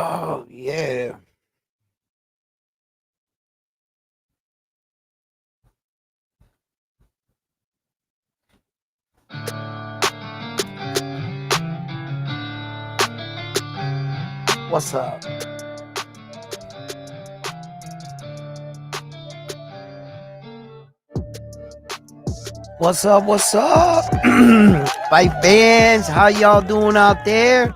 Oh yeah. What's up? What's up? What's up? Fight fans, how y'all doing out there?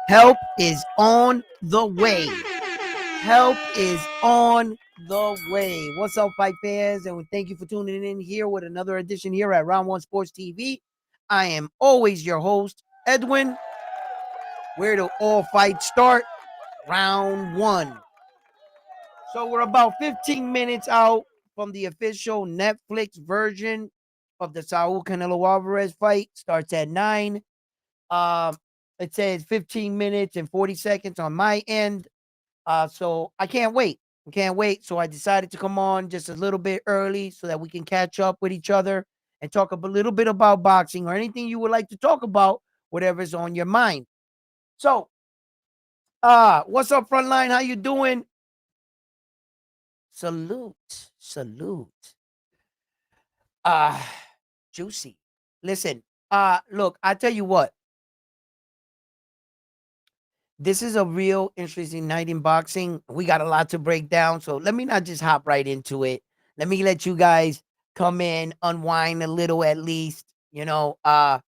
Help is on the way. Help is on the way. What's up, fight fans? And thank you for tuning in here with another edition here at Round One Sports TV. I am always your host, Edwin. Where do all fights start? Round one. So we're about 15 minutes out from the official Netflix version of the Saul Canelo Alvarez fight. Starts at 9. Uh, it says 15 minutes and 40 seconds on my end. So I can't wait. I can't wait. So I decided to come on just a little bit early so that we can catch up with each other and talk a little bit about boxing or anything you would like to talk about, whatever's on your mind. So, what's up, Frontline? How you doing? Salute. Salute. Uh, Juicy. Listen, look, I tell you what, this is a real interesting night in boxing. We got a lot to break down, so let me not just hop right into it. Let me let you guys come in, unwind a little at least. Yeah.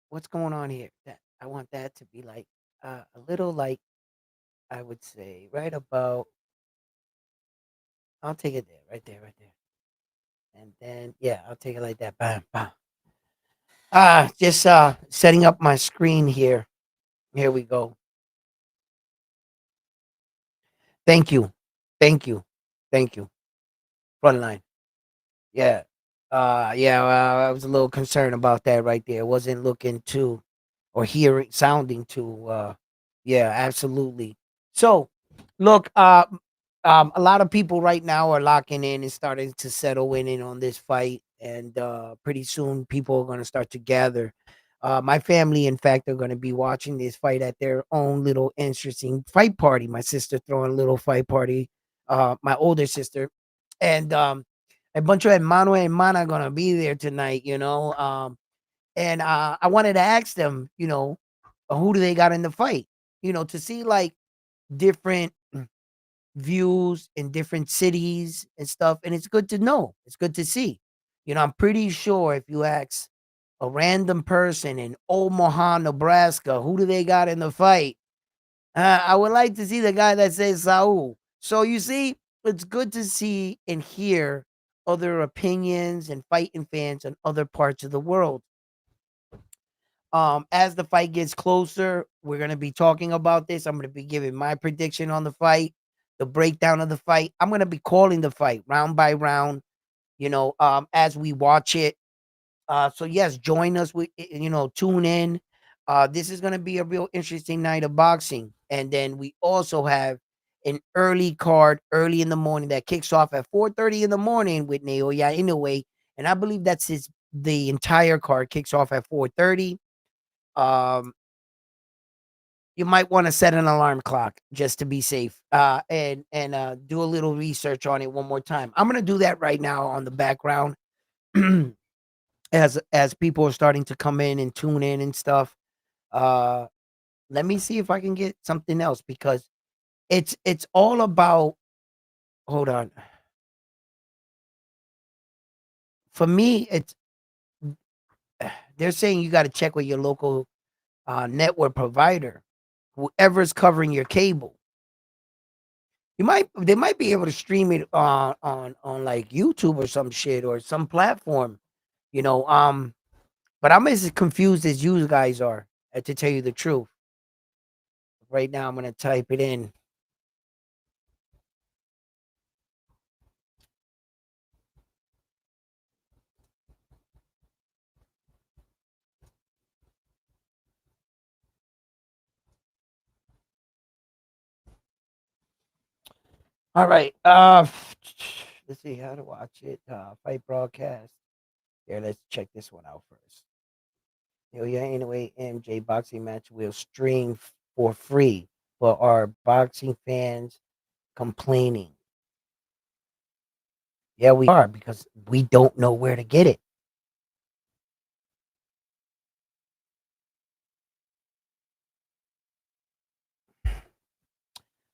What's going on here? That I want that to be like a little like I would say right about. I'll take it there, right there, right there, and then yeah, I'll take it like that. Bam, bam. Just setting up my screen here. Here we go. Thank you. Thank you. Thank you. Frontline. Yeah. Yeah, I was a little concerned about that right there. Wasn't looking to or hearing sounding to yeah, absolutely. So, look, a lot of people right now are locking in and starting to settle in on this fight and pretty soon people are going to start to gather. My family, in fact, are going to be watching this fight at their own little interesting fight party. My sister throwing a little fight party, my older sister, and a bunch of hermano and hermana gonna be there tonight, and I wanted to ask them, who do they got in the fight, to see like different views in different cities and stuff, and it's good to know. It's good to see. I'm pretty sure if you ask a random person in Omaha, Nebraska, who do they got in the fight? I would like to see the guy that says Saul. So you see, it's good to see and hear other opinions and fighting fans in other parts of the world. As the fight gets closer, we're gonna be talking about this. I'm gonna be giving my prediction on the fight, the breakdown of the fight. I'm gonna be calling the fight round by round, as we watch it. So yes, join us. Tune in. This is gonna be a real interesting night of boxing, and then we also have an early card early in the morning that kicks off at 4:30 in the morning with Naoya Inoue, and I believe that's his. The entire card kicks off at 4:30. Um, you might want to set an alarm clock just to be safe, and do a little research on it one more time. I'm gonna do that right now on the background. As people are starting to come in and tune in and stuff. Uh, Let me see if I can get something else because it's all about. Hold on. For me, it's they're saying you got to check with your local network provider, whoever's covering your cable. They might be able to stream it on like YouTube or some shit or some platform, you know. But I'm as confused as you guys are, to tell you the truth. Right now, I'm gonna type it in. All right. Let's see how to watch it. Fight broadcast. Here, let's check this one out first. Yeah, anyway, MJ boxing match will stream for free, but are boxing fans complaining? Yeah, we are because we don't know where to get it.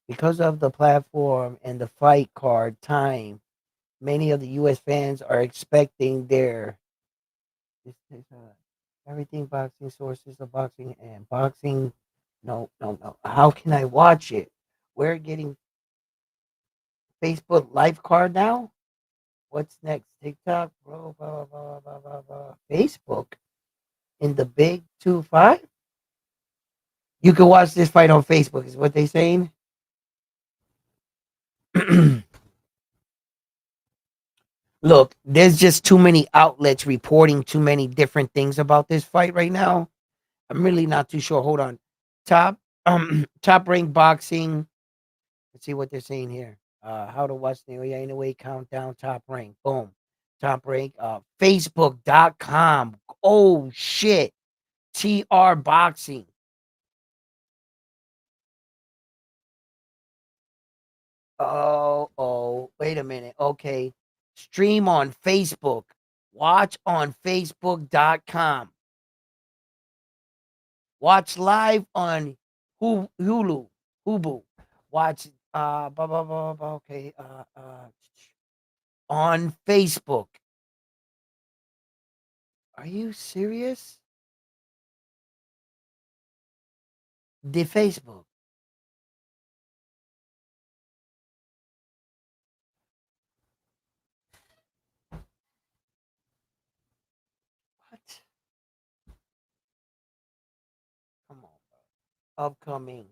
Because of the platform and the fight card time, many of the US fans are expecting their this is everything boxing sources of boxing and boxing. No, no, no. How can I watch it? We're getting Facebook live card now. What's next? TikTok, bro, blah, blah, blah, blah, blah. Facebook in the big 2-5. You can watch this fight on Facebook, is what they saying. Look, there's just too many outlets reporting too many different things about this fight right now. I'm really not too sure. Hold on. Top top rank boxing. Let's see what they're saying here. How to watch the anyway countdown top rank. Boom. Top rank. Facebook.com. Oh shit. TR boxing. Wait a minute. Okay. Stream on Facebook. Watch on Facebook.com. Watch live on Hulu. Hubu. Watch blah, blah, blah, blah, okay. On Facebook. Are you serious? The Facebook. What? Come on. Upcoming.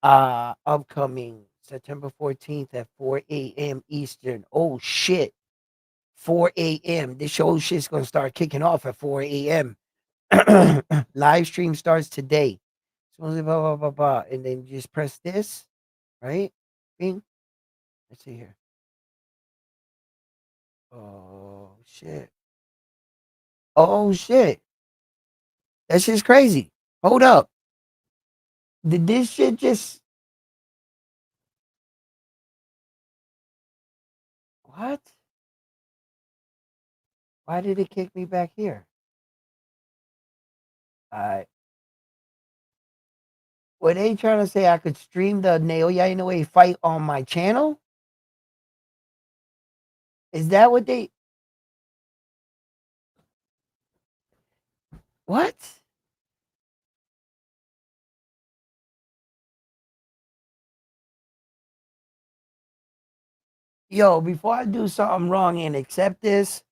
Upcoming September 14th at 4 a.m. Eastern. Oh shit. 4 a.m. This show shit's gonna start kicking off at 4 a.m. Live stream starts today. So blah, blah, blah, blah. And then you just press this, right? Bing. Let's see here. Oh shit. Oh shit. That shit's crazy. Hold up. Did this shit just what? Why did it kick me back here? I Were they trying to say I could stream the Naoya Inoue fight on my channel? Is that what they what? Yo, before I do something wrong and accept this,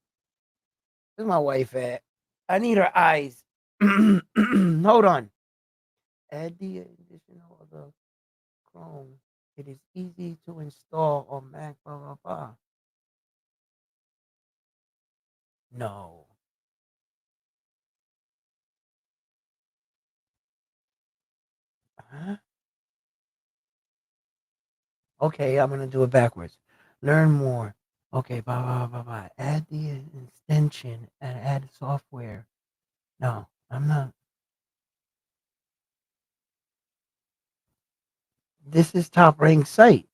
where's my wife at? I need her eyes. Hold on. Add the additional of the Chrome. It is easy to install on Mac, blah, blah, blah. No. Huh? Okay, I'm gonna do it backwards. Learn more. Okay, blah blah blah blah. Add the extension and add software. No, I'm not. This is top ranked site.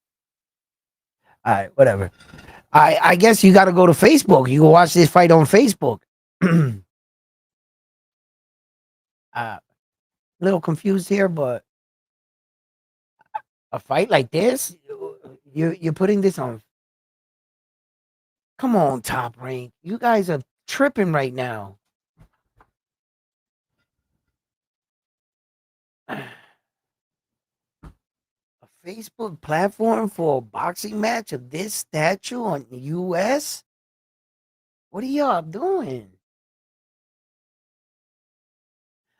All right, whatever. I guess you got to go to Facebook. You can watch this fight on Facebook. A little confused here, but a fight like this, you're putting this on. Come on, top rank. You guys are tripping right now. A Facebook platform for a boxing match of this statue on US? What are y'all doing?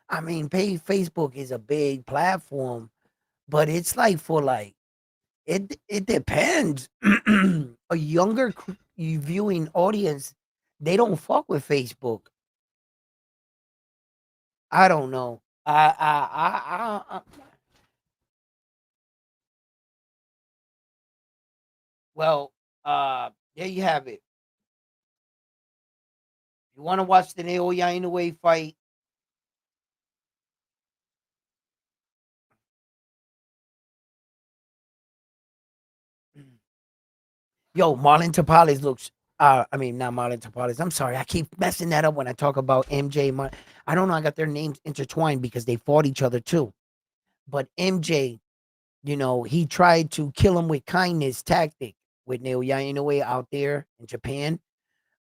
I mean, pay Facebook is a big platform, but it's like for like it depends. A younger viewing audience, they don't fuck with Facebook. I don't know. Well, there you have it. You want to watch the Naoya Inoue fight? Yo, Marlon Tapales looks. I mean, not Marlon Tapales. I'm sorry, I keep messing that up when I talk about MJ. I don't know. I got their names intertwined because they fought each other too. But MJ, he tried to kill him with kindness tactic with Naoya Inoue out there in Japan.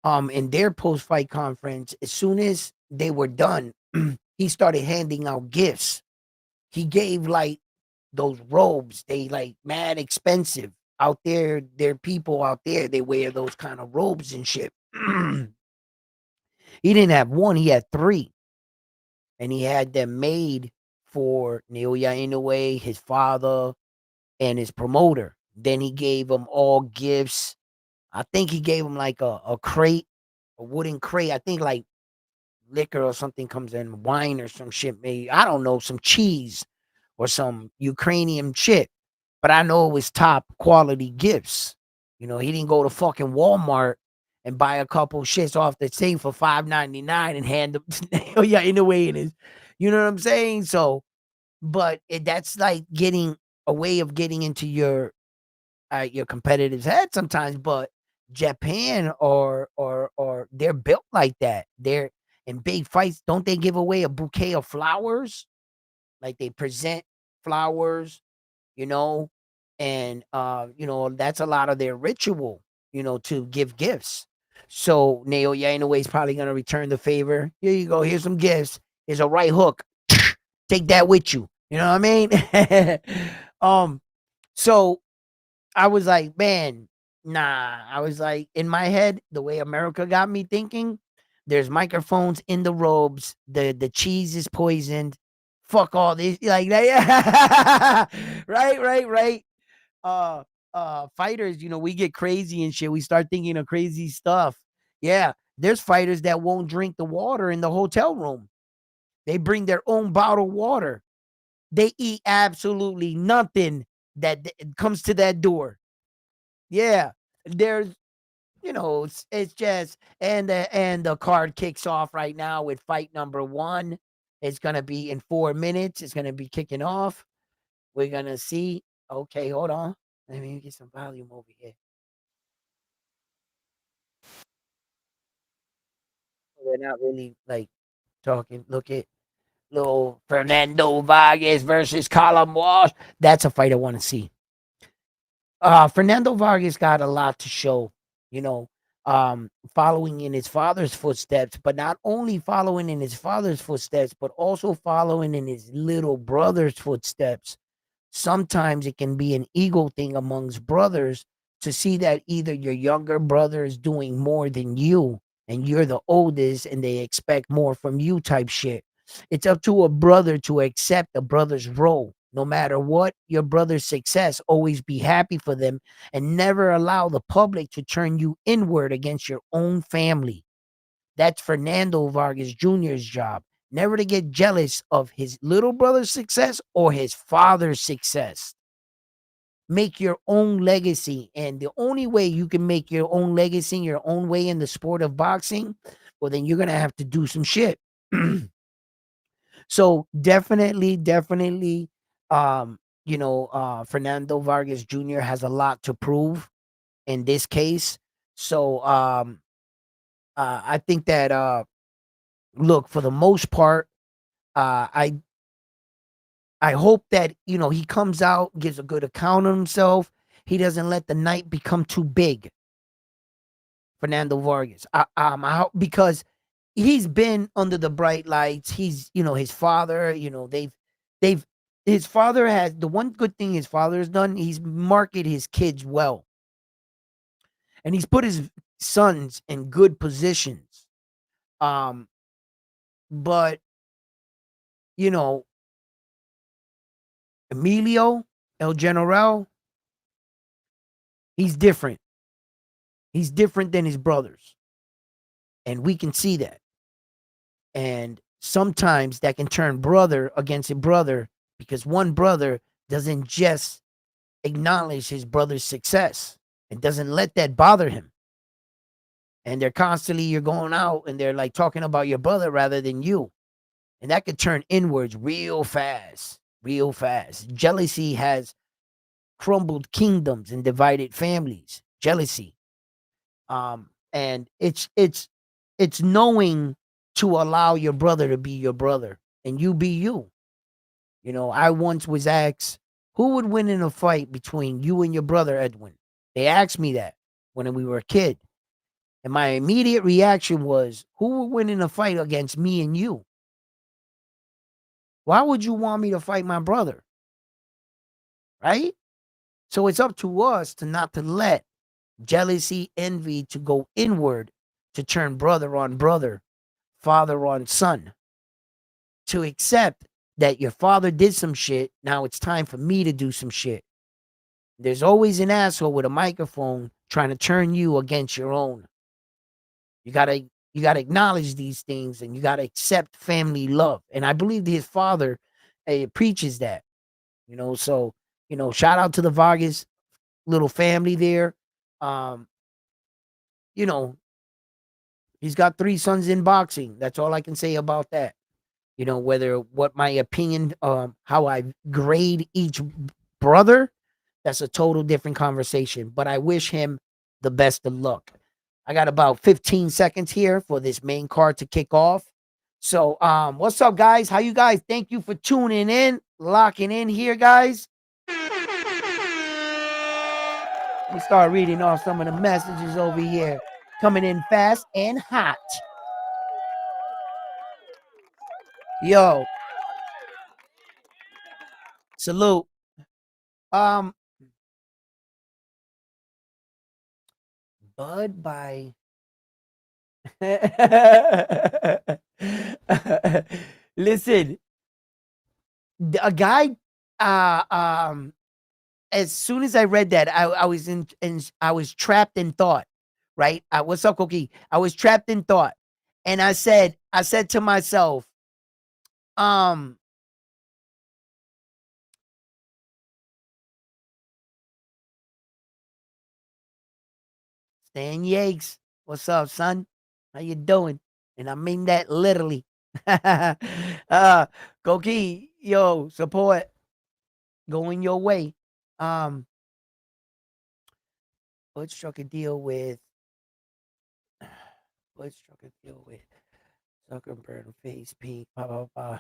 In their post fight conference, as soon as they were done, he started handing out gifts. He gave like those robes, they like mad expensive out there. There are people out there, they wear those kind of robes and shit. He didn't have one, he had three, and he had them made for Naoya Inoue, his father, and his promoter. Then he gave them all gifts. I think he gave them like a crate, a wooden crate. I think like liquor or something comes in, wine or some shit, maybe. I don't know, some cheese or some Ukrainian shit. But I know it was top quality gifts. He didn't go to fucking Walmart and buy a couple shits off the thing for $5.99 and hand them. Oh yeah, in a way it is. You know what I'm saying? So, but that's like getting a way of getting into your competitive's head sometimes. But Japan or they're built like that. They're in big fights. Don't they give away a bouquet of flowers? Like they present flowers, you know, and that's a lot of their ritual, to give gifts. So Naoya Inoue is probably gonna return the favor. Here you go. Here's some gifts. Here's a right hook. Take that with you. You know what I mean? So I was like, man, nah. I was like, in my head, the way America got me thinking, there's microphones in the robes. The cheese is poisoned. Fuck all this. Like that. Right. Uh Fighters, we get crazy and shit. We start thinking of crazy stuff. Yeah. There's fighters that won't drink the water in the hotel room. They bring their own bottled water. They eat absolutely nothing that comes to that door. Yeah, there's, it's just, and the card kicks off right now with fight number one. It's gonna be in 4 minutes. It's gonna be kicking off. We're gonna see. Okay, hold on. Let me get some volume over here. We're not really like talking. Look at little Fernando Vargas versus Colin Walsh. That's a fight I want to see. Fernando Vargas got a lot to show, you know, following in his father's footsteps, but not only following in his father's footsteps, but also following in his little brother's footsteps. Sometimes it can be an ego thing amongst brothers to see that either your younger brother is doing more than you and you're the oldest and they expect more from you type shit. It's up to a brother to accept a brother's role. No matter what your brother's success, always be happy for them and never allow the public to turn you inward against your own family. That's Fernando Vargas Jr.'s job. Never to get jealous of his little brother's success or his father's success. Make your own legacy. And the only way you can make your own legacy, your own way in the sport of boxing, well, then you're going to have to do some shit. So definitely, Fernando Vargas Jr. has a lot to prove in this case. So I think that look, for the most part, uh, I I hope that he comes out, gives a good account of himself. He doesn't let the night become too big. Fernando Vargas, because he's been under the bright lights. He's his father. They've his father has the one good thing his father has done. He's marketed his kids well, and he's put his sons in good positions. Um, but you know, Emilio El General, he's different. He's different than his brothers. And we can see that. And sometimes that can turn brother against a brother because one brother doesn't just acknowledge his brother's success and doesn't let that bother him. And they're constantly, you're going out and they're like talking about your brother rather than you. And that could turn inwards real fast, real fast. Jealousy has crumbled kingdoms and divided families. jealousy. And it's knowing to allow your brother to be your brother and you be you. You know, I once was asked, who would win in a fight between you and your brother, Edwin? They asked me that when we were a kid. And my immediate reaction was, who would win in a fight against me and you? Why would you want me to fight my brother? Right? So it's up to us to not to let jealousy, envy to go inward, to turn brother on brother, father on son, to accept that your father did some shit. Now it's time for me to do some shit. There's always an asshole with a microphone trying to turn you against your own. You gotta acknowledge these things and you gotta accept family love. And I believe his father preaches that. You know, so shout out to the Vargas little family there. Um, you know, he's got 3 sons in boxing. That's all I can say about that. You know, whether what my opinion, how I grade each brother, that's a total different conversation. But I wish him the best of luck. I got about 15 seconds here for this main card to kick off. So, what's up, guys? How you guys? Thank you for tuning in, locking in here, guys. Let me start reading off some of the messages over here. Coming in fast and hot. Yo, salute. Um, Bud by listen, a guy uh um as soon as I read that, I was in I was trapped in thought, right? What's up, Cookie? I was trapped in thought. And I said to myself, um, Stan Yates, what's up, son? How you doing? And I mean that literally. Cookie, yo, support going your way. Um, Butch struck a deal with Butch struck a deal with Zuckerberg face pink. Blah, blah, blah.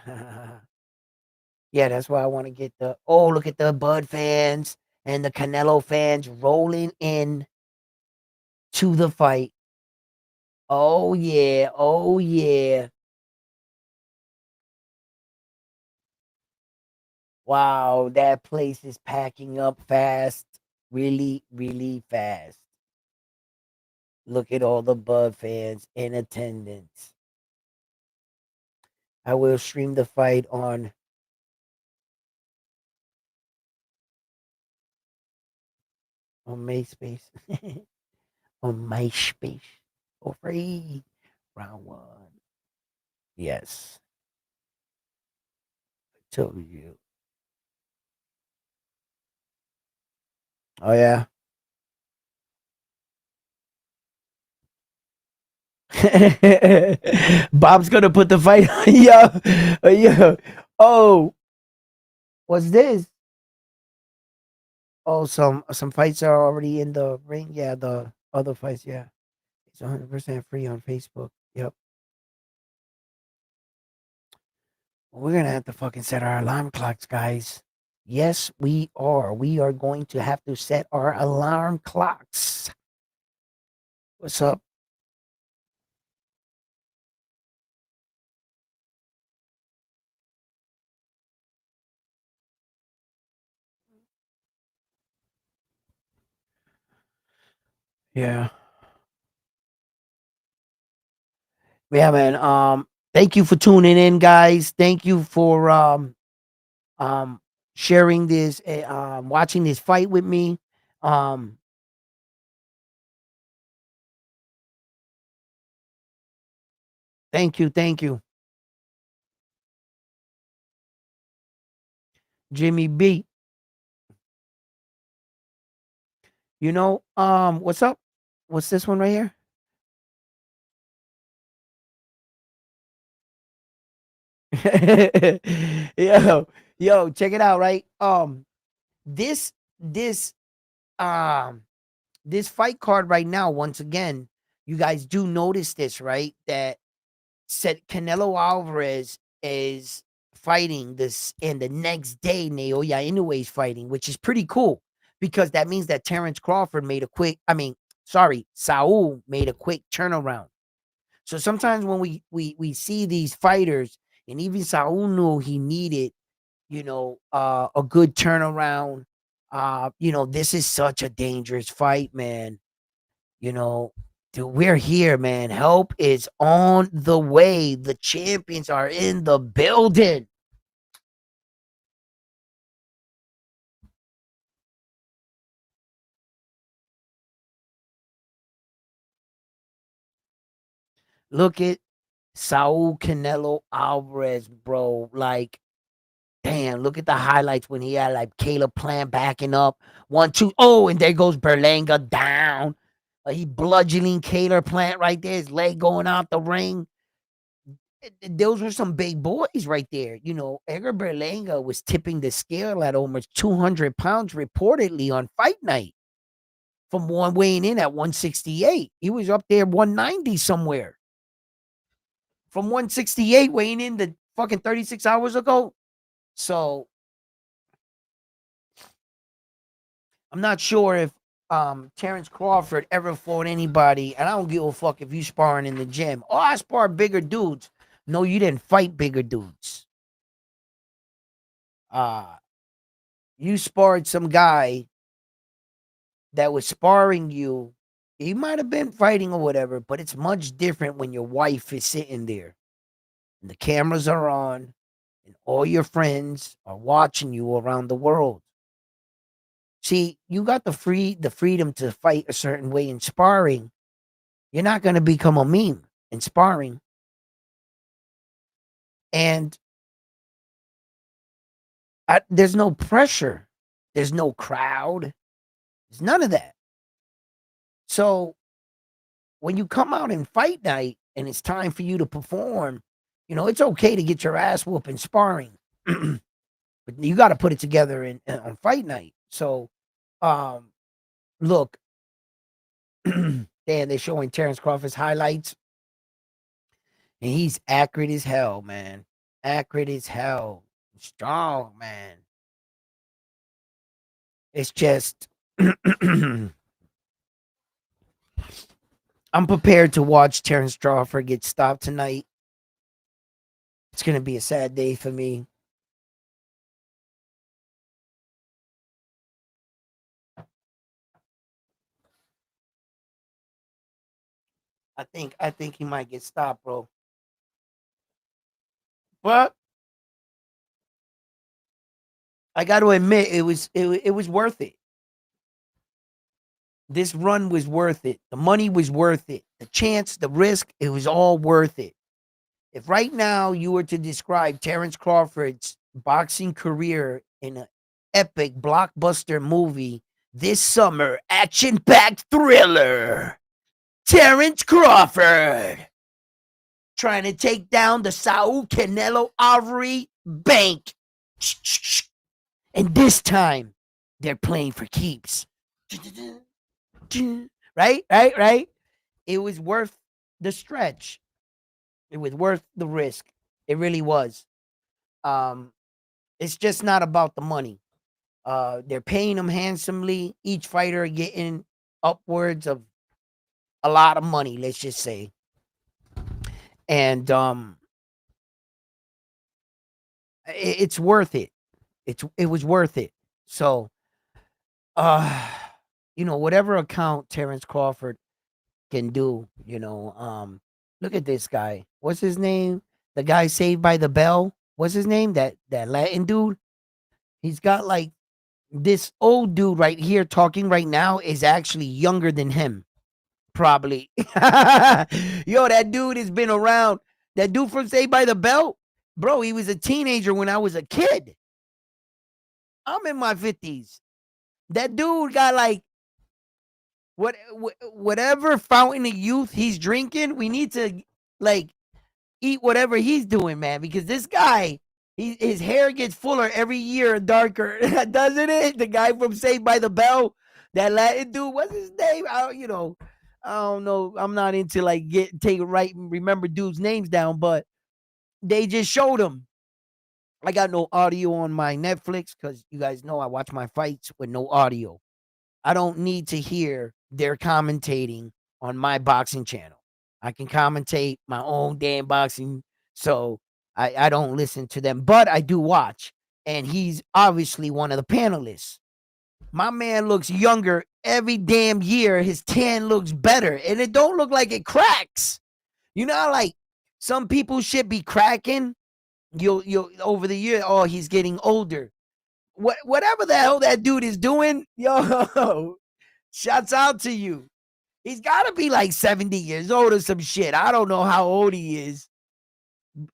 Yeah, that's why I want to get the look at the Bud fans and the Canelo fans rolling in to the fight. Oh yeah, oh yeah. Wow, that place is packing up fast. Really, really fast. Look at all the Bud fans in attendance. I will stream the fight on MySpace. On MySpace. For free. Round one. Yes. I told you. Oh yeah. Bob's gonna put the fight on. Yo. Oh, what's this? Oh, some fights are already in the ring. Yeah, the other fights. Yeah, it's 100% free on Facebook. Yep. We're gonna have to fucking set our alarm clocks, guys. Yes, we are. We are going to have to set our alarm clocks. What's up? Yeah. Yeah, man. Thank you for tuning in, guys. Thank you for um sharing this watching this fight with me. Um thank you. Jimmy B. You know, what's up? What's this one right here? yo, yo, check it out, right? This um this fight card right now, once again, you guys do notice this, right? That said Canelo Alvarez is fighting this, and the next day Naoya Inoue is fighting, which is pretty cool because that means that Terence Crawford made a quick, sorry, Saul made a quick turnaround. So sometimes when we see these fighters, and even Saul knew he needed, a good turnaround. This is such a dangerous fight, man. You know, Dude, we're here, man. Help is on the way. The champions are in the building. Look at Saul Canelo Alvarez, bro. Like, damn, look at the highlights when he had like Caleb Plant backing up. 1, 2. Oh, and there goes Berlanga down. He bludgeoning Caleb Plant right there, his leg going out the ring. Those were some big boys right there. Edgar Berlanga was tipping the scale at almost 200 pounds reportedly on fight night from one weighing in at 168. He was up there 190 somewhere from 168 weighing in the fucking 36 hours ago. So I'm not sure if Terence Crawford ever fought anybody, and I don't give a fuck if you sparring in the gym. Oh, I spar bigger dudes. No, you didn't fight bigger dudes. Uh, you sparred some guy that was sparring you. He might have been fighting or whatever, but it's much different when your wife is sitting there and the cameras are on and all your friends are watching you around the world. See, you got the freedom to fight a certain way in sparring. You're not going to become a meme in sparring. And there's no pressure. There's no crowd. There's none of that. So when you come out in fight night and it's time for you to perform, it's okay to get your ass whooped in sparring, but you got to put it together on fight night. So, look, Dan, they're showing Terence Crawford's highlights, and he's accurate as hell, man. Accurate as hell. Strong, man. It's just, I'm prepared to watch Terence Crawford get stopped tonight. It's going to be a sad day for me. I think he might get stopped, bro. But I got to admit, it was worth it. This run was worth it. The money was worth it. The chance, the risk, it was all worth it. If right now you were to describe Terence Crawford's boxing career in an epic blockbuster movie this summer, action-packed thriller, Terence Crawford trying to take down the Saul Canelo Alvarez bank. And this time, they're playing for keeps. Right. It was worth the stretch. It was worth the risk. It really was. Um, it's just not about the money. They're paying them handsomely. Each fighter getting upwards of a lot of money, let's just say. And it's worth it. It was worth it. So, uh, whatever account Terence Crawford can do, look at this guy. What's his name? The guy Saved by the Bell. What's his name? That Latin dude. He's got like this old dude right here talking right now is actually younger than him, probably. Yo, that dude has been around. That dude from Saved by the Bell, bro. He was a teenager when I was a kid. I'm in my 50s. That dude got like whatever fountain of youth he's drinking. We need to like eat whatever he's doing, man, because this guy, his hair gets fuller every year and darker, doesn't it? The guy from Saved by the Bell, That Latin dude, what's his name? I don't know. I'm not into like take it right and remember dudes' names down, but they just showed him. I got no audio on my Netflix because you guys know I watch my fights with no audio. I don't need to hear their commentating on my boxing channel. I can commentate my own damn boxing, so I don't listen to them, but I do watch. And he's obviously one of the panelists. My man looks younger every damn year. His tan looks better, and it don't look like it cracks. You know how like some people should be cracking. You'll over the year. Oh, he's getting older. Whatever the hell that dude is doing, yo, shouts out to you. He's got to be like 70 years old or some shit. I don't know how old he is.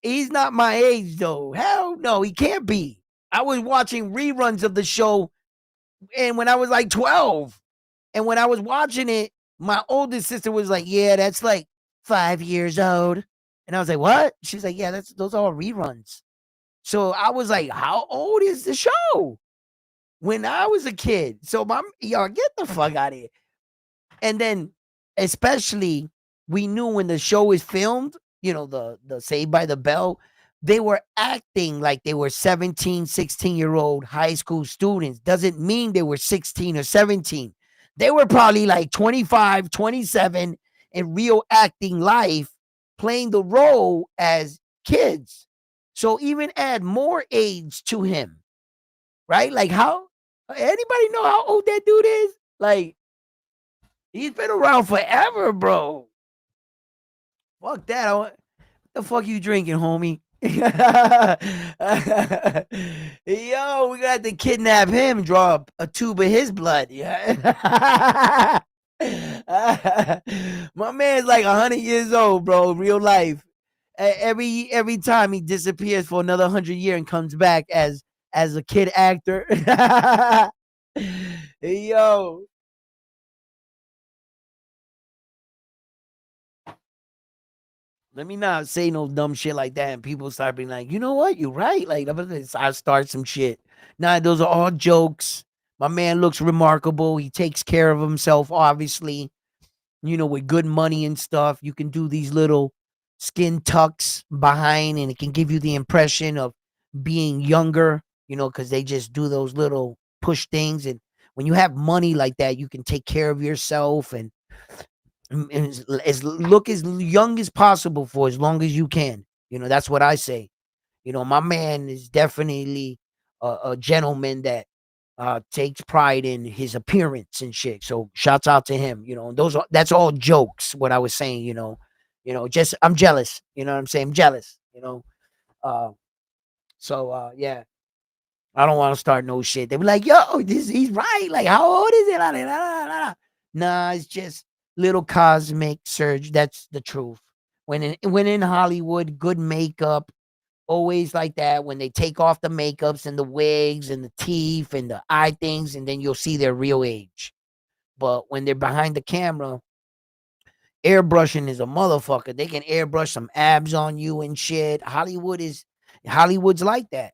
He's not my age though. Hell no, he can't be. I was watching reruns of the show and when I was like 12. And when I was watching it, my oldest sister was like, "Yeah, that's like 5 years old." And I was like, "What?" She's like, "Yeah, those are all reruns." So I was like, "How old is the show?" When I was a kid. So y'all get the fuck out of here. And then especially we knew when the show is filmed, the Saved by the Bell, they were acting like they were 17, 16-year-old high school students. Doesn't mean they were 16 or 17. They were probably like 25, 27 in real acting life, playing the role as kids. So even add more age to him, right? Like how anybody know how old that dude is? Like he's been around forever, bro. Fuck that. What the fuck you drinking, homie? Yo, we got to kidnap him, draw a tube of his blood. Yeah. My man's like 100 years old, bro. Real life. Every time he disappears for another 100 years and comes back as a kid actor. Yo, let me not say no dumb shit like that, and people start being like, you know what, you're right. Like I start some shit. Nah, those are all jokes. My man looks remarkable. He takes care of himself, obviously. With good money and stuff, you can do these little skin tucks behind, and it can give you the impression of being younger. Because they just do those little push things, and when you have money like that, you can take care of yourself and look as young as possible for as long as you can. That's what I say. My man is definitely a gentleman that takes pride in his appearance and shit. So shouts out to him. That's all jokes. What I was saying. Just I'm jealous. You know what I'm saying? I'm jealous. Uh, yeah. I don't want to start no shit. They be like, yo, he's right. Like, how old is it? Nah, it's just little cosmic surge. That's the truth. When in Hollywood, good makeup, always like that. When they take off the makeups and the wigs and the teeth and the eye things, and then you'll see their real age. But when they're behind the camera, airbrushing is a motherfucker. They can airbrush some abs on you and shit. Hollywood's like that.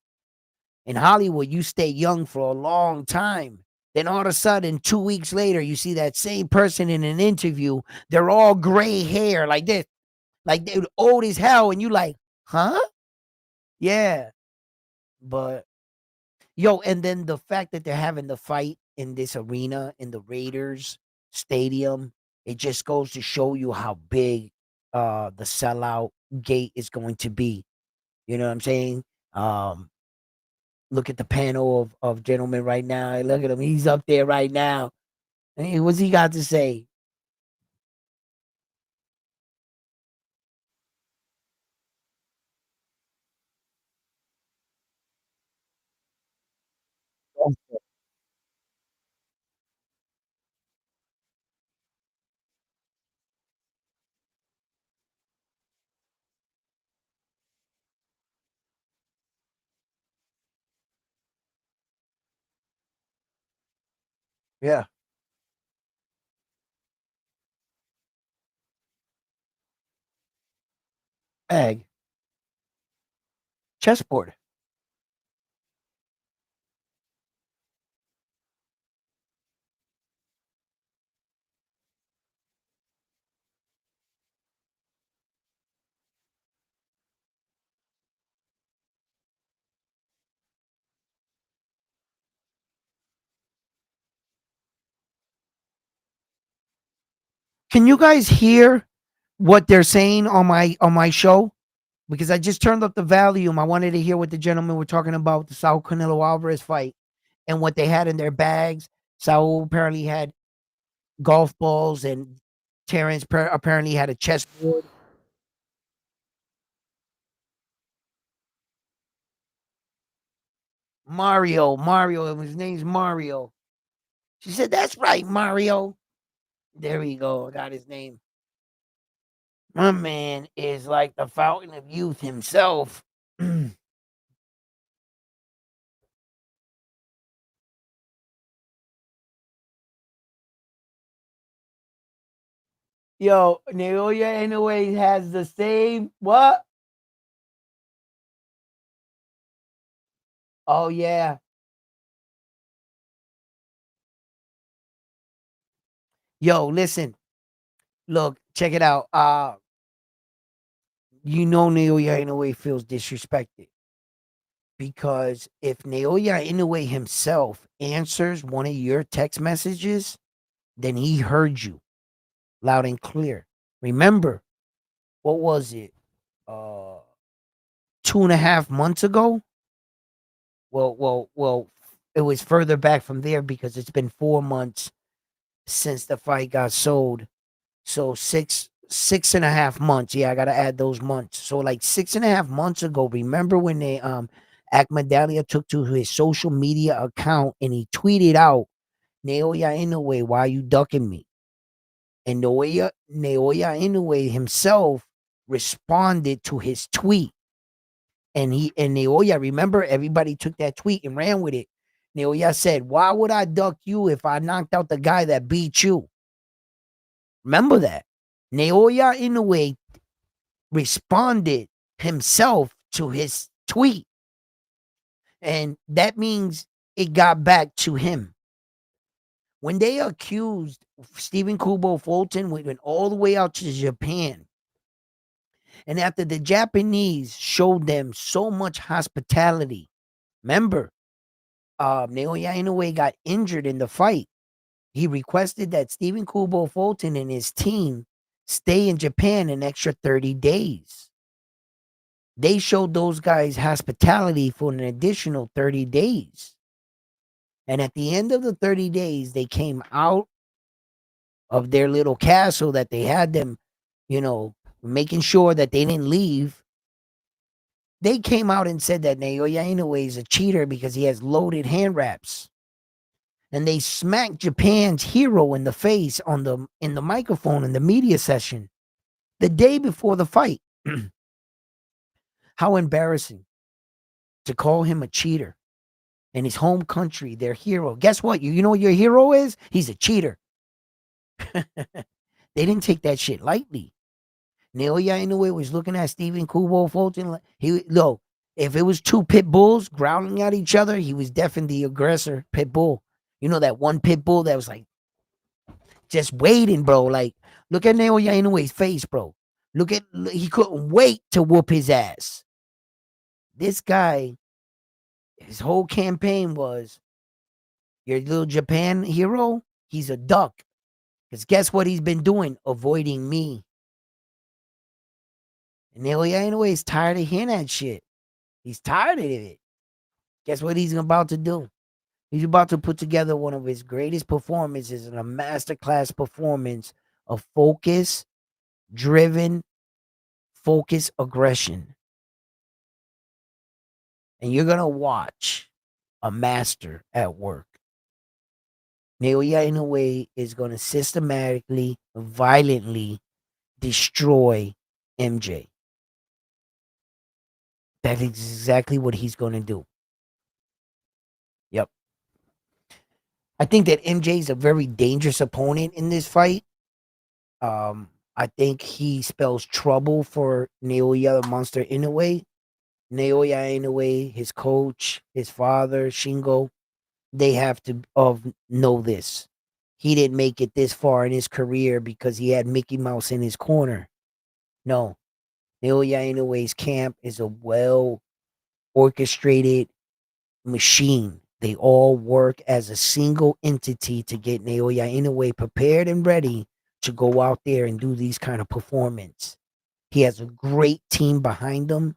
In Hollywood, you stay young for a long time. Then all of a sudden, 2 weeks later, you see that same person in an interview. They're all gray hair like this, like they're old as hell. And you like, huh? Yeah. But yo, and then the fact that they're having the fight in this arena in the Raiders stadium, it just goes to show you how big the sellout gate is going to be. You know what I'm saying? Um, Look at the panel of gentlemen right now. Look at him. He's up there right now. Hey, what's he got to say? Yeah. Egg. Chessboard. Can you guys hear what they're saying on my show? Because I just turned up the volume. I wanted to hear what the gentlemen were talking about the Saul Canelo Alvarez fight and what they had in their bags. Saul apparently had golf balls, and Terence apparently had a chessboard. Mario, his name's Mario. She said, "That's right, Mario." There we go. Got his name. My man is like the fountain of youth himself. Yo, Naoya Inoue has the same what? Oh yeah. Yo, listen. Look, check it out. You know Naoya Inoue feels disrespected because if Naoya Inoue himself answers one of your text messages, then he heard you loud and clear. Remember, what was it? Uh 2.5 months ago? Well, it was further back from there because it's been 4 months since the fight got sold. So 6.5 months. Yeah, I gotta add those months. So like 6.5 months ago, remember when they Akmadalia took to his social media account and he tweeted out, Naoya Inoue, why are you ducking me? And Naoya Inoue himself responded to his tweet. And Naoya, remember, everybody took that tweet and ran with it. Naoya said, why would I duck you if I knocked out the guy that beat you? Remember that. Naoya Inoue responded himself to his tweet. And that means it got back to him. When they accused Stephen Kubo Fulton, we went all the way out to Japan. And after the Japanese showed them so much hospitality, remember, Naoya Inoue got injured in the fight. He requested that Stephen Kubo Fulton and his team stay in Japan an extra 30 days. They showed those guys hospitality for an additional 30 days. And at the end of the 30 days, they came out of their little castle that they had them, making sure that they didn't leave. They came out and said that Naoya Inoue is a cheater because he has loaded hand wraps. And they smacked Japan's hero in the face in the microphone in the media session the day before the fight. How embarrassing to call him a cheater in his home country, their hero. Guess what? You know what your hero is? He's a cheater. They didn't take that shit lightly. Naoya Inoue was looking at Stephen Kubo Fulton. If it was two pit bulls growling at each other, he was definitely the aggressor pit bull. You know that one pit bull that was like just waiting, bro. Like, look at Naoya Inoue's face, bro. He couldn't wait to whoop his ass. This guy, his whole campaign was your little Japan hero. He's a duck. Because guess what he's been doing? Avoiding me. And Naoya Inoue is tired of hearing that shit. He's tired of it. Guess what he's about to do? He's about to put together one of his greatest performances in a masterclass performance of focus, driven, focus, aggression. And you're going to watch a master at work. Naoya Inoue is going to systematically, violently destroy MJ. That's exactly what he's going to do. Yep. I think that MJ is a very dangerous opponent in this fight. I think he spells trouble for Naoya the Monster Inoue. Naoya Inoue, his coach, his father, Shingo, they have to know this. He didn't make it this far in his career because he had Mickey Mouse in his corner. No. Naoya Inoue's camp is a well orchestrated machine. They all work as a single entity to get Naoya Inoue prepared and ready to go out there and do these kind of performance. He has a great team behind him,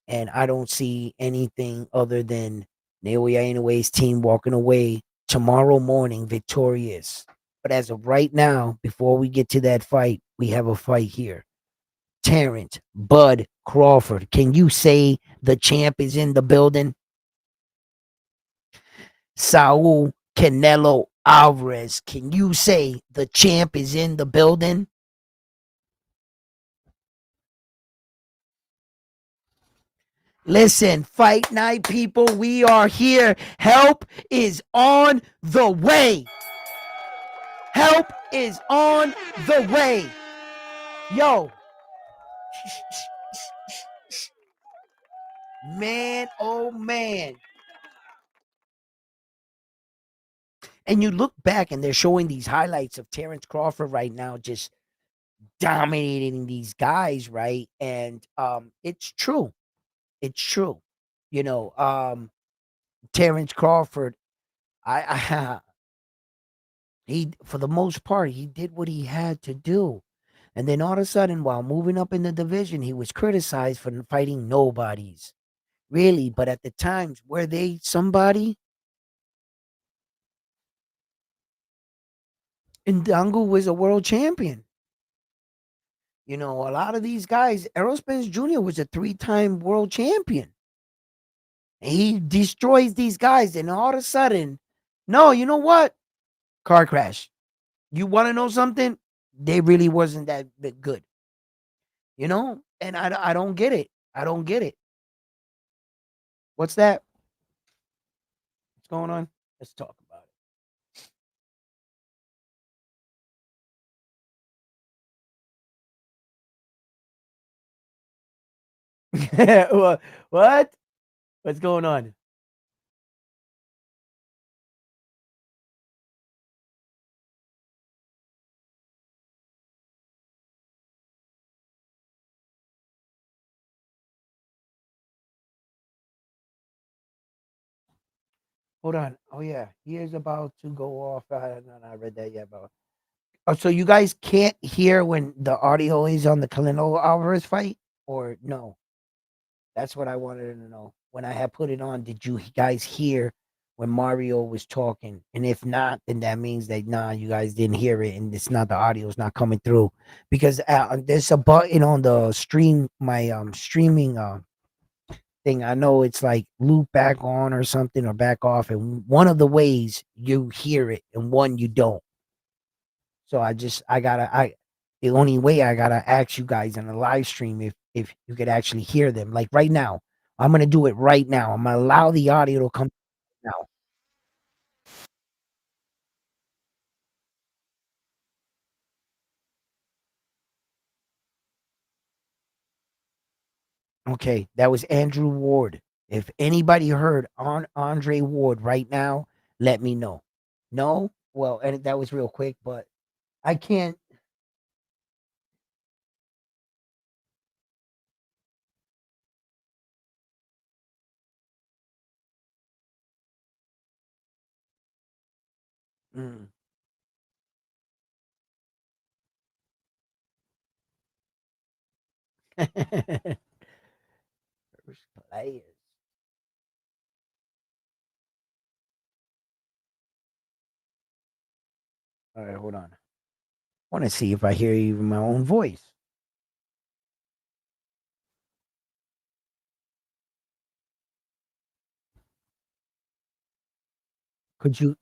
and I don't see anything other than Naoya Inoue's team walking away tomorrow morning victorious. But as of right now, before we get to that fight, we have a fight here. Terence Bud Crawford. Can you say the champ is in the building? Saul Canelo Alvarez. Can you say the champ is in the building? Listen, fight night people, we are here. Help is on the way. Help is on the way. Yo, man, oh man. And you look back and they're showing these highlights of Terence Crawford right now, just dominating these guys, right? And it's true. It's true. You know, Terence Crawford, I he for the most part, he did what he had to do. And then all of a sudden, while moving up in the division, he was criticized for fighting nobodies. Really, but at the times, were they somebody? And Dangu was a world champion. You know, a lot of these guys, Errol Spence Jr. was a three-time world champion. And he destroys these guys, and all of a sudden, no, you know what? Car crash. You want to know something? They really wasn't that good, you know? And I don't get it. I don't get it. What's that? What's going on? Let's talk about it. What? What's going on? Hold on. Oh yeah, he is about to go off. No, I read that yet, but oh, so you guys can't hear when the audio is on the Canelo Alvarez fight, or no? That's what I wanted to know. When I had put it on, did you guys hear when Mario was talking? And if not, then that means that nah, you guys didn't hear it, and it's not the audio's not coming through because there's a button on the stream, my streaming thing. I know it's like loop back on or something or back off, and one of the ways you hear it, and one you don't. So I gotta the only way I gotta ask you guys in a live stream if you could actually hear them. Like right now. I'm gonna do it right now. I'm gonna allow the audio to come now. Okay, that was Andrew Ward. If anybody heard on Andre Ward right now, let me know. No? Well, and that was real quick, but I can't. Mm. First players. All right, hold on. I want to see if I hear even my own voice. Could you?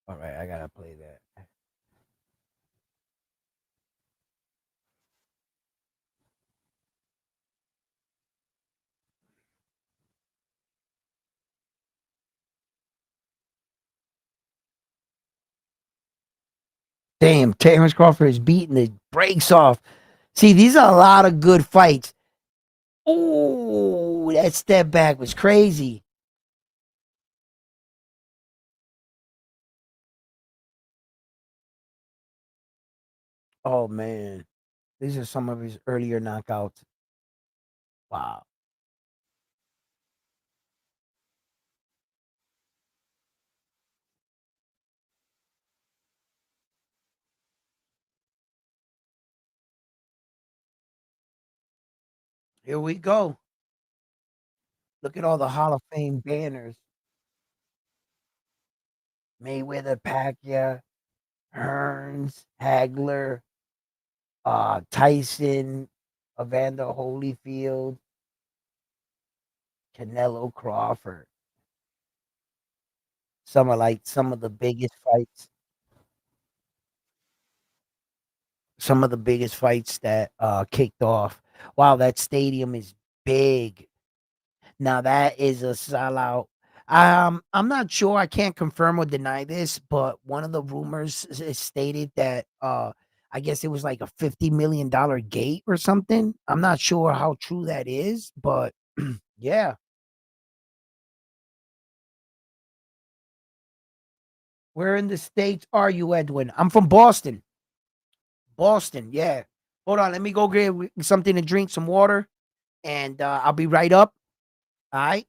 All right, I gotta play that. Damn, Terence Crawford is beating the brakes off. See, these are a lot of good fights. Oh, that step back was crazy. Oh man, these are some of his earlier knockouts. Wow. Here we go. Look at all the Hall of Fame banners. Mayweather, Pacquiao, Hearns, Hagler, Tyson, Evander Holyfield, Canelo, Crawford. Some of the biggest fights. Some of the biggest fights that kicked off. Wow, that stadium is big. Now that is a sellout. I'm not sure. I can't confirm or deny this, but one of the rumors stated that I guess it was like a $50 million gate or something. I'm not sure how true that is, but yeah. Where in the states are you, Edwin? I'm from Boston. Boston, yeah. Hold on, let me go get something to drink, some water, and I'll be right up. All right.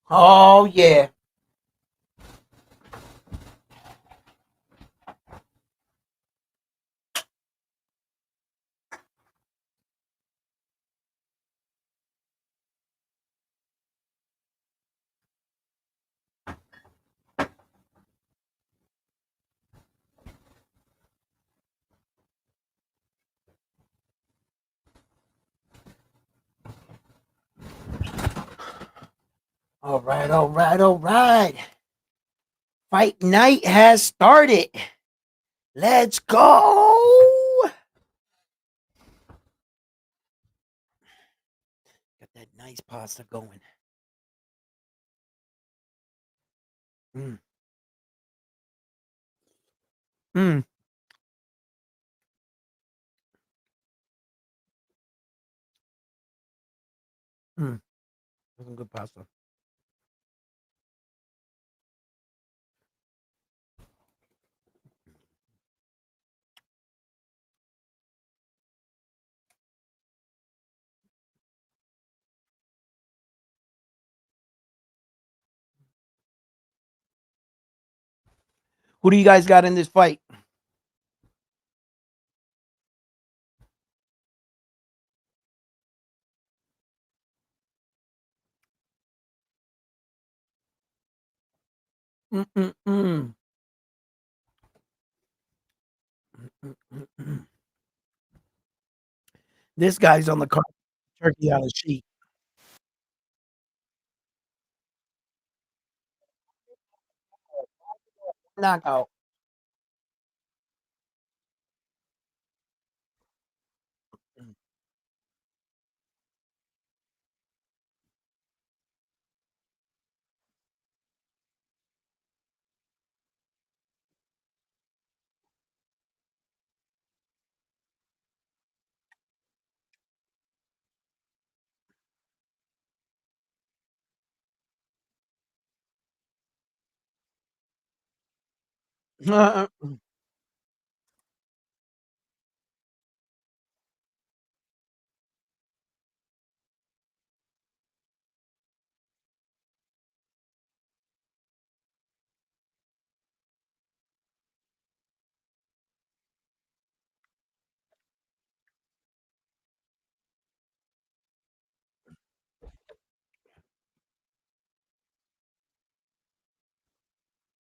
Oh yeah. All right, all right, all right. Fight night has started. Let's go. Got that nice pasta going. Mm, mm, mm. That's some good pasta. Who do you guys got in this fight? Mm, mm, mm. Mm, mm, mm. This guy's on the card. Turkey on a sheet. Knockout.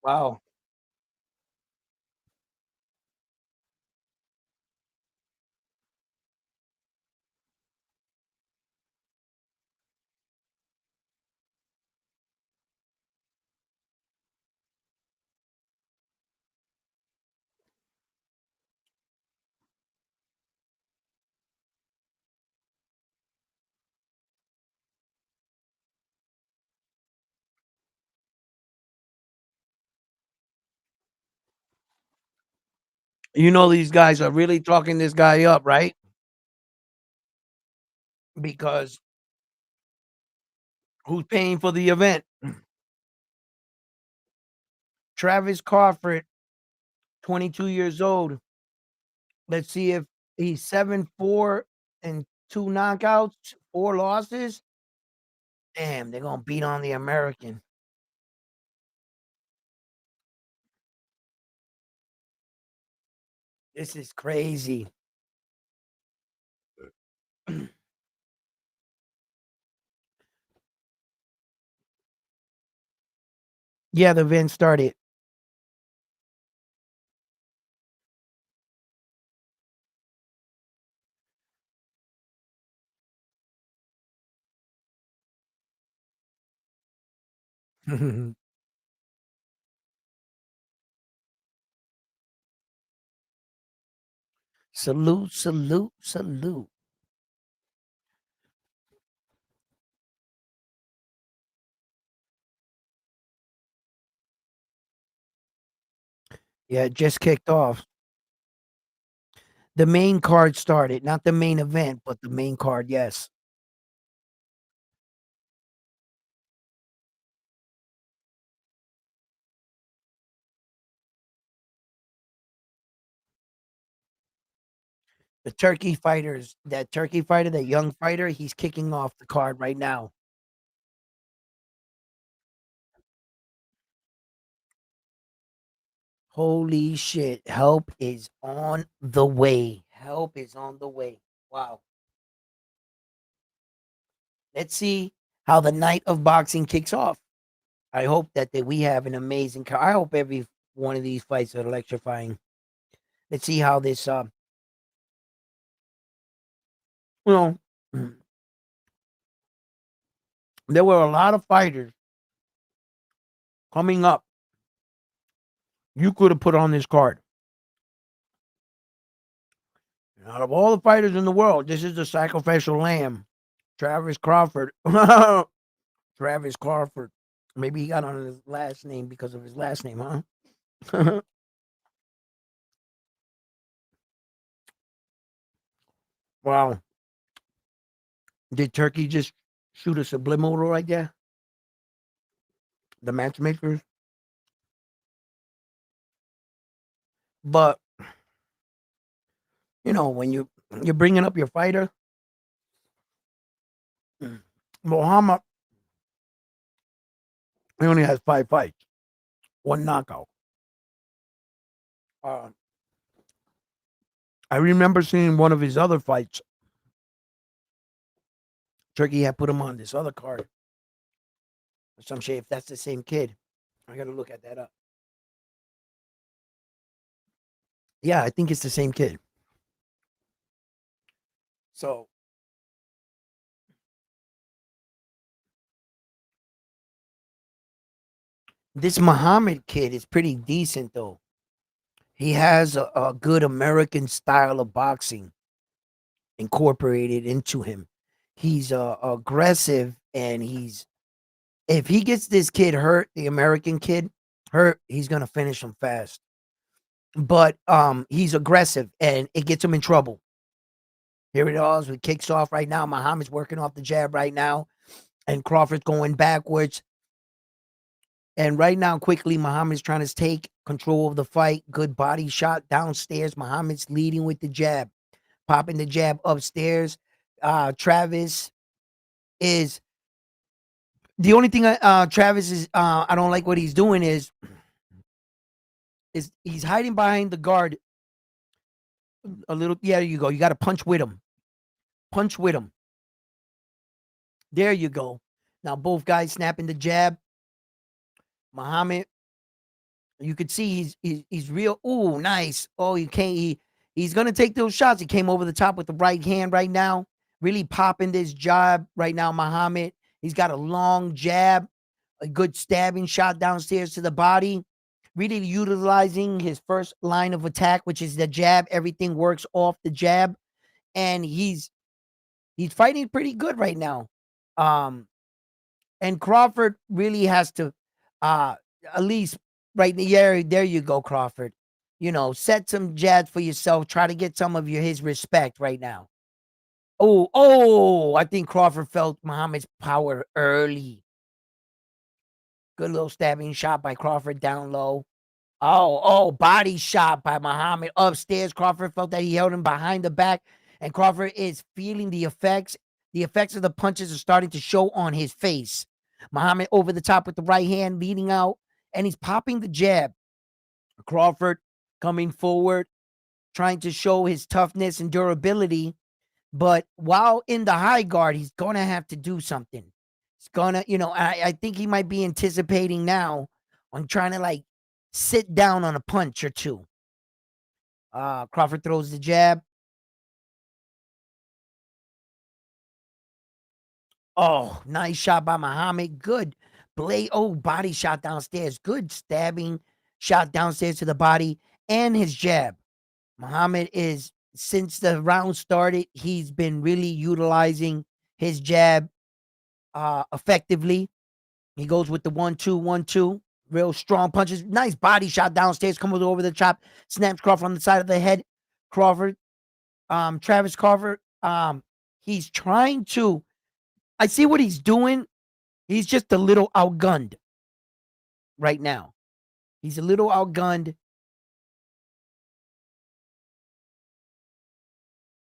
Wow. You know these guys are really talking this guy up, right? Because who's paying for the event? Travis Crawford, 22 years old. Let's see if he's 7-4 and 2 knockouts, 4 losses. Damn, they're gonna beat on the American. This is crazy. Yeah, the event started. Salute, salute, salute. Yeah, it just kicked off. The main card started, not the main event, but the main card, yes. The turkey fighters, that turkey fighter, that young fighter, he's kicking off the card right now. Holy shit. Help is on the way. Help is on the way. Wow. Let's see how the night of boxing kicks off. I hope that we have an amazing I hope every one of these fights are electrifying. Let's see how this you know there were a lot of fighters coming up, you could have put on this card. Out of all the fighters in the world, this is the sacrificial lamb. Travis Crawford. Travis Crawford. Maybe he got on his last name because of his last name, huh? Wow. Did Turkey just shoot a subliminal right there? The matchmakers? But, when you're bringing up your fighter, Muhammad, he only has 5 fights, one knockout. Uh, I remember seeing one of his other fights. Turkey had put him on this other card. Or some shit, if that's the same kid. I gotta look at that up. Yeah, I think it's the same kid. So this Muhammad kid is pretty decent though. He has a good American style of boxing incorporated into him. He's aggressive, and he's if he gets this kid hurt, the American kid hurt, he's gonna finish him fast. But he's aggressive, and it gets him in trouble. Here it is. It kicks off right now. Muhammad's working off the jab right now, and Crawford's going backwards. And right now, quickly, Muhammad's trying to take control of the fight. Good body shot downstairs. Muhammad's leading with the jab, popping the jab upstairs. Travis is the only thing. Travis is. I don't like what he's doing. Is he's hiding behind the guard a little? Yeah, there you go. You got to punch with him. Punch with him. There you go. Now both guys snapping the jab. Muhammad, you could see he's real. Ooh, nice. Oh, you can't. He's gonna take those shots. He came over the top with the right hand right now. Really popping this jab right now, Muhammad. He's got a long jab, a good stabbing shot downstairs to the body. Really utilizing his first line of attack, which is the jab. Everything works off the jab, and he's fighting pretty good right now. Um, and Crawford really has to, uh, at least right there you go, Crawford. Set some jabs for yourself. Try to get some of his respect right now. I think Crawford felt Muhammad's power early. Good little stabbing shot by Crawford down low. Body shot by Muhammad upstairs. Crawford felt that he held him behind the back, and Crawford is feeling the effects. The effects of the punches are starting to show on his face. Muhammad over the top with the right hand, leading out, and he's popping the jab. Crawford coming forward, trying to show his toughness and durability. But while in the high guard, he's going to have to do something. He's going to, I think he might be anticipating now on trying to like sit down on a punch or two. Crawford throws the jab. Oh, nice shot by Muhammad. Good blade. Oh, body shot downstairs. Good stabbing shot downstairs to the body and his jab. Muhammad is, since the round started, he's been really utilizing his jab effectively. He goes with the 1-2, 1-2. Real strong punches. Nice body shot downstairs. Comes over the chop. Snaps Crawford on the side of the head. Travis Crawford. He's trying to. I see what he's doing. He's just a little outgunned right now. He's a little outgunned.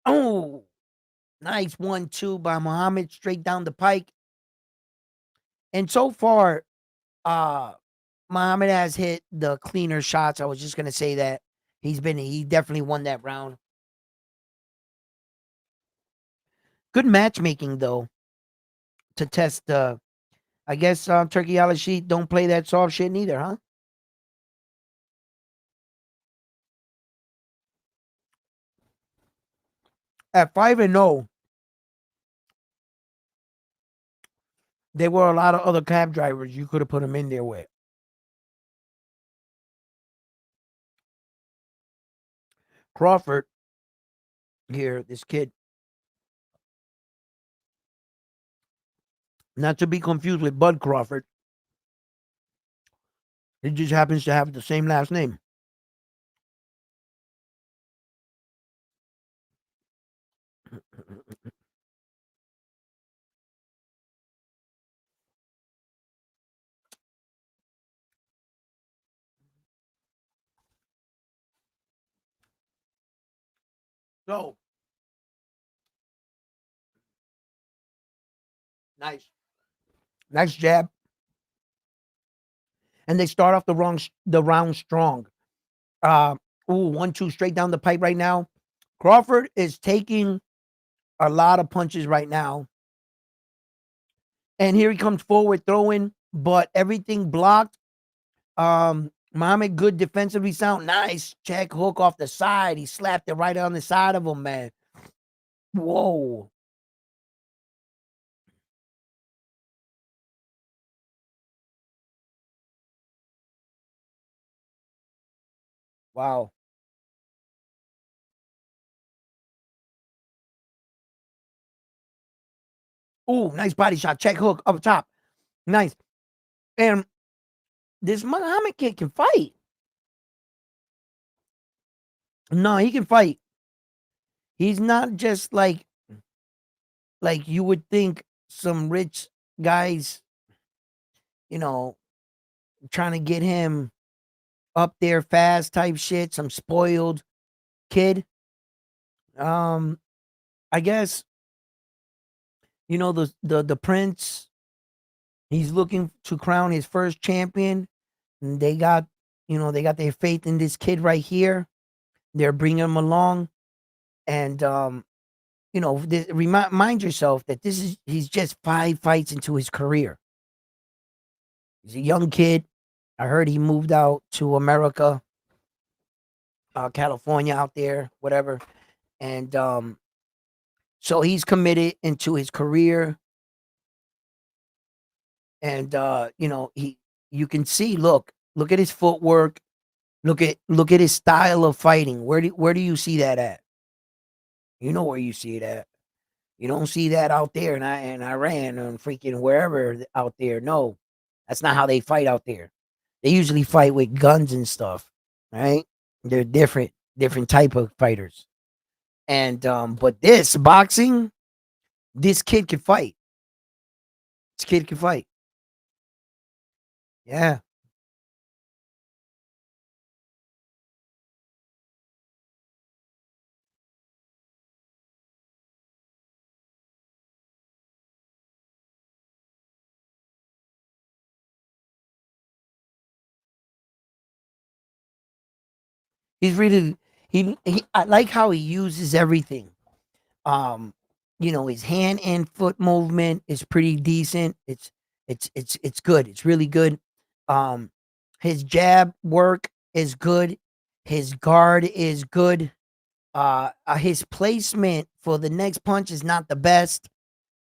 Oh, nice 1-2 by Muhammad straight down the pike. And so far, Muhammad has hit the cleaner shots. I was just gonna say that he definitely won that round. Good matchmaking though to test the. I guess Turkey Al Sheet don't play that soft shit neither, huh? At 5-0, there were a lot of other cab drivers you could have put him in there with. Crawford here, this kid, not to be confused with Bud Crawford. He just happens to have the same last name. So nice, nice jab, and they start off the round strong. Ooh, 1-2 straight down the pipe right now. Crawford is taking a lot of punches right now, and here he comes forward throwing, but everything blocked. Muhammad, good defensively sound, nice check hook off the side. He slapped it right on the side of him, man. Whoa. Wow. Ooh, nice body shot. Check hook up top. Nice. And this Muhammad kid can fight. No, he can fight. He's not just like you would think some rich guys, you know, trying to get him up there fast type shit, some spoiled kid. Um, I guess, the prince, he's looking to crown his first champion. And they got their faith in this kid right here. They're bringing him along. And remind yourself that he's just 5 fights into his career. He's a young kid. I heard he moved out to America, California, out there, whatever. And so he's committed into his career. And he you can see, look at his footwork, look at his style of fighting. Where do you see that at? You know where you see it at. You don't see that out there in Iran and freaking wherever out there. No, that's not how they fight out there. They usually fight with guns and stuff, right? They're different type of fighters. And but this boxing, this kid can fight. This kid can fight. Yeah, he's really he. I like how he uses everything. Um, his hand and foot movement is pretty decent. It's good. It's really good. Um, his jab work is good. His guard is good. His placement for the next punch is not the best.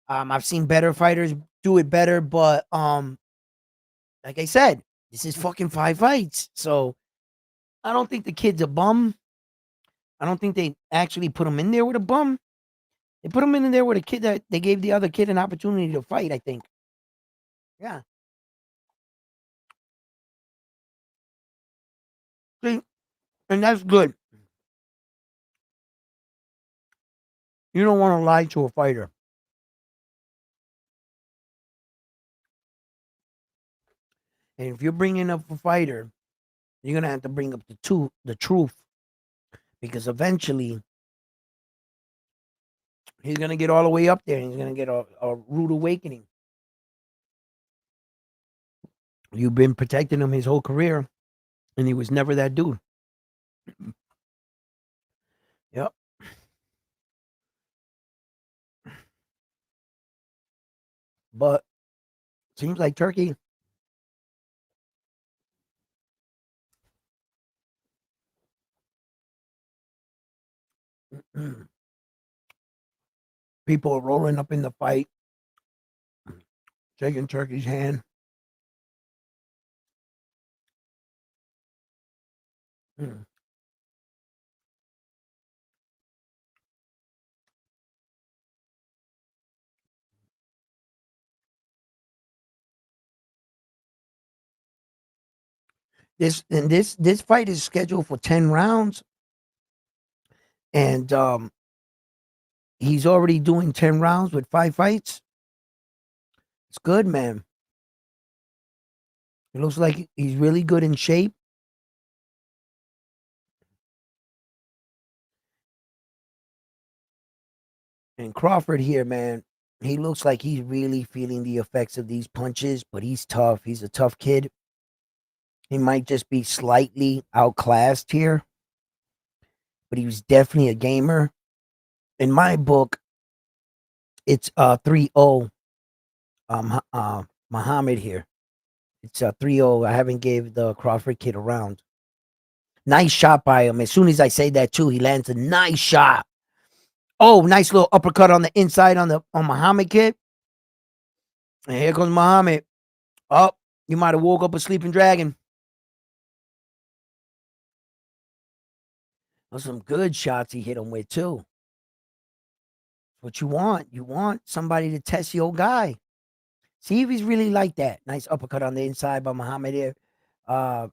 I've seen better fighters do it better, but like I said, this is fucking 5 fights. So I don't think the kid's a bum. I don't think they actually put him in there with a bum. They put him in there with a kid that they gave the other kid an opportunity to fight, I think. Yeah. See, and that's good. You don't want to lie to a fighter. And if you're bringing up a fighter, you're gonna have to bring up the truth, because eventually he's gonna get all the way up there and he's gonna get a rude awakening. You've been protecting him his whole career, and he was never that dude. Yep. But seems like Turkey, people are rolling up in the fight, shaking Turkey's hand. This fight is scheduled for 10 rounds, and he's already doing 10 rounds with 5 fights. It's good, man. It looks like he's really good in shape. And Crawford here, man, he looks like he's really feeling the effects of these punches, but he's tough. He's a tough kid. He might just be slightly outclassed here, but he was definitely a gamer. In my book, it's 3-0 Muhammad here. It's 3-0. I haven't gave the Crawford kid a round. Nice shot by him. As soon as I say that too, he lands a nice shot. Oh, nice little uppercut on the inside on Muhammad kid. And here comes Muhammad. Oh, you might have woke up a sleeping dragon. Those some good shots he hit him with too. What you want? You want somebody to test your guy. See if he's really like that. Nice uppercut on the inside by Muhammad here. Uh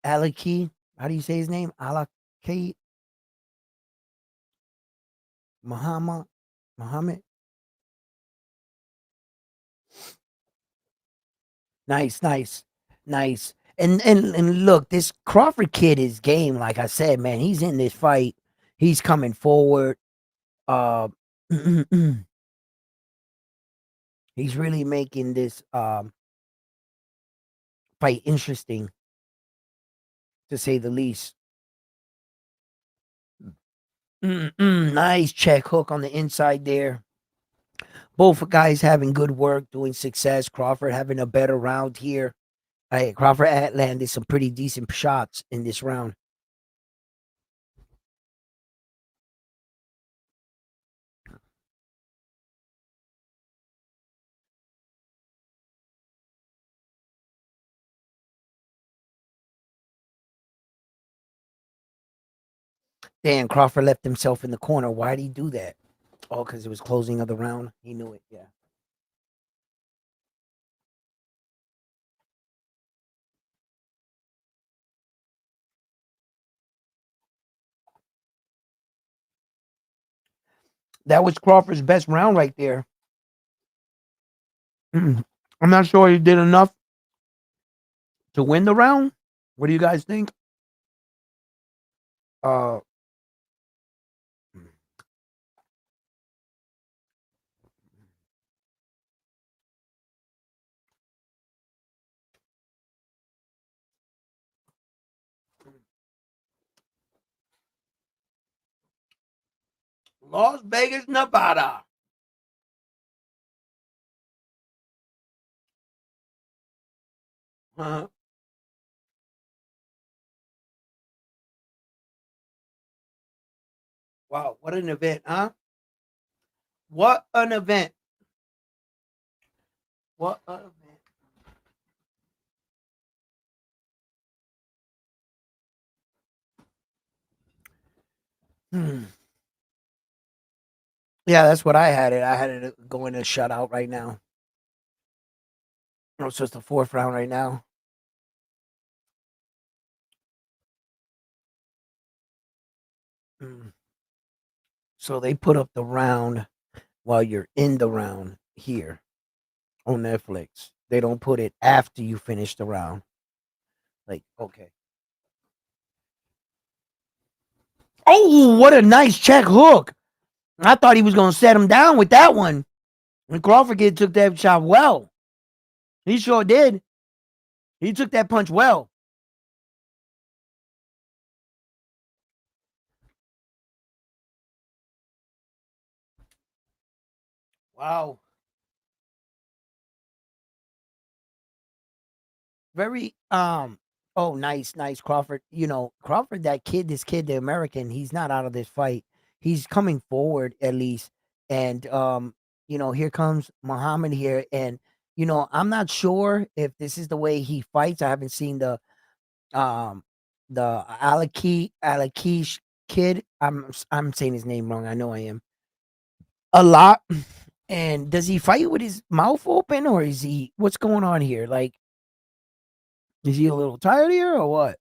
Alaki. How do you say his name? Alaki Muhammad. Muhammad. Nice, nice, nice. And look, this Crawford kid is game. Like I said, man, he's in this fight. He's coming forward. Uh, he's really making this fight interesting, to say the least. Nice check hook on the inside there. Both guys having good work, doing success. Crawford having a better round here. Hey, Crawford landed some pretty decent shots in this round. Damn, Crawford left himself in the corner. Why did he do that? Oh, because it was closing of the round. He knew it. Yeah. That was Crawford's best round right there. I'm not sure he did enough to win the round. What do you guys think? Uh, Las Vegas, Nevada. Uh-huh. Wow, what an event, huh? What an event. What an event. Hmm. Yeah, that's what I had it. I had it going to shutout right now. Oh, so it's the fourth round right now. Mm. So they put up the round while you're in the round here on Netflix. They don't put it after you finish the round. Like, okay. Oh, what a nice check hook. I thought he was going to set him down with that one. And Crawford kid took that shot well. He sure did. He took that punch well. Wow. Very oh, nice, nice Crawford. You know, Crawford, that kid, this kid, the American, he's not out of this fight. He's coming forward at least. And here comes Muhammad here. And I'm not sure if this is the way he fights. I haven't seen um the Alakish kid. I'm saying his name wrong. I know I am. A lot. And does he fight with his mouth open, or is he? What's going on here? Like, is he a little tired here, or what?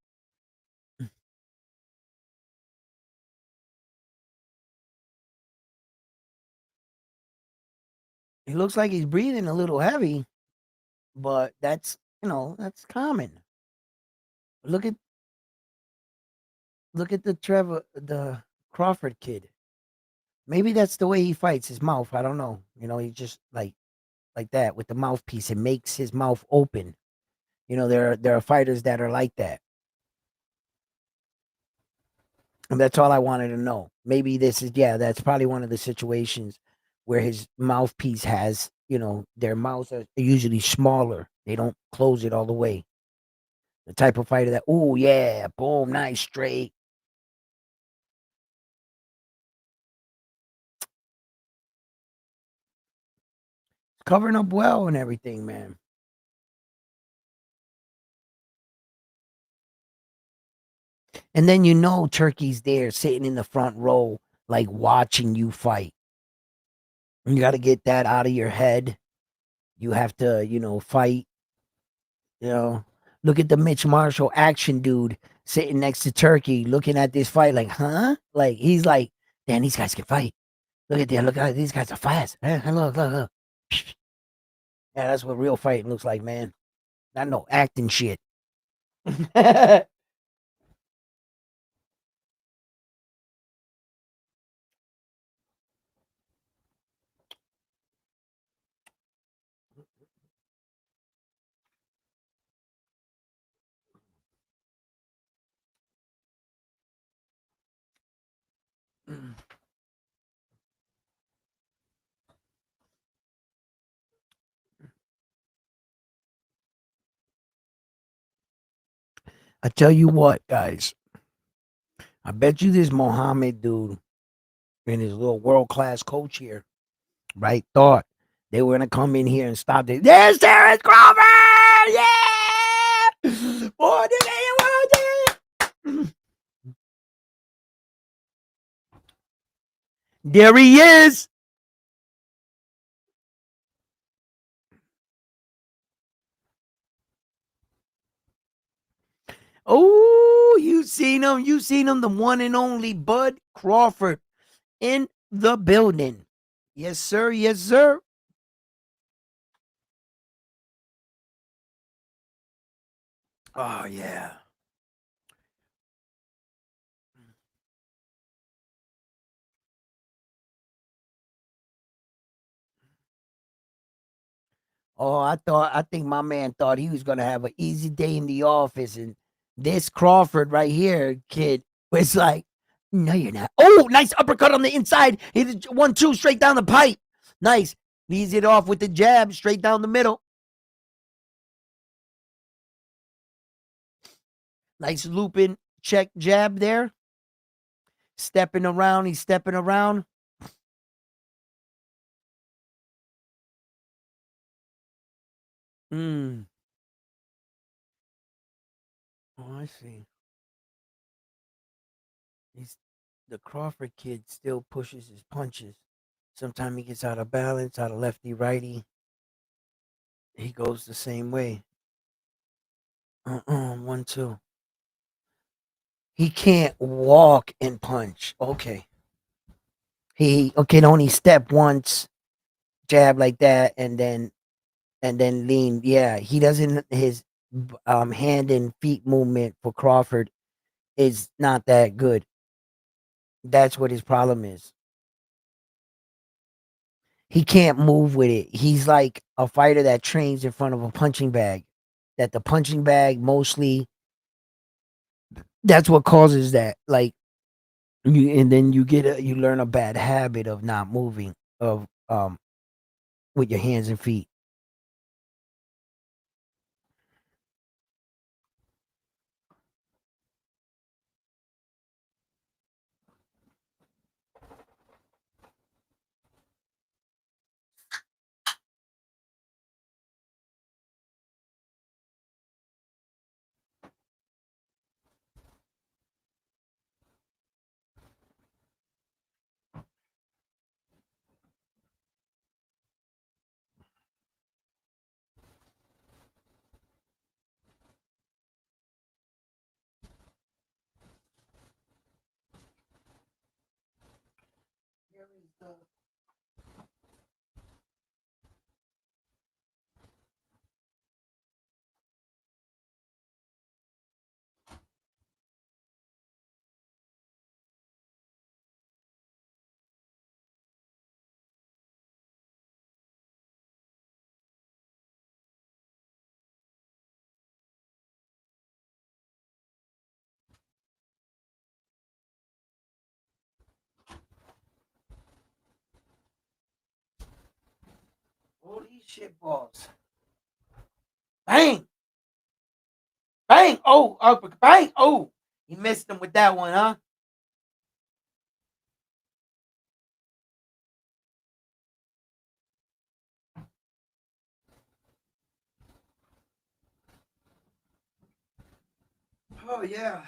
He looks like he's breathing a little heavy, but that's common. Look at the Crawford kid. Maybe that's the way he fights his mouth. I don't know. He just like that with the mouthpiece. It makes his mouth open. There are fighters that are like that, and that's all I wanted to know. Maybe this is that's probably one of the situations where his mouthpiece has their mouths are usually smaller. They don't close it all the way. The type of fighter that oh yeah, boom, nice straight. Covering up well and everything, man. And then Turkey's there sitting in the front row, like watching you fight. You got to get that out of your head. You have to, fight. You know, Look at the Mitch Marshall action dude sitting next to Turkey, looking at this fight, like, huh? Like he's like, damn, these guys can fight. Look at that. Look at these guys are fast. Look. Yeah, that's what real fighting looks like, man. Not no acting shit. I tell you what, guys. I bet you this Mohammed dude and his little world class coach here, right? Thought they were gonna come in here and stop it. There's Terence Crawford! Yeah! Boy, did they There he is. Oh, you seen him. You seen him, the one and only Bud Crawford in the building. Yes, sir. Yes, sir. Oh, yeah. Oh, I think my man thought he was gonna have an easy day in the office, and this Crawford right here, kid, was like, no, you're not. Oh, nice uppercut on the inside. He did 1-2 straight down the pipe. Nice. Leads it off with the jab straight down the middle. Nice looping check jab there. Stepping around. He's stepping around. Mm. Oh, I see. He's the Crawford kid still pushes his punches. Sometimes he gets out of balance, out of lefty righty. He goes the same way. 1-2. He can't walk and punch. Okay. He can only step once, jab like that, and then lean. Yeah, he doesn't. His hand and feet movement for Crawford is not that good. That's what his problem is. He can't move with it. He's like a fighter that trains in front of a punching bag. That the punching bag mostly that's what causes that. Like and then you learn a bad habit of not moving of with your hands and feet. All these shit balls. Bang! Bang! Oh, bang! Oh, he missed him with that one, huh? Oh yeah.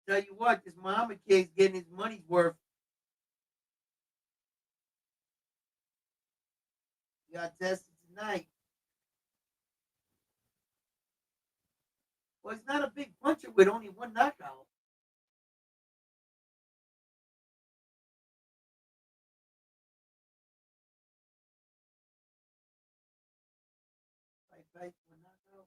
Tell you what, this Muhammad kid's getting his money's worth. He got tested tonight. Well, he's not a big puncher with only one knockout. Fight for knockout.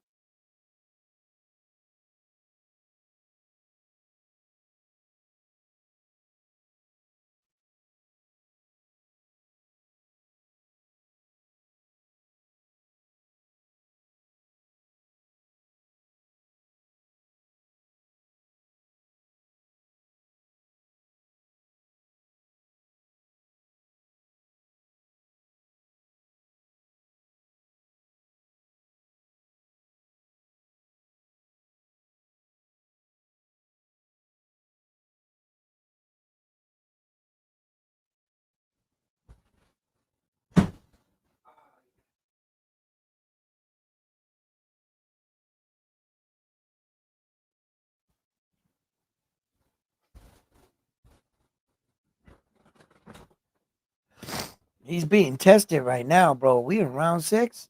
He's being tested right now, bro. We in round 6.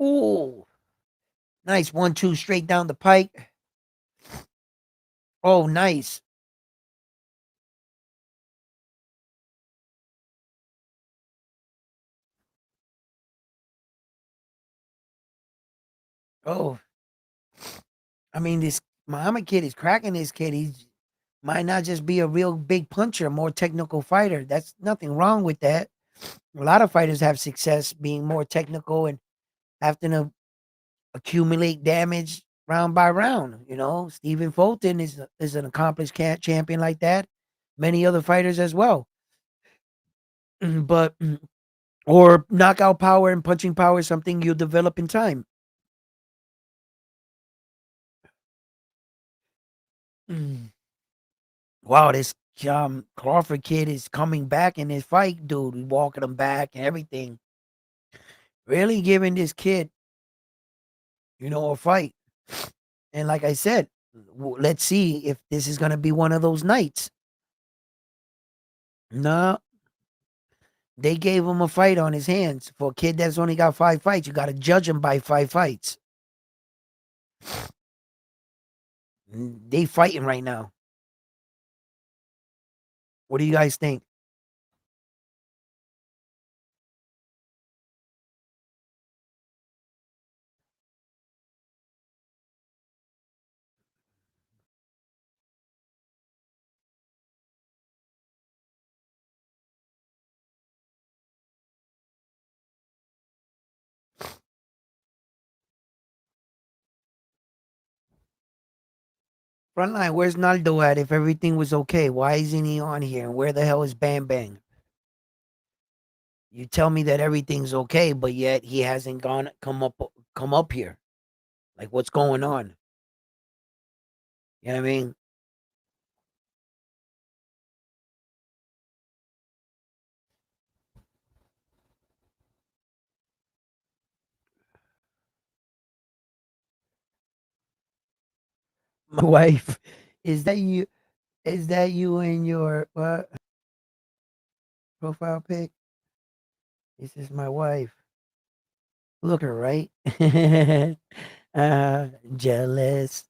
Ooh, nice 1-2 straight down the pike. Oh, nice. Oh, I mean, this Muhammad kid is cracking this kid. He's might not just be a real big puncher, a more technical fighter. That's nothing wrong with that. A lot of fighters have success being more technical and having to accumulate damage round by round. You know, Stephen Fulton is an accomplished champion like that. Many other fighters as well. But or knockout power and punching power is something you develop in time. Mm. Wow, this Crawford kid is coming back in this fight, dude. We walking him back and everything. Really giving this kid, a fight. And like I said, let's see if this is gonna be one of those nights. No, they gave him a fight on his hands. For a kid that's only got 5 fights, you got to judge him by 5 fights. They fighting right now. What do you guys think? Frontline, where's Naldo at if everything was okay? Why isn't he on here? And where the hell is Bang Bang? You tell me that everything's okay, but yet he hasn't come up here. Like what's going on? You know what I mean? My wife. Is that you? Is that you in your what profile pic? This is my wife. Look her right. Jealous.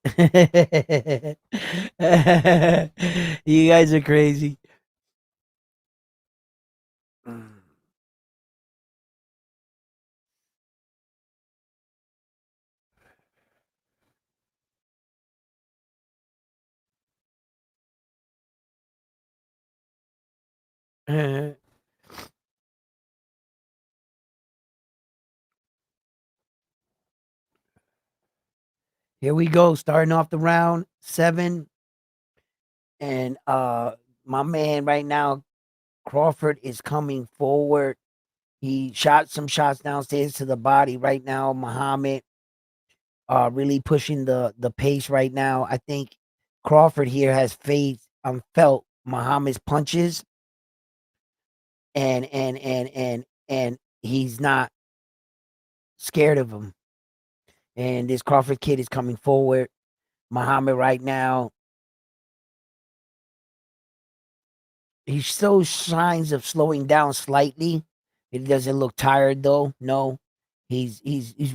You guys are crazy. Mm. Here we go, starting off the round 7, and my man right now, Crawford, is coming forward. He shot some shots downstairs to the body right now. Muhammad really pushing the pace right now. I think Crawford here has felt Muhammad's punches, and he's not scared of him. And this Crawford kid is coming forward. Muhammad right now, he shows signs of slowing down slightly. It doesn't look tired though. No, he's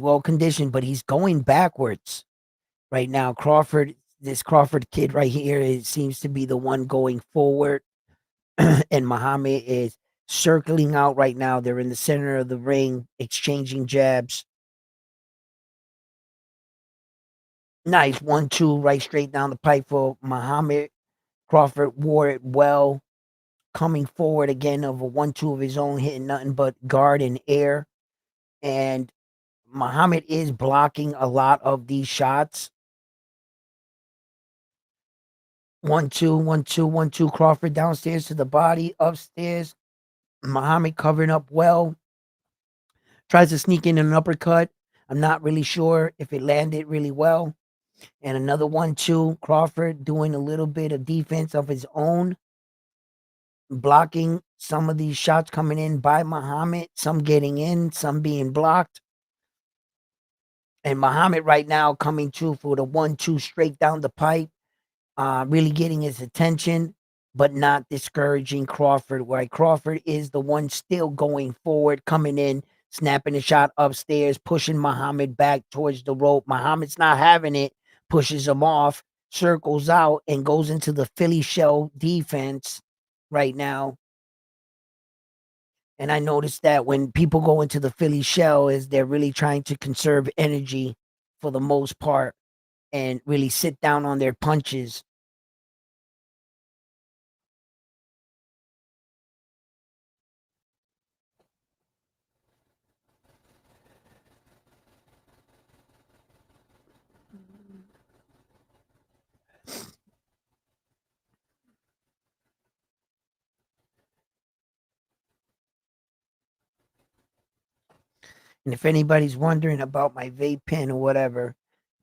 well conditioned, but he's going backwards right now. This Crawford kid right here, it seems to be the one going forward, and Muhammad is circling out right now. They're in the center of the ring, exchanging jabs. Nice 1-2 right straight down the pipe for Muhammad. Crawford wore it well, coming forward again of a 1-2 of his own, hitting nothing but guard and air. And Muhammad is blocking a lot of these shots. 1-2, 1-2, 1-2. Crawford downstairs to the body, upstairs. Muhammad covering up well. Tries to sneak in an uppercut. I'm not really sure if it landed really well. And another 1-2. Crawford doing a little bit of defense of his own, blocking some of these shots coming in by Muhammad, some getting in, some being blocked. And Muhammad right now coming through for the 1-2 straight down the pipe, really getting his attention, but not discouraging Crawford. Where Crawford is the one still going forward, coming in, snapping a shot upstairs, pushing Muhammad back towards the rope. Muhammad's not having it, pushes him off, circles out, and goes into the Philly shell defense right now. And I noticed that when people go into the Philly shell, is they're really trying to conserve energy for the most part and really sit down on their punches. And if anybody's wondering about my vape pen or whatever,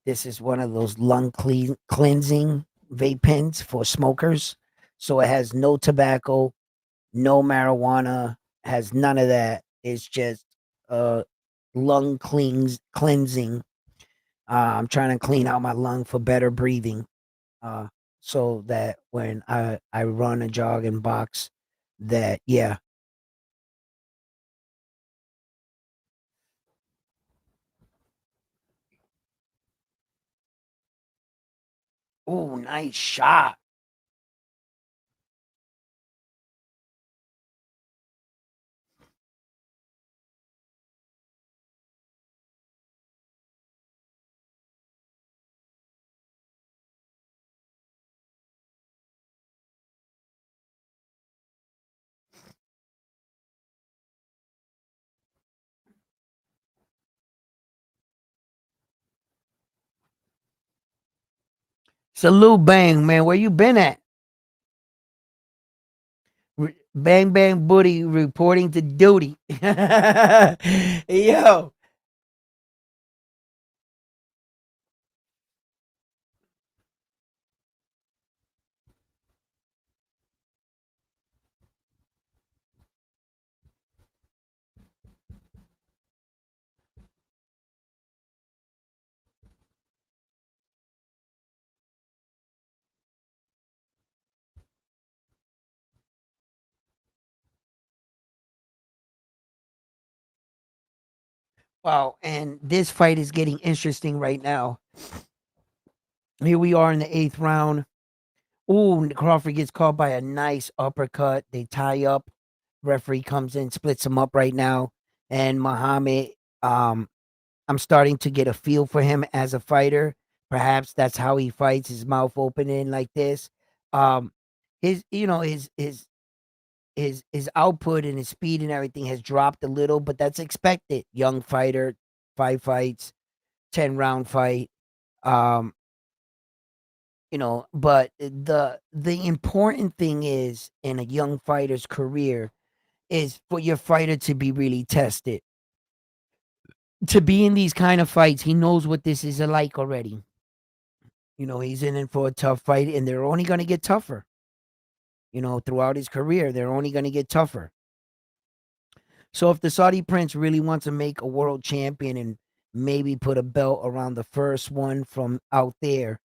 this is one of those cleansing vape pens for smokers. So it has no tobacco, no marijuana, has none of that. It's just uh cleansing. I'm trying to clean out my lung for better breathing. Uh so that when I run a jog and box, that yeah. Oh, nice shot. Salute bang, man. Where you been at? Bang bang booty reporting to duty. Yo, Wow, and this fight is getting interesting right now. Here we are in the eighth round. Ooh, Crawford gets caught by a nice uppercut. They tie up. Referee comes in, splits him up right now. And Muhammad, um, I'm starting to get a feel for him as a fighter. Perhaps that's how he fights, his mouth opening like this. Um, his, you know, his output and his speed and everything has dropped a little, but that's expected. Young fighter, 5 fights, 10 round fight. Um, but the important thing is in a young fighter's career is for your fighter to be really tested. To be in these kind of fights, he knows what this is like already. He's in it for a tough fight, and they're only going to get tougher. Throughout his career, they're only going to get tougher. So if the Saudi prince really wants to make a world champion and maybe put a belt around the first one from out there,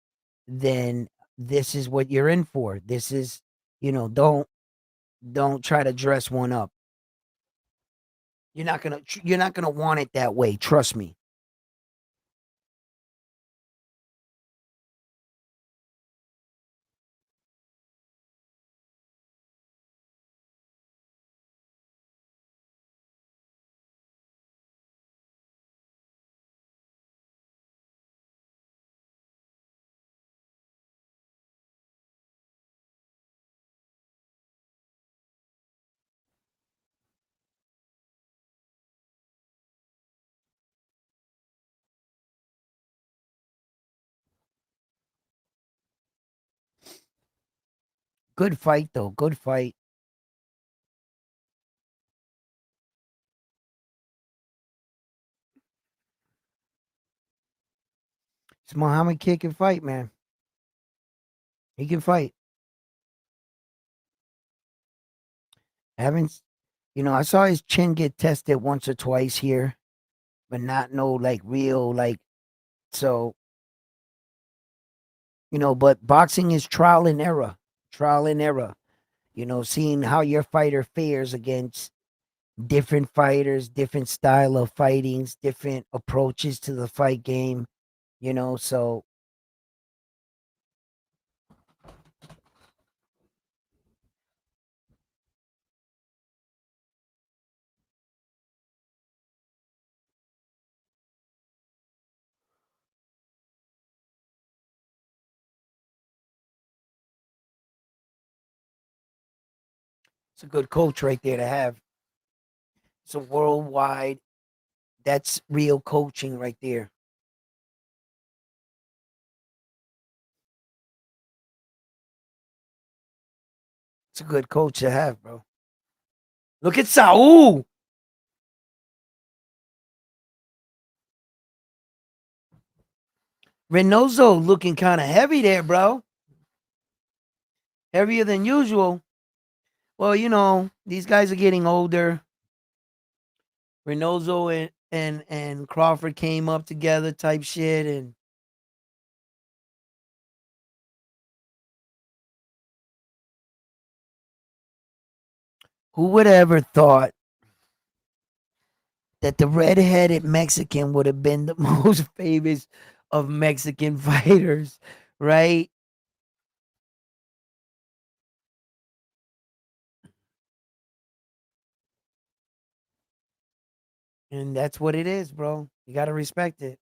then this is what you're in for. This is, don't try to dress one up. You're not gonna want it that way. Trust me. Good fight though. Good fight. It's Muhammad Kid can fight, man. He can fight. I haven't I saw his chin get tested once or twice here, but not no like real like so, but boxing is trial and error. Trial and error. Seeing how your fighter fares against different fighters, different style of fightings, different approaches to the fight game, so it's a good coach right there to have. It's a worldwide, that's real coaching right there. It's a good coach to have, bro. Look at Saul. Reynoso looking kind of heavy there, bro. Heavier than usual. Well, these guys are getting older. Reynoso and Crawford came up together type shit. And who would have ever thought that the red-headed Mexican would have been the most famous of Mexican fighters, right? And that's what it is, bro. You got to respect it.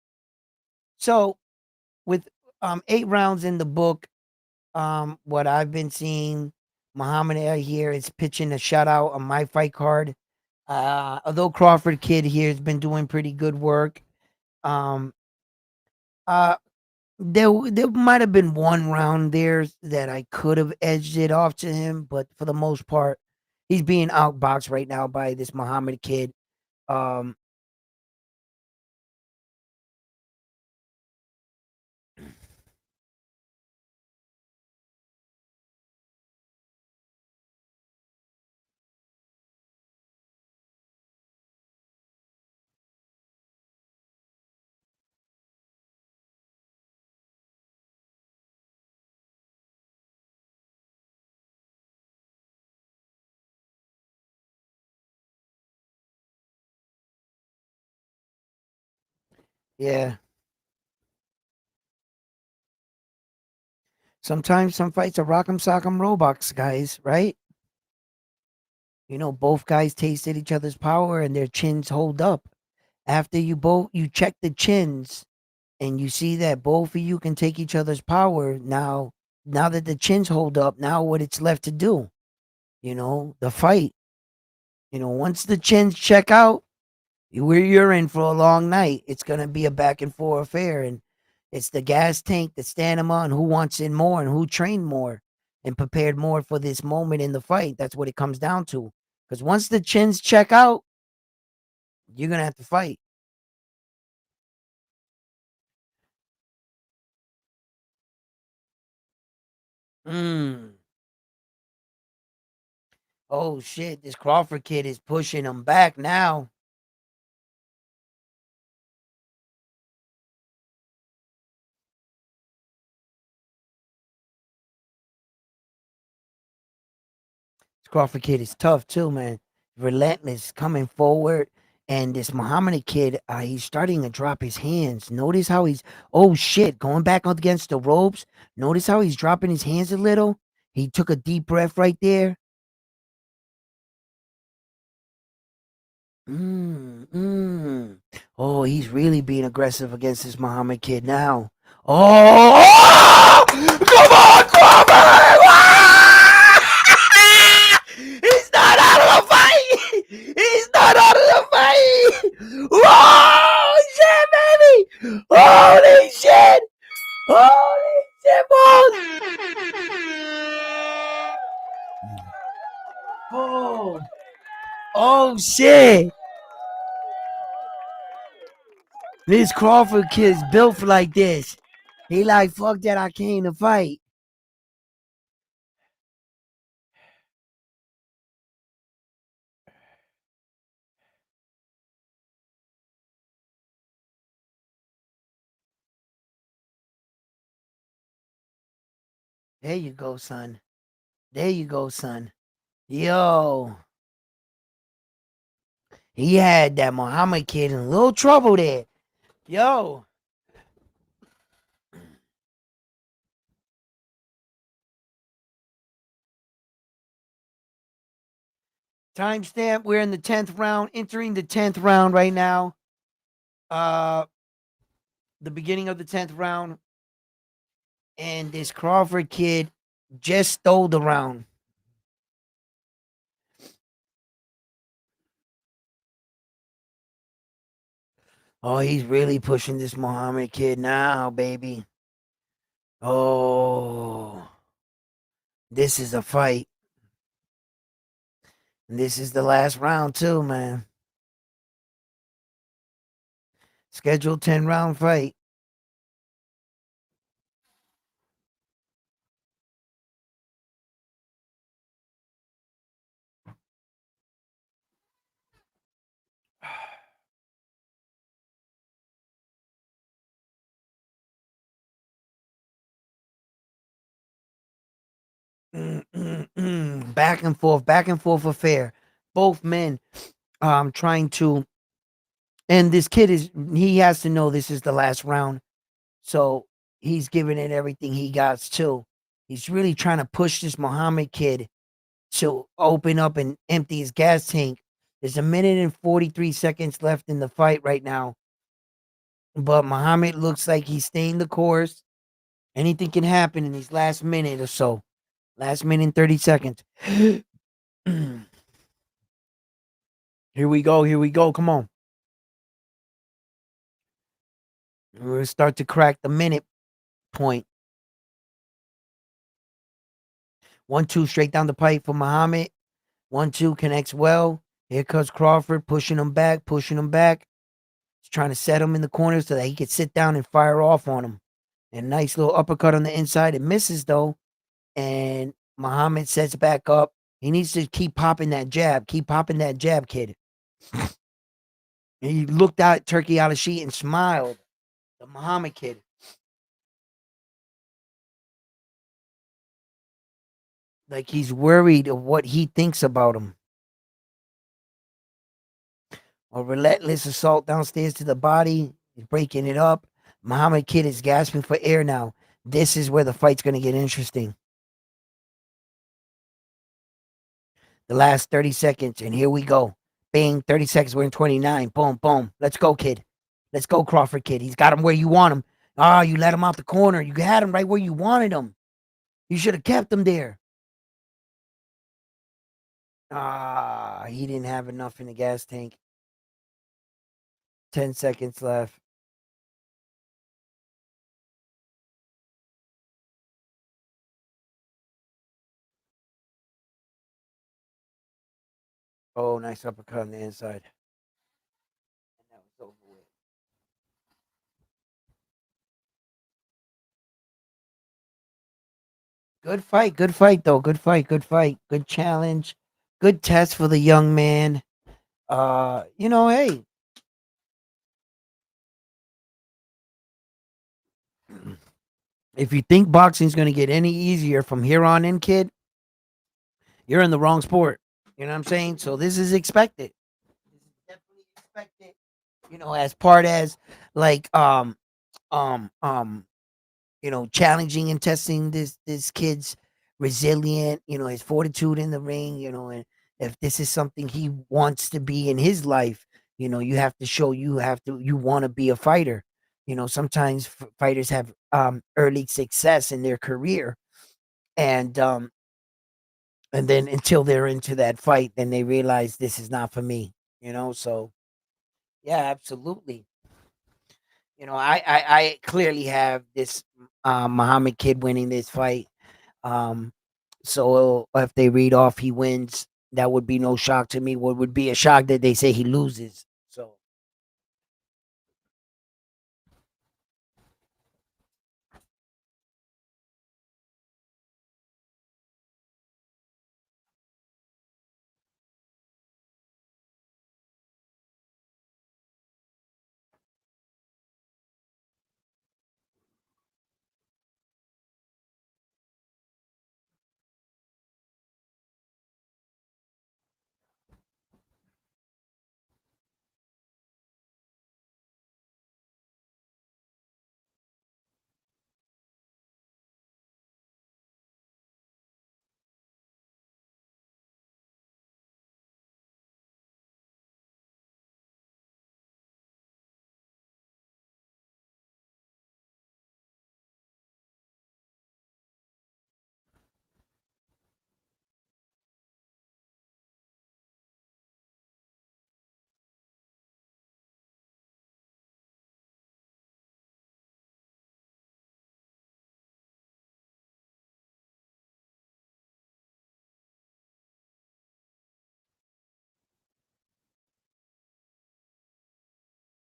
So, with 8 rounds in the book, what I've been seeing, Muhammad Ali here is pitching a shutout on my fight card. Although Crawford Kid here has been doing pretty good work, um, uh, there might have been one round there that I could have edged it off to him, but for the most part, he's being outboxed right now by this Muhammad Kid. Um, Yeah. Sometimes some fights are rock'em sock'em robots, guys, right? Both guys tasted each other's power and their chins hold up. After you check the chins and you see that both of you can take each other's power, now that the chins hold up, now what it's left to do, the fight. Once the chins check out, you're in for a long night. It's gonna be a back and forth affair, and it's the gas tank, the stamina, and who wants in more and who trained more and prepared more for this moment in the fight. That's what it comes down to. Because once the chins check out, you're gonna have to fight. Mm. Oh shit! This Crawford kid is pushing him back now. This Crawford kid is tough too, man. Relentless, coming forward. And this Muhammad kid, he's starting to drop his hands. Notice how he's, oh shit, going back up against the ropes. Notice how he's dropping his hands a little. He took a deep breath right there. Mm. Oh, he's really being aggressive against this Muhammad kid now. Oh, come on, Crawford! He's not out of the fight. He's not out of the fight. Oh shit, baby! Holy shit! Holy shit, balls! Oh shit! This Crawford kid's built like this. He like, fuck that, I came to fight. There you go, son. There you go, son. Yo, he had that Muhammad kid in a little trouble there. Yo, timestamp. We're in the 10th round, entering the 10th round right now. Uh, the beginning of the 10th round, and this Crawford kid just stole the round. Oh, he's really pushing this Muhammad kid now, baby. Oh, this is a fight. And this is the last round, too, man. Scheduled 10-round fight. Back and forth affair. Both men trying to, and this kid he has to know this is the last round. So he's giving it everything he got too. He's really trying to push this Muhammad kid to open up and empty his gas tank. There's a minute and 43 seconds left in the fight right now. But Muhammad looks like he's staying the course. Anything can happen in these last minute or so. Last minute and 30 seconds. Here we go. Here we go. Come on. We're going to start to crack the minute point. 1-2 straight down the pipe for Muhammad. 1-2 connects well. Here comes Crawford pushing him back, pushing him back. He's trying to set him in the corner so that he could sit down and fire off on him. And nice little uppercut on the inside. It misses though. And Muhammad sets back up. He needs to keep popping that jab. Keep popping that jab, kid. And he looked out Turkey out of sheet and smiled. The Muhammad kid. Like he's worried of what he thinks about him. A relentless assault downstairs to the body. He's breaking it up. Muhammad Kid is gasping for air now. This is where the fight's going to get interesting. The last 30 seconds, and here we go. Bang, 30 seconds. We're in 29. Boom, boom. Let's go, kid. Let's go, Crawford kid. He's got him where you want him. Ah, you let him out the corner. You had him right where you wanted him. You should have kept him there. Ah, he didn't have enough in the gas tank. 10 seconds left. Oh, nice uppercut on the inside. And that was over with. Good fight. Good fight, though. Good fight. Good fight. Good challenge. Good test for the young man. Hey, if you think boxing's going to get any easier from here on in, kid, you're in the wrong sport. You know what I'm saying? So this is expected. This is definitely expected. As part as like um um challenging and testing this kid's resilient, his fortitude in the ring, and if this is something he wants to be in his life, you have to show you want to be a fighter. Sometimes fighters have early success in their career, and and then until they're into that fight, then they realize this is not for me. So yeah, absolutely. I clearly have this Muhammad kid winning this fight. Um, so if they read off he wins, that would be no shock to me. What would be a shock that they say he loses. So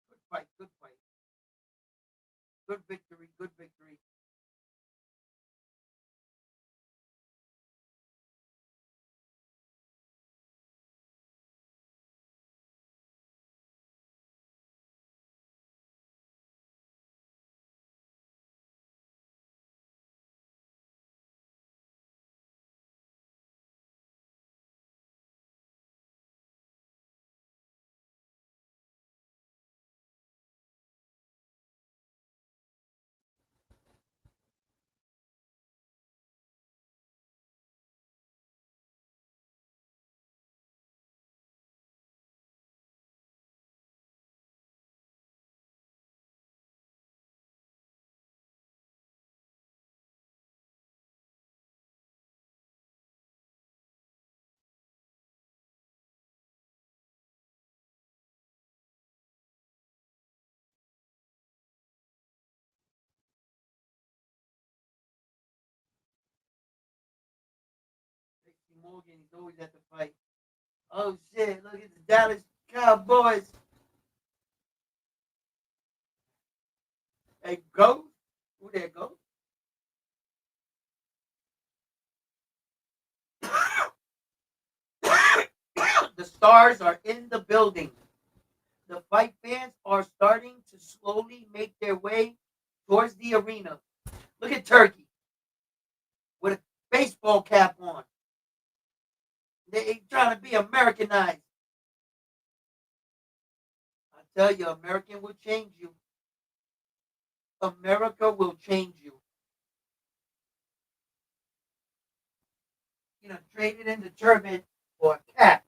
good fight, good fight, good victory, good victory. Morgan, he's always at the fight. Oh shit! Look at the Dallas Cowboys. Hey, go. Who there go? The stars are in the building. The fight fans are starting to slowly make their way towards the arena. Look at Turkey with a baseball cap on. They trying to be Americanized. I tell you, American will change you. America will change you. Trade it in the turban for a cap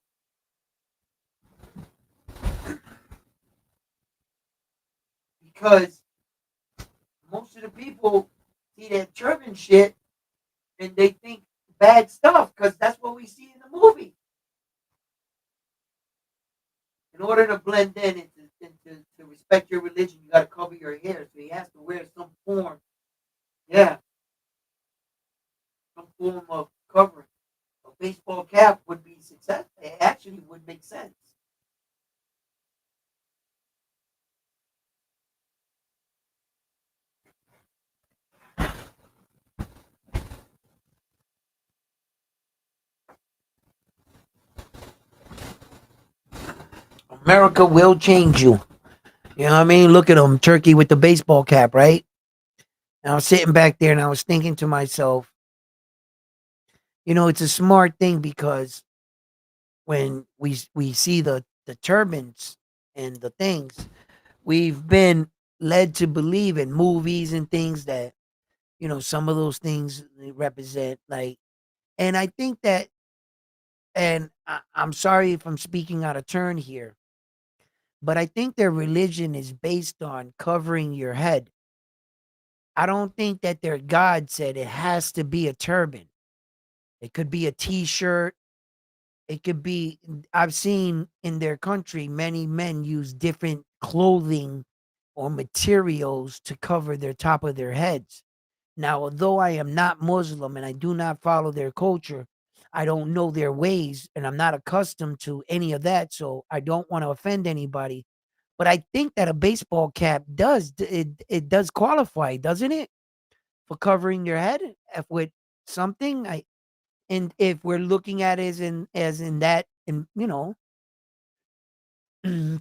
because most of the people see that turban shit and they think bad stuff because that's what we see in the movie. In order to blend in and to respect your religion, you got to cover your hair. So he has to wear some form, yeah, some form of covering. A baseball cap would be success. It actually would make sense. America will change you. You know what I mean? Look at him, Turkey with the baseball cap, right? And I was sitting back there and I was thinking to myself, it's a smart thing because when we see the turbans and the things, we've been led to believe in movies and things that some of those things they represent like, and I think that, and I'm sorry if I'm speaking out of turn here, but I think their religion is based on covering your head. I don't think that their God said it has to be a turban. It could be a t-shirt. It could be, I've seen in their country many men use different clothing or materials to cover their top of their heads. Now, although I am not Muslim and I do not follow their culture, I don't know their ways and I'm not accustomed to any of that. So I don't want to offend anybody. But I think that a baseball cap it does qualify, doesn't it? For covering your head if with something. And if we're looking at it as in that, and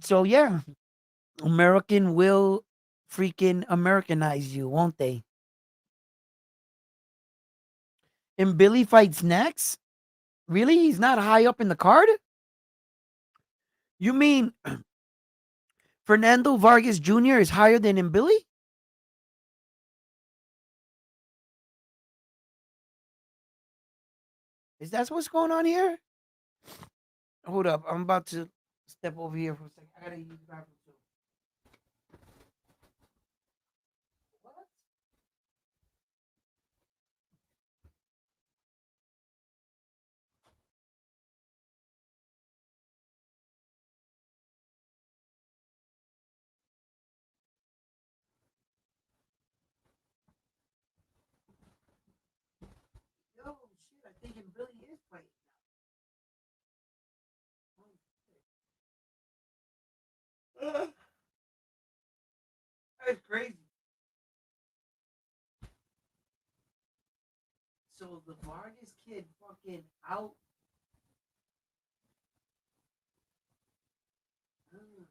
so yeah, American will freaking Americanize you, won't they? And Billy fights next? Really? He's not high up in the card? You mean Fernando Vargas Jr. is higher than Billy? Is that what's going on here? Hold up. I'm about to step over here for a second. I gotta use the bathroom too. What? Yo, shit, I think Billy is fighting now. That's crazy. So the Vargas kid fucking out. Mm,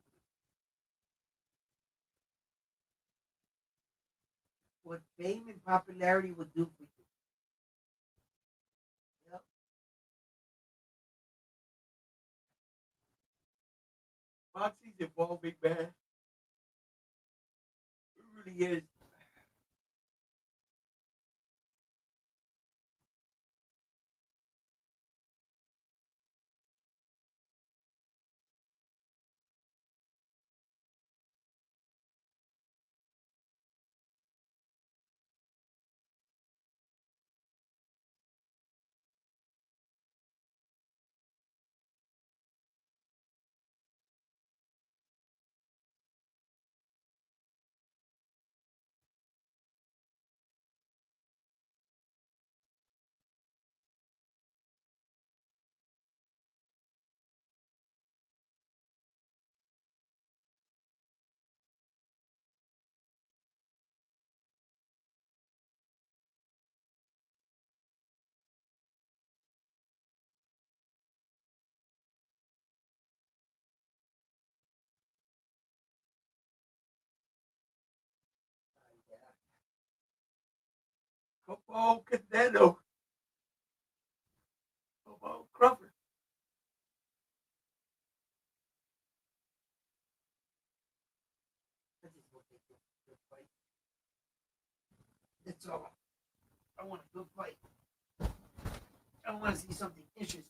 what fame and popularity would do for you. Yep. Boxing's evolving, man. It really is. Come on, Canelo. Come on, Crawford. That is what they do. They fight. That's all. I want a good fight. I want to see something interesting.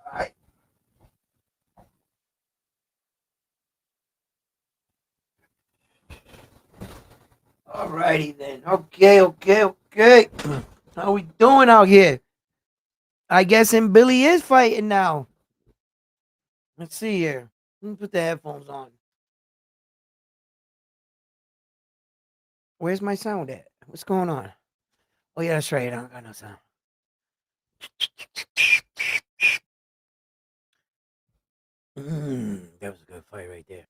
All right. All righty then. Okay, okay, okay. How we doing out here? I guess and Billy is fighting now. Let's see here. Let me put the headphones on. Where's my sound at? What's going on? Oh yeah, that's right. I don't got no sound. That was a good fight right there.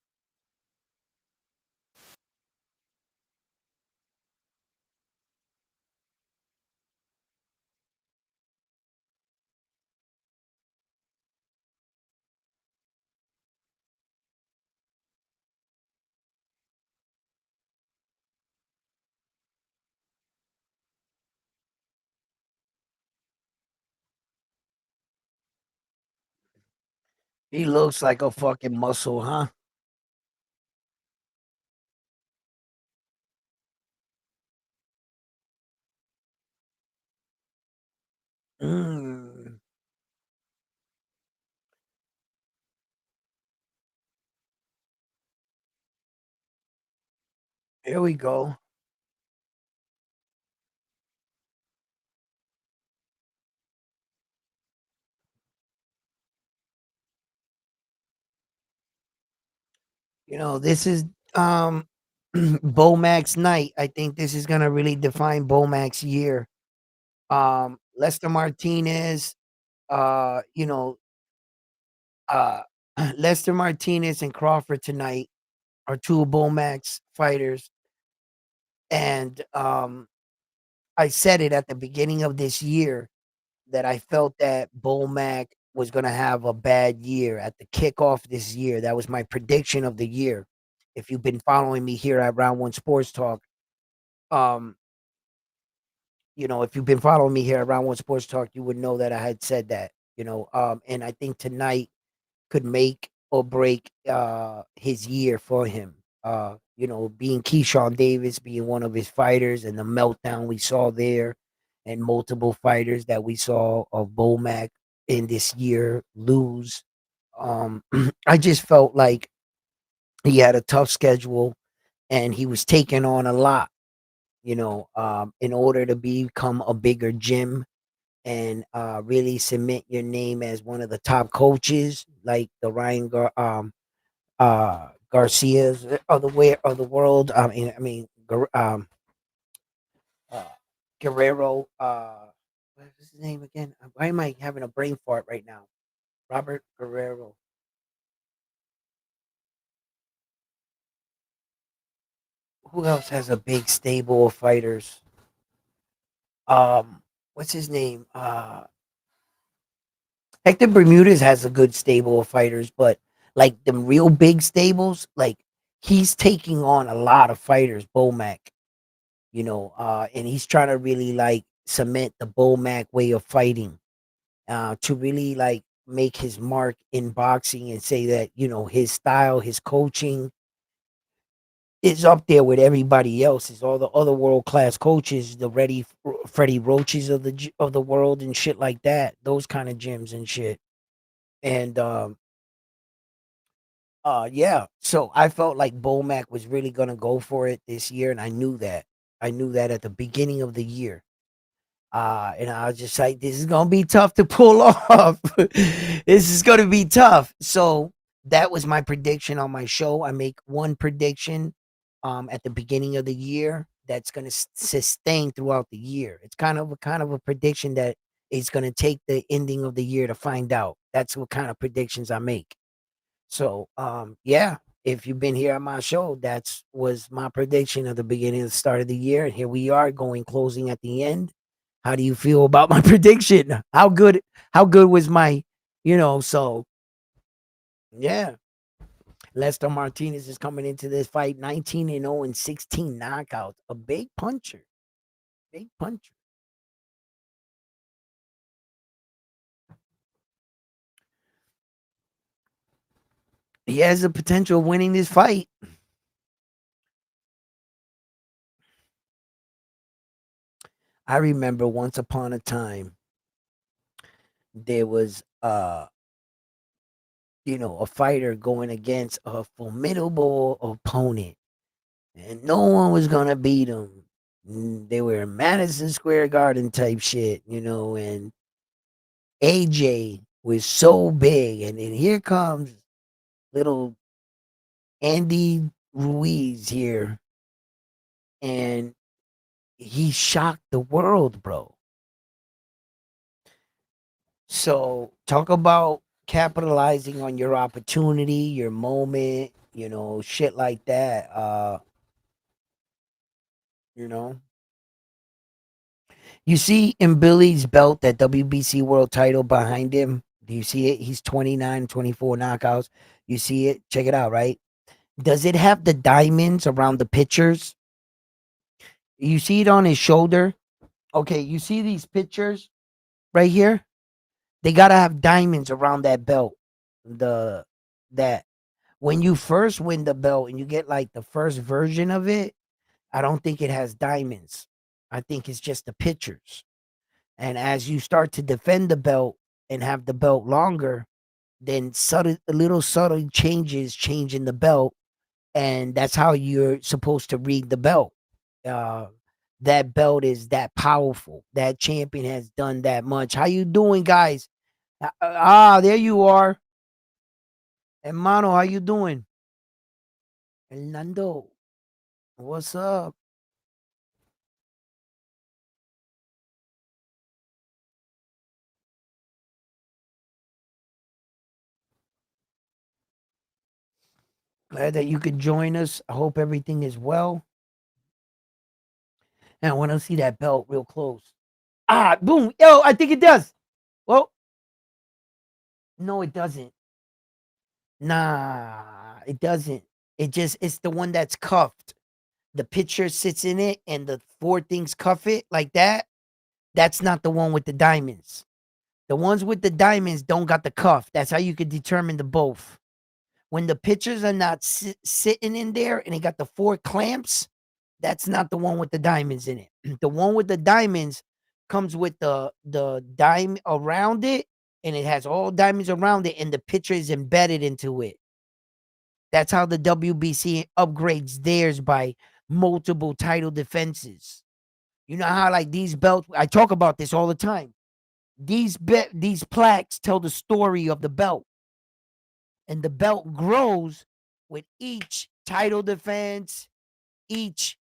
He looks like a fucking muscle, huh? Mm, here we go. This is um Bomax night. I think this is gonna really define Bomax year. Lester Martinez, uh, you know, uh Lester Martinez and Crawford tonight are two Bomax fighters. And I said it at the beginning of this year that I felt that Bomac was gonna have a bad year at the kickoff this year. That was my prediction of the year. If you've been following me here at Round One Sports Talk, um, if you've been following me here at Round One Sports Talk, you would know that I had said that. And I think tonight could make or break his year for him. Being Keyshawn Davis being one of his fighters and the meltdown we saw there, and multiple fighters that we saw of Bomac in this year lose. I just felt like he had a tough schedule and he was taking on a lot, in order to become a bigger gym and really cement your name as one of the top coaches, like the Garcias of the world. Uh, Guerrero. What was his name again? Why am I having a brain fart right now? Robert Guerrero. Who else has a big stable of fighters? What's his name? Hector Bermudez has a good stable of fighters, but like the real big stables, like he's taking on a lot of fighters. Bomac, and he's trying to really like cement the Bomac way of fighting, to really like make his mark in boxing and say that his style, his coaching is up there with everybody else's. All the other world class coaches, the Freddie Roaches of the world and shit like that. Those kind of gyms and shit. And yeah. So I felt like Bomac was really gonna go for it this year, and I knew that. I knew that at the beginning of the year. And I was just like, this is gonna be tough to pull off. This is gonna be tough. So that was my prediction on my show. I make one prediction at the beginning of the year that's going to sustain throughout the year. It's kind of a prediction that it's going to take the ending of the year to find out. That's what kind of predictions I make. So, yeah, if you've been here at my show, that's was my prediction of the beginning of the start of the year. And here we are going closing at the end. How do you feel about my prediction? How good was my, so yeah. Lester Martinez is coming into this fight 19-0 and 16 knockouts. A big puncher. Big puncher. He has the potential of winning this fight. I remember once upon a time there was a fighter going against a formidable opponent and no one was gonna beat him. They were in Madison Square Garden type shit, and AJ was so big, and then here comes little Andy Ruiz here, and he shocked the world, bro. So talk about capitalizing on your opportunity, your moment, shit like that. You know. You see in Billy's belt that WBC world title behind him. Do you see it? He's 29, 24 knockouts. You see it? Check it out, right? Does it have the diamonds around the pictures? You see it on his shoulder? Okay, you see these pictures right here? They gotta have diamonds around that belt. The that when you first win the belt and you get like the first version of it, I don't think it has diamonds. I think it's just the pictures. And as you start to defend the belt and have the belt longer, then little subtle changes change in the belt, and that's how you're supposed to read the belt. Uh, that belt is that powerful. That champion has done that much. How you doing, guys? There you are, hermano. How you doing, Hernando? What's up? Glad that you could join us. I hope everything is well. And I want to see that belt real close. Boom. Yo, I think it does. Well, no, it doesn't. Nah, it doesn't. It's the one that's cuffed. The picture sits in it and the four things cuff it like that. That's not the one with the diamonds. The ones with the diamonds don't got the cuff. That's how you could determine the both. When the pictures are not sitting in there and they got the four clamps, that's not the one with the diamonds in it. The one with the diamonds comes with the dime around it, and it has all diamonds around it, and the picture is embedded into it. That's how the WBC upgrades theirs by multiple title defenses. You know how like these belts, I talk about this all the time. These plaques tell the story of the belt, and the belt grows with each title defense, each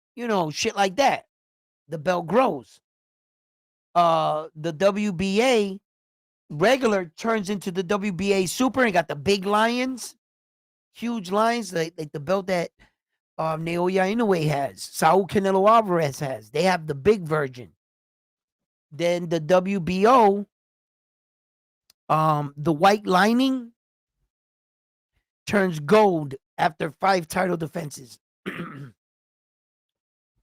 shit like that. The belt grows. The WBA regular turns into the WBA super and got the big lions, huge lions, like the belt that Naoya Inoue has, Saul Canelo Alvarez has. They have the big version. Then the WBO, the white lining turns gold after 5 title defenses.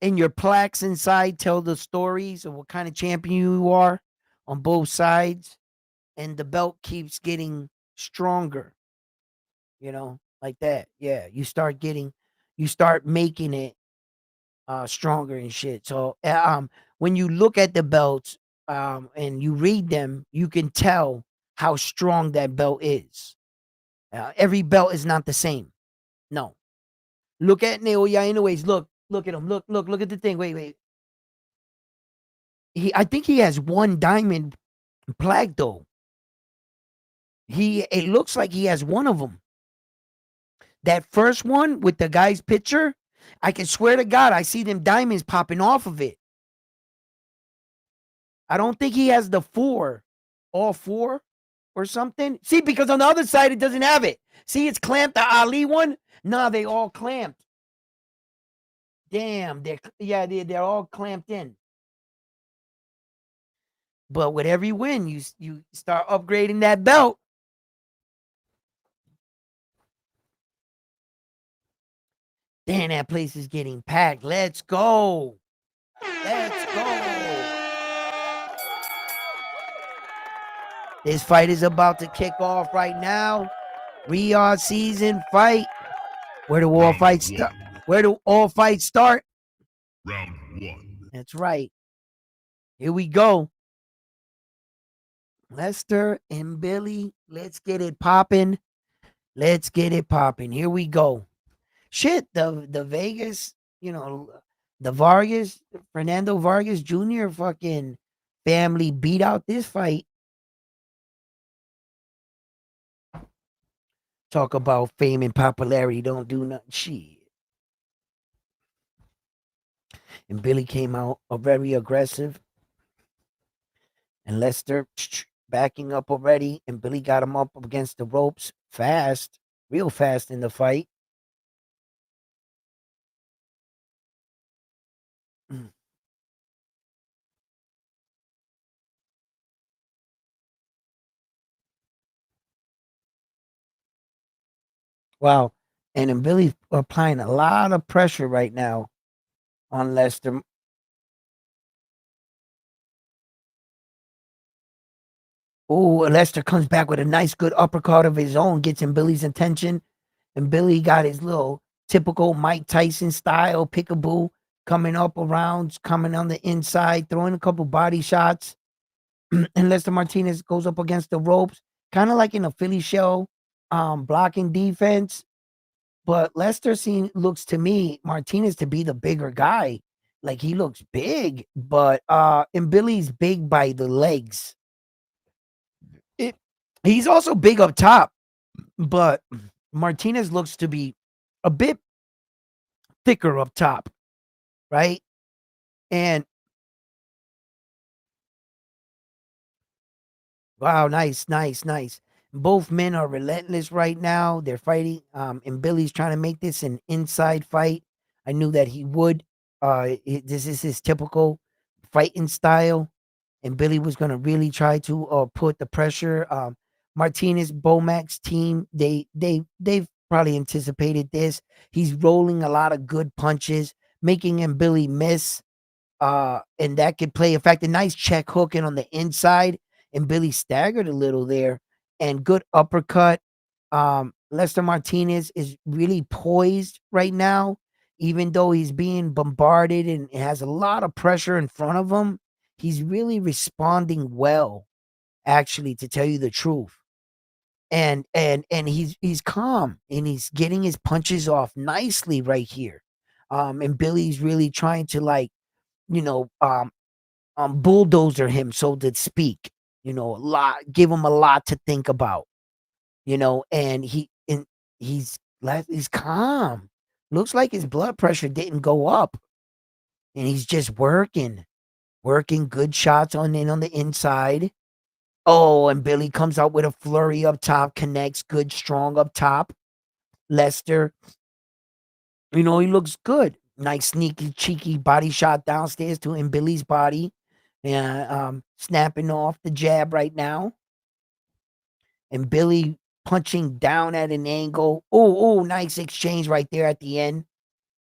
And your plaques inside tell the stories of what kind of champion you are on both sides. And the belt keeps getting stronger, like that. Yeah, you start making it stronger and shit. So when you look at the belts and you read them, you can tell how strong that belt is. Every belt is not the same. No. Look at Naoya Inoue's. Look at him. Look at the thing. Wait. I think he has one diamond plaque though. It looks like he has one of them. That first one with the guy's picture, I can swear to God, I see them diamonds popping off of it. I don't think he has the four, all four or something. See, because on the other side, it doesn't have it. See, it's clamped, the Ali one. Nah, they all clamped. Damn, they're all clamped in. But with every win, you start upgrading that belt. Damn, that place is getting packed. Let's go. Let's go. This fight is about to kick off right now. Riyadh season fight. Where do all fights start? Where do all fights start? Round one. That's right. Here we go. Lester and Billy. Let's get it popping. Let's get it popping. Here we go. Shit, the Vegas, the Vargas, Fernando Vargas Jr. fucking family beat out this fight. Talk about fame and popularity. Don't do nothing. Shit. And Billy came out very aggressive. And Lester backing up already. And Billy got him up against the ropes fast, real fast in the fight. Wow. And then Billy's applying a lot of pressure right now on Lester. Oh, Lester comes back with a nice, good uppercut of his own, gets in Billy's attention. And Billy got his little typical Mike Tyson style pickaboo coming up around, coming on the inside, throwing a couple body shots. And Lester Martinez goes up against the ropes, kind of like in a Philly show, blocking defense. But Lester looks to me, Martinez, to be the bigger guy. Like he looks big, but and Billy's big by the legs. He's also big up top, but Martinez looks to be a bit thicker up top, right? And wow, nice, nice, nice. Both men are relentless right now. They're fighting, and Billy's trying to make this an inside fight. I knew that he would. This is his typical fighting style, and Billy was going to really try to put the pressure. Martinez Bomac's team, they've probably anticipated this. He's rolling a lot of good punches, making him Billy miss. And that could play. In fact, a nice check hooking on the inside, and Billy staggered a little there, and good uppercut. Lester Martinez is really poised right now, even though he's being bombarded and has a lot of pressure in front of him. He's really responding well, actually, to tell you the truth. And he's calm and he's getting his punches off nicely right here. And Billy's really trying to you know, bulldozer him, so to speak. Give him a lot to think about. And he's calm. Looks like his blood pressure didn't go up, and he's just working good shots on the inside. Oh, and Billy comes out with a flurry up top, connects good, strong up top. Lester, he looks good. Nice, sneaky, cheeky body shot downstairs to in Billy's body. Yeah, snapping off the jab right now. And Billy punching down at an angle. Oh, nice exchange right there at the end.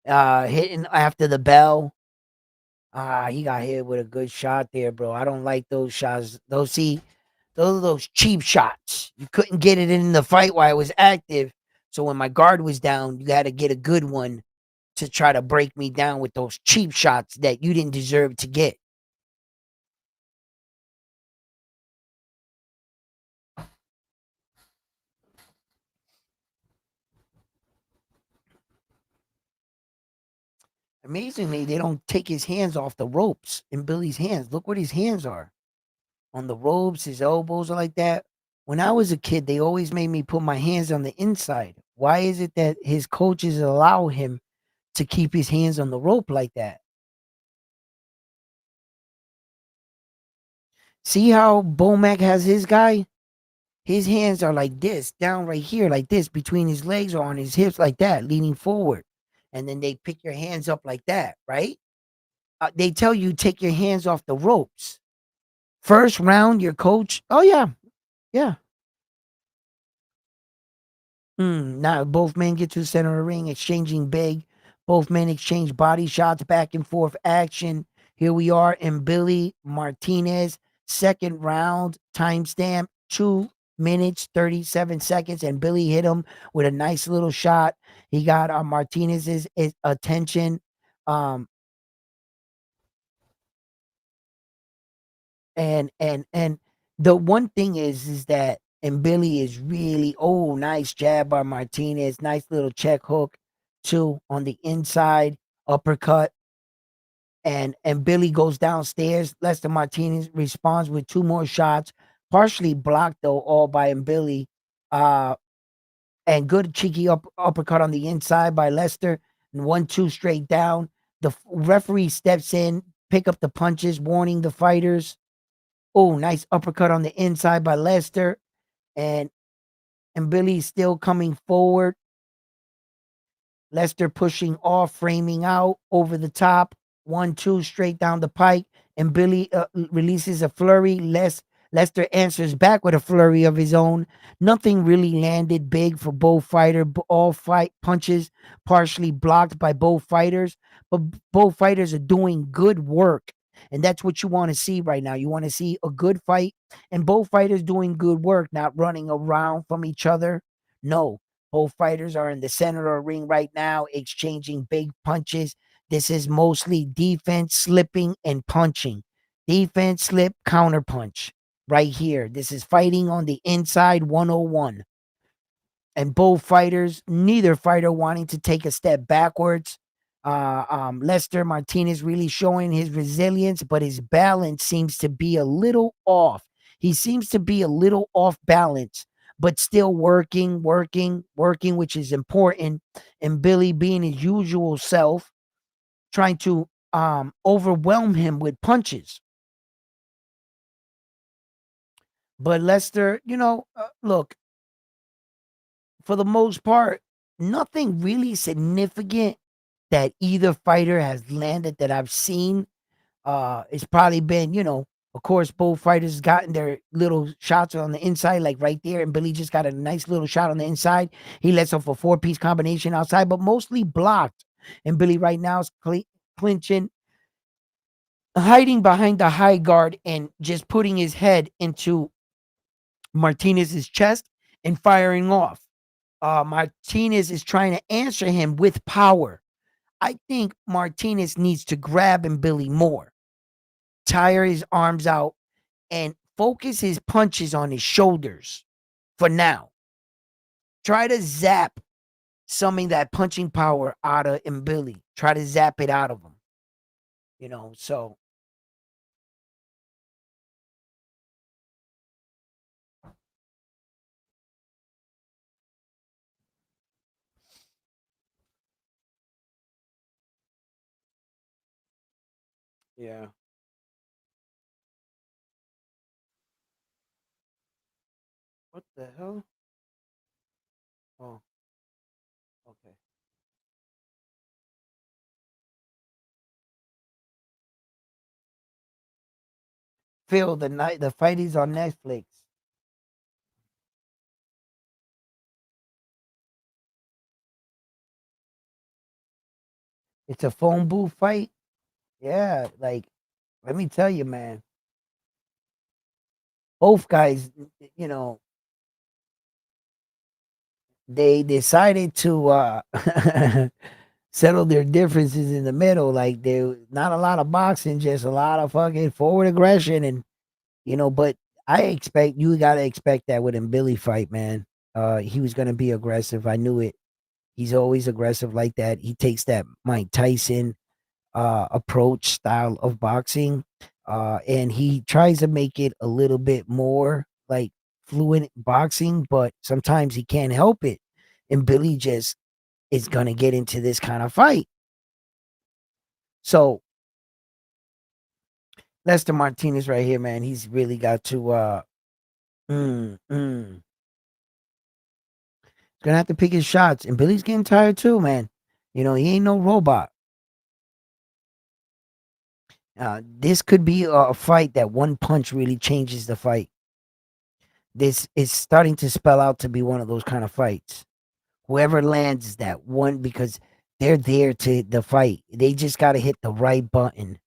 Hitting after the bell. He got hit with a good shot there, bro. I don't like those shots. Those are those cheap shots. You couldn't get it in the fight while it was active. So when my guard was down, you had to get a good one to try to break me down with those cheap shots that you didn't deserve to get. Amazingly, they don't take his hands off the ropes in Billy's hands. Look what his hands are on the ropes. His elbows are like that. When I was a kid, they always made me put my hands on the inside. Why is it that his coaches allow him to keep his hands on the rope like that. See how Bomac has his guy? His hands are like this, down right here, like this, between his legs or on his hips, like that, leaning forward. And then they pick your hands up like that, right? They tell you take your hands off the ropes. First round, your coach. Oh yeah, yeah. Now both men get to the center of the ring, exchanging big. Both men exchange body shots, back and forth action. Here we are in Billy Martinez, second round, timestamp 2 minutes, 37 seconds. And Billy hit him with a nice little shot. He got Martinez's attention. Um, and the one thing is that and Billy is really nice jab by Martinez, nice little check hook too on the inside, uppercut, and Billy goes downstairs. Lester Martinez responds with two more shots, partially blocked though, all by Billy. Uh and good cheeky uppercut on the inside by Lester, and 1-2 straight down. The referee steps in, pick up the punches, warning the fighters. Oh, nice uppercut on the inside by Lester. And Billy's still coming forward. Lester pushing off, framing out over the top. 1-2 straight down the pike. And Billy releases a flurry. Lester answers back with a flurry of his own. Nothing really landed big for both fighters. All fight punches partially blocked by both fighters. But both fighters are doing good work. And that's what you want to see right now. You want to see a good fight and both fighters doing good work, not running around from each other. No, both fighters are in the center of the ring right now, exchanging big punches. This is mostly defense, slipping, and punching. Defense, slip, counter punch. Right here. This is fighting on the inside 101. And both fighters, neither fighter wanting to take a step backwards. Lester Martinez really showing his resilience, but his balance seems to be a little off. He seems to be a little off balance, but still working, which is important. And Billy being his usual self, trying to overwhelm him with punches. But Lester, look, for the most part, nothing really significant that either fighter has landed that I've seen. It's probably been, of course, both fighters gotten their little shots on the inside, like right there, and Billy just got a nice little shot on the inside. He lets off a 4-piece combination outside, but mostly blocked. And Billy right now is clinching, hiding behind the high guard, and just putting his head into Martinez's chest and firing off. Martinez is trying to answer him with power. I think Martinez needs to grab and Billy more, tire his arms out, and focus his punches on his shoulders for now. Try to zap some of that punching power out of Billy. Try to zap it out of him. So yeah. What the hell? Oh, okay. Phil, the fight is on Netflix. It's a phone booth fight. Yeah, like let me tell you, man. Both guys, you know, they decided to settle their differences in the middle. Like there not a lot of boxing, just a lot of fucking forward aggression and but I expect you gotta expect that with him Billy fight, man. He was gonna be aggressive. I knew it. He's always aggressive like that. He takes that Mike Tyson approach style of boxing. And he tries to make it a little bit more like fluent boxing, but sometimes he can't help it. And Billy just is gonna get into this kind of fight. So Lester Martinez right here, man, he's really got to he's gonna have to pick his shots. And Billy's getting tired too, man. You know, he ain't no robot. This could be a fight that one punch really changes the fight. This is starting to spell out to be one of those kind of fights. Whoever lands that one, because they're there to the fight. They just got to hit the right button,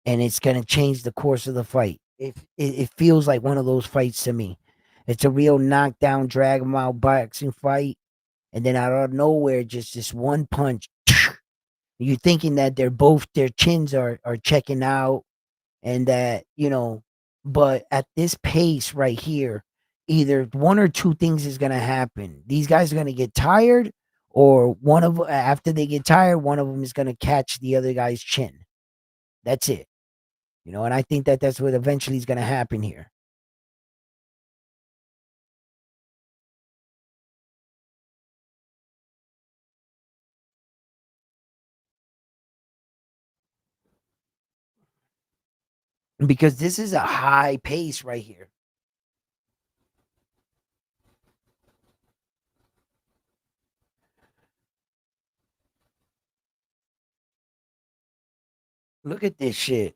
and it's gonna change the course of the fight. It feels like one of those fights to me. It's a real knockdown, drag 'em out boxing fight, and then out of nowhere, just this one punch. You're thinking that they're both their chins are checking out, and that but at this pace right here, either one or two things is gonna happen. These guys are gonna get tired, or one of after they get tired, one of them is gonna catch the other guy's chin. That's it. And I think that that's what eventually is gonna happen here. Because this is a high pace right here. Look at this shit.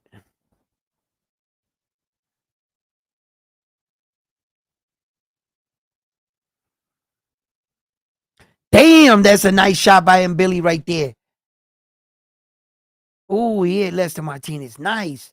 Damn, that's a nice shot by him, Billy, right there. Oh, yeah, Lester Martinez. Nice.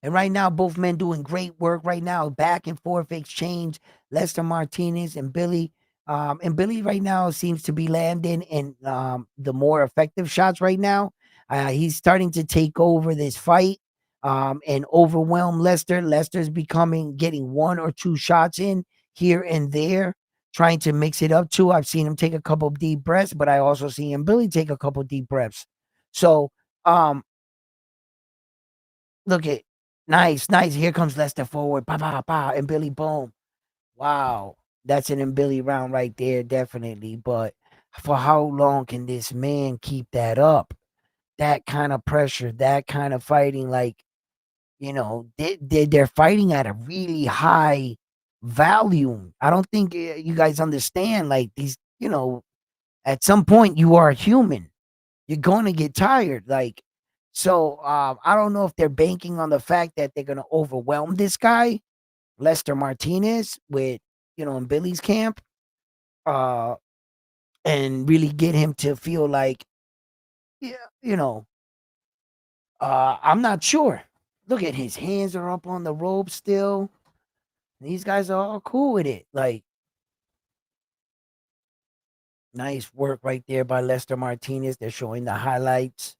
And right now, both men doing great work right now. Back and forth exchange. Lester Martinez and Billy. And Billy right now seems to be landing in the more effective shots right now. He's starting to take over this fight and overwhelm Lester. Lester's getting one or two shots in here and there, trying to mix it up too. I've seen him take a couple deep breaths, but I also see him Billy take a couple deep breaths. So um look at nice, nice. Here comes Lester forward. Pa pa pa and Billy boom. Wow. That's an Billy round right there, definitely. But for how long can this man keep that up? That kind of pressure, that kind of fighting, like, they're fighting at a really high volume. I don't think you guys understand, like, at some point you are human. You're going to get tired. Like, so I don't know if they're banking on the fact that they're going to overwhelm this guy, Lester Martinez, with, in Billy's camp, uh, and really get him to feel like, yeah, I'm not sure. Look at his hands are up on the rope still. These guys are all cool with it. Like, nice work right there by Lester Martinez. They're showing the highlights.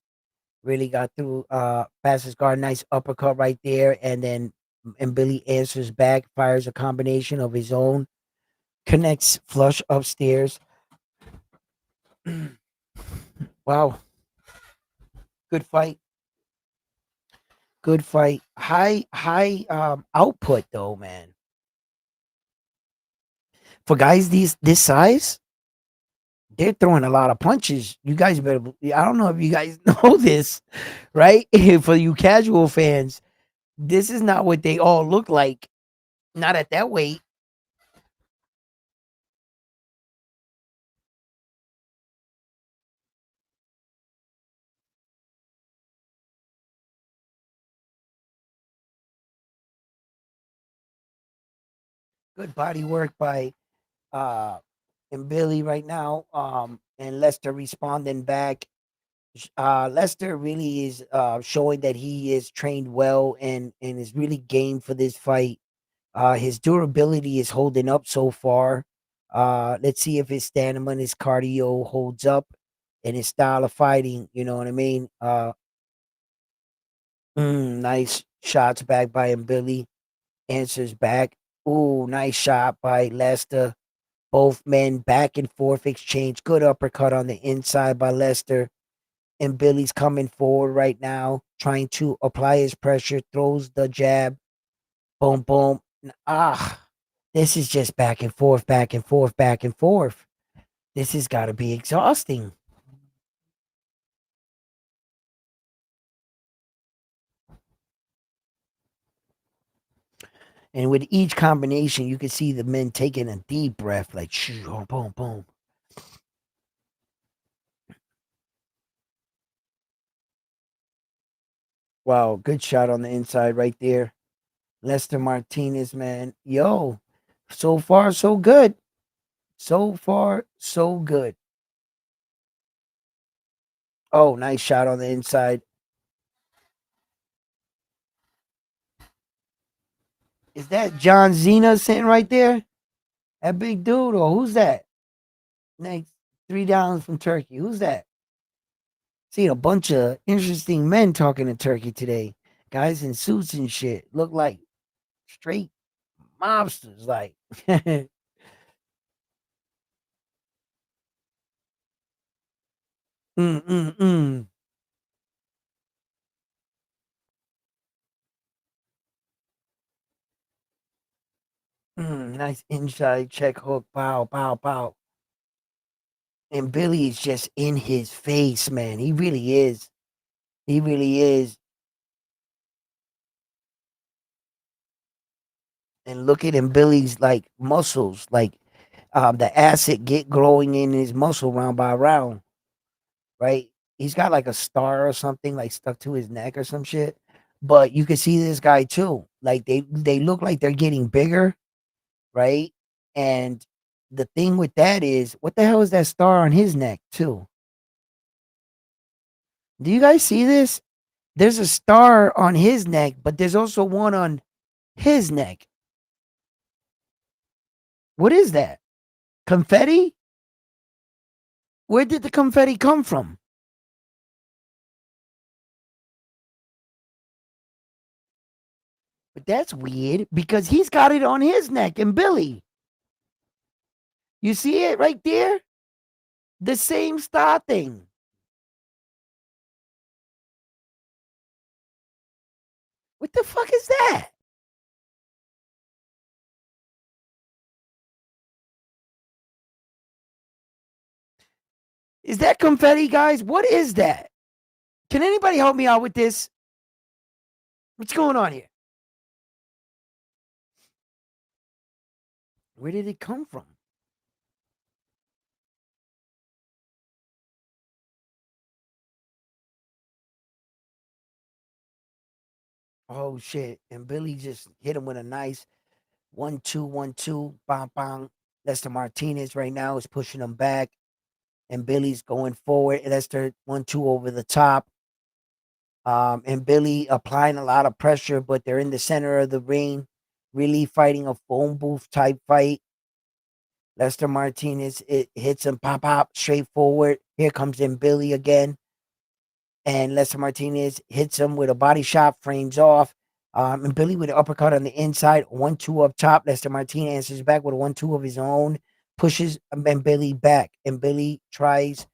Really got through past his guard, nice uppercut right there, and then and Billy answers back, fires a combination of his own, connects flush upstairs. Wow, good fight, good fight. High output though, man. For guys this size, they're throwing a lot of punches. You guys better. I don't know if you guys know this, right? For you casual fans, this is not what they all look like. Not at that weight. Good body work by uh and Billy right now. And Lester responding back. Lester really is showing that he is trained well and is really game for this fight. His durability is holding up so far. Let's see if his stamina and his cardio holds up and his style of fighting. You know what I mean? Nice shots back by him. Billy answers back. Ooh, nice shot by Lester. Both men back and forth exchange. Good uppercut on the inside by Lester. And Billy's coming forward right now, trying to apply his pressure, throws the jab. Boom, boom. This is just back and forth, back and forth, back and forth. This has got to be exhausting. And with each combination, you can see the men taking a deep breath, like shoo, boom, boom, boom. Wow, good shot on the inside right there. Lester Martinez, man. Yo, so far so good. So far so good. Oh, nice shot on the inside. Is that John Cena sitting right there? That big dude, or who's that? Next, 3 downs from Turkey. Who's that? See a bunch of interesting men talking in Turkey today. Guys in suits and shit. Look like straight mobsters. Like, mm, mm, mm. Nice inside check hook. Pow, pow, pow. And Billy is just in his face, man. He really is. He really is. And look at him, Billy's like muscles, like the acid get growing in his muscle round by round, right? He's got like a star or something like stuck to his neck or some shit. But you can see this guy too. Like they look like they're getting bigger, right? And the thing with that is, what the hell is that star on his neck too? Do you guys see this? There's a star on his neck, but there's also one on his neck. What is that? Confetti? Where did the confetti come from? But that's weird because he's got it on his neck and Billy. You see it right there? The same star thing. What the fuck is that? Is that confetti, guys? What is that? Can anybody help me out with this? What's going on here? Where did it come from? Oh shit. And Billy just hit him with a nice 1-2, 1-2, bang bang. Lester Martinez right now is pushing him back. And Billy's going forward. Lester 1-2 over the top. And Billy applying a lot of pressure, but they're in the center of the ring, really fighting a phone booth type fight. Lester Martinez, it hits him, pop, pop, straight forward. Here comes in Billy again. And Lester Martinez hits him with a body shot, frames off. And Billy with an uppercut on the inside, 1-2 up top. Lester Martinez answers back with a 1-2 of his own, pushes and Billy back. And Billy tries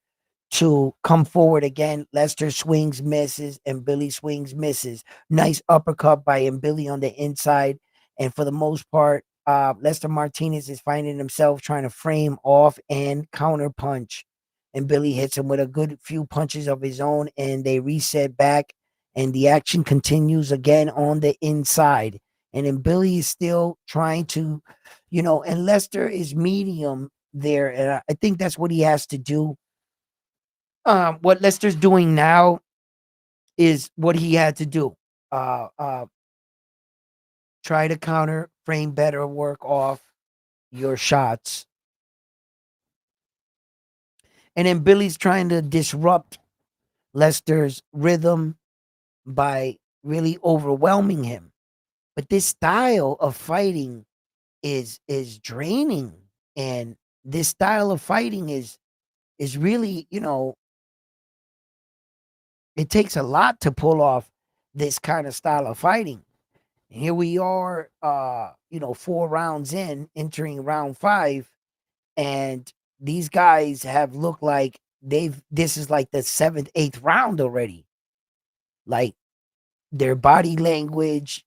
to come forward again. Lester swings, misses, and Billy swings, misses. Nice uppercut by Billy on the inside. And for the most part, Lester Martinez is finding himself trying to frame off and counter punch. And Billy hits him with a good few punches of his own, and they reset back. And the action continues again on the inside. And then Billy is still trying to, and Lester is medium there. And I think that's what he has to do. What Lester's doing now is what he had to do. Uh, uh, Try to counter, frame better, work off your shots. And then Billy's trying to disrupt Lester's rhythm by really overwhelming him. But this style of fighting is draining. And this style of fighting is really, it takes a lot to pull off this kind of style of fighting. Here we are, 4 rounds in, entering round 5, and these guys have looked like this is like the 7th, 8th round already. Like their body language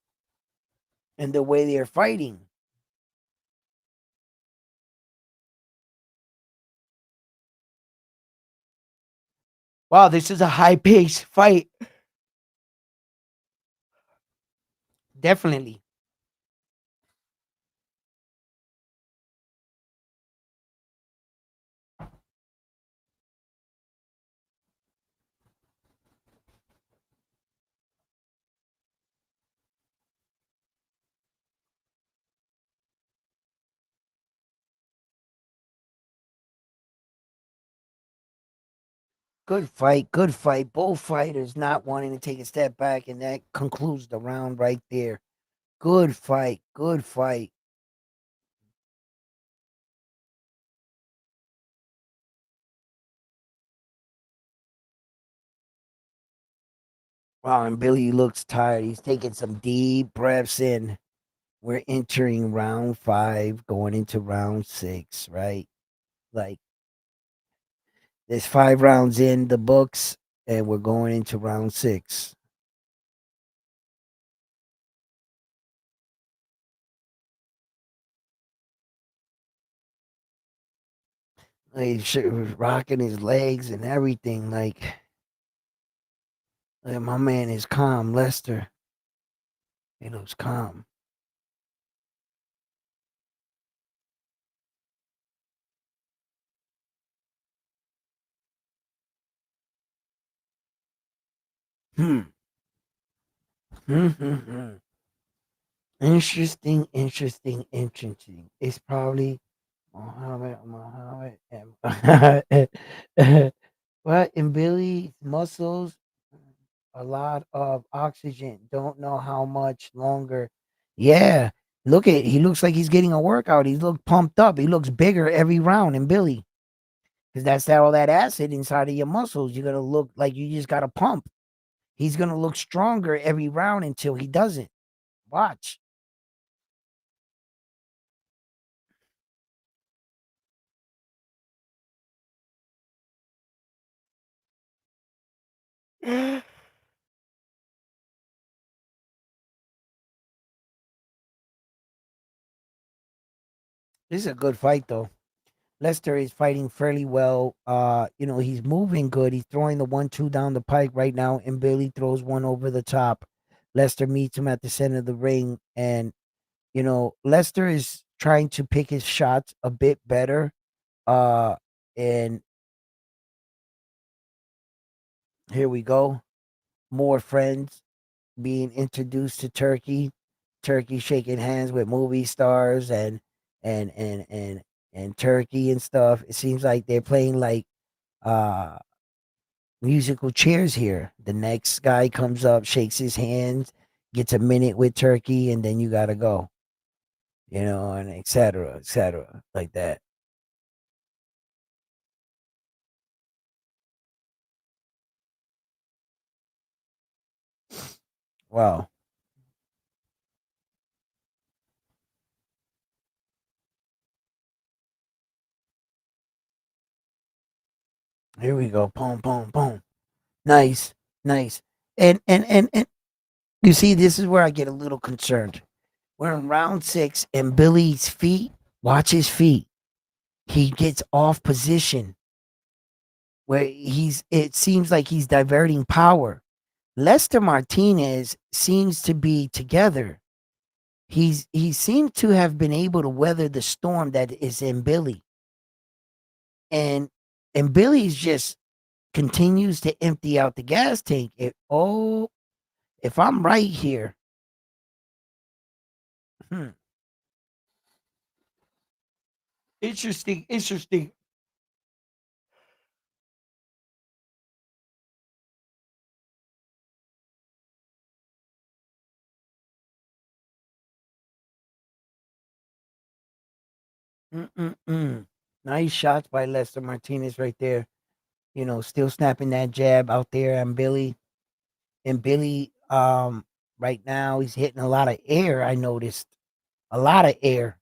and the way they're fighting. Wow, this is a high pace fight. Definitely. Good fight, good fight. Both fighters not wanting to take a step back, and that concludes the round right there. Good fight, good fight. Wow, and Billy looks tired. He's taking some deep breaths in. We're entering round 5, going into round 6, right? Like there's 5 rounds in the books, and we're going into round 6. He's rocking his legs and everything. Like my man is calm, Lester. He looks calm. Hmm. Interesting, interesting, interesting. It's probably Muhammad, and but in Billy's muscles, a lot of oxygen. Don't know how much longer. Yeah, he looks like he's getting a workout. He looks pumped up. He looks bigger every round in Billy because all that acid inside of your muscles. You're gonna look like you just got to pump. He's gonna look stronger every round until he doesn't. Watch. This is a good fight though. Lester is fighting fairly well. He's moving good. He's throwing the 1-2 down the pike right now, and Billy throws one over the top. Lester meets him at the center of the ring, and Lester is trying to pick his shots a bit better. And here we go. More friends being introduced to Turkey. Turkey shaking hands with movie stars and and and and Turkey and stuff. It seems like they're playing like uh musical chairs here. The next guy comes up, shakes his hands, gets a minute with Turkey, and then you gotta go. And et cetera, like that. Wow. Here we go. Boom, boom, boom. Nice, nice. And you see, this is where I get a little concerned. We're in round 6, and Billy's feet. Watch his feet. He gets off position where it seems like he's diverting power. Lester Martinez seems to be together. He seemed to have been able to weather the storm that is in Billy. And Billy's just continues to empty out the gas tank. If I'm right here, hmm, interesting, interesting. Mm-mm-mm. Nice shots by Lester Martinez right there. Still snapping that jab out there on Billy. And Billy, right now he's hitting a lot of air. I noticed a lot of air.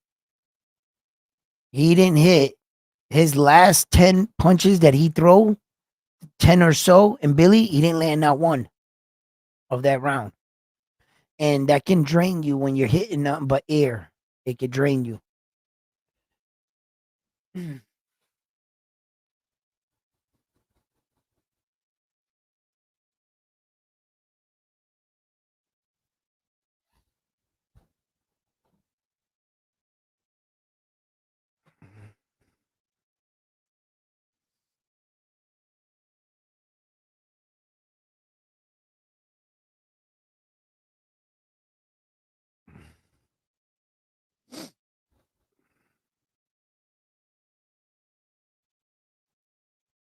He didn't hit his last 10 punches that he throw, 10 or so, and Billy, he didn't land not one of that round. And that can drain you when you're hitting nothing but air. It could drain you.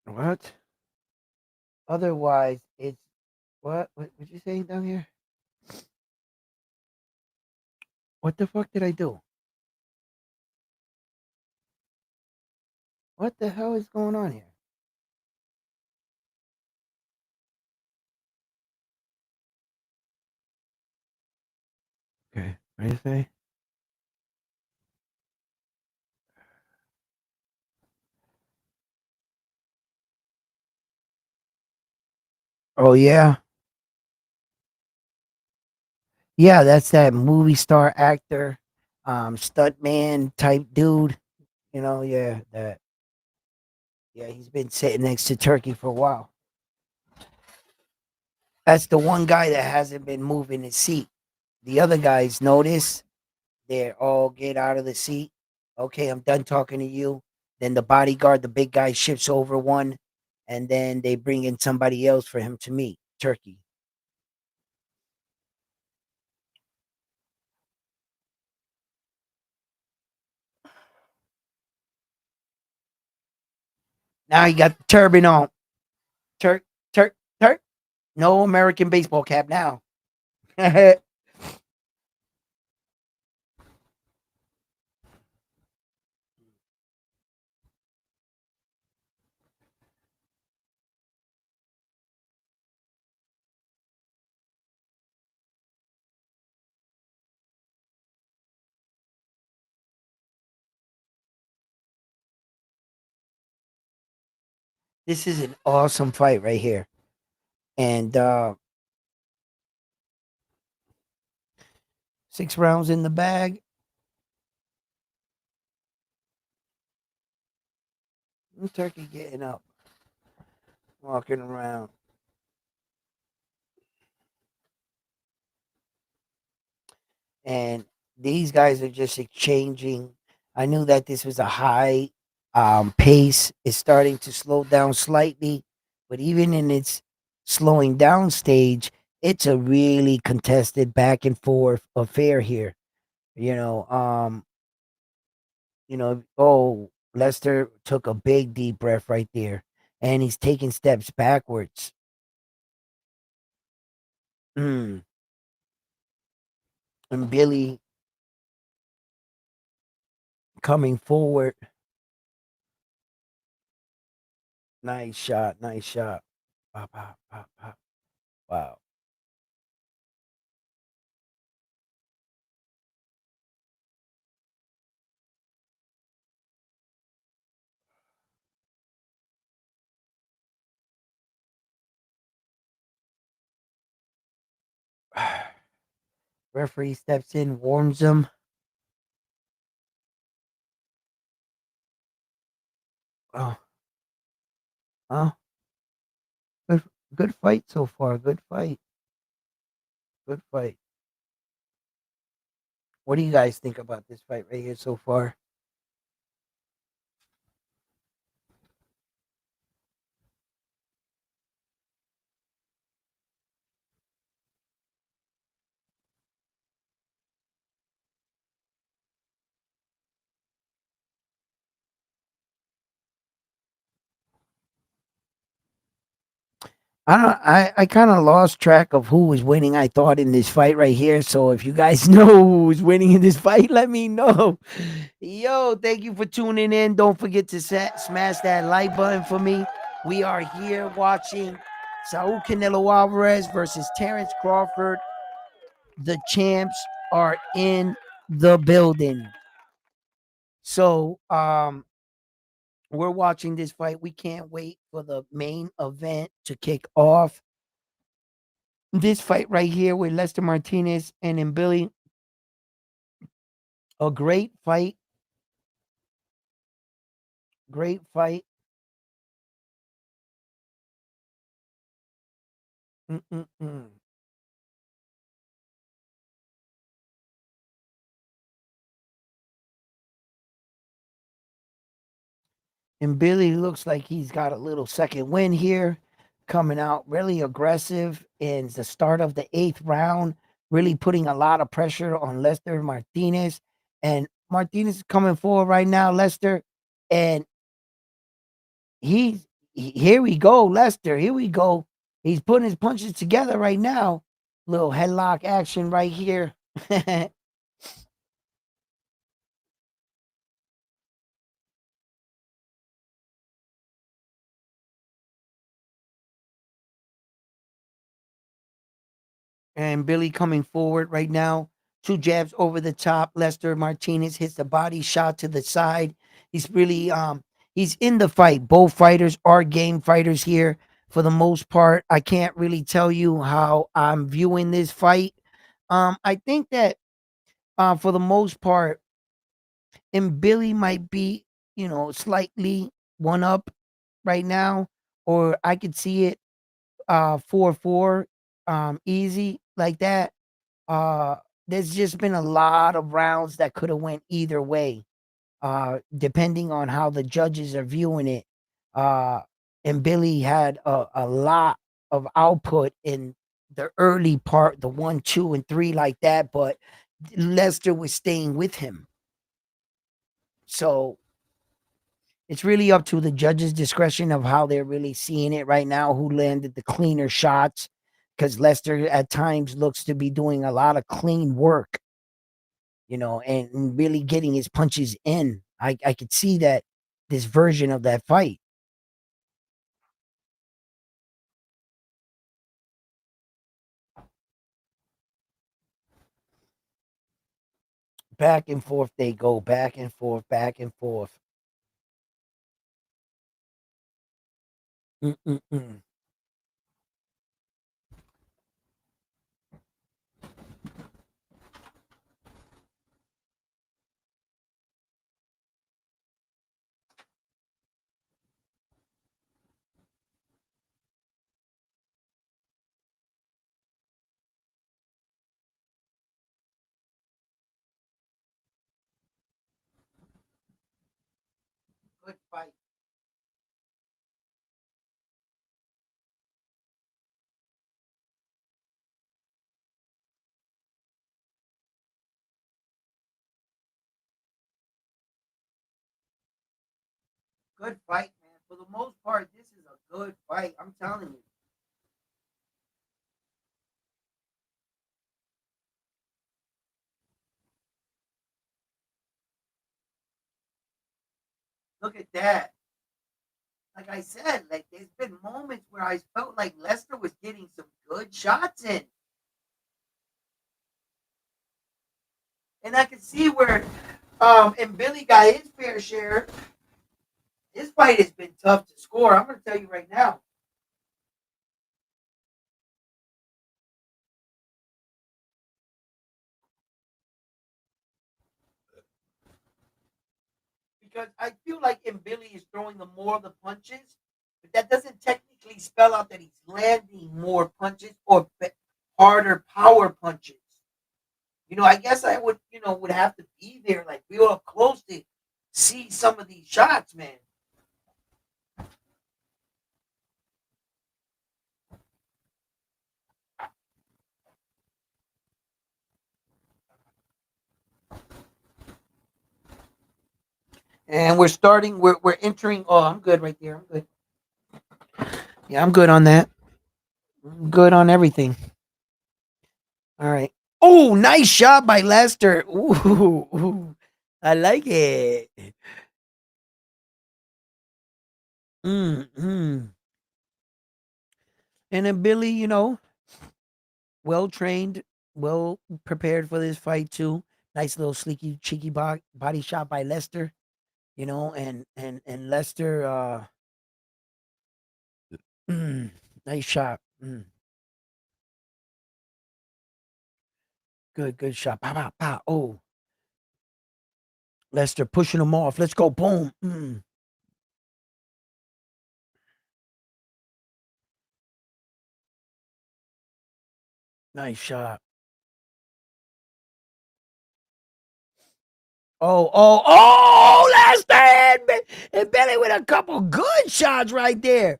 What? Otherwise, it's what you saying down here? What the fuck did I do? What the hell is going on here? Okay, what do you say? Oh yeah, yeah. That's that movie star actor, stuntman type dude. Yeah, that. Yeah, he's been sitting next to Turkey for a while. That's the one guy that hasn't been moving his seat. The other guys notice they're all get out of the seat. Okay, I'm done talking to you. Then the bodyguard, the big guy, shifts over one, and then they bring in somebody else for him to meet. Turkey. Now he got the turban on. Turk, Turk, Turk. No American baseball cap now. This is an awesome fight right here. And 6 rounds in the bag. Turkey getting up, walking around. And these guys are just exchanging. I knew that this was a high pace. It's starting to slow down slightly, but even in its slowing down stage, it's a really contested back and forth affair here. You know, um, oh, Lester took a big deep breath right there, and he's taking steps backwards. Mm. And Billy coming forward. Nice shot, nice shot. Pop, pop, pop, pop. Wow. Referee steps in, warns him. Oh, oh, good, good fight so far. Good fight. Good fight. What do you guys think about this fight right here so far? I kind of lost track of who was winning. I thought in this fight right here. So if you guys know who was winning in this fight, let me know. Yo, thank you for tuning in. Don't forget to smash that like button for me. We are here watching Saul Canelo Alvarez versus Terence Crawford. The champs are in the building. So we're watching this fight. We can't wait for the main event to kick off. This fight right here with Lester Martinez and Billy, a great fight. Great fight. Mm-mm-mm. And Billy looks like he's got a little second win here, coming out really aggressive in the start of the 8th round, really putting a lot of pressure on Lester Martinez. And Martinez is coming forward right now, Lester, and he's Here we go, Lester. Here we go. He's putting his punches together right now. Little headlock action right here. And Billy coming forward right now. Two jabs over the top. Lester Martinez hits the body shot to the side. He's really he's in the fight. Both fighters are game fighters here for the most part. I can't really tell you how I'm viewing this fight. I think that for the most part, and Billy might be, slightly one up right now, or I could see it 4-4 easy like that. Uh, there's just been a lot of rounds that could have went either way, depending on how the judges are viewing it. Uh, and Billy had a lot of output in the early part, the 1, 2, and 3 like that, but Lester was staying with him. So it's really up to the judge's discretion of how they're really seeing it right now, who landed the cleaner shots, because Lester at times looks to be doing a lot of clean work, and really getting his punches in. I could see that this version of that fight. Back and forth they go, back and forth, back and forth. Mm-mm-mm. Good fight. Good fight, man. For the most part, this is a good fight. I'm telling you. Look at that. Like I said, like there's been moments where I felt like Lester was getting some good shots in. And I can see where and Billy got his fair share. His fight has been tough to score. I'm gonna tell you right now. Because I feel like Billy is throwing the more of the punches, but that doesn't technically spell out that he's landing more punches or harder power punches. I guess I would have to be there, like real up close to see some of these shots, man. And we're starting. We're entering. Oh, I'm good right there. I'm good. Yeah, I'm good on that. I'm good on everything. All right. Oh, nice shot by Lester. Ooh, I like it. Mm. And then Billy, well trained, well prepared for this fight too. Nice little sleeky, cheeky body shot by Lester. And Lester, mm, nice shot. Good shot. Pow, pow, pow. Oh, Lester pushing him off. Let's go. Boom. Nice shot. Lester and Billy with a couple good shots right there.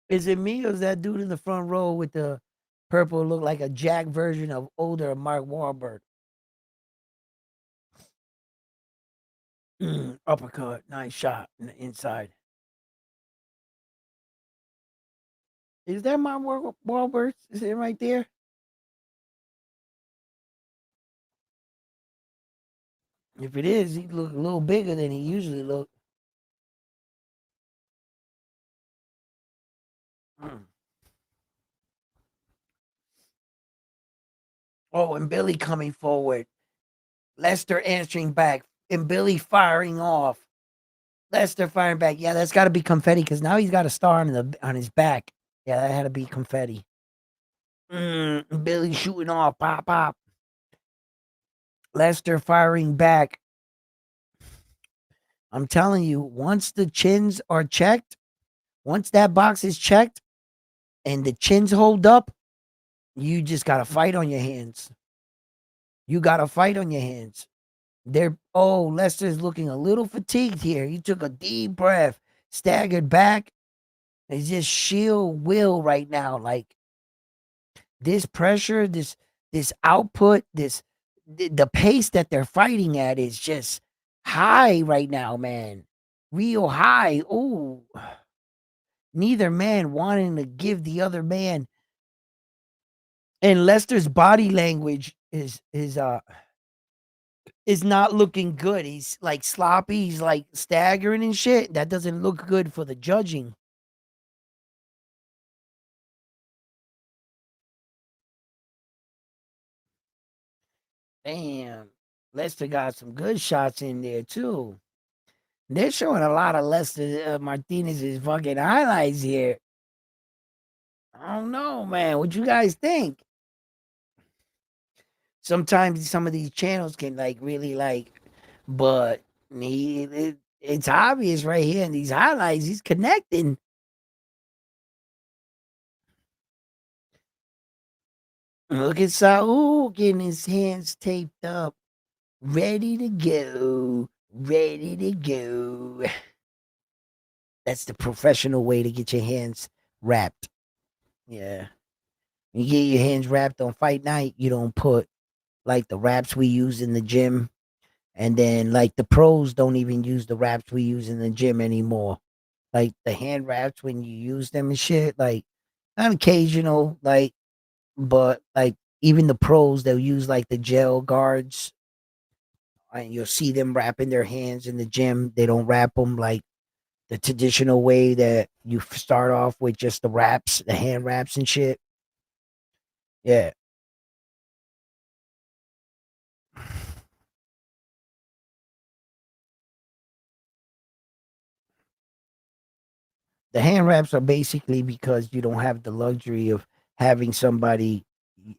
Is it me or is that dude in the front row with the purple look like a Jack version of older Mark Wahlberg? Uppercut. Nice shot in the inside. Is that my Wahlberg? Is it right there? If it is, he look a little bigger than he usually look. Mm. Oh, and Billy coming forward. Lester answering back, and Billy firing off. Lester firing back. Yeah, that's got to be confetti because now he's got a star on his back. Yeah, that had to be confetti. Billy shooting off. Pop, pop. Lester firing back. I'm telling you, once the chins are checked, once that box is checked and the chins hold up, you just got to fight on your hands. You got to fight on your hands. Lester's looking a little fatigued here. He took a deep breath, staggered back. It's just sheer will right now. Like this pressure, this output, the pace that they're fighting at is just high right now, man. Real high. Oh, neither man wanting to give the other man. And Lester's body language is not looking good. He's like sloppy. He's like staggering and shit. That doesn't look good for the judging. Damn. Lester got some good shots in there too. They're showing a lot of Lester Martinez's fucking highlights here. I don't know, man. What you guys think? Sometimes some of these channels can like really like, but it's obvious right here in these highlights. He's connecting. Look at Saul getting his hands taped up, ready to go, ready to go. That's the professional way to get your hands wrapped. Yeah. You get your hands wrapped on fight night, you don't put like the wraps we use in the gym. And then like the pros don't even use the wraps we use in the gym anymore. Like the hand wraps when you use them and shit, like on occasional, like, but like even the pros, they'll use like the gel guards and you'll see them wrapping their hands in the gym. They don't wrap them like the traditional way that you start off with just the wraps, the hand wraps and shit. Yeah. The hand wraps are basically because you don't have the luxury of having somebody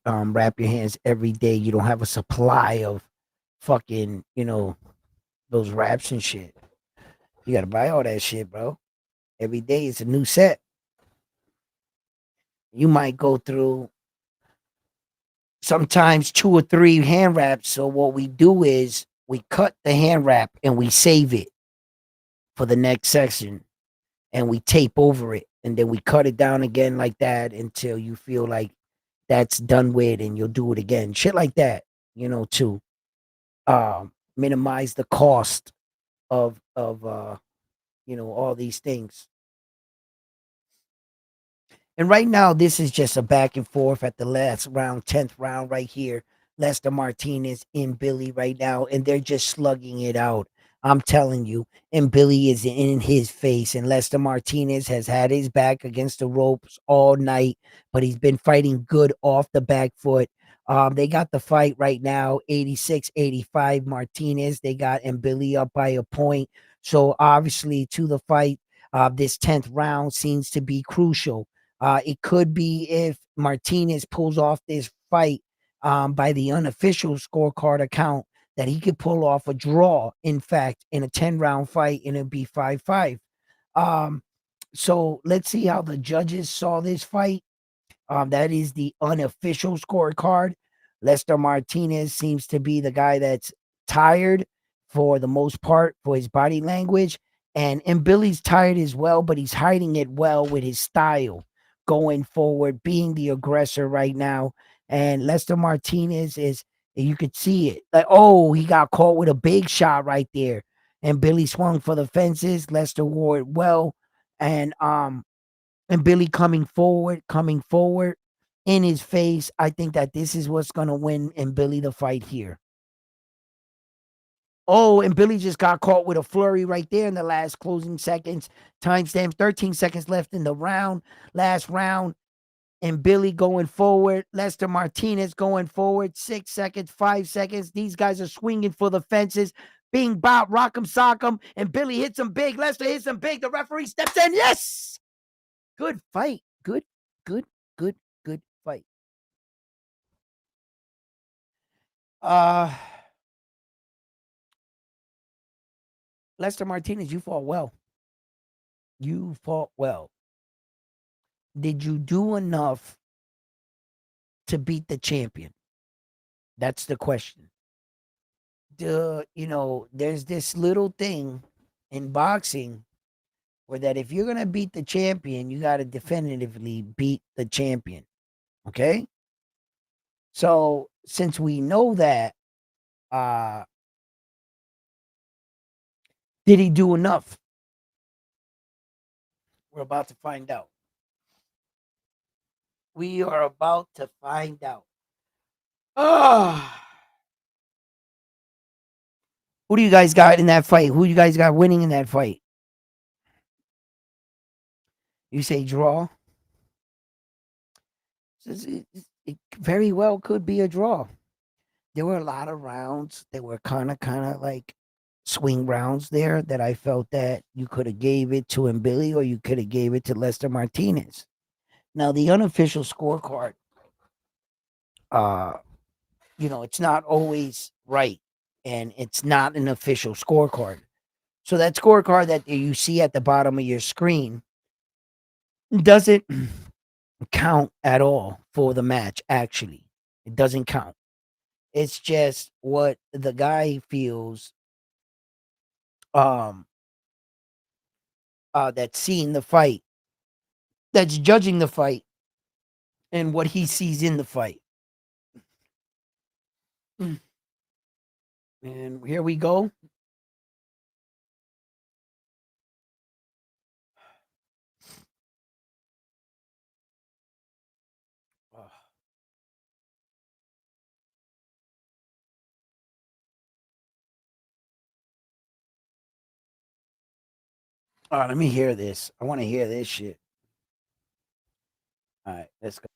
wrap your hands every day. You don't have a supply of fucking, those wraps and shit. You gotta buy all that shit, bro. Every day it's a new set. You might go through sometimes two or three hand wraps. So what we do is we cut the hand wrap and we save it for the next section and we tape over it and then we cut it down again like that until you feel like that's done with and you'll do it again. Shit like that, to minimize the cost of all these things. And right now, this is just a back and forth at the last round, 10th round, right here. Lester Martinez in Billy right now, and they're just slugging it out. I'm telling you. And Billy is in his face, and Lester Martinez has had his back against the ropes all night, but he's been fighting good off the back foot. They got the fight right now, 86-85 Martinez. They got and Billy up by a point. So obviously to the fight, this 10th round seems to be crucial. It could be if Martinez pulls off this fight by the unofficial scorecard account that he could pull off a draw, in fact, in a 10-round fight, and it'd be 5-5. Um, so let's see how the judges saw this fight. That is the unofficial scorecard. Lester Martinez seems to be the guy that's tired for the most part for his body language. And Billy's tired as well, but he's hiding it well with his style going forward, being the aggressor right now. And Lester Martinez is, you could see it. Like, oh, he got caught with a big shot right there. and Billy swung for the fences. Lester wore it well, and Billy coming forward in his face. I think that this is what's gonna win and Billy the fight here. Oh, and Billy just got caught with a flurry right there in the last closing seconds. Timestamp 13 seconds left in the round, last round. And Billy going forward. Lester Martinez going forward. 6 seconds, 5 seconds. These guys are swinging for the fences. Bing, bop, rock 'em, sock 'em. And Billy hits him big. Lester hits him big. The referee steps in. Yes! Good fight. Good, good, good, good fight. Uh, Lester Martinez, you fought well. You fought well. Did you do enough to beat the champion? That's the question. There's this little thing in boxing where that if you're gonna beat the champion, you gotta definitively beat the champion. Okay? So since we know that, uh did he do enough? We're about to find out. We are about to find out. Ah, who do you guys got in that fight? Who you guys got winning in that fight? You say draw? It very well could be a draw. There were a lot of rounds that were kind of like swing rounds there that I felt that you could have gave it to Billy or you could have gave it to Lester Martinez. Now the unofficial scorecard, uh, it's not always right, and it's not an official scorecard. So that scorecard that you see at the bottom of your screen doesn't count at all for the match. Actually, it doesn't count. It's just what the guy feels um that's seeing the fight, that's judging the fight, and what he sees in the fight. Mm. And here we go. Uh, All right, let me hear this. I want to hear this shit. All right, let's go.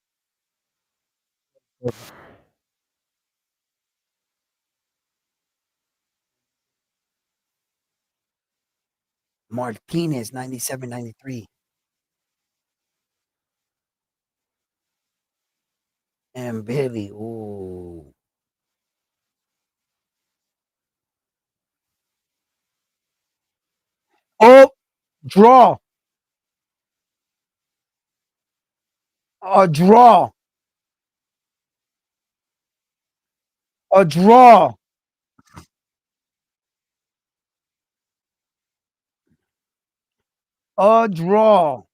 Martinez, 97, 93. And Billy, ooh. Oh, draw. A draw. A draw. A draw.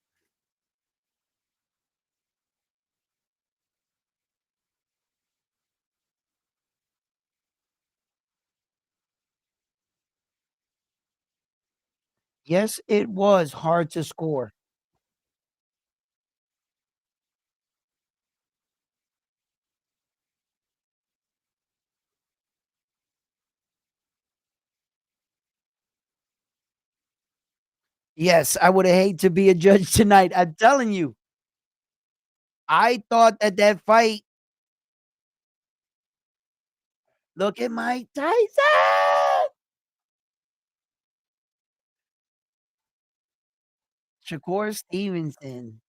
Yes, it was hard to score. Yes, I would have hated to be a judge tonight. I'm telling you. I thought that fight, look at Mike Tyson. Shakur Stevenson.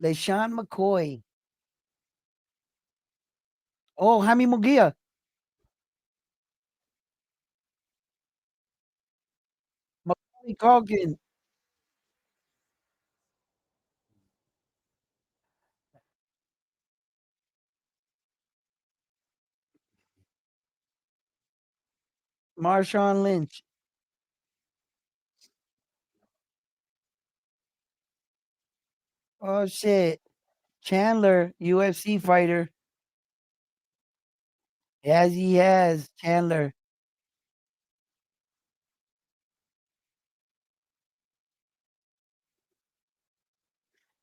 LeSean McCoy. Oh, Jaime Mugia. Macaulay Culkin. Marshawn Lynch. Oh shit. Chandler, UFC fighter. Yes, he has, Chandler.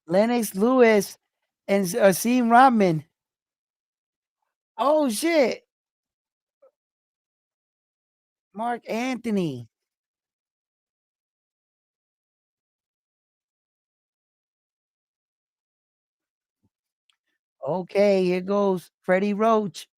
Lennox Lewis and Asim Rodman. Oh shit. Mark Anthony. Okay, here goes Freddie Roach.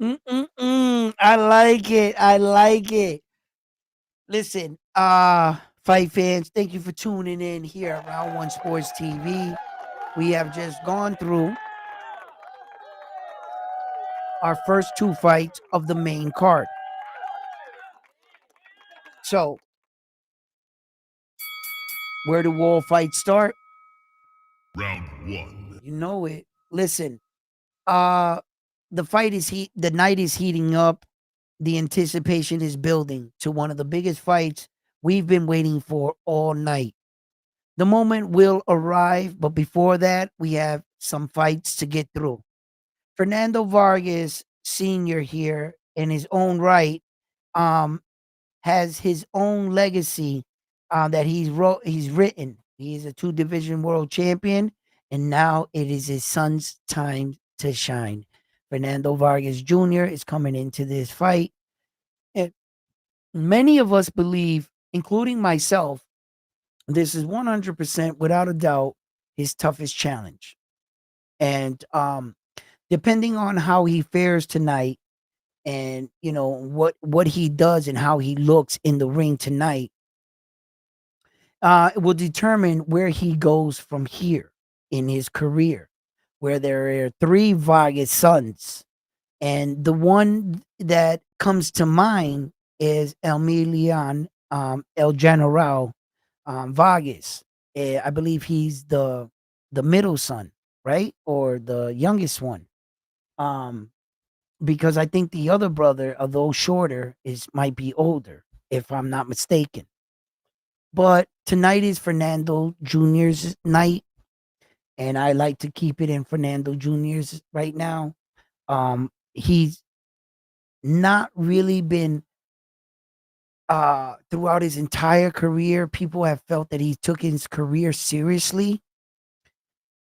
Mm-mm-mm. I like it. I like it. Listen, fight fans, thank you for tuning in here at Round One Sports TV. We have just gone through our first two fights of the main card. So, where do all fights start? Round one. You know it. Listen, uh, the night is heating up. The anticipation is building to one of the biggest fights we've been waiting for all night. The moment will arrive, but before that, we have some fights to get through. Fernando Vargas Sr. here in his own right um, has his own legacy that he's written. He's a two division world champion, and now it is his son's time to shine. Fernando Vargas Jr. is coming into this fight. And many of us believe, including myself, this is 100% without a doubt his toughest challenge. And depending on how he fares tonight and what he does and how he looks in the ring tonight, it will determine where he goes from here in his career, where there are three Vargas sons. And the one that comes to mind is El General Vargas. I believe he's the middle son, right? Or the youngest one. Um, because I think the other brother, although shorter, is might be older, if I'm not mistaken. But tonight is Fernando Jr.'s night, and I like to keep it in Fernando Jr.'s right now. He's not really been throughout his entire career. People have felt that he took his career seriously,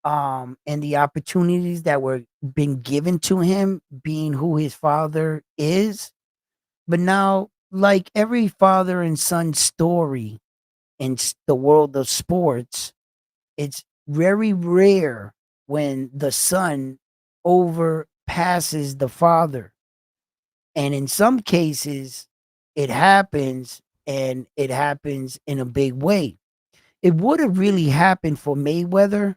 and the opportunities that were been given to him, being who his father is. But now, like every father and son story in the world of sports, it's very rare when the son overpasses the father. And in some cases, it happens and it happens in a big way. It would have really happened for Mayweather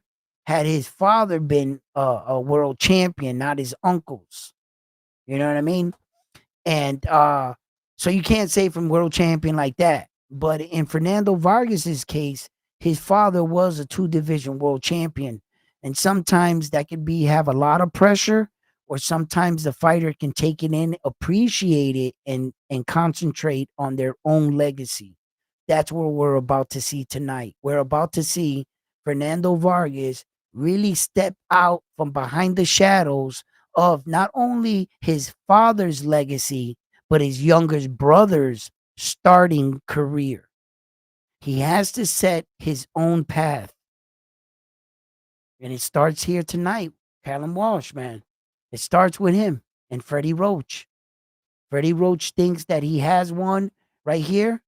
had his father been a world champion, not his uncles. You know what I mean? And so you can't say from world champion like that. But in Fernando Vargas's case, his father was a two division world champion. And sometimes that could be have a lot of pressure, or sometimes the fighter can take it in, appreciate it, and concentrate on their own legacy. That's what we're about to see tonight. We're about to see Fernando Vargas really step out from behind the shadows of not only his father's legacy, but his younger brother's starting career. He has to set his own path. And it starts here tonight. Callum Walsh, man. It starts with him and Freddie Roach. Freddie Roach thinks that he has one right here.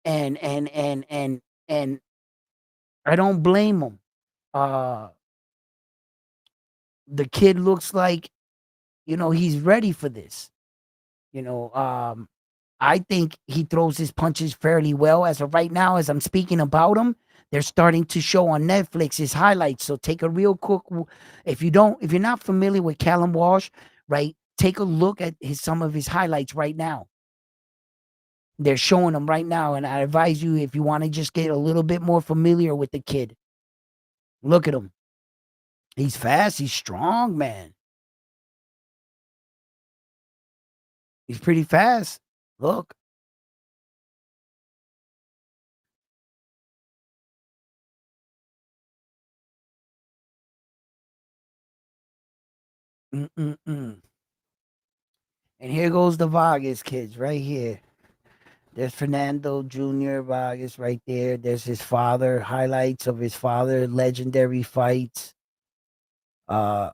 And I don't blame him. Uh the kid looks like, he's ready for this. You know, I think he throws his punches fairly well as of right now. As I'm speaking about him, they're starting to show on Netflix his highlights. So take a real quick. If you're not familiar with Callum Walsh, right? take a look at some of his highlights right now. They're showing them right now, and I advise you if you want to just get a little bit more familiar with the kid. Look at him. He's fast. He's strong, man. He's pretty fast. Look. Mm-mm-mm. And here goes the Vargas kids right here. There's Fernando Jr. Vargas right there. There's his father, highlights of his father, legendary fights. Uh,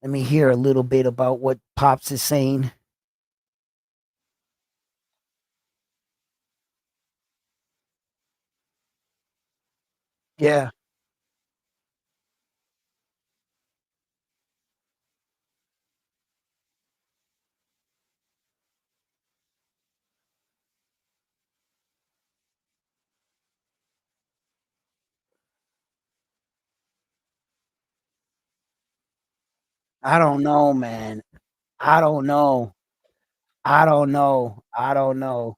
Let me hear a little bit about what Pops is saying. Yeah, I don't know, man. I don't know. I don't know. I don't know.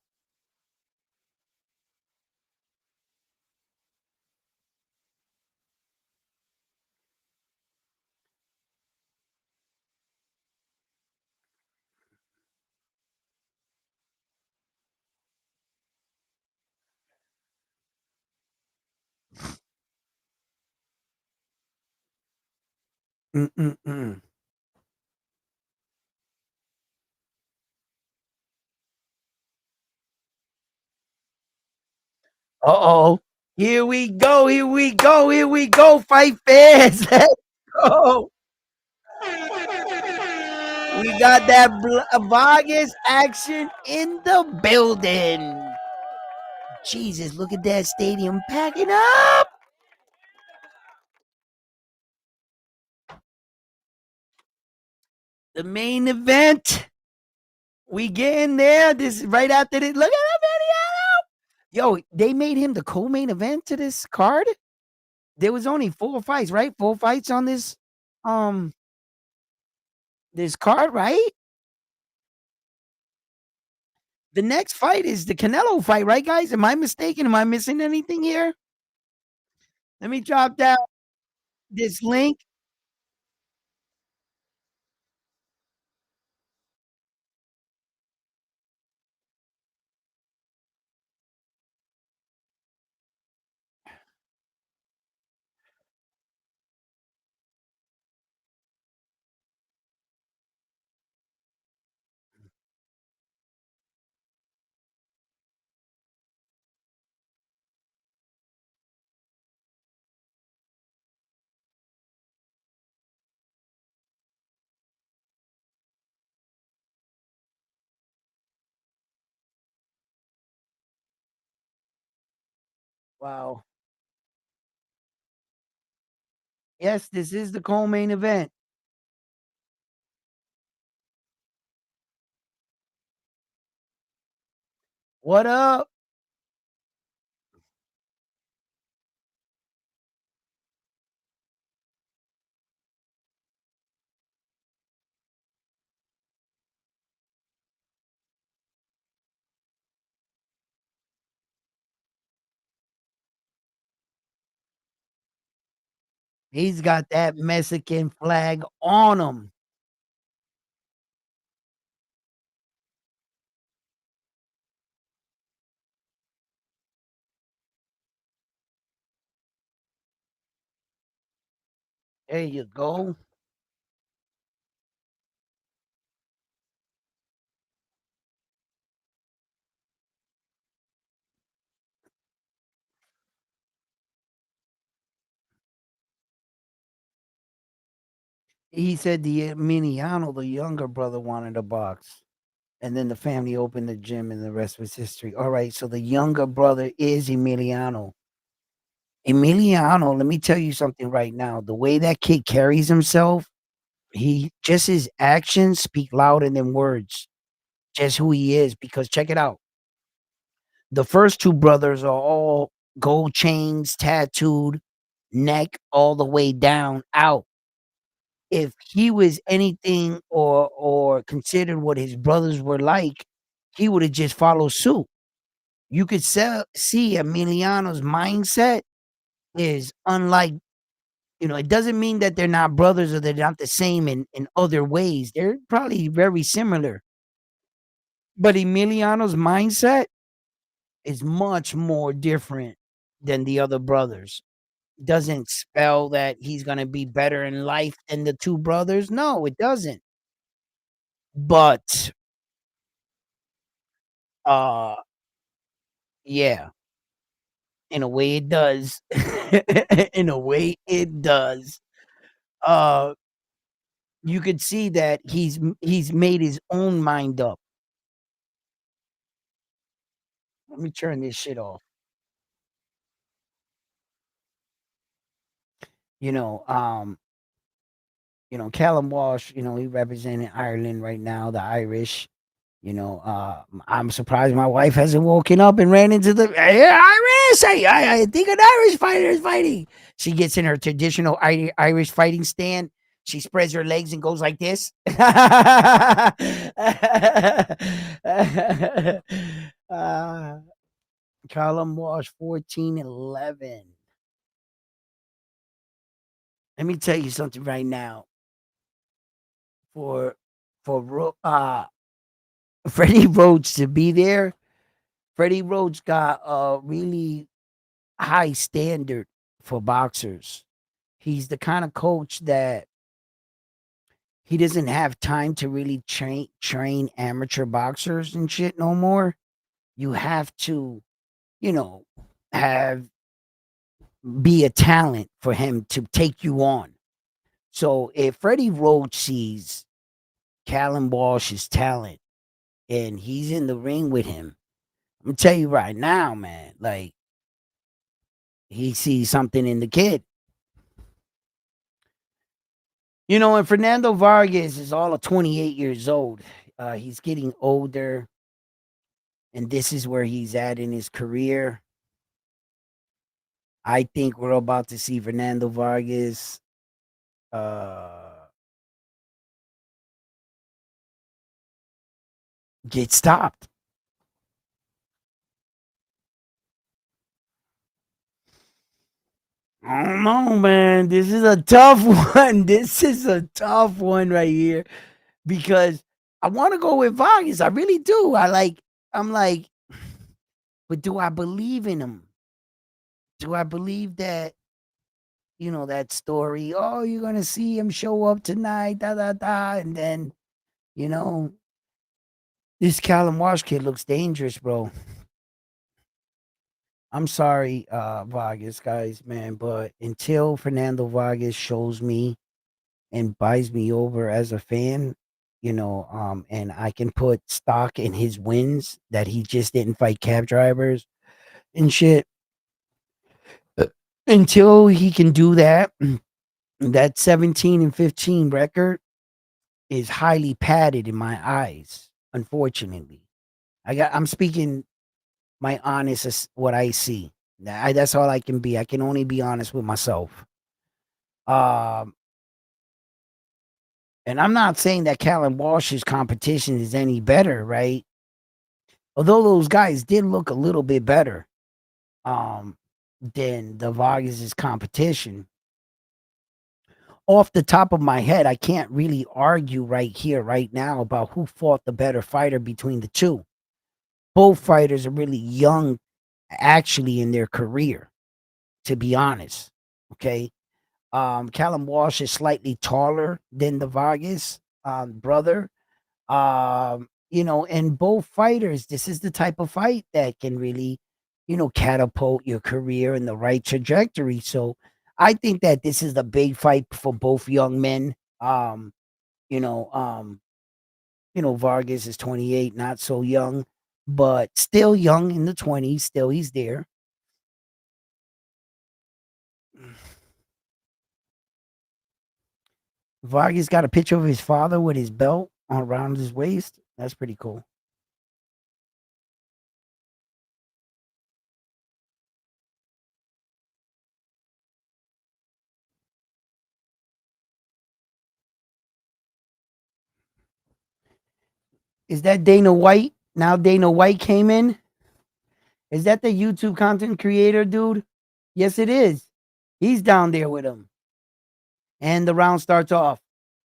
Mm-mm-mm. Uh-oh. Here we go. Here we go. Here we go. Fight fans. Let's go. We got that Vargas action in the building. Jesus, look at that stadium packing up. The main event. We get in there. This is right after this. Look at that video. Yo, they made him the co-main event to this card. There was only 4 fights, right? 4 fights on um this card, right? The next fight is the Canelo fight, right, guys? Am I mistaken? Am I missing anything here? Let me drop down this link. Wow. Yes, this is the co-main event. What up? He's got that Mexican flag on him. There you go. He said the Emiliano, the younger brother, wanted a box. And then the family opened the gym and the rest was history. All right. So the younger brother is Emiliano. Emiliano, let me tell you something right now. The way that kid carries himself, he just his actions speak louder than words. Just who he is. Because check it out. The first two brothers are all gold chains tattooed, neck all the way down out. If he was anything or considered what his brothers were like, he would have just followed suit. You could see Emiliano's mindset is unlike, it doesn't mean that they're not brothers or they're not the same in other ways. They're probably very similar. But Emiliano's mindset is much more different than the other brothers. Doesn't spell that he's gonna be better in life than the two brothers. No, it doesn't. But uh yeah, in a way it does. In a way it does. Uh you could see that he's made his own mind up. Let me turn this shit off. You know, um, Callum Walsh, he representing Ireland right now, the Irish. I'm surprised my wife hasn't woken up and ran into the hey, Irish. I think an Irish fighter is fighting. She gets in her traditional Irish fighting stand. She spreads her legs and goes like this. uh, Callum Walsh 14-11. Let me tell you something right now. For Freddie Roach to be there, Freddie Roach got a really high standard for boxers. He's the kind of coach that he doesn't have time to really train amateur boxers and shit no more. You have to, you know, have be a talent for him to take you on. So if Freddie Roach sees Callum Walsh's talent and he's in the ring with him, I'm gonna tell you right now, man, like he sees something in the kid. And Fernando Vargas is all of 28 years old. He's getting older, and this is where he's at in his career. I think we're about to see Fernando Vargas get stopped. I don't know, man. This is a tough one. This is a tough one right here because I want to go with Vargas. I really do. I'm like, but do I believe in him? Do I believe that, that story? Oh, you're going to see him show up tonight, da, da, da. And then, you know, this Callum Walsh kid looks dangerous, bro. I'm sorry, Vargas, guys, man, but until Fernando Vargas shows me and buys me over as a fan, and I can put stock in his wins that he just didn't fight cab drivers and shit. Until he can do that, that 17-15 record is highly padded in my eyes, unfortunately. I'm speaking my honest as what I see. That's all I can be. I can only be honest with myself. Um, and I'm not saying that Callum Walsh's competition is any better, right? Although those guys did look a little bit better um, than the Vargas' competition. Off the top of my head, I can't really argue right here, right now, about who fought the better fighter between the two. Both fighters are really young, actually, in their career, to be honest. Okay. Callum Walsh is slightly taller than the Vargas brother. And both fighters, this is the type of fight that can really, catapult your career in the right trajectory. So I think that this is the big fight for both young men. You know, um, Vargas is 28, not so young, but still young in the 20s. Still, he's there. Vargas got a picture of his father with his belt around his waist. That's pretty cool. Is that Dana White? Now Dana White came in. Is that the YouTube content creator dude? Yes, it is. He's down there with him. And the round starts off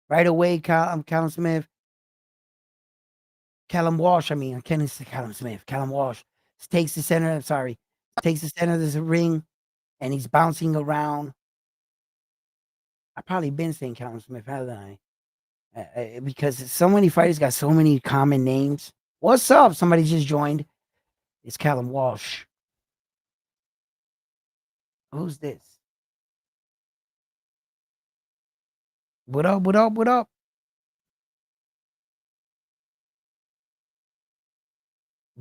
right away. Callum Smith, Callum Walsh. I mean, I can't say Callum Smith. Callum Walsh takes the center. I'm sorry, takes the center of the ring, and he's bouncing around. I probably been saying Callum Smith, haven't I? Because so many fighters got so many common names. What's up? Somebody just joined. It's Callum Walsh. Who's this? What up? What up? What up?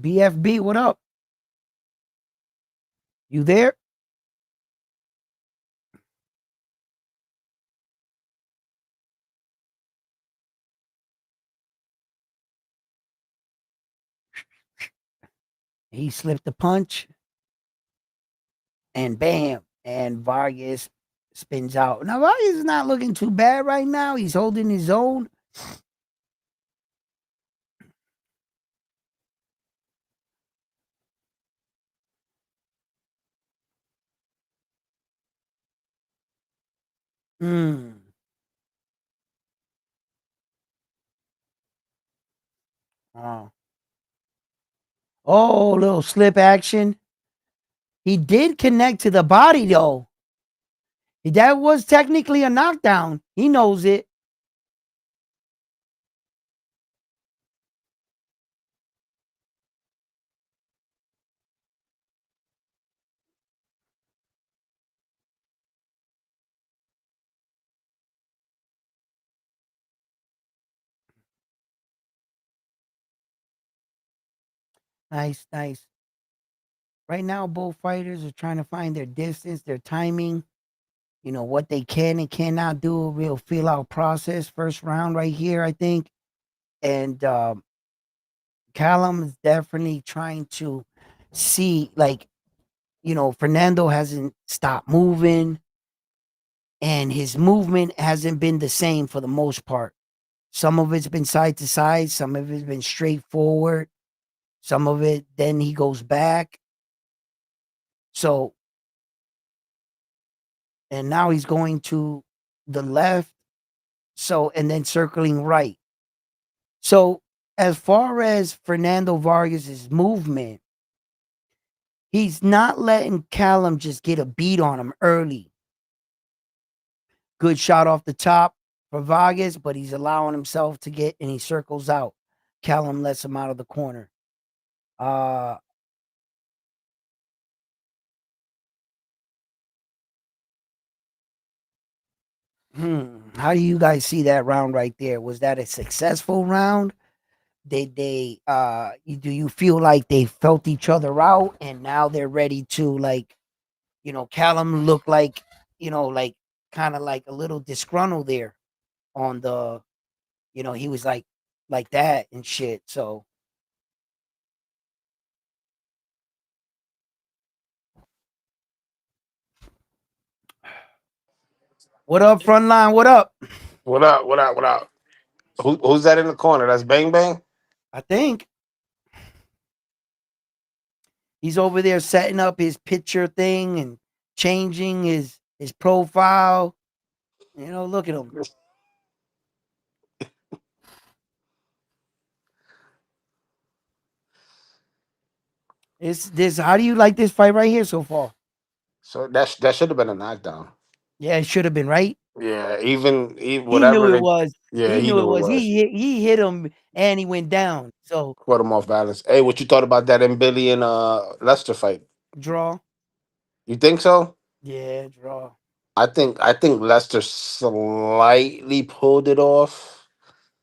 BFB, what up? You there? He slipped a punch and bam. And Vargas spins out. Now, Vargas is not looking too bad right now. He's holding his own. Hmm. Oh. Oh, little slip action. He did connect to the body, though. That was technically a knockdown. He knows it. Nice, nice. Right now, both fighters are trying to find their distance, their timing, what they can and cannot do. A real feel out process. First round right here, I think. And Callum is definitely trying to see, like, Fernando hasn't stopped moving and his movement hasn't been the same for the most part. Some of it's been side to side, some of it's been straight forward, some of it, then he goes back. So, and now he's going to the left. So, and then circling right. So, as far as Fernando Vargas's movement, he's not letting Callum just get a beat on him early. Good shot off the top for Vargas, but he's allowing himself to get, and he circles out. Callum lets him out of the corner. Uh, how do you guys see that round right there? Was that a successful round? Do you feel like they felt each other out and now they're ready to, like, Callum looked like, like kind of like a little disgruntled there on the, he was like that and shit. So what up, frontline? What up? What up? What up? What up? Who's that in the corner? That's Bang Bang. I think he's over there setting up his picture thing and changing his profile. Look at him. It's this. How do you like this fight right here so far? So that should have been a knockdown. Yeah, it should have been right. Yeah, even He knew whatever it they. was. Yeah, He he knew it knew it was. was. He hit him and he went down. So Caught him off balance. Hey, what you thought about that in Billy and Lester fight? draw. You think so? Yeah, draw. I think Lester slightly pulled it off,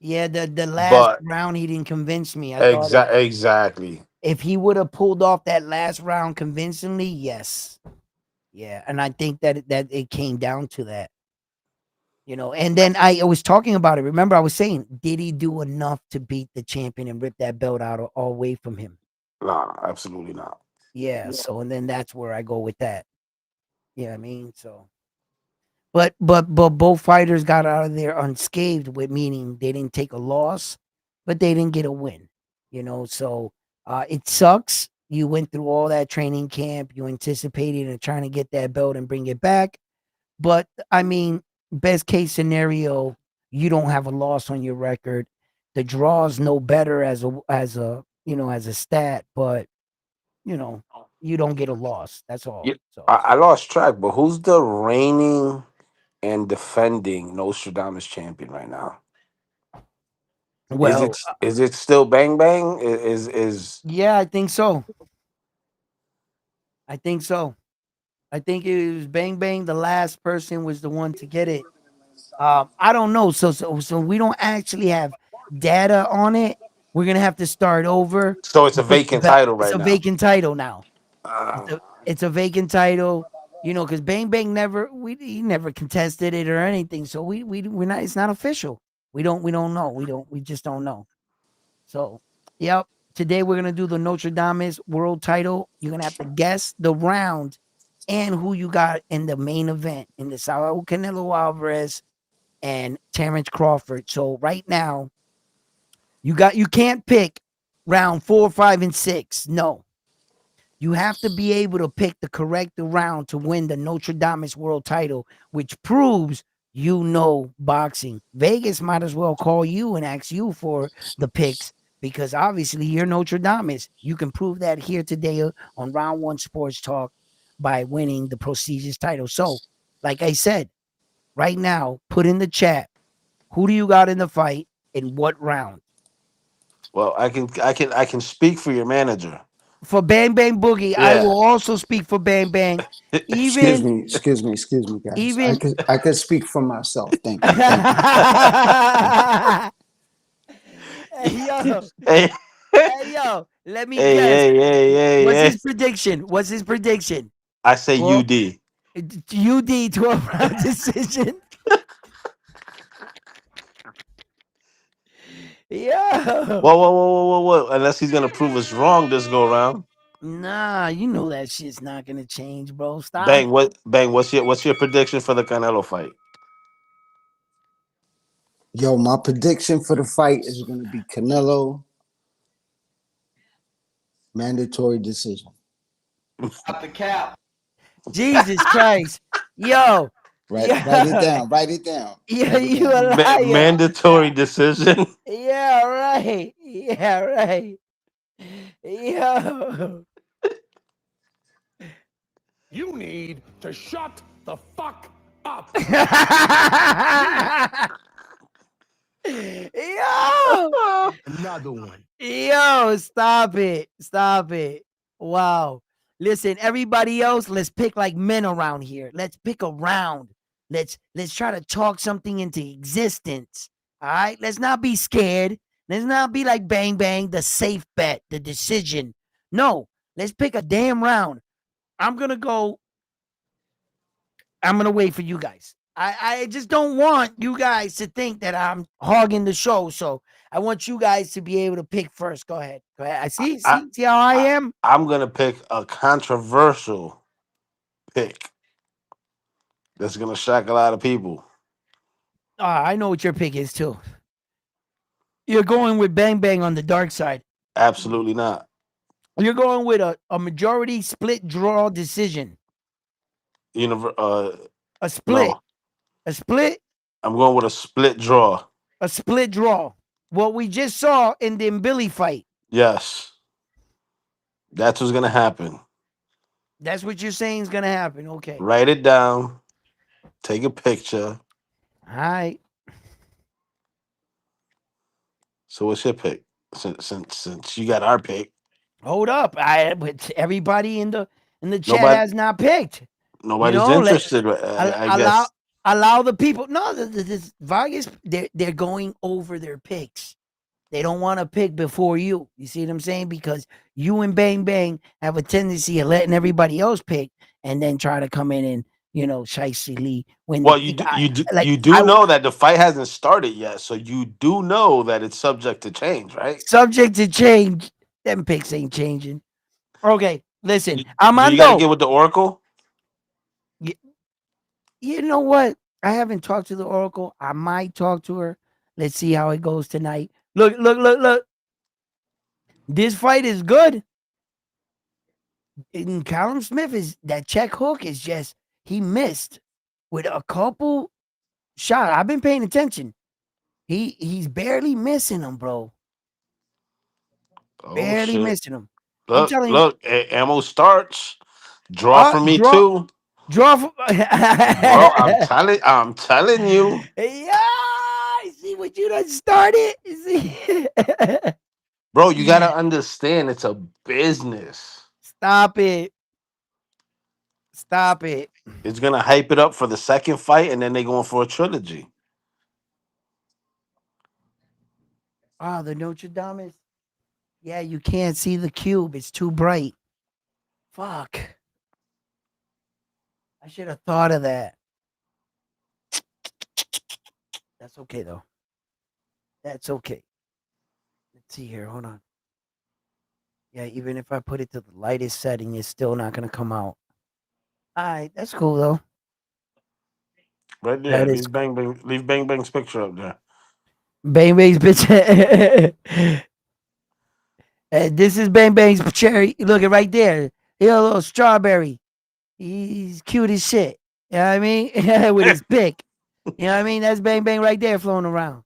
Yeah, the last but round he didn't convince me. I thought exactly. if he would have pulled off that last round convincingly, yes. Yeah, and I think that it came down to that. And then I was talking about it. Remember, I was saying, did he do enough to beat the champion and rip that belt out all away from him? Nah, absolutely not. Yeah. So, and then that's where I go with that. Yeah, I mean, so, but both fighters got out of there unscathed, with meaning they didn't take a loss, but they didn't get a win. So it sucks. You went through all that training camp, you anticipated and trying to get that belt and bring it back. But I mean, best case scenario, you don't have a loss on your record. The draws no better as a stat, but you know, you don't get a loss. That's all. Yeah, So I lost track, but who's the reigning and defending Nostradamus champion right now? well, Is it still Bang Bang? Is yeah, I think so. I think so. I think it was Bang Bang. The last person was the one to get it. I don't know. So we don't actually have data on it. We're gonna have to start over so it's a because vacant title it's right a now? vacant title now. Uh, It's a vacant title. Because Bang Bang never he never contested it or anything. So we're not. It's not official. We don't know. We just don't know. So yep. Today we're gonna do the Notre Dame's world title. You're gonna have to guess the round and who you got in the main event in the Saul Canelo Alvarez and Terence Crawford. So right now, you can't pick round 4, 5, and 6. No. You have to be able to pick the correct round to win the Notre Dame's world title, which proves boxing. Vegas might as well call you and ask you for the picks because obviously you're Notre Dame's. You can prove that here today on Round One Sports Talk by winning the prestigious title. So, like I said, right now, put in the chat who do you got in the fight in what round? well, I can speak for your manager. For Bang Bang Boogie, I Yeah. will also speak for Bang Bang. Excuse Even, me, excuse me, excuse me, guys. I even. could I could speak for myself. Thank you, thank you. Hey yo, Hey, hey yo, let me hey, guess. hey, hey, hey, What's hey. his prediction? What's his prediction? I say Well, UD. UD 12 round decision. Yo. Whoa, whoa, whoa, whoa, whoa, whoa. Unless he's gonna prove us wrong this go around. Nah, you know that shit's not gonna change, bro. Stop. Bang, what's your prediction for the Canelo fight? Yo, my prediction for the fight is going to be Canelo mandatory decision. Jesus Christ. Yo. Write it Yeah. down. Write it down. Yeah, Write it you a down. liar. Mandatory decision. Yeah, right. Yeah, right. Yo. You need to shut the fuck up. Yo. Another one. Yo, stop it. Stop it. Wow. Listen, everybody else, let's pick like men around here. Let's pick a round. Let's try to talk something into existence. All right? Let's not be scared. Let's not be like bang bang, the safe bet, the decision. No, let's pick a damn round. I'm gonna go. I'm gonna wait for you guys. I just don't want you guys to think that I'm hogging the show. So I want you guys to be able to pick first. Go ahead. Go ahead. I see, I, see how I I am. I'm gonna pick a controversial pick that's gonna shock a lot of people. I know what your pick is too. You're going with Bang Bang on the dark side. Absolutely not. You're going with a majority split draw decision. Univer- A split. no, A split. I'm going with a split draw. A split draw. What we just saw in the Billy fight. Yes, that's what's gonna happen. That's what you're saying is gonna happen. Okay. Write it down. Take a picture. All right. So what's your pick? Since you got our pick, Hold up. But everybody in the chat nobody has not picked. nobody's Let interested. I allow guess. allow the people. No, this Vargas, they're going over their picks. They don't want to pick before you. You see what I'm saying? Because you and Bang Bang have a tendency of letting everybody else pick and then try to come in and shystily win the Well, pick. you do know that the fight hasn't started yet, so you do know that it's subject to change, right? subject to change. Them picks ain't changing. Okay, listen, You, do you got to Armando. get with the Oracle? y- You know what? I haven't talked to the Oracle. I might talk to her. Let's see how it goes tonight. Look, look, look, look. This fight is good. And Callum Smith is that check hook is just he missed with a couple shot. I've been paying attention. He's barely missing them, bro. Oh Barely shit! missing them. I'm Look, telling you. look, ammo starts. Draw for me Draw, too, draw. For, bro. I'm telling you, yeah, see what you done started. See? bro. You gotta understand, it's a business. Stop it. Stop it. It's gonna hype it up for the second fight, and then they going for a trilogy. Oh, the Notre Dame is. Yeah, you can't see the cube. It's too bright. Fuck. I should have thought of that. That's okay though. That's okay. Let's see here. Hold on. Yeah, even if I put it to the lightest setting, it's still not gonna come out. All right, that's cool though. Right there, That is leave Bang Bang's picture up there. Bang Bang's bitch. This is Bang Bang's cherry. Look at right there. He a little strawberry. He's cute as shit. You know what I mean? With his pick. You know what I mean? That's Bang Bang right there floating around.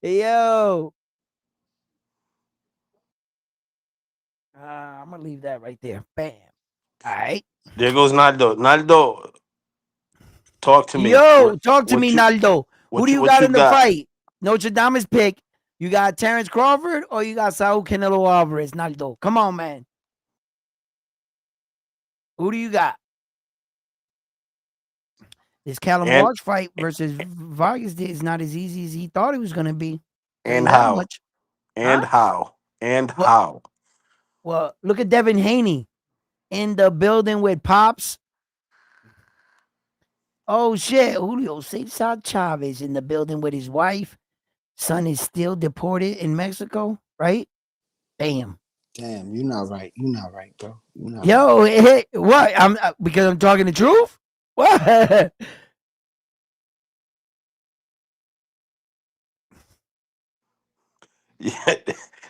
Yo. I'm gonna leave that right there. Bam. All right. There goes Naldo. Naldo, talk to me. Yo, talk to me, You Naldo. Who do you what got you in the got? fight? Notre Dame's pick. You got Terence Crawford or you got Saul Canelo Alvarez, Naldo? Come on, man. Who do you got? This Callum And Walsh fight versus Vargas is not as easy as he thought it was going to be. Tell and you that how? much. And Huh? how? And Well, how? well, look at Devin Haney in the building with Pops. Oh, shit. Julio Cesar Chavez in the building with his wife. Son is still deported in Mexico, right? Bam. Damn, you're not right. You're not right, bro. You're not right. Yo, hey, what? I'm because I'm talking the truth. What? Yeah,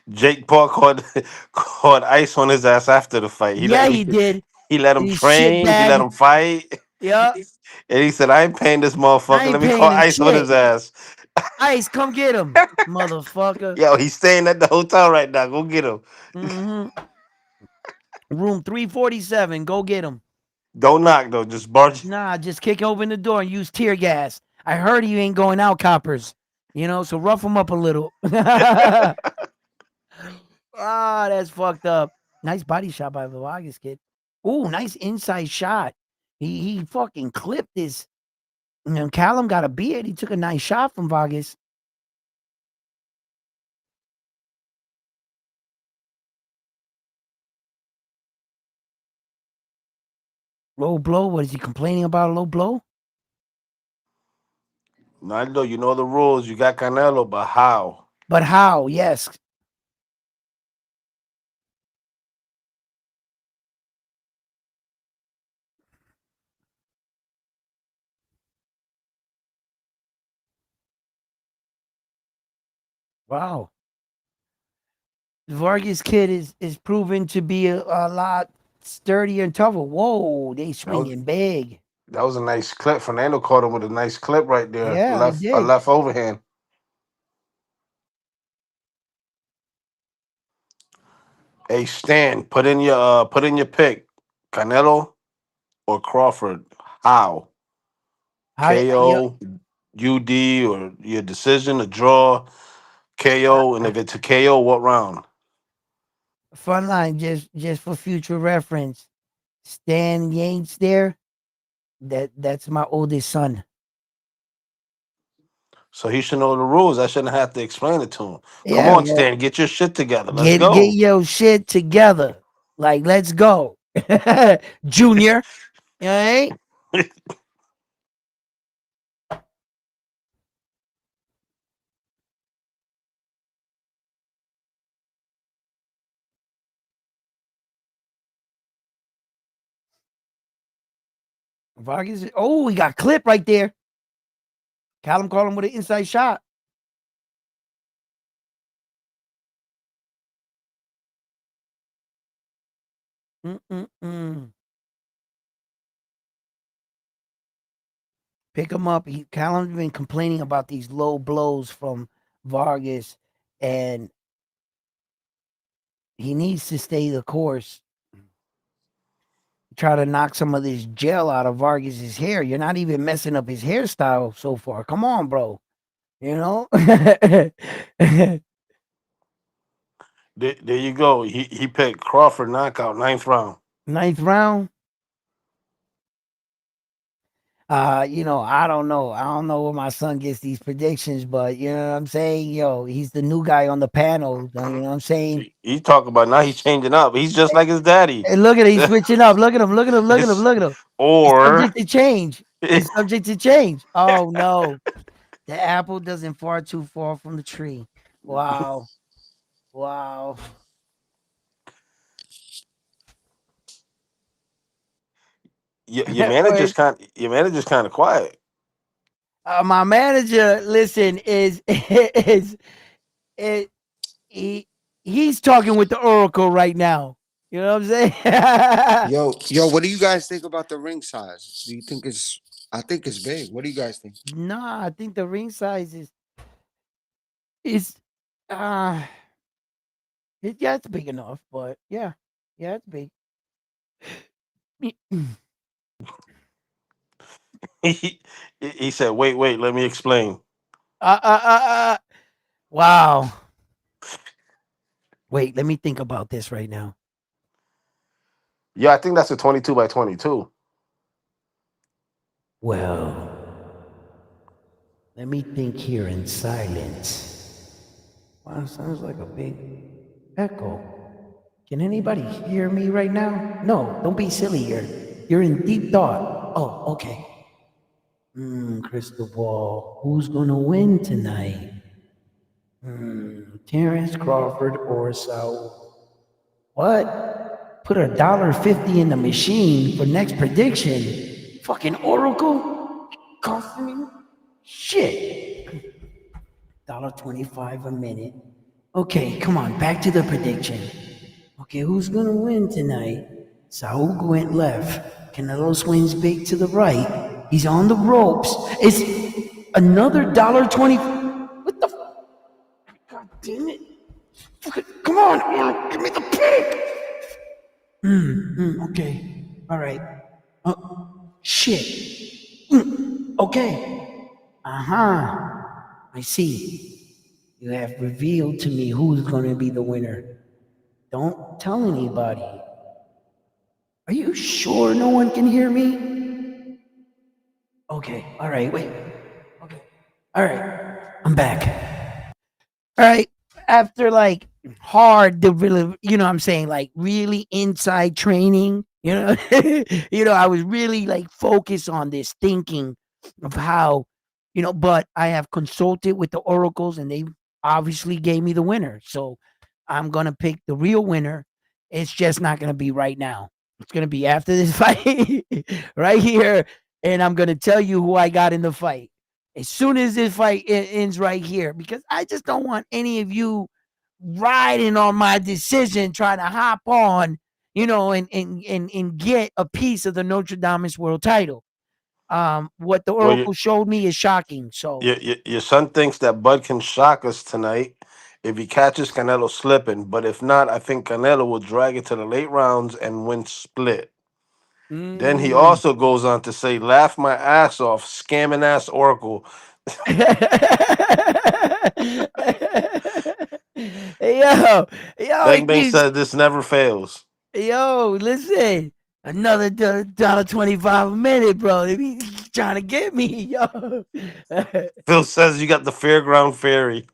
Jake Paul caught ice on his ass after the fight. Yeah, he did. He let him His shit train. He let bag. him fight. Yeah, And he said, "I ain't paying this I motherfucker. ain't Let me paying call him ice on his shit. ass." Ice, come get him, motherfucker. Yo, he's staying at the hotel right now. Go get him. hmm Room 347. Go get him. Don't knock though. Just barge. Nah, just kick open the door and use tear gas. I heard you ain't going out, coppers. You know, so rough him up a little. Ah, that's fucked up. Nice body shot by Vargas, kid. Ooh, nice inside shot. He fucking clipped this. You know, Callum got a beard. He took a nice shot from Vargas. Low blow. What is he complaining about? A low blow? Nando, you know the rules. You got Canelo, but how? But how? Yes. Wow. Vargas kid is proven to be a lot sturdier and tougher. Whoa, they That was swinging big. that was a nice clip. Fernando caught him with a nice clip right there. Yeah, he A did. left overhand. Hey Stan, put in your pick. Canelo or Crawford? How? How? Yeah, KO, UD, or your decision, a draw, KO, and if it's a KO, what round? fun line. Just for future reference. Stan Yates there. That's my oldest son. So he should know the rules. I shouldn't have to explain it to him. Come Yeah, on, well, Stan, get your shit together. Let's get go. your shit together. Like, let's go, Junior. You know what I mean? Vargas. Oh, he got clipped right there. Callum called him with an inside shot. Mm-mm-mm. Pick him up. Callum's been complaining about these low blows from Vargas, and he needs to stay the course. Try to knock some of this gel out of Vargas's hair. You're not even messing up his hairstyle so far. Come on, bro. You know? There you go. He picked Crawford knockout, ninth round. Ninth round. I don't know. I don't know where my son gets these predictions, but you know what I'm saying? Yo, he's the new guy on the panel. You know what I'm saying? He talk about now he's changing up. He's just like his daddy. Hey, look at it, he's switching up. Look at him, look at him, look at him, It's look at him. It's or subject to change. It's subject to change. Oh no. The apple doesn't fall too far from the tree. Wow. Wow. your manager's kind of quiet. My manager, listen, is he he's talking with the Oracle right now. You know what I'm saying? Yo, what do you guys think about the ring size? Do you think it's? I think it's big. What do you guys think? Nah, I think the ring size is uh yeah, it's big enough, but yeah, it's big. he, he said, wait, let me explain. uh, uh, uh, uh, wow. Wait, let me think about this right now. Yeah, I think that's a 22 by 22. Well, let me think here in silence. Wow, sounds like a big echo. Can anybody hear me right now? No, don't be silly here. You're in deep thought. Oh, okay. Crystal ball. Who's gonna win tonight? Terence Crawford or Saul? What? Put $1.50 in the machine for next prediction. Fucking Oracle? Costing me? Shit. $1.25 a minute. Okay, come on, back to the prediction. Okay, who's gonna win tonight? Saul went left. Canelo swings big to the right. He's on the ropes. It's another $1.20. What the? God damn it! Come on, give me the pick. Okay, all right. Shit. Okay. I see. You have revealed to me who's going to be the winner. Don't tell anybody. Are you sure no one can hear me? Okay, all right, wait. Okay, all right, I'm back. All right, after like hard, you know what I'm saying, like really inside training, I was really like focused on this thinking of how, but I have consulted with the oracles and they obviously gave me the winner. So I'm going to pick the real winner. It's just not going to be right now. It's going to be after this fight right here. And I'm going to tell you who I got in the fight as soon as this fight ends right here, because I just don't want any of you riding on my decision, trying to hop on, and get a piece of the Notre Dame world title. What the Well, Oracle showed me is shocking. So your son thinks that Bud can shock us tonight if he catches Canelo slipping. But if not, I think Canelo will drag it to the late rounds and win split. Then he mm. also goes on to say, laugh my ass off, scamming ass Oracle. yo, yo, he Bang Bang keeps said this never fails. Yo, listen, another $1.25 a minute, bro. They be trying to get me, yo. Phil says you got the fairground fairy.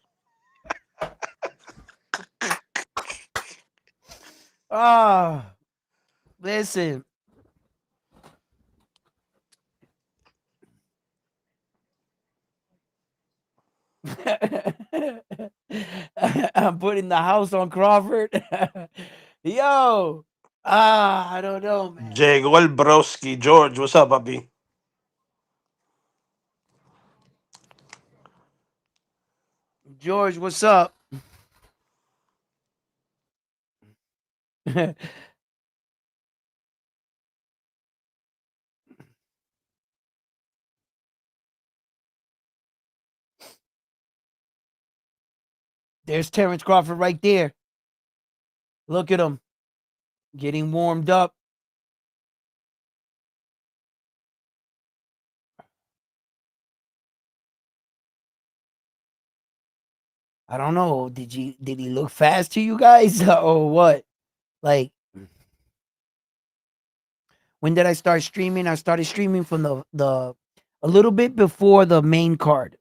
Oh, listen. I'm putting the house on Crawford. Yo, I don't know, man. Llegó el broski. George, what's up, puppy? George, what's up? There's Terence Crawford right there. Look at him getting warmed up. I don't know. Did he look fast to you guys or what? Like, when did I start streaming? I started streaming from the a little bit before the main card.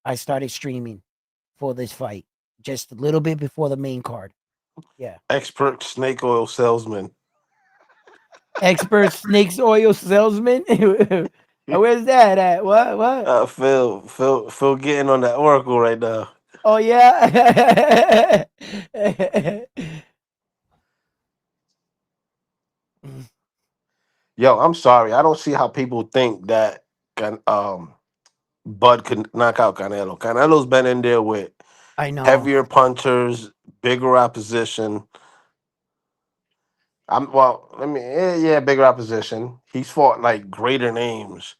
I started streaming for this fight. Just a little bit before the main card. Yeah. Expert snake oil salesman. Expert snakes oil salesman. Where's that at? What? Phil getting on that oracle right now. Oh yeah. Yo, I'm sorry. I don't see how people think that Bud can knock out Canelo. Canelo's been in there with I know. heavier punchers, bigger opposition. Yeah, bigger opposition. He's fought like greater names,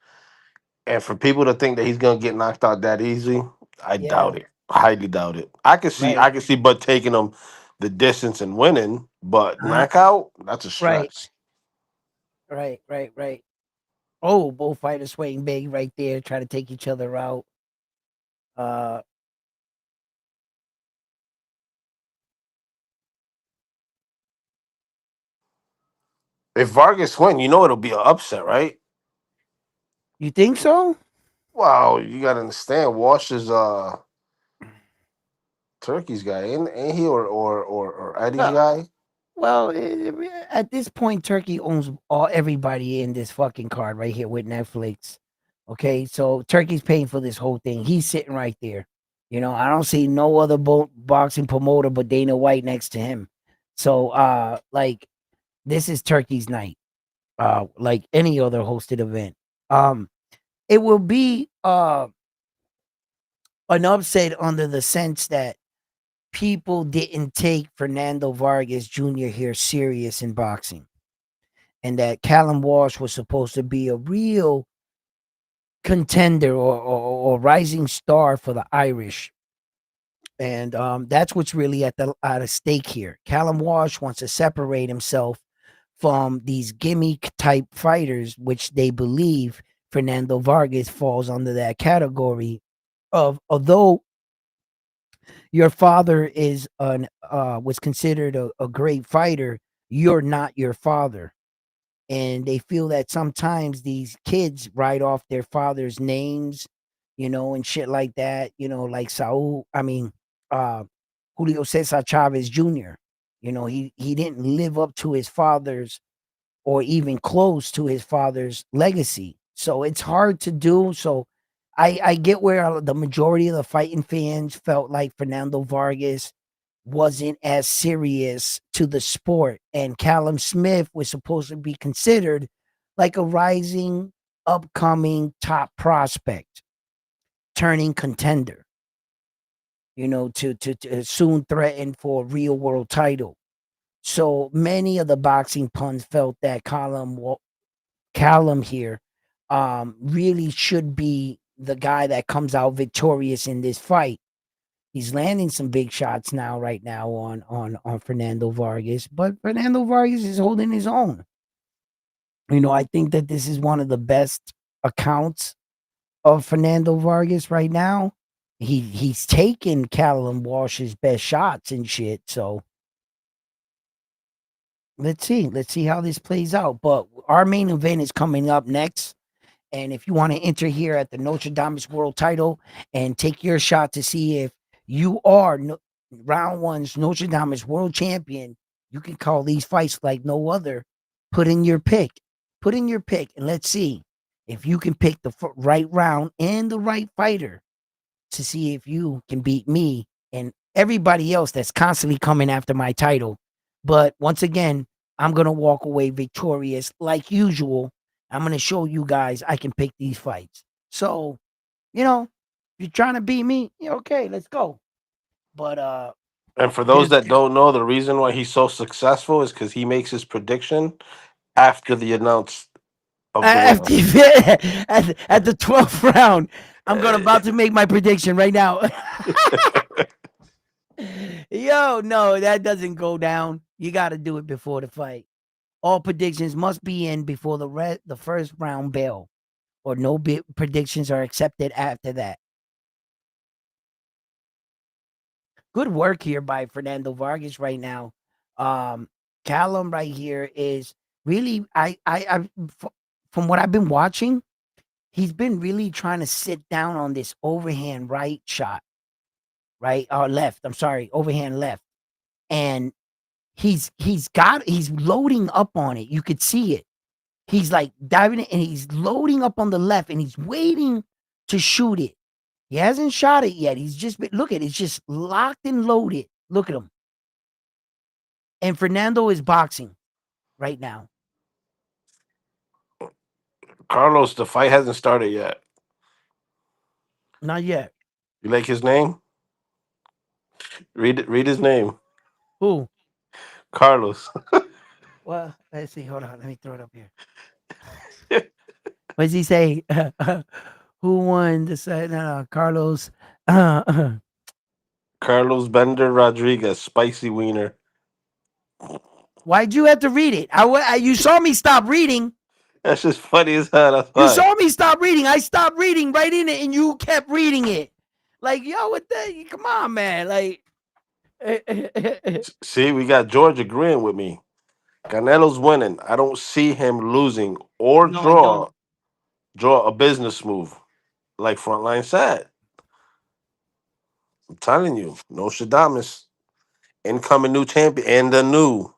and for people to think that he's gonna get knocked out that easy, I Yeah. doubt it. Highly doubt it. I Right. can see Bud taking him the distance and winning, but Uh, knockout, that's a right. stretch. Right. Oh, both fighters swaying big right there, trying to take each other out. Uh, If Vargas win, you know it'll be an upset, right? you think so? Wow, you gotta understand. Walsh is Turkey's guy, ain't he? Or Eddie's Well, guy. well, at this point, Turkey owns everybody in this fucking card right here with Netflix. Okay, so Turkey's paying for this whole thing. He's sitting right there. I don't see no other boxing promoter but Dana White next to him. So, like, this is Turkey's night. Like any other hosted event. It will be an upset under the sense that people didn't take Fernando Vargas Jr. here serious in boxing, and that Callum Walsh was supposed to be a real contender or rising star for the Irish. And that's what's really at a stake here. Callum Walsh wants to separate himself from these gimmick type fighters, which they believe Fernando Vargas falls under that category of. Although your father is an was considered a great fighter, you're not your father. And they feel that sometimes these kids write off their father's names, and shit like that, like uh Julio Cesar Chavez Jr. He didn't live up to his father's or even close to his father's legacy. So it's hard to do. So I get where the majority of the fighting fans felt like Fernando Vargas wasn't as serious to the sport, and Callum Smith was supposed to be considered like a rising, upcoming top prospect, turning contender. To soon threaten for a real world title. So many of the boxing puns felt that Callum here really should be the guy that comes out victorious in this fight. He's landing some big shots right now on Fernando Vargas, but Fernando Vargas is holding his own. I think that this is one of the best accounts of Fernando Vargas right now. He's taken Callum Walsh's best shots and shit. So let's see how this plays out. But our main event is coming up next. And if you want to enter here at the Notre Dame's world title and take your shot to see if you are round one's Notre Dame's world champion, you can call these fights like no other. Put in your pick. Put in your pick, and let's see if you can pick the right round and the right fighter to see if you can beat me and everybody else that's constantly coming after my title. But once again, I'm going to walk away victorious like usual. I'm going to show you guys I can pick these fights. So, if you're trying to beat me, okay, let's go. But And for those there's that don't know, the reason why he's so successful is because he makes his prediction after the announce of the winner. after, at the 12th round, I'm going about to make my prediction right now. Yo, no, that doesn't go down. You got to do it before the fight. All predictions must be in before the first round bell, or no predictions are accepted after that. Good work here by Fernando Vargas right now. Um, Callum right here is really from what I've been watching, he's been really trying to sit down on this overhand right shot, right or left. I'm sorry, overhand left, and he's loading up on it. You could see it. He's like diving in and he's loading up on the left and he's waiting to shoot it. He hasn't shot it yet. He's just look at it. It's just locked and loaded. Look at him. And Fernando is boxing right now. Carlos, the fight hasn't started yet. Not yet. You like his name? Read his name. Who? Carlos. Well, let's see. Hold on. Let me throw it up here. What does he say? Who won the side? No, Carlos. Carlos Bender Rodriguez, spicy wiener. Why'd you have to read it? You saw me stop reading. That's just funny as hell. That's You why. saw me stop reading. I stopped reading right in it, and you kept reading it. Like, yo, what the? Come on, man. Like, See, we got George agreeing with me. Canelo's winning. I don't see him losing or no, I don't. draw a business move like Frontline said. I'm telling you, no Shadamis. Incoming new champion and the new.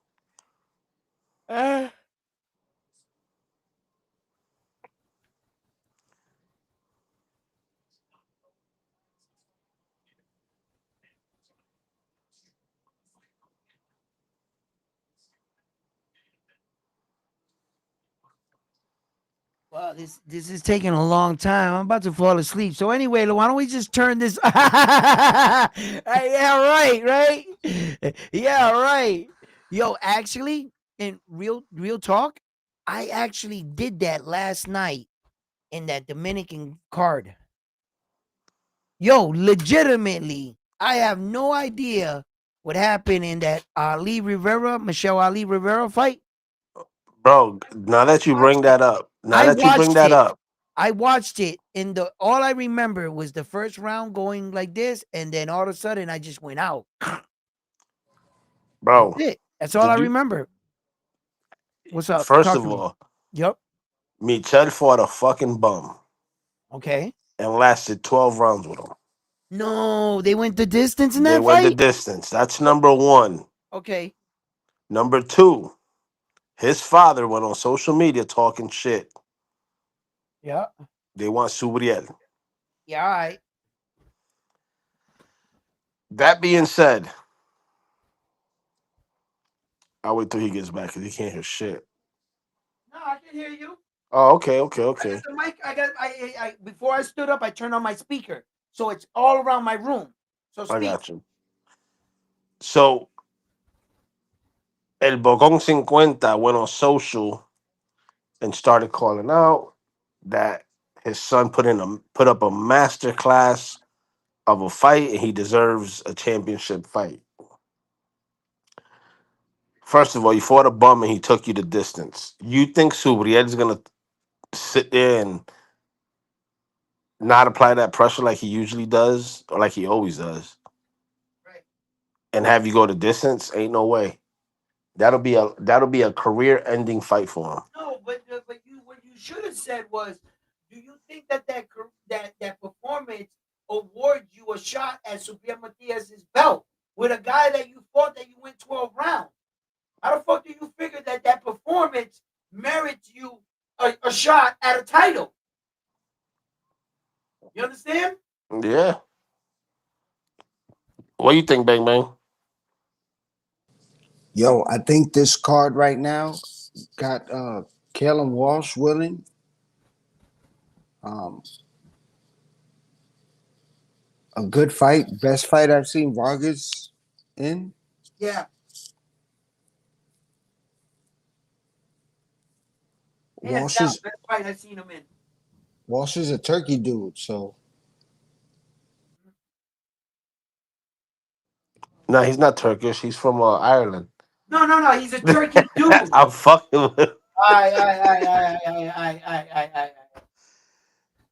Well, this is taking a long time. I'm about to fall asleep. So anyway, why don't we just turn this? Yeah, right. Yeah, right. Yo, actually, in real talk, I actually did that last night in that Dominican card. Yo, legitimately, I have no idea what happened in that Michelle Ali Rivera fight. Bro, now that you bring that up, now I that you bring watched that it. up, I watched it, and all I remember was the first round going like this, and then all of a sudden I just went out. That's bro, it. That's all I did you remember. What's up? first Talk of to me. all, Yep. Michel fought a fucking bum Okay. and lasted 12 rounds with him. No, they went the distance in They that went the fight. distance. That's number one. Okay. Number two, his father went on social media talking shit. Yeah. They want Subriel. Yeah. All right. That being said, I'll wait till he gets back because he can't hear shit. No, I can hear you. Oh, okay, I got okay. the mic. I before I stood up, I turned on my speaker, so it's all around my room. So I speak. got you. So, El Bogón 50 went on social and started calling out that his son put up a master class of a fight and he deserves a championship fight. First of all, you fought a bum and he took you the distance. You think Subriel is gonna sit there and not apply that pressure like he usually does or like he always does Right. and have you go the distance? Ain't no way. That'll be a career ending fight for him. No, but you what you should have said was, do you think that that performance awards you a shot at Subriel Matias's belt with a guy that you fought that you went 12 rounds? How the fuck do you figure that that performance merits you a shot at a title? You understand? Yeah. What do you think, Bang Bang? Yo, I think this card right now got Kalen Walsh willing. Um, a good fight, best fight I've seen Vargas in. Yeah. Hands Walsh down, is best fight I've seen him in. Walsh is a turkey dude, so No, he's not Turkish. He's from Ireland. No. He's a Turkey dude. I'm fucking with. Ay.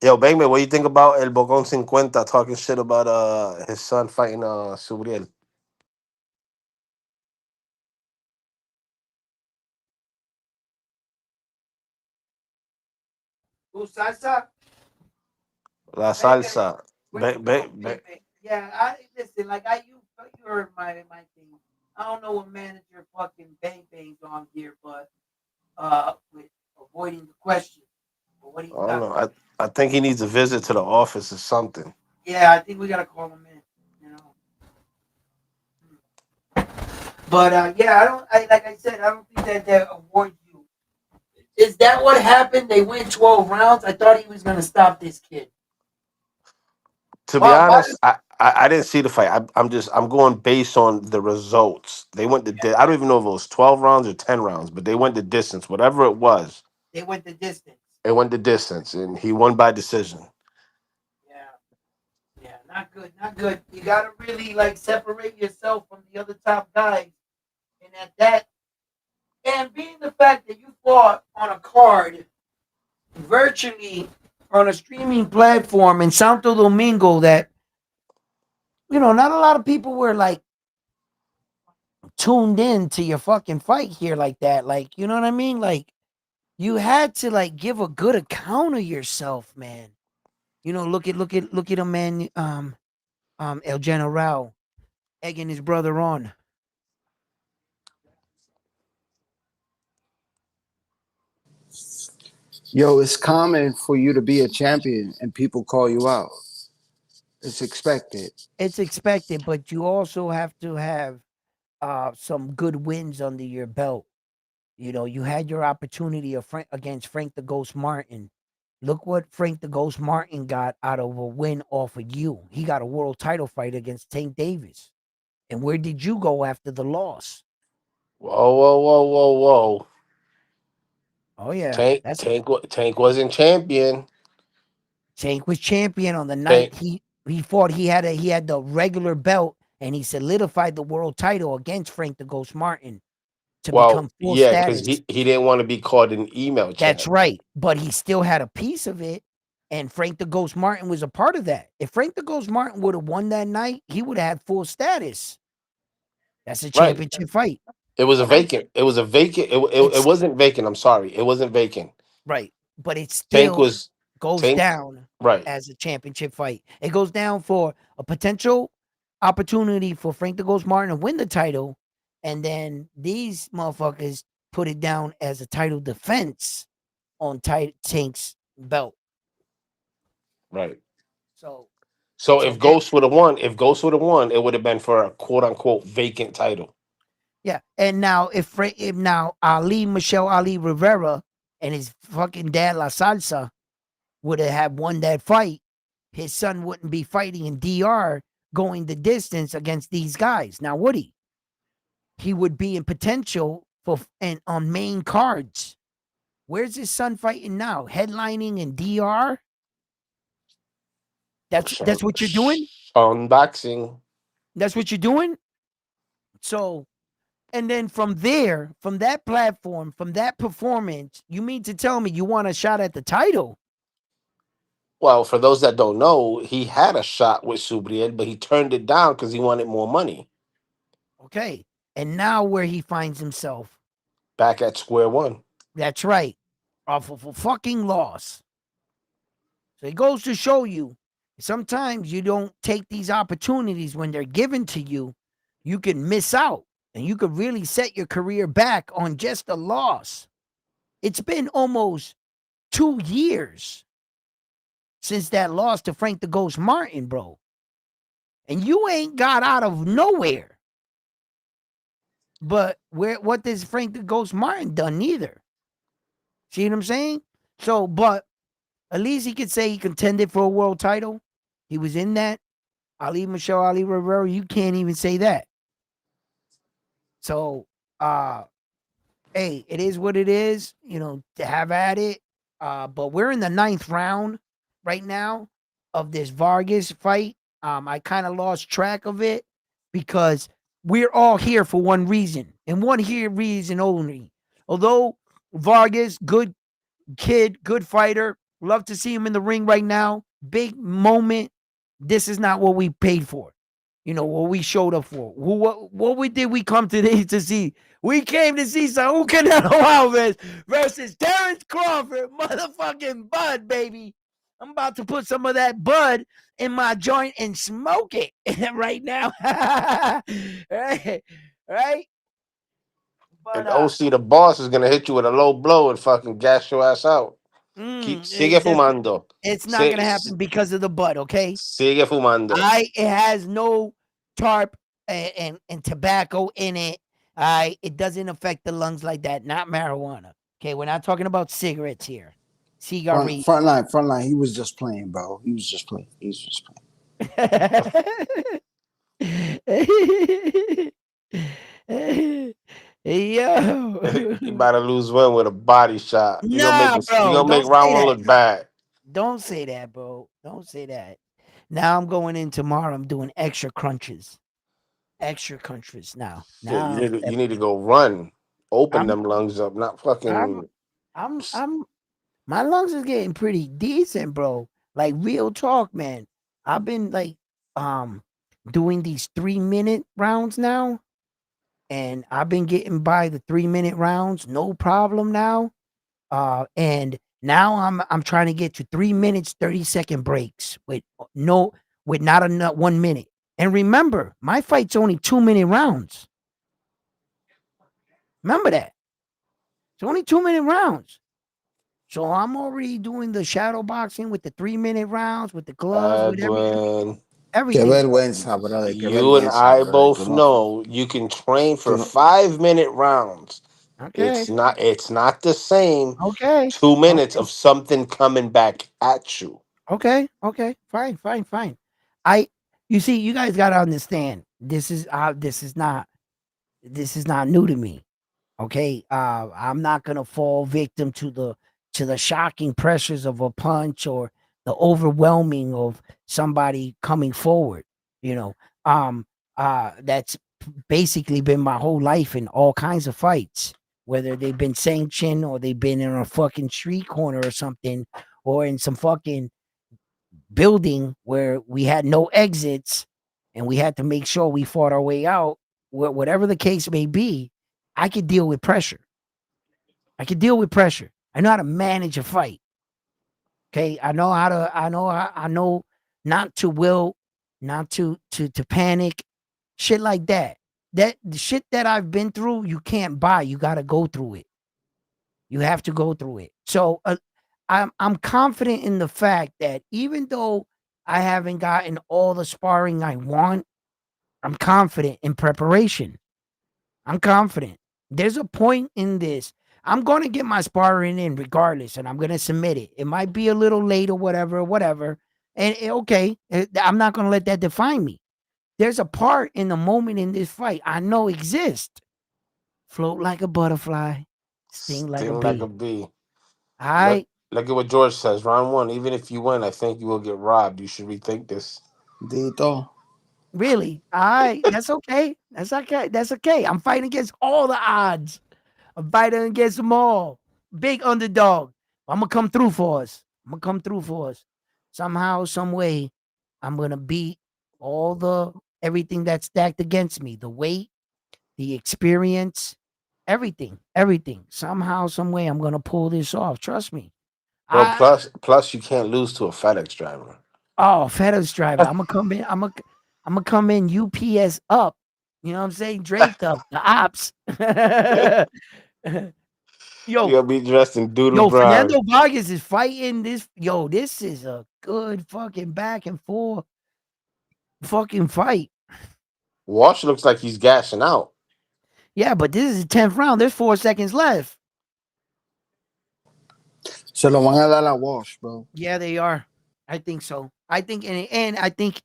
Yo, Bangman, what do you think about El Bocón 50 talking shit about his son fighting Subriel? Usasa, La baby, salsa. where you go, baby? Yeah, I listen. Like you heard my thing. I don't know what manager fucking Bang Bang's on here, but with avoiding the question. But what do I you don't got? know. I think he needs a visit to the office or something. Yeah, I think we gotta call him in. You know, but yeah, I don't. Like I said, I don't think that they award you. Is that what happened? They went 12 rounds. I thought he was gonna stop this kid. To be Why? honest, I didn't see the fight. I'm going based on the results. They went I don't even know if it was 12 rounds or 10 rounds, but they went the distance. Whatever it was, They went the distance. it went the distance, and he won by decision. Yeah. Yeah, not good, not good. You gotta really like separate yourself from the other top guys, and at that, and being the fact that you fought on a card, virtually on a streaming platform in Santo Domingo, that not a lot of people were like tuned in to your fucking fight here like that. Like, you know what I mean? Like, you had to like give a good account of yourself, man. Look at a man, El General egging his brother on. Yo, it's common for you to be a champion and people call you out. It's expected. It's expected, but you also have to have some good wins under your belt. You had your opportunity against Frank the Ghost Martin. Look what Frank the Ghost Martin got out of a win off of you. He got a world title fight against Tank Davis. And where did you go after the loss? Whoa. Oh yeah, that's Tank wasn't champion. Tank was champion on the night Tank, he fought. He had the regular belt, and he solidified the world title against Frank the Ghost Martin to well, become full yeah, because status. he didn't want to be called an email That's champ. right. But he still had a piece of it. And Frank the Ghost Martin was a part of that. If Frank the Ghost Martin would have won that night, he would have had full status. That's a Right. championship fight. It was a All right. vacant. It was a vacant. It It's wasn't vacant. I'm sorry. It wasn't vacant. right. But it Tank still was goes Tank. down Right. as a championship fight. It goes down for a potential opportunity for Frank the Ghost Martin to win the title. And then these motherfuckers put it down as a title defense on Tank's belt. Right. So So so there If Ghost would have won, it would have been for a quote unquote vacant title. Yeah, and now if now Michelle Ali Rivera and his fucking dad La Salsa would have had won that fight, his son wouldn't be fighting in DR going the distance against these guys. Now would he? He would be in potential for and on main cards. Where's his son fighting now? Headlining in DR? That's what you're doing? Unboxing. That's what you're doing? So and then from there, from that platform, from that performance, you mean to tell me you want a shot at the title? Well, for those that don't know, he had a shot with Subriel, but he turned it down because he wanted more money. Okay. And now where he finds himself. Back at square one. That's right. Off of a fucking loss. So it goes to show you sometimes you don't take these opportunities when they're given to you, you can miss out and you could really set your career back on just a loss. It's been almost 2 years since that loss to Frank the Ghost Martin, bro. And you ain't got out of nowhere. But what does Frank the Ghost Martin done neither? See what I'm saying? So, but at least he could say he contended for a world title. He was in that. Michelle Ali Rivera, you can't even say that. So, hey, it is what it is. To have at it. But we're in the ninth round right now of this Vargas fight. I kind of lost track of it because we're all here for one reason and one here reason only. Although Vargas, good kid, good fighter, love to see him in the ring right now. Big moment. This is not what we paid for. What we showed up for. What we did we come today to see? We came to see Saul Canelo Alves versus Terence Crawford, motherfucking Bud, baby. I'm about to put some of that Bud in my joint and smoke it right now. Right? Right? But And OC, the boss, is gonna hit you with a low blow and fucking gas your ass out. Sigue that's fumando. it's not gonna happen because of the Bud, okay? Sigue fumando. It has no tarp and tobacco in it. It doesn't affect the lungs like that. Not marijuana. Okay, we're not talking about cigarettes here. Front Cigarette. front line, front line. He was just playing, bro. He was just playing. He was just playing. Yo. He about to lose one with a body shot. He gonna make Nah, this. He bro. gonna make Don't round say one that. look bad. Don't say that, bro. Don't say that. Now I'm going in tomorrow. I'm doing extra crunches. Extra crunches now. Shit, Now I'm you need to stepping. go run. Open I'm them lungs up, not I'm fucking. I'm my lungs is getting pretty decent, bro. Like real talk, man. I've been like um doing these 3-minute rounds now, and I've been getting by the 3-minute rounds, no problem now. And now I'm trying to get to 3 minutes, 30-second breaks no with not enough 1 minute. And remember, my fight's only 2-minute rounds. Remember that. It's only 2-minute rounds. So I'm already doing the shadow boxing with the 3-minute rounds, with the gloves, with Edwin, Qué everything. vergüenza, brother. Qué you and vergüenza, I brother. both know you can train Tú for no, 5 minute rounds. Okay. It's not the same. Okay. 2 minutes Okay. of something coming back at you. Okay. Okay. Fine. Fine. Fine. I you see, you guys gotta understand. This is not new to me. Okay. I'm not gonna fall victim to the shocking pressures of a punch or the overwhelming of somebody coming forward. You know, um, that's basically been my whole life in all kinds of fights, whether they've been sanctioned or they've been in a fucking street corner or something, or in some fucking building where we had no exits and we had to make sure we fought our way out. Whatever the case may be, I could deal with pressure. I can deal with pressure. I know how to manage a fight. Okay. I know not to will, not to panic, shit like that. That the shit that I've been through, you can't buy. You gotta go through it. You have to go through it. So I'm confident in the fact that even though I haven't gotten all the sparring I want, I'm confident in preparation. I'm confident. There's a point in this. I'm going to get my sparring in regardless, and I'm going to submit it. It might be a little late or whatever, whatever. And okay, I'm not going to let that define me. There's a part in the moment in this fight I know exists. Float like a butterfly, sting like a Sting like a bee. bee. Look, I look at what George says. Round one. Even if you win, I think you will get robbed. You should rethink this. Dito. really, that's okay. That's okay. That's okay. I'm fighting against all the odds. I'm fighting against them all. Big underdog. I'm gonna come through for us. I'm gonna come through for us. Somehow, some way, I'm gonna beat all the everything that's stacked against me. The weight, the experience, everything, everything. Somehow, some way, I'm gonna pull this off. Trust me. Bro, I plus you can't lose to a FedEx driver. Oh, FedEx driver. I'm gonna come in. I'm gonna come in UPS up. You know what I'm saying? Draped up. The ops. You yo, gotta be dressed in doodle yo, brown. Fernando Vargas is fighting this. Yo, this is a good fucking back and forth fucking fight. Walsh looks like he's gashing out. Yeah, but this is the 10th round. There's 4 seconds left. Se lo van a dar a Wash, bro. Yeah, they are. I think so. I think in the end, I think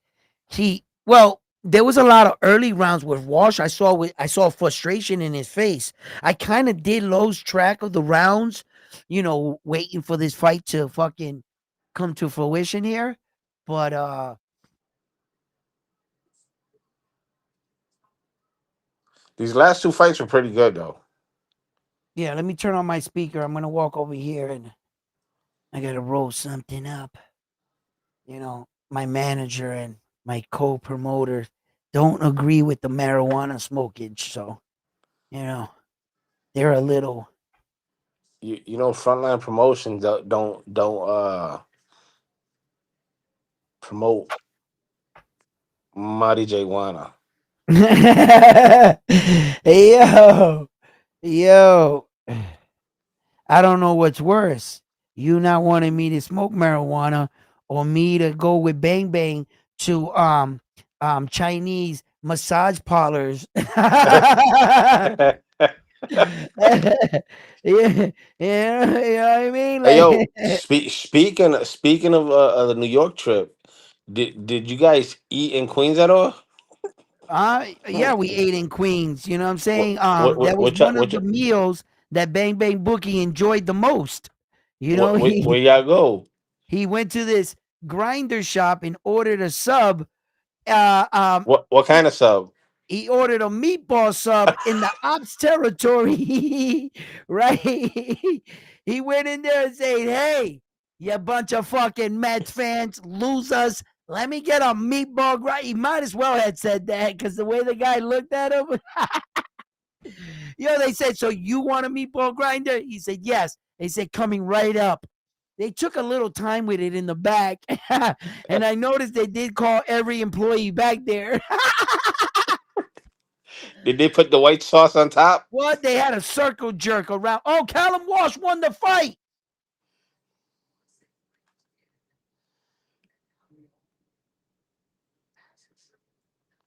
well, there was a lot of early rounds with Walsh. I saw frustration in his face. I kind of did lose track of the rounds, waiting for this fight to fucking come to fruition here. But These last two fights were pretty good though. Yeah, let me turn on my speaker. I'm gonna walk over here and I gotta roll something up. My manager and my co-promoter don't agree with the marijuana smokage, so you know they're a little. You know, Frontline Promotions don't promote marijuana. Yo, yo, I don't know what's worse. You not wanting me to smoke marijuana or me to go with Bang Bang to Chinese massage parlors. Yeah, yeah, you know what I mean? Hey yo, Like, speaking of the New York trip, did you guys eat in Queens at all? yeah, we ate in Queens. You know what I'm saying? That was Which one of which the meals that Bang Bang Bookie enjoyed the most. You know, where he y'all go? he went to this grinder shop and ordered a sub. Uh, um, What kind of sub? he ordered a meatball sub in the ops territory, right? He went in there and said, "Hey, you bunch of fucking Mets fans, losers. Let me get a meatball grind." He might as well had said that because the way the guy looked at him. They said, "So you want a meatball grinder?" He said, "Yes." They said, "Coming right up." They took a little time with it in the back, and I noticed they did call every employee back there. Did they put the white sauce on top? What? They had a circle jerk around. Oh, Callum Walsh won the fight.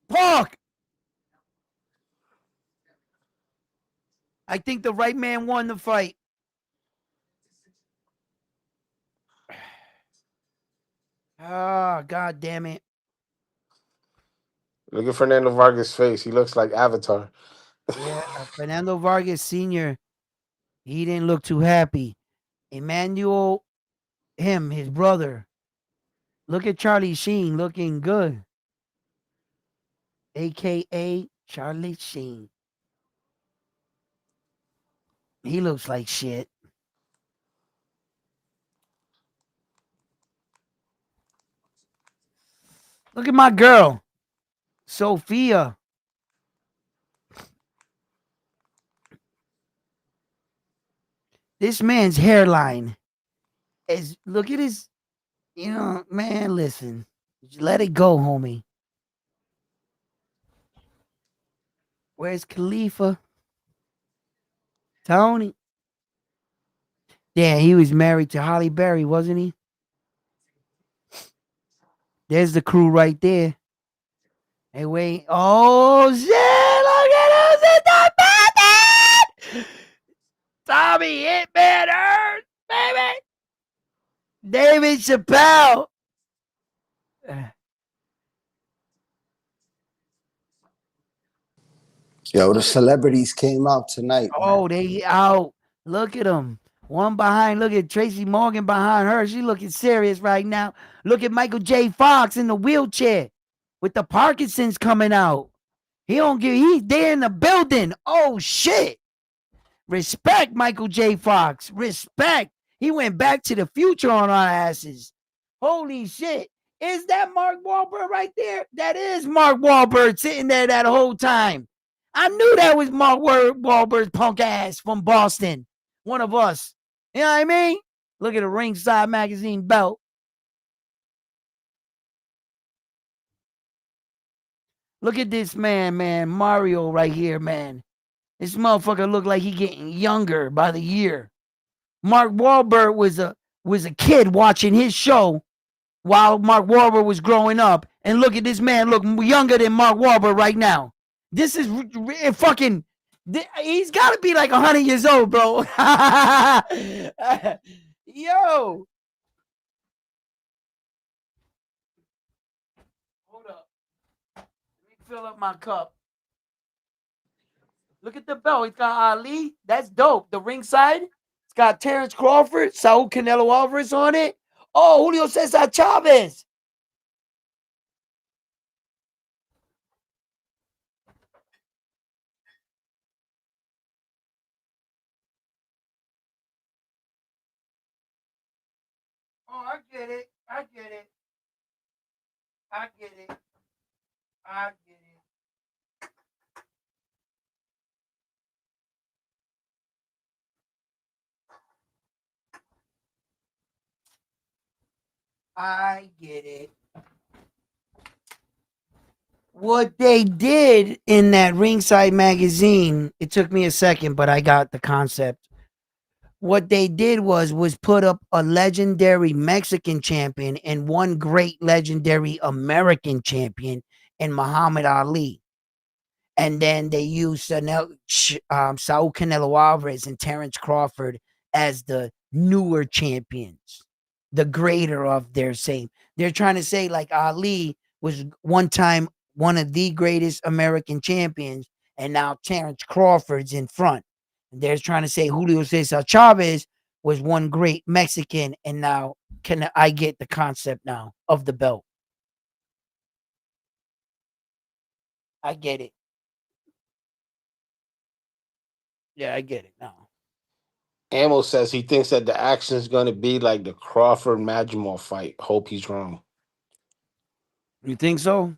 Fuck. I think the right man won the fight. Oh, God damn it. Look at Fernando Vargas' face. He looks like Avatar. Yeah, Fernando Vargas Sr., he didn't look too happy. Emmanuel, his brother. Look at Charlie Sheen looking good, AKA Charlie Sheen. He looks like shit. Look at my girl, Sophia. This man's hairline is, look at his, man, listen. Let it go, homie. Where's Khalifa? Tony. Yeah, he was married to Holly Berry, wasn't he? There's the crew right there. Hey, wait. Oh, shit. Look at who's in the building. Tommy Hitman Earth, baby. David Chappelle. Yo, the celebrities came out tonight, man. Oh, they out. Look at them. One behind. Look at Tracy Morgan behind her. She looking serious right now. Look at Michael J. Fox in the wheelchair with the Parkinson's coming out. He don't give. He's there in the building. Oh shit! Respect, Michael J. Fox. Respect. He went back to the future on our asses. Holy shit! Is that Mark Wahlberg right there? That is Mark Wahlberg sitting there that whole time. I knew that was Mark Wahlberg's punk ass from Boston. One of us. You know what I mean? Look at the Ringside Magazine belt. Look at this man, Mario right here, man. This motherfucker look like he getting younger by the year. Mark Wahlberg was a kid watching his show while Mark Wahlberg was growing up, and look at this man, look younger than Mark Wahlberg right now. This is fucking. He's got to be like 100 years old, bro. Yo, hold up. Let me fill up my cup. Look at the belt. It's got Ali. That's dope. The ringside. It's got Terence Crawford, Saul Canelo Alvarez on it. Oh, Julio Cesar Chavez. I get it. I get it. I get it. I get it. What they did in that Ringside magazine, it took me a second, but I got the concept. What they did was put up a legendary Mexican champion and one great legendary American champion in Muhammad Ali. And then they used Saul Canelo Alvarez and Terence Crawford as the newer champions, the greater of their same. They're trying to say like Ali was one time one of the greatest American champions, and now Terence Crawford's in front. And they're trying to say Julio Cesar Chavez was one great Mexican, and now can I get the concept now of the belt? I get it. Yeah, I get it now. Ammo says he thinks that the action is going to be like the Crawford Majimov fight. Hope he's wrong. You think so?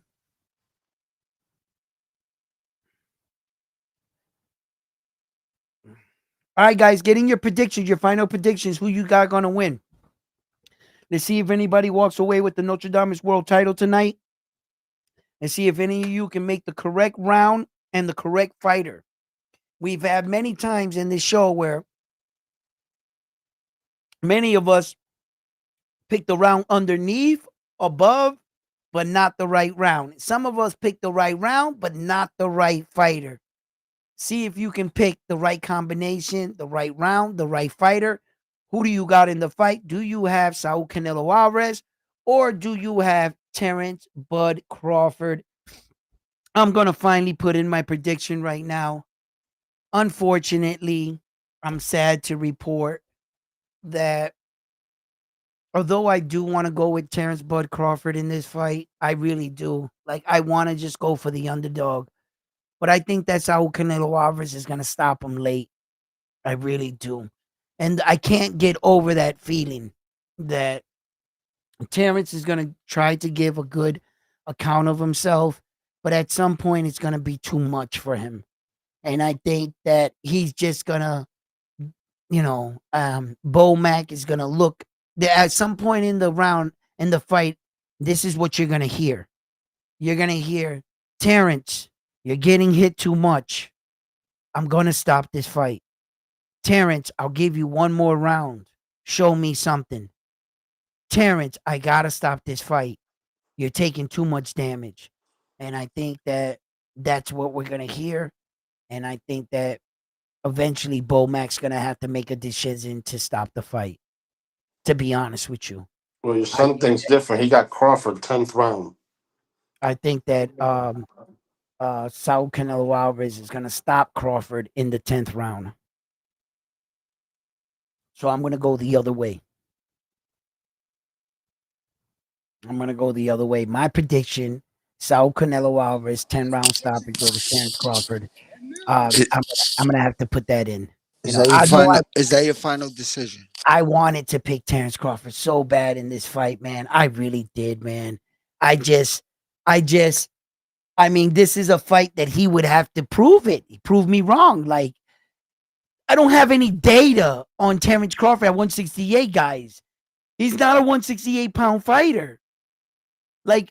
All right, guys, getting your predictions, your final predictions. Who you got gonna win? Let's see if anybody walks away with the Notre Dame World Title tonight. Let's see if any of you can make the correct round and the correct fighter. We've had many times in this show where many of us pick the round underneath, above, but not the right round. Some of us pick the right round, but not the right fighter. See if you can pick the right combination, the right round, the right fighter. Who do you got in the fight? Do you have Saul Canelo Alvarez or do you have Terence Bud Crawford? I'm going to finally put in my prediction right now. Unfortunately, I'm sad to report that although I do want to go with Terence Bud Crawford in this fight, I really do. Like, I want to just go for the underdog. But I think that's how Canelo Alvarez is going to stop him late. I really do. And I can't get over that feeling that Terrence is going to try to give a good account of himself, but at some point it's going to be too much for him. And I think that he's just going to, Bo Mack is going to look at some point in the round, in the fight, this is what you're going to hear. You're going to hear, Terrence, you're getting hit too much. I'm going to stop this fight. Terrence, I'll give you one more round. Show me something. Terrence, I got to stop this fight. You're taking too much damage. And I think that that's what we're going to hear. And I think that eventually Bo Mac's going to have to make a decision to stop the fight, to be honest with you. Well, your I son think thinks different. He got Crawford 10th round. I think that Saul Canelo Alvarez is going to stop Crawford in the 10th round. So I'm going to go the other way. My prediction, Saul Canelo Alvarez, 10-round stoppage over Terence Crawford. I'm gonna have to put that in. Is that your I know final? Is that your final decision? I wanted to pick Terence Crawford so bad in this fight, man. I really did, man. I just, I just, I mean, this is a fight that he would have to prove it. He proved me wrong. Like, I don't have any data on Terence Crawford at 168, guys. He's not a 168-pound fighter. Like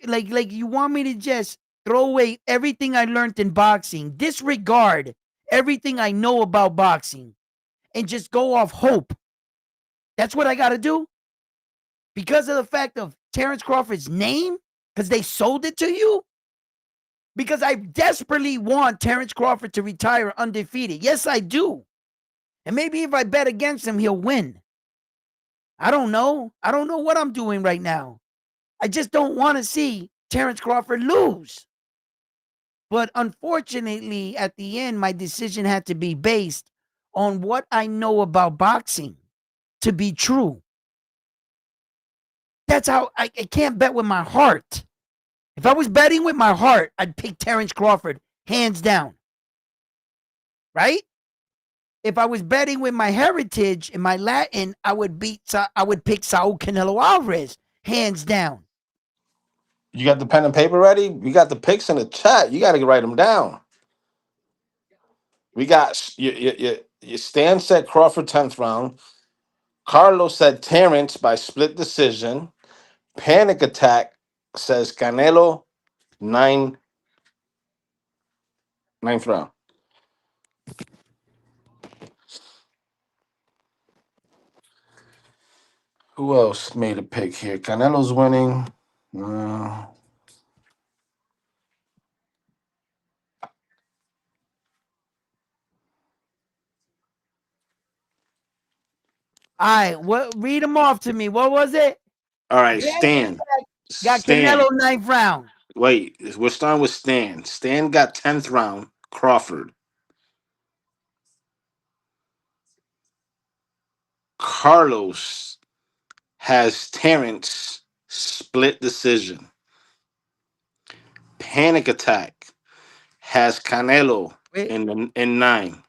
you want me to just throw away everything I learned in boxing, disregard everything I know about boxing, and just go off hope. That's what I got to do? Because of the fact of Terence Crawford's name? Because they sold it to you? Because I desperately want Terence Crawford to retire undefeated. Yes, I do. And maybe if I bet against him, he'll win. I don't know. I don't know what I'm doing right now. I just don't want to see Terence Crawford lose. But unfortunately, at the end, my decision had to be based on what I know about boxing to be true. That's how I can't bet with my heart. If I was betting with my heart, I'd pick Terence Crawford hands down. Right? If I was betting with my heritage and my Latin, I would pick Saul Canelo Alvarez hands down. You got the pen and paper ready? We got the picks in the chat. You got to write them down. We got your Stan said Crawford 10th round. Carlos said Terence by split decision. Panic Attack says Canelo 9 ninth round. Who else made a pick here? Canelo's winning. Uh, All right, what? Read them off to me. What was it? all right, Panic Stan. Attack got Stan. Canelo ninth round. Wait, we're starting with Stan. Stan got 10th round. Crawford. Carlos has Terrence split decision. Panic Attack has Canelo Wait, in 9.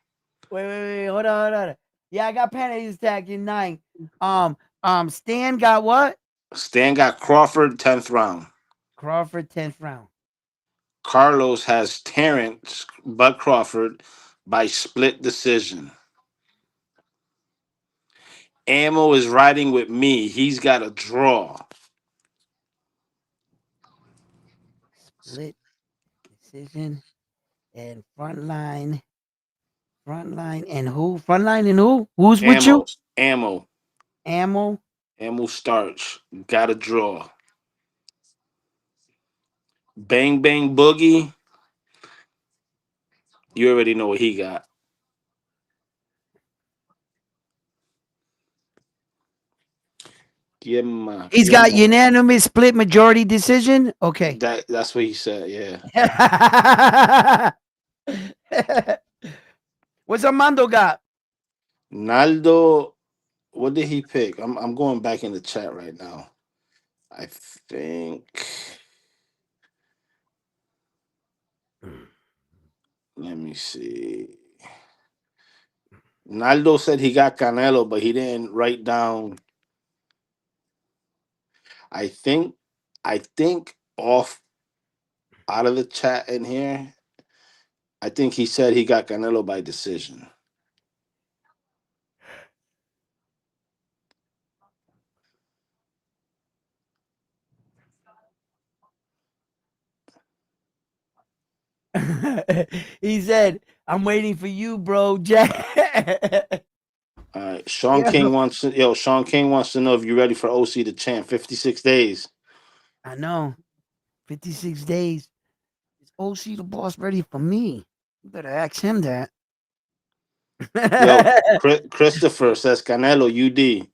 wait. Hold on. Yeah, I got Panic Attack in nine. Stan got what? Stan got Crawford 10th round. Crawford 10th round. Carlos has Terrence Bud Crawford by split decision. Ammo is riding with me. He's got a draw. Split decision and frontline and who? Frontline and who? Who's with you? Ammo. Ammo. Ammo. Ammo starch. Got a draw. Bang Bang Boogie. You already know what he got. He's got unanimous split majority decision. Okay. That's what he said. Yeah. What's Armando got? Naldo. What did he pick? I'm going back in the chat right now. I think. Let me see. Naldo said he got Canelo, but he didn't write down. I think. I think off out of the chat in here. I think he said he got Canelo by decision. He said, "I'm waiting for you, bro, Jack." All right. Sean Yeah, King wants to Sean King wants to know if you're ready for OC the champ. 56 days. I know. 56 days. Is OC the boss ready for me? You better ask him that. Yo, Christopher says Canelo UD.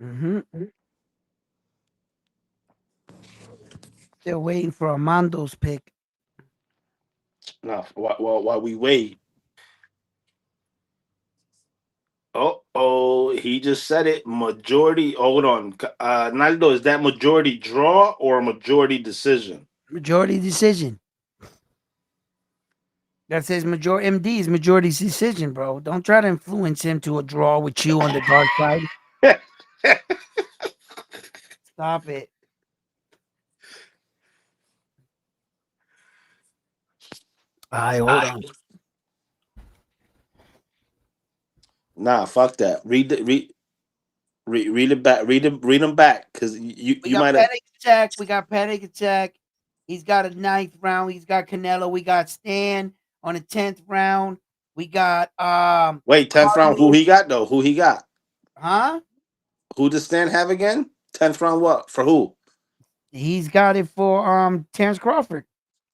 Mm-hmm. Still waiting for Armando's pick. No, while we wait. Oh, he just said it. Majority. Hold on. Naldo, is that majority draw or a majority decision? Majority decision. That says majority MD's majority decision, bro. Don't try to influence him to a draw with you on the dark side. Stop it. All right, hold on. Nah, fuck that. Read it back. Read them back because We you got might have. Panic Attack. We got Panic Attack. He's got a ninth round. He's got Canelo. We got Stan on the 10th round. We got Wait, 10th round. Who Carlos. he got though? Who he got? Huh? Who does Stan have again? 10th round. What for? Who? He's got it for Terence Crawford.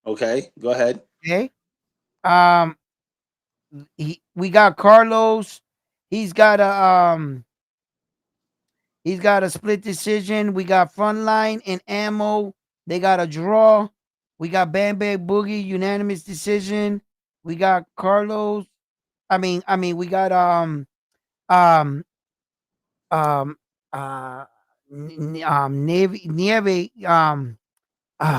Okay, go ahead. Okay. Um we got Carlos. He's got a split decision. We got Frontline and Ammo. They got a draw. We got Bam Bam Boogie unanimous decision. We got Carlos. We got um um Nieve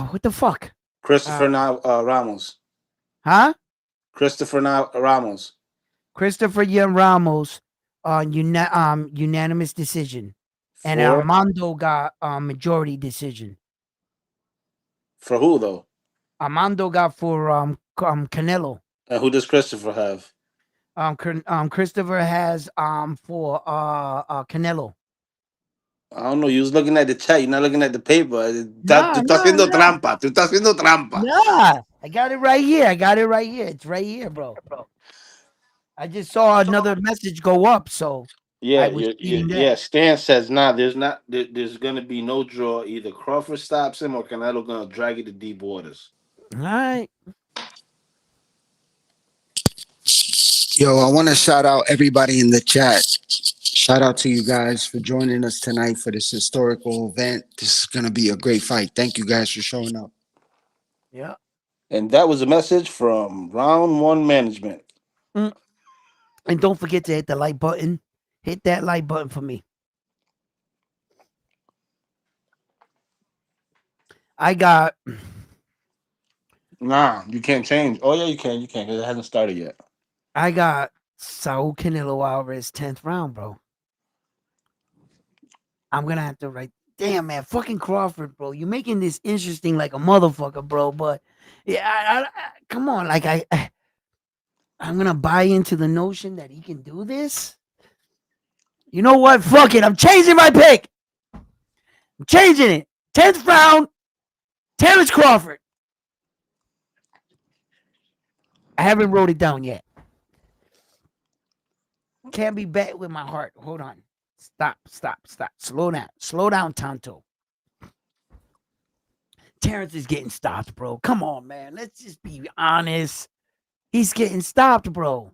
what the fuck? Uh Christopher Ramos. huh? Christopher Ramos. Christopher Yan Ramos on unanimous decision. And For Armando got majority decision. for who though? Armando got for Canelo. And who does Christopher have? Christopher has for Canelo. I don't know. You was looking at the chat. You're not looking at the paper. Tú Nah, estás nah, haciendo nah, trampa. Tú estás haciendo trampa. nah. I got it right here. I got it right here. It's right here, bro. I just saw another message go up, so I Yeah, was reading that. yeah. Stan says there's not. There's gonna be no draw. Either Crawford stops him or Canelo gonna drag it to deep waters. All right. Yo, I want to shout out everybody in the chat. Shout out to you guys for joining us tonight for this historical event. This is going to be a great fight. Thank you guys for showing up. Yeah. And that was a message from Round One Management. Mm. And don't forget to hit the like button. Hit that like button for me. I got Nah, you can't change. Oh yeah, you can. You can because it hasn't started yet. Saul Canelo Alvarez 10th round, bro. I'm gonna have to write. Damn, man, fucking Crawford, bro. You're making this interesting like a motherfucker, bro. But yeah, come on, like I'm gonna buy into the notion that he can do this. You know what? Fuck it. I'm changing my pick. I'm changing it. 10th round, Terence Crawford. I haven't wrote it down yet. Can't be bet with my heart. Hold on. Stop. Slow down. Slow down, Tonto. Terence is getting stopped, bro. Come on, man. Let's just be honest. He's getting stopped, bro.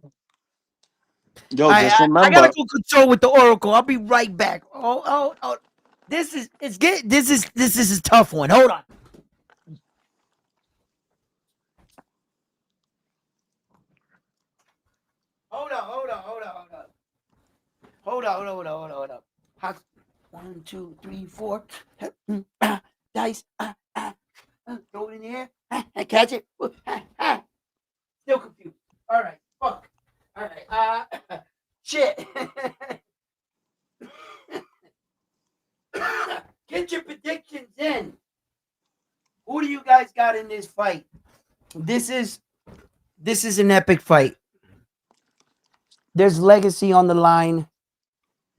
Yo, I just I, I gotta remember. go consult with the Oracle. I'll be right back. Oh. This is a tough one. Hold on. Hold on. Hot. 1, 2, 3, 4. Dice. Throw it in the air. Catch it. Still confused. All right. Fuck. All right. Shit. Get your predictions in. Who do you guys got in this fight? This is an epic fight. There's legacy on the line.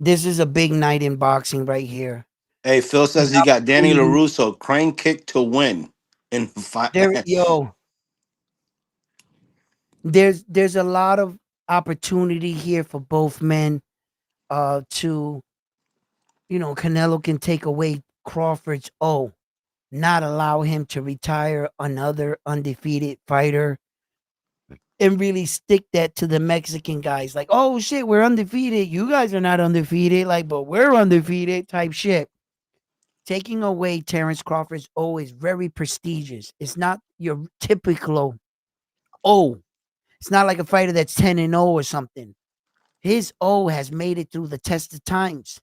This is a big night in boxing right here. Hey, Phil The says he got Danny opportunity- LaRusso crane kick to win in the fight. Yo, there's a lot of opportunity here for both men. To Canelo can take away Crawford's not allow him to retire another undefeated fighter and really stick that to the Mexican guys. Like, oh shit, we're undefeated. You guys are not undefeated. Like, but we're undefeated type shit. Taking away Terence Crawford's is very prestigious. It's not your typical It's not like a fighter that's 10-0 or something. His has made it through the test of times.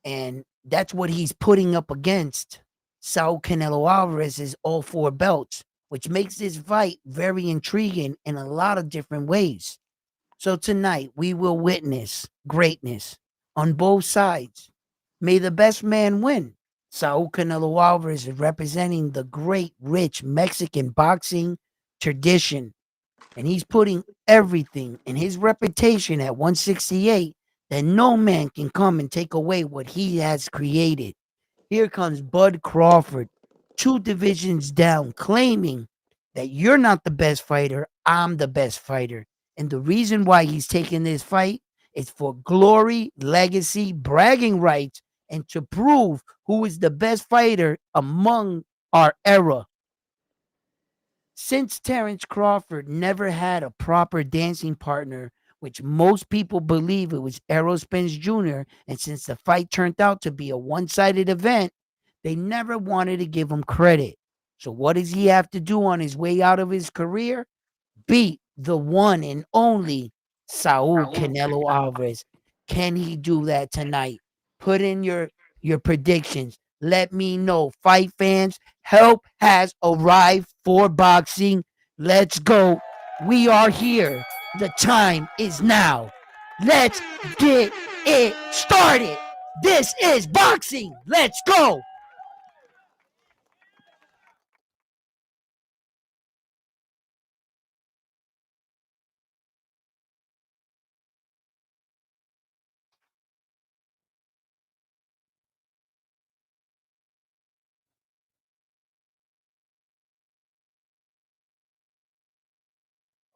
And that's what he's putting up against Saul Canelo Alvarez's all 4 belts, which makes this fight very intriguing in a lot of different ways. So tonight we will witness greatness on both sides. May the best man win. Saul Canelo Alvarez is representing the great, rich Mexican boxing tradition. And he's putting everything in his reputation at 168 that no man can come and take away what he has created. Here comes Bud Crawford, 2 divisions down, claiming that you're not the best fighter, I'm the best fighter. And the reason why he's taking this fight is for glory, legacy, bragging rights, and to prove who is the best fighter among our era. Since Terence Crawford never had a proper dancing partner, which most people believe it was Errol Spence Jr., and since the fight turned out to be a one-sided event, they never wanted to give him credit. So what does he have to do on his way out of his career? Beat the one and only Saul Canelo Alvarez. Can he do that tonight? Put in your predictions. Let me know. Fight fans, help has arrived for boxing. Let's go. We are here. The time is now. Let's get it started. This is boxing. Let's go.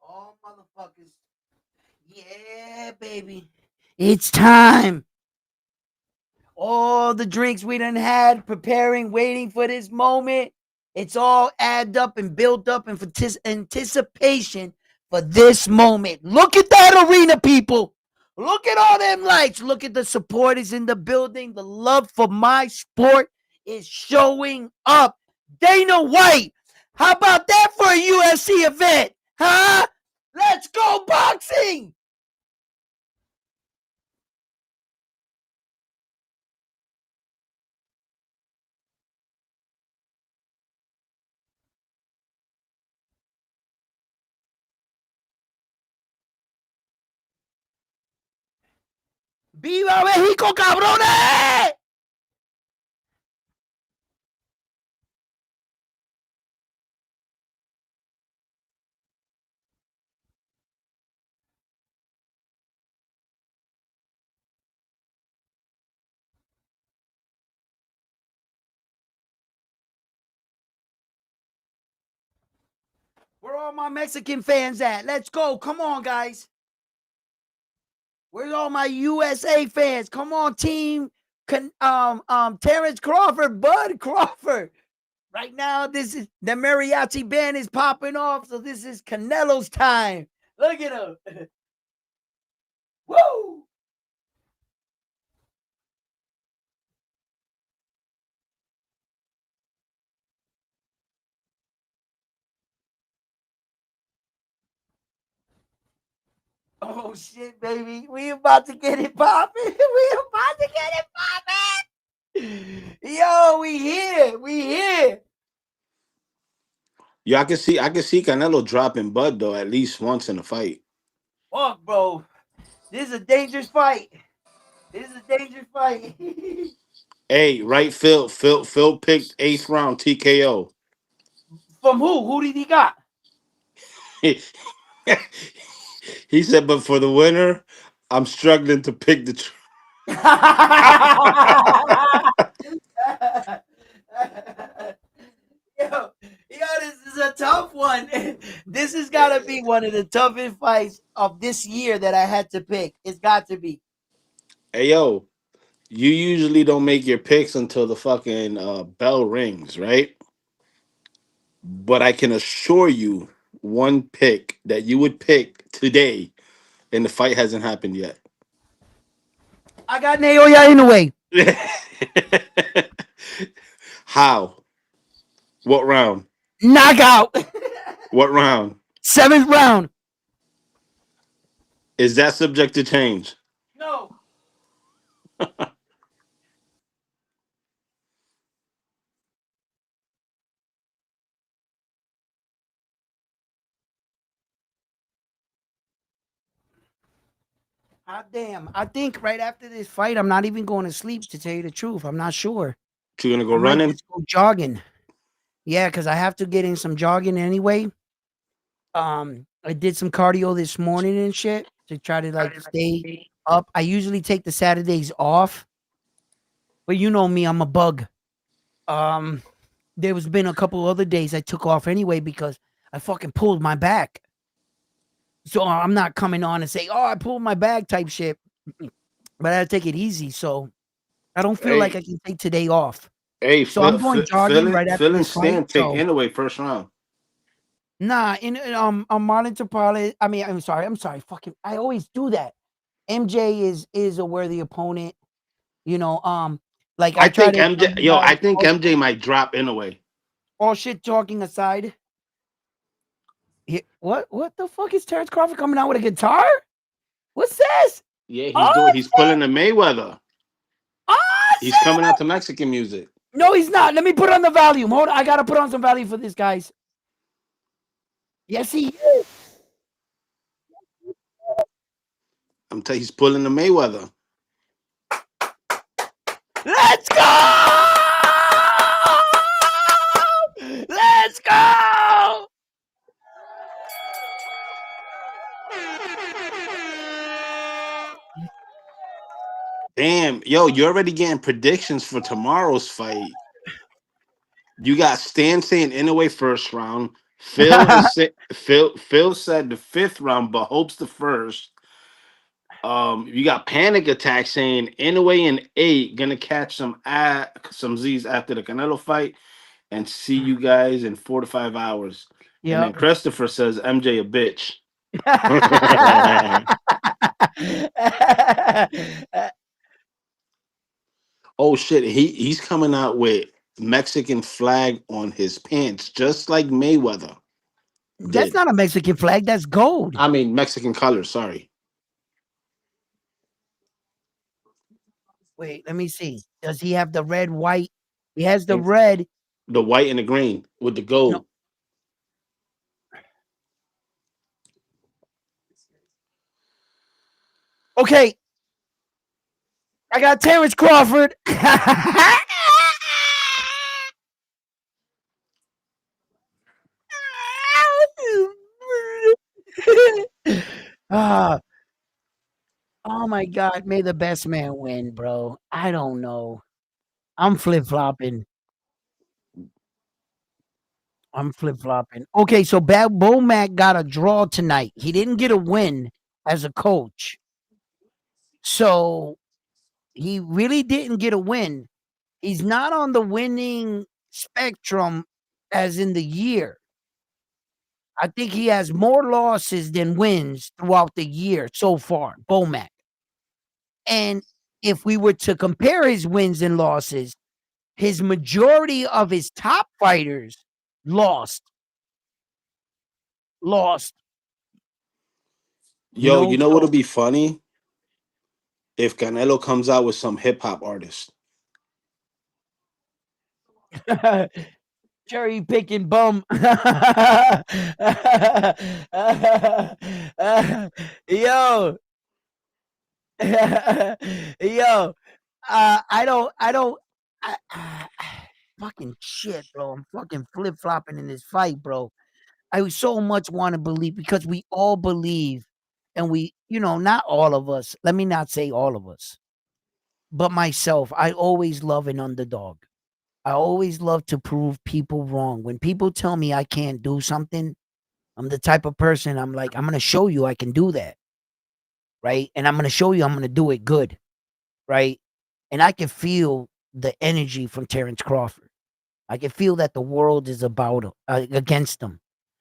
Oh, motherfuckers. Yeah, baby. It's time. All the drinks we done had, preparing, waiting for this moment. It's all added up and built up in anticipation for this moment. Look at that arena, people. Look at all them lights. Look at the supporters in the building. The love for my sport is showing up. Dana White, how about that for a UFC event? Huh? Let's go boxing. ¡Viva México, cabrones! Where all my Mexican fans at? Let's go. Come on, guys. Where's all my USA fans? Come on, team. Terence Crawford, Bud Crawford. Right now, this is the mariachi band is popping off, so this is Canelo's time. Look at him. Woo! Oh shit, baby. We about to get it popping. We about to get it popping. Yo, we here. We here. Yeah, I can see Canelo dropping Bud though at least once in a fight. Fuck, bro. This is a dangerous fight. This is a dangerous fight. Hey, right, Phil picked eighth round TKO. From who? Who did he got? He said, but for the winner, I'm struggling to pick the. yo, this is a tough one. This has got to be one of the toughest fights of this year that I had to pick. It's got to be. Hey yo, you usually don't make your picks until the fucking bell rings, right? But I can assure you, one pick that you would pick today, and the fight hasn't happened yet. I got Naoya in the way. How? What round? Knockout. What round? Seventh round. Is that subject to change? No. Ah, damn. I think right after this fight, I'm not even going to sleep, to tell you the truth. I'm not sure. You gonna go I might running? just go jogging. Yeah, because I have to get in some jogging anyway. I did some cardio this morning and shit to try to like stay up. I usually take the Saturdays off, but you know me, I'm a bug. Um, there was been a couple other days I took off anyway because I fucking pulled my back. So I'm not coming on and say, "Oh, I pulled my back" type shit. But I take it easy, so I don't feel like Hey, I can take today off. hey, So I'm going jogging right after Phil and this fight. Stan pick So anyway first round. nah, in monitor pilot. I mean, I'm sorry. Fucking, I always do that. MJ is a worthy opponent. You know, like I I try think to tell MJ. you Yo, I guys, think MJ might drop anyway. all shit talking aside. What the fuck is Terence Crawford coming out with a guitar? What's this? Yeah, he's Oh, doing. He's pulling the Mayweather. oh, He's coming out to Mexican music. no, he's not. Let me put on the volume. Hold on. I gotta put on some volume for this, guys. Yes, he is. I'm telling. He's pulling the Mayweather. Let's go! Let's go! Damn, yo, you're already getting predictions for tomorrow's fight. You got Stan saying Inoue first round. Phil said the fifth round, but hopes the first. You got Panic Attack saying Inoue in 8, gonna catch some Z's after the Canelo fight, and see you guys in 4 to 5 hours. And then Yep. Christopher says MJ a bitch. Oh shit, he's coming out with Mexican flag on his pants, just like Mayweather That's did. not a Mexican flag. That's gold. I mean Mexican colors, sorry. Wait, let me see. Does he have the red, white? He has the And red. the white and the green with the No. gold. Okay. I got Terence Crawford. Ah, oh my God. May the best man win, bro. I don't know. I'm flip flopping. I'm flip flopping. Okay, so Bad Bomac got a draw tonight. He didn't get a win as a coach. So he really didn't get a win. He's not on the winning spectrum as in the year. I think he has more losses than wins throughout the year so far, Bomac. And if we were to compare his wins and losses, his majority of his top fighters lost. Lost. You Yo, know, you know what'll so be funny? If Canelo comes out with some hip hop artist. cherry picking bum. Yo, yo, I, fucking shit, bro. I'm fucking flip flopping in this fight, bro. I so much want to believe because we all believe, and not all of us. Let me not say all of us, but myself. I always love an underdog. I always love to prove people wrong. When people tell me I can't do something, I'm the type of person I'm like, I'm going to show you I can do that. Right. And I'm going to show you I'm going to do it good. Right. And I can feel the energy from Terence Crawford. I can feel that the world is about him, against him.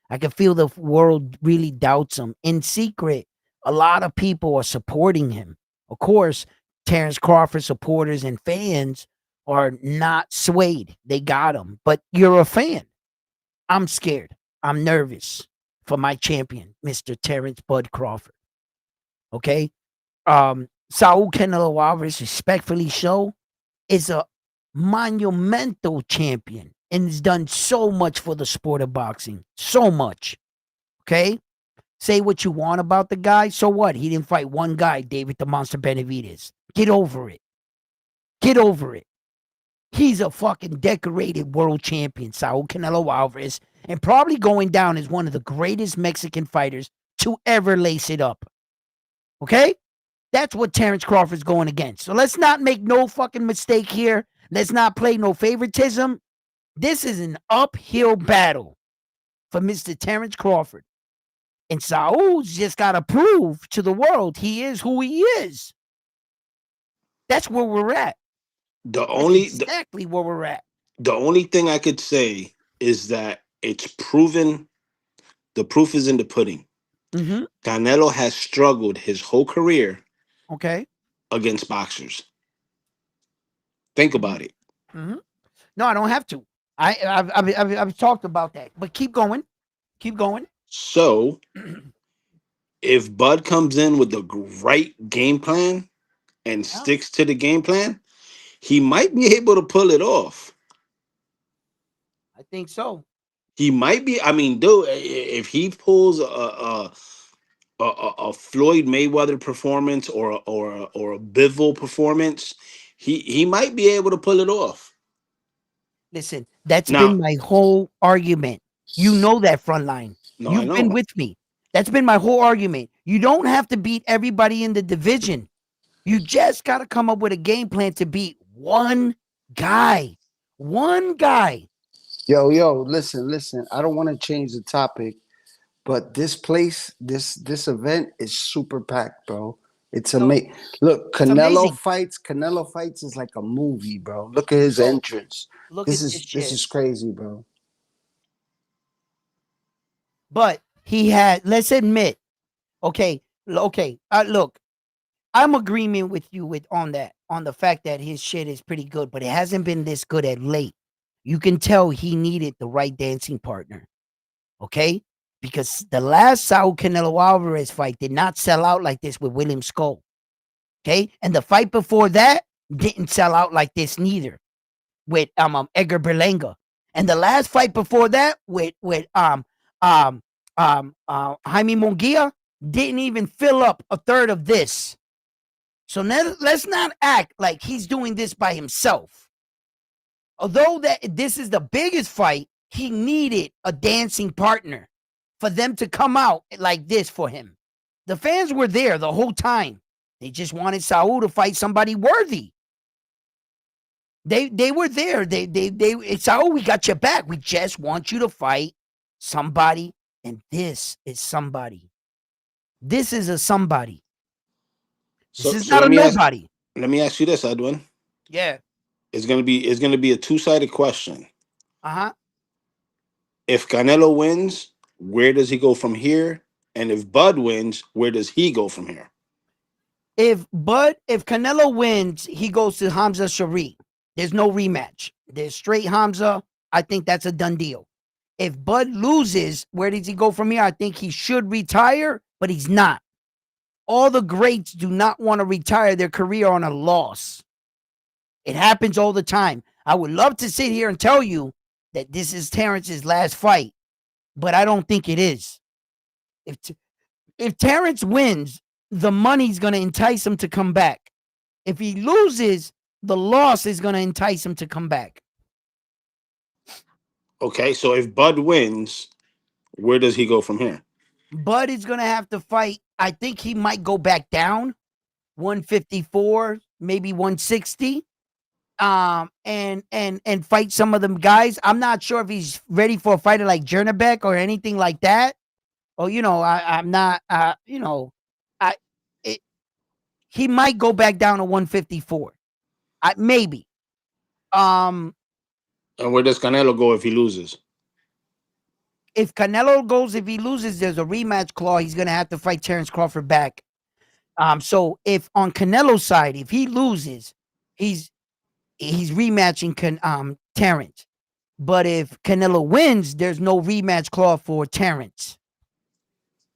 I can feel the world really doubts him. In secret, a lot of people are supporting him. Of course, Terence Crawford supporters and fans are not swayed. They got him. But you're a fan. I'm scared. I'm nervous for my champion, Mr. Terence Bud Crawford. Okay? Saul Canelo Alvarez, respectfully so, is a monumental champion and has done so much for the sport of boxing. So much. Okay? Say what you want about the guy. So what? He didn't fight one guy, David the Monster Benavides. Get over it. Get over it. He's a fucking decorated world champion, Saul Canelo Alvarez, and probably going down as one of the greatest Mexican fighters to ever lace it up. Okay? That's what Terence Crawford's going against. So let's not make no fucking mistake here. Let's not play no favoritism. This is an uphill battle for Mr. Terence Crawford. And Saul's just got to prove to the world he is who he is. That's where we're at. The That's only the, exactly where we're at. the only thing I could say is that it's proven. The proof is in the pudding. Mm-hmm. Canelo has struggled his whole career Okay. against boxers. Think Mm-hmm. about it. Mm-hmm. No, I don't have to. I've talked about that. But keep going. Keep going. So if Bud comes in with the right game plan and Yeah, sticks to the game plan, he might be able to pull it off. I think so. He might be. I mean, dude, if he pulls a Floyd Mayweather performance or a Bivol performance, he might be able to pull it off. Listen, that's been Now, my whole argument. You know that front line. no, I You've been know. with me. That's been my whole argument. You don't have to beat everybody in the division. You just got to come up with a game plan to beat one guy. One guy. Yo, listen. I don't want to change the topic, but this place, this event is super packed, bro. It's No, amazing. Look, it's amazing. Canelo fights is like a movie, bro. Look at his Bro, entrance. look This at this is this shit. is crazy, bro. But he had, let's admit, okay, look, I'm agreeing with you with on that, on the fact that his shit is pretty good, but it hasn't been this good at late. You can tell he needed the right dancing partner, okay? Because the last Saul Canelo Alvarez fight did not sell out like this with William Skull, okay? And the fight before that didn't sell out like this neither with Edgar Berlanga. And the last fight before that with Jaime Munguia didn't even fill up a third of this. So let's not act like he's doing this by himself. Although that this is the biggest fight, he needed a dancing partner for them to come out like this for him. The fans were there the whole time. They just wanted Saul to fight somebody worthy. They were there. It's Saul, we got your back. We just want you to fight somebody, and this is somebody. This is a somebody. This So is so not a nobody. let me ask you this, Edwin. Yeah. It's gonna be a two-sided question. Uh-huh. If Canelo wins, where does he go from here? And if Bud wins, where does he go from here? If Canelo wins, he goes to Hamza Sharif. There's no rematch. There's straight Hamza. I think that's a done deal. If Bud loses, where does he go from here? I think he should retire, but he's not. All the greats do not want to retire their career on a loss. It happens all the time. I would love to sit here and tell you that this is Terrence's last fight, but I don't think it is. If if Terrence wins, the money's going to entice him to come back. If he loses, the loss is going to entice him to come back. Okay, so if Bud wins, where does he go from here? Bud is going to have to fight. I think he might go back down 154, maybe 160. And fight some of them guys. I'm not sure if he's ready for a fighter like Jernabek or anything like that. Or I'm not. I it, he might go back down to 154. Maybe. Um, And where does Canelo go if he loses? if Canelo goes, if he loses, there's a rematch clause. He's gonna have to fight Terence Crawford back. So if on Canelo's side, if he loses, he's rematching Terence. But if Canelo wins, there's no rematch clause for Terence.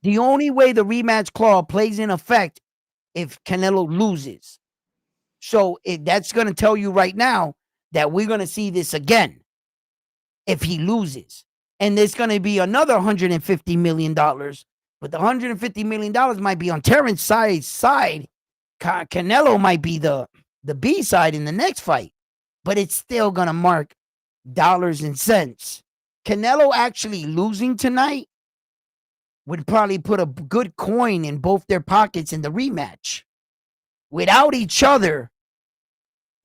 The only way the rematch clause plays in effect if Canelo loses. So that's going to tell you right now that we're going to see this again if he loses. And there's going to be another $150 million. But the $150 million might be on Terrence's side. Canelo might be the B side in the next fight. But it's still going to mark dollars and cents. Canelo actually losing tonight would probably put a good coin in both their pockets in the rematch. Without each other,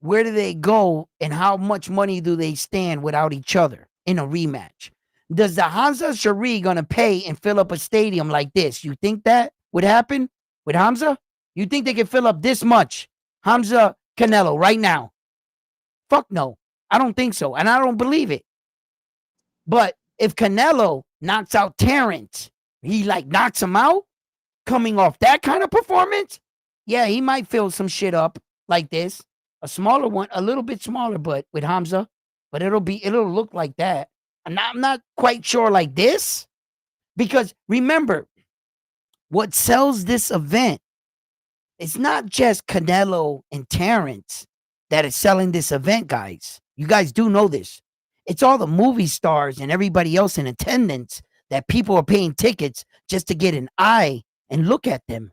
where do they go and how much money do they stand without each other in a rematch? Does the Hamza Sharif gonna pay and fill up a stadium like this? You think that would happen with Hamza? You think they can fill up this much? Hamza Canelo right now? Fuck no. I don't think so. And I don't believe it. But if Canelo knocks out Terrence, he like knocks him out coming off that kind of performance, yeah, he might fill some shit up like this. A smaller one, a little bit smaller, but with Hamza, but it'll look like that. I'm not quite sure like this because remember, What sells this event, it's not just Canelo and Terence that is selling this event, guys. You guys do know this. It's all the movie stars and everybody else in attendance that people are paying tickets just to get an eye and look at them.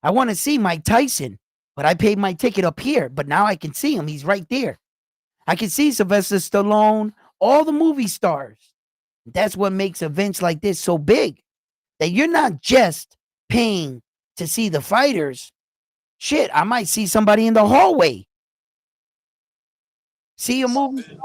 I want to see Mike Tyson, but I paid my ticket up here, but now I can see him. He's right there. I can see Sylvester Stallone, all the movie stars. That's what makes events like this so big, that you're not just paying to see the fighters. Shit, I might see somebody in the hallway. See a movie star.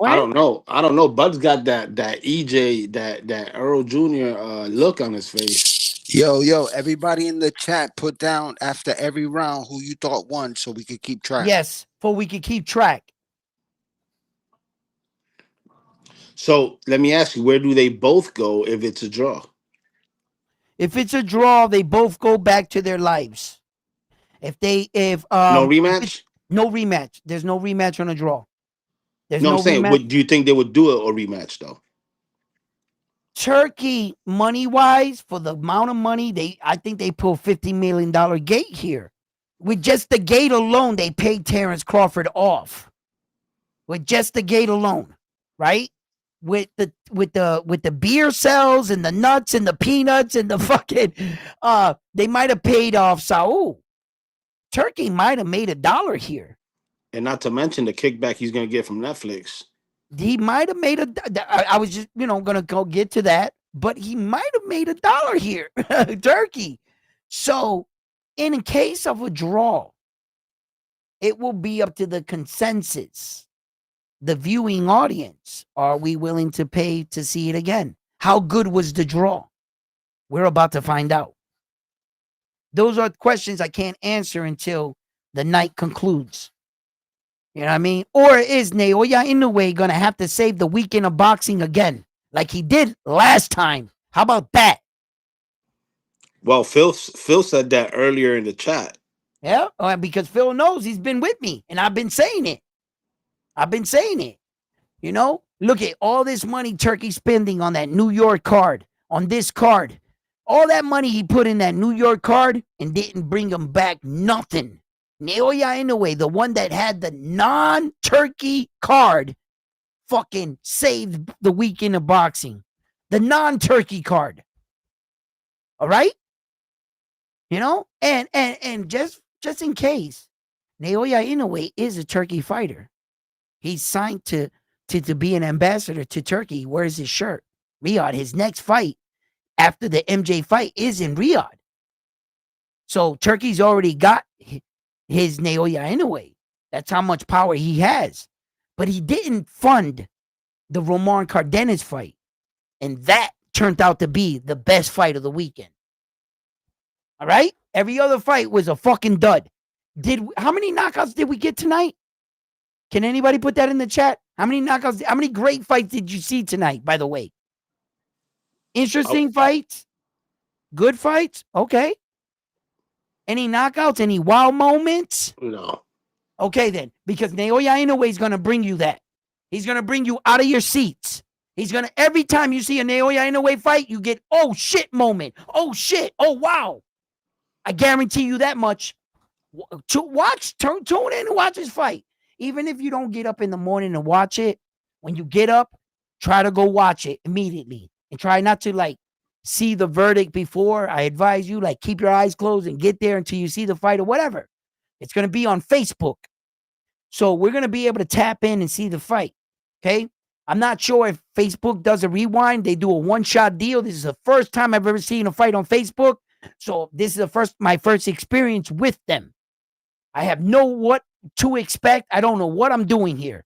I What? don't know. I don't know. Bud's got that EJ that Earl Jr. Look on his face. Yo, everybody in the chat, put down after every round who you thought won so we could keep track. Yes, for we could keep track. So let me ask you, where do they both go if it's a draw? If it's a draw, they both go back to their lives. If No if it's rematch? no rematch, there's no rematch on a draw. There's No, I'm no saying, rematch. what do you think they would do a rematch though? Turkey, money wise, for the amount of money, I think they pull $50 million gate here. With just the gate alone, they paid Terence Crawford off. With just the gate alone, right? With the beer cells and the nuts and the peanuts and the fucking they might have paid off Saul. Turkey might have made $1 here. And not to mention the kickback he's gonna get from Netflix. He might have made I was just, gonna go get to that, but he might have made $1 here. Turkey. So in case of a draw, it will be up to the consensus, the viewing audience. Are we willing to pay to see it again? How good was the draw? We're about to find out. Those are questions I can't answer until the night concludes. You know what I mean? Or is Naoya Inoue going to have to save the weekend of boxing again, like he did last time? How about that? Well, Phil said that earlier in the chat. Yeah, because Phil knows he's been with me, and I've been saying it. Look at all this money Turkey spending on that New York card, on this card. All that money he put in that New York card and didn't bring him back nothing. Naoya Inoue, the one that had the non-Turkey card, fucking saved the weekend of boxing. The non-Turkey card. All right? And just in case, Naoya Inoue is a Turkey fighter. He's signed to be an ambassador to Turkey. He wears his shirt. Riyadh, his next fight after the MJ fight is in Riyadh. So Turkey's already got his Naoya Inoue. That's how much power he has. But he didn't fund the Roman Cardenas fight. And that turned out to be the best fight of the weekend. All right? Every other fight was a fucking dud. How many knockouts did we get tonight? Can anybody put that in the chat? How many knockouts? How many great fights did you see tonight, by the way? Interesting fights? Good fights? Okay. Any knockouts? Any wow moments? No. Okay, then. Because Naoya Inoue is going to bring you that. He's going to bring you out of your seats. He's going to, every time you see a Naoya Inoue fight, you get, oh shit moment. Oh shit. Oh wow. I guarantee you that much. Tune in and watch his fight. Even if you don't get up in the morning and watch it, when you get up, try to go watch it immediately. And try not to see the verdict before. I advise you, keep your eyes closed and get there until you see the fight or whatever. It's going to be on Facebook. So we're going to be able to tap in and see the fight. Okay? I'm not sure if Facebook does a rewind. They do a one-shot deal. This is the first time I've ever seen a fight on Facebook. So this is my first experience with them. I have what to expect. I don't know what I'm doing here.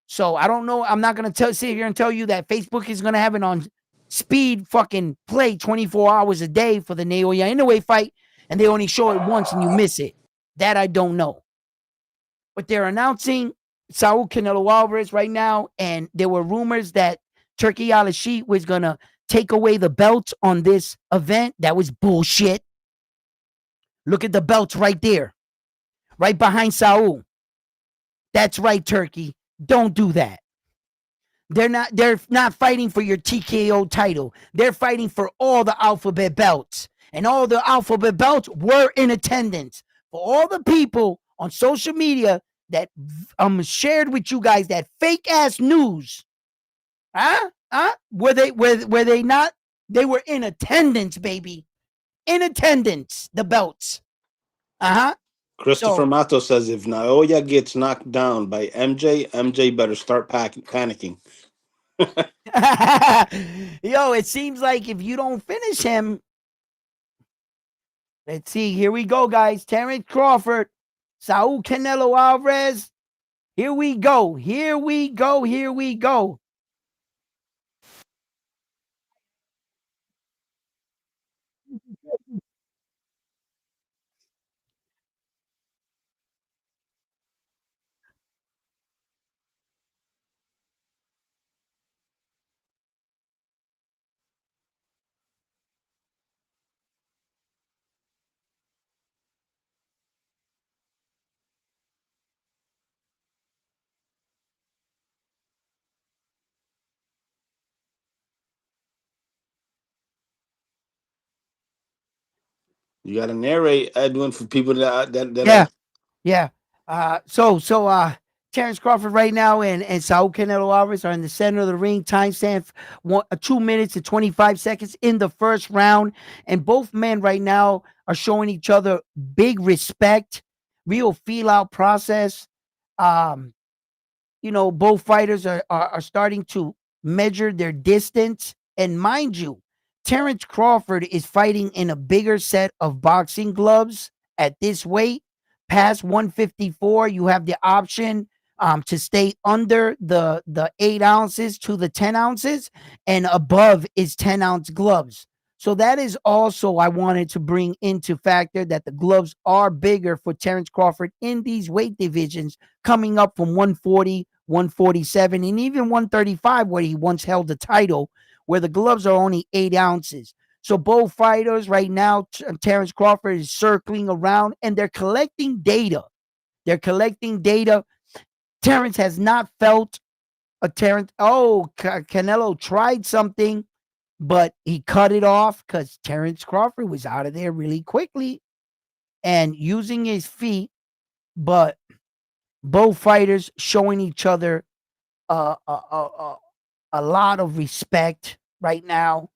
So I don't know. I'm not going to sit here and tell you that Facebook is going to have it on speed fucking play 24 hours a day for the Naoya Inoue fight, and they only show it once and you miss it. That I don't know. But they're announcing Saul Canelo Alvarez right now, and there were rumors that Turkey Al-Sheet was going to take away the belts on this event. That was bullshit. Look at the belts right there. Right behind Saul. That's right, Turkey. Don't do that. They're not fighting for your TKO title. They're fighting for all the alphabet belts. And all the alphabet belts were in attendance. For all the people on social media that shared with you guys that fake ass news. Huh? Huh? Were they not? They were in attendance, baby. In attendance, the belts. Uh-huh. Christopher So Mato says if Naoya gets knocked down by MJ better start panicking. yo, it seems like if you don't finish him, let's see. Here we go, guys. Terence Crawford, Saul Canelo Alvarez. Here we go. Here we go. Here we go. You got to narrate, Edwin, for people that Yeah, are. yeah. Terence Crawford right now and Saul Canelo Alvarez are in the center of the ring. Timestamp 2 minutes and 25 seconds in the first round, and both men right now are showing each other big respect, real feel out process. Um, both fighters are starting to measure their distance. And mind you, Terence Crawford is fighting in a bigger set of boxing gloves at this weight. Past 154, you have the option to stay under the 8 ounces to the 10 ounces, and above is 10-ounce gloves. So that is also I wanted to bring into factor that the gloves are bigger for Terence Crawford in these weight divisions, coming up from 140, 147, and even 135, where he once held the title, where the gloves are only 8 ounces. So both fighters right now, Terence Crawford is circling around and they're collecting data. They're collecting data. Terence has not felt a Terence. Oh, Canelo tried something, but he cut it off because Terence Crawford was out of there really quickly and using his feet. But both fighters showing each other a lot of respect right now.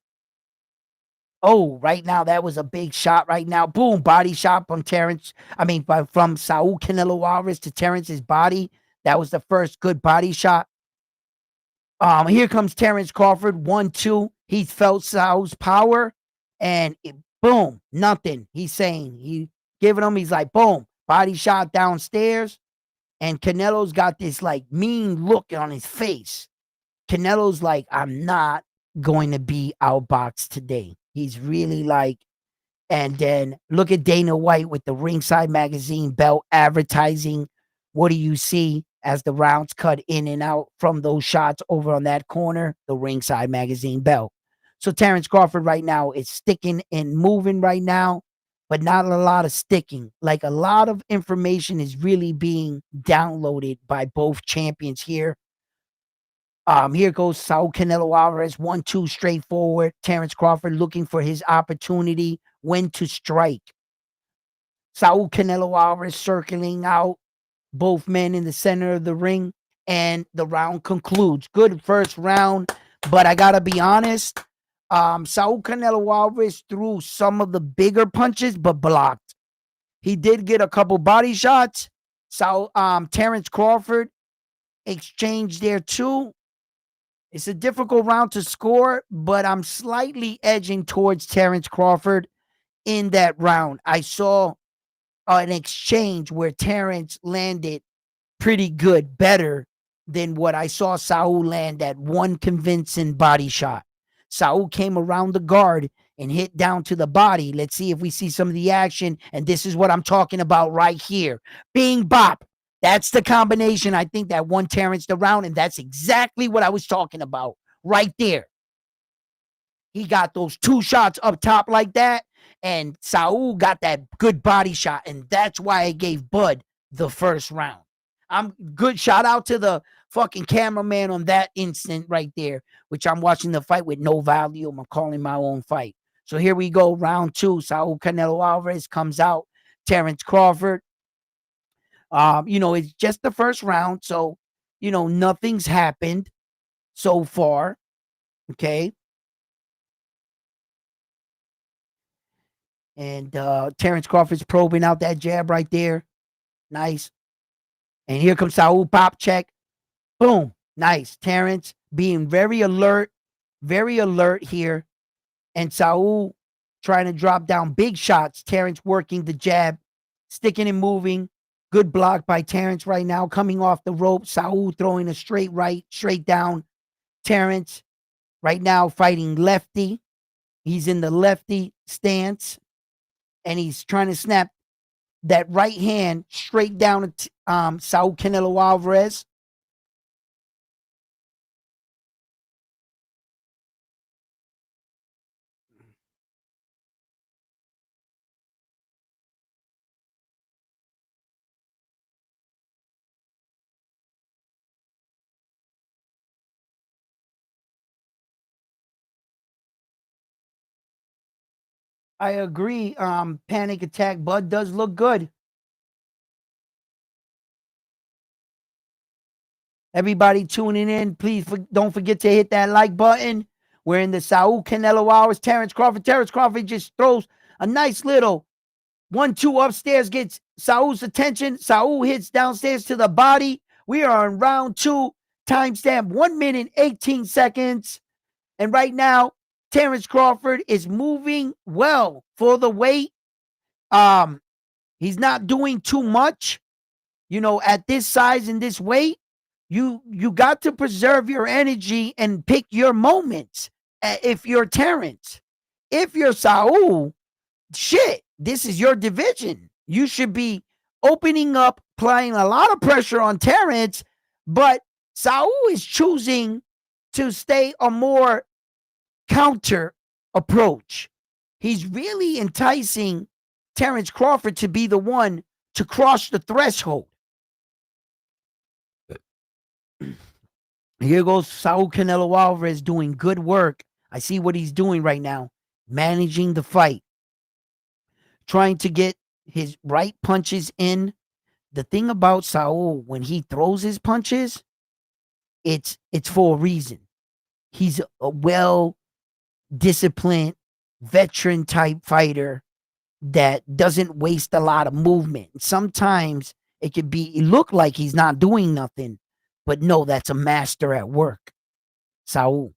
Oh, right now that was a big shot. Right now, boom, body shot from Terence. I mean, from Saul Canelo Alvarez to Terence's body. That was the first good body shot. Here comes Terence Crawford, 1-2. He felt Saul's power, and boom, nothing. He's saying he giving him. He's like, boom, body shot downstairs, and Canelo's got this like mean look on his face. Canelo's like, I'm not going to be outboxed today. He's really like, and then look at Dana White with the Ringside Magazine belt advertising. What do you see as the rounds cut in and out from those shots over on that corner? The Ringside Magazine belt. So Terence Crawford right now is sticking and moving right now, but not a lot of sticking. Like a lot of information is really being downloaded by both champions here. Here goes Saul Canelo Alvarez, 1-2 straightforward. Terence Crawford looking for his opportunity, when to strike. Saul Canelo Alvarez circling out, both men in the center of the ring, and the round concludes. Good first round, but I gotta be honest. Saul Canelo Alvarez threw some of the bigger punches, but blocked. He did get a couple body shots. Terence Crawford exchanged there too. It's a difficult round to score, but I'm slightly edging towards Terence Crawford in that round. I saw an exchange where Terence landed pretty good, better than what I saw Saul land that one convincing body shot. Saul came around the guard and hit down to the body. Let's see if we see some of the action. And this is what I'm talking about right here. Bing bop. That's the combination I think that won Terence the round. And that's exactly what I was talking about right there. He got those two shots up top like that. And Saul got that good body shot. And that's why I gave Bud the first round. I'm good. Shout out to the fucking cameraman on that instant right there, which I'm watching the fight with no volume. I'm calling my own fight. So here we go, round 2. Saul Canelo Alvarez comes out. Terence Crawford. It's just the first round, so nothing's happened so far. Okay. And Terence Crawford's probing out that jab right there. Nice. And here comes Saul, pop check. Boom. Nice. Terence being very alert here. And Saul trying to drop down big shots. Terence working the jab, sticking and moving. Good block by Terence right now, coming off the rope. Saul throwing a straight right, straight down. Terence right now fighting lefty. He's in the lefty stance, and he's trying to snap that right hand straight down at Saul Canelo Alvarez. I agree. Panic attack. Bud does look good. Everybody tuning in, please don't forget to hit that like button. We're in the Saul Canelo Alvarez. Terence Crawford. Terence Crawford just throws a nice little 1-2 upstairs, gets Saul's attention. Saul hits downstairs to the body. We are in round 2. Timestamp 1 minute 18 seconds. And right now, Terence Crawford is moving well for the weight. He's not doing too much. At this size and this weight, you got to preserve your energy and pick your moments. If you're Terence, if you're Saul, shit, this is your division. You should be opening up, applying a lot of pressure on Terence, but Saul is choosing to stay a more counter approach. He's really enticing Terence Crawford to be the one to cross the threshold. Here goes Saul Canelo Alvarez doing good work. I see what he's doing right now, managing the fight, trying to get his right punches in. The thing about Saul, when he throws his punches, it's for a reason. He's a well-disciplined, veteran-type fighter that doesn't waste a lot of movement. Sometimes it look like he's not doing nothing, but no, that's a master at work. Saul.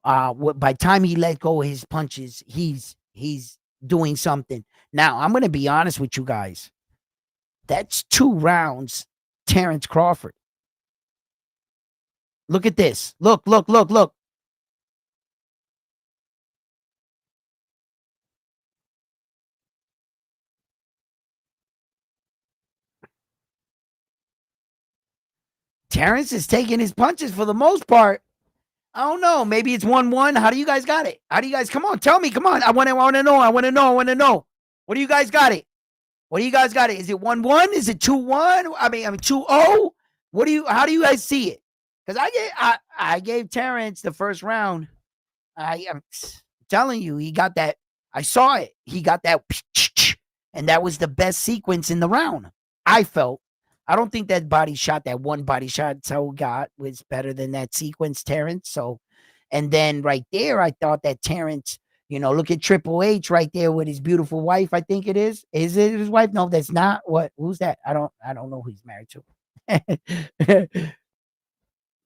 By the time he let go of his punches, he's doing something. Now, I'm going to be honest with you guys. That's 2 rounds, Terence Crawford. Look at this. Look. Terence is taking his punches for the most part. I don't know. Maybe it's 1-1. How do you guys got it? How do you guys? Come on, tell me. Come on. I want to know. What do you guys got it? Is it 1-1? Is it 2-1? I mean 2-0? How do you guys see it? Because I gave Terence the first round. I'm telling you, he got that. I saw it. He got that, and that was the best sequence in the round. I felt. I don't think that one body shot Saul got was better than that sequence, Terence. So, and then right there, I thought that Terence, look at Triple H right there with his beautiful wife. I think it is. Is it his wife? No, that's not. What? Who's that? I don't know who he's married to.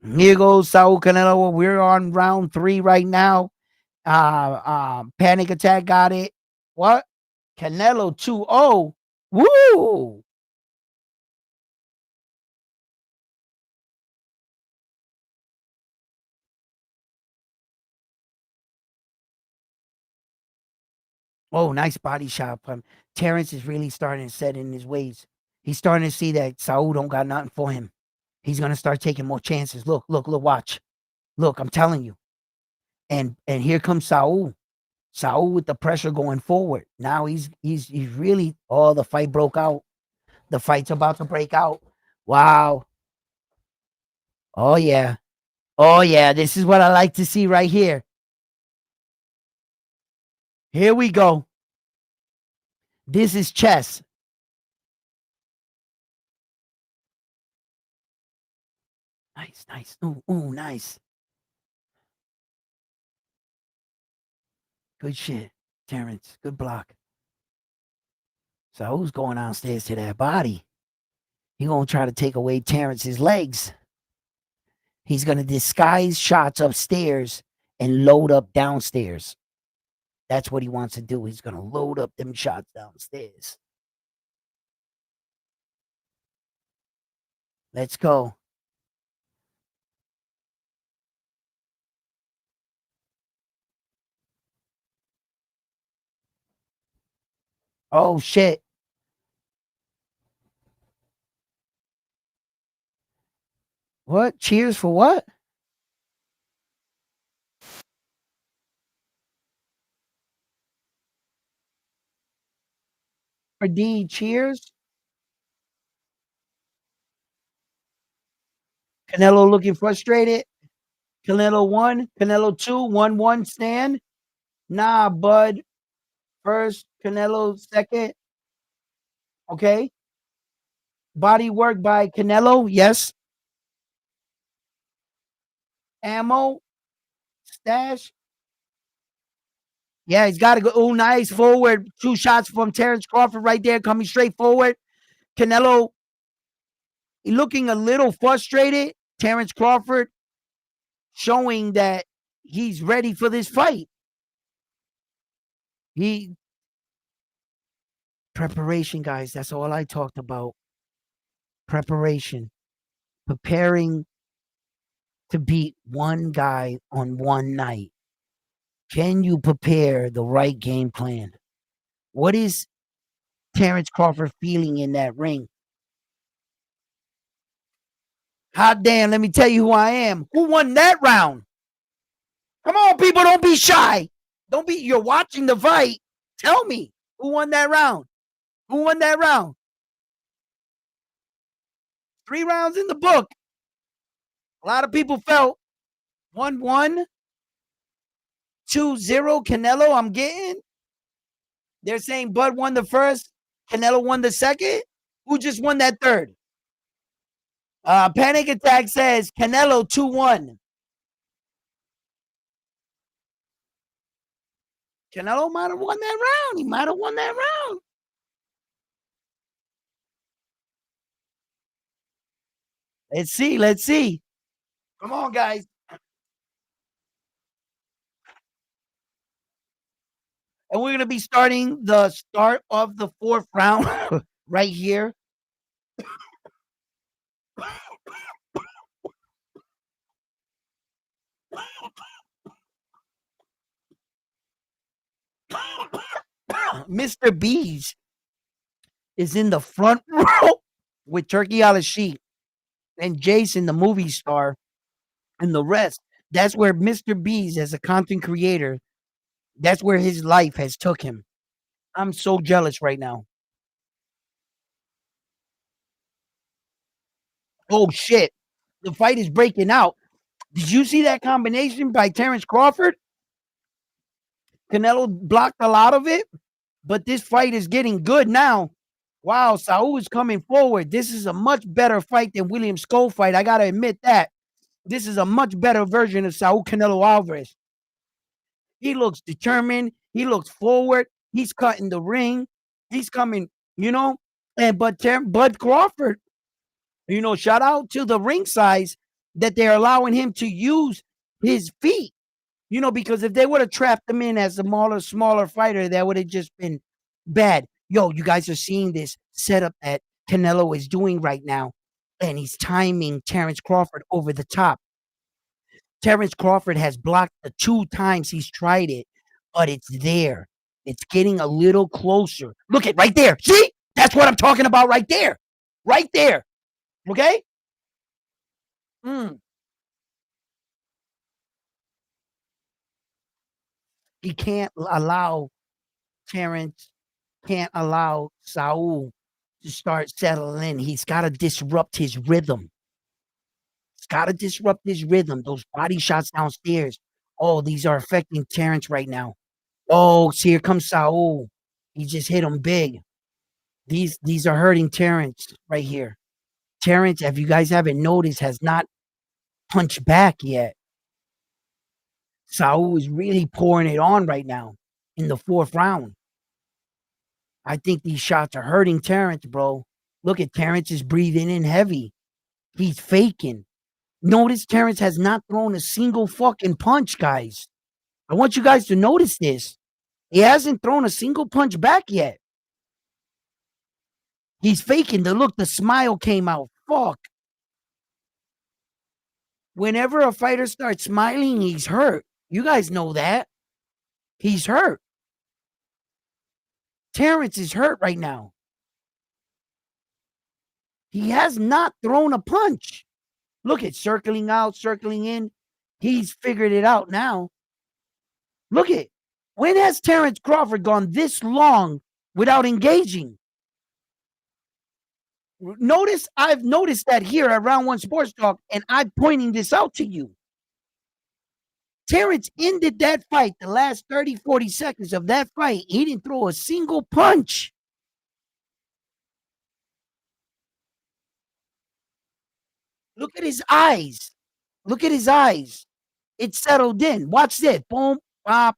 Here goes Saul Canelo. We're on round 3 right now. Panic attack got it. What? Canelo 2-0. Woo! Oh, nice body shot. Terence is really starting to set in his ways. He's starting to see that Saul don't got nothing for him. He's gonna start taking more chances. Look, watch. Look, I'm telling you. And here comes Saul. Saul with the pressure going forward. Now he's really. Oh, the fight broke out. The fight's about to break out. Wow. Oh yeah. Oh yeah. This is what I like to see right here. Here we go. This is chess. Nice, nice. Ooh, ooh, nice. Good shit, Terence. Good block. So who's going downstairs to that body? He gonna try to take away Terrence's legs. He's gonna disguise shots upstairs and load up downstairs. That's what he wants to do. He's gonna load up them shots downstairs. Let's go. Oh shit. What? Cheers for what? For D, cheers. Canelo looking frustrated. Canelo 1, Canelo 2, 1-1 stand. Nah, bud. First, Canelo second. Okay. Body work by Canelo. Yes. Ammo. Stash. Yeah, he's got to go. Oh, nice. Forward. 2 shots from Terence Crawford right there, coming straight forward. Canelo looking a little frustrated. Terence Crawford showing that he's ready for this fight. He preparation, guys. That's all I talked about. Preparation. Preparing to beat one guy on one night. Can you prepare the right game plan? What is Terence Crawford feeling in that ring? Hot damn, let me tell you who I am. Who won that round? Come on, people, don't be shy. Don't be, you're watching the fight. Tell me who won that round. Who won that round? 3 rounds in the book. A lot of people felt 1-1, 2-0 Canelo. I'm getting. They're saying Bud won the first, Canelo won the second. Who just won that third? Panic Attack says Canelo 2-1. Canelo might have won that round. He might have won that round. Let's see. Let's see. Come on, guys. And we're going to be starting the start of the 4th round right here. Mr. Bees is in the front row with Turkey Al-Sheikh and Jason, the movie star, and the rest. That's where Mr. Bees, as a content creator, that's where his life has took him. I'm so jealous right now. Oh shit. The fight is breaking out. Did you see that combination by Terence Crawford? Canelo blocked a lot of it, but this fight is getting good now. Wow, Saul is coming forward. This is a much better fight than William Skull fight. I got to admit that. This is a much better version of Saul Canelo Alvarez. He looks determined. He looks forward. He's cutting the ring. He's coming, you know. And but Bud Crawford, you know, shout out to the ring size that they're allowing him to use his feet. You know, because if they would have trapped him in as a smaller fighter, that would have just been bad. Yo, you guys are seeing this setup that Canelo is doing right now, and he's timing Terence Crawford over the top. Terence Crawford has blocked the 2 times he's tried it, but it's there. It's getting a little closer. Look at right there. See? That's what I'm talking about right there. Right there. Okay? Mm. He can't allow Terence, can't allow Saul to start settling in. He's got to disrupt his rhythm. It's got to disrupt his rhythm. Those body shots downstairs. Oh, these are affecting Terence right now. Oh, see, here comes Saul. He just hit him big. These are hurting Terence right here. Terence, if you guys haven't noticed, has not punched back yet. Saul is really pouring it on right now in the 4th round. I think these shots are hurting Terence, bro. Look at Terence is breathing in heavy. He's faking. Notice Terence has not thrown a single fucking punch, guys. I want you guys to notice this. He hasn't thrown a single punch back yet. He's faking. The smile came out. Fuck. Whenever a fighter starts smiling, he's hurt. You guys know that. He's hurt. Terence is hurt right now. He has not thrown a punch. Look at circling out, circling in. He's figured it out now. Look at, when has Terence Crawford gone this long without engaging? Notice, I've noticed that here at Round One Sports Talk, and I'm pointing this out to you. Terence ended that fight, the last 30, 40 seconds of that fight. He didn't throw a single punch. Look at his eyes. Look at his eyes. It settled in. Watch this. Boom, pop,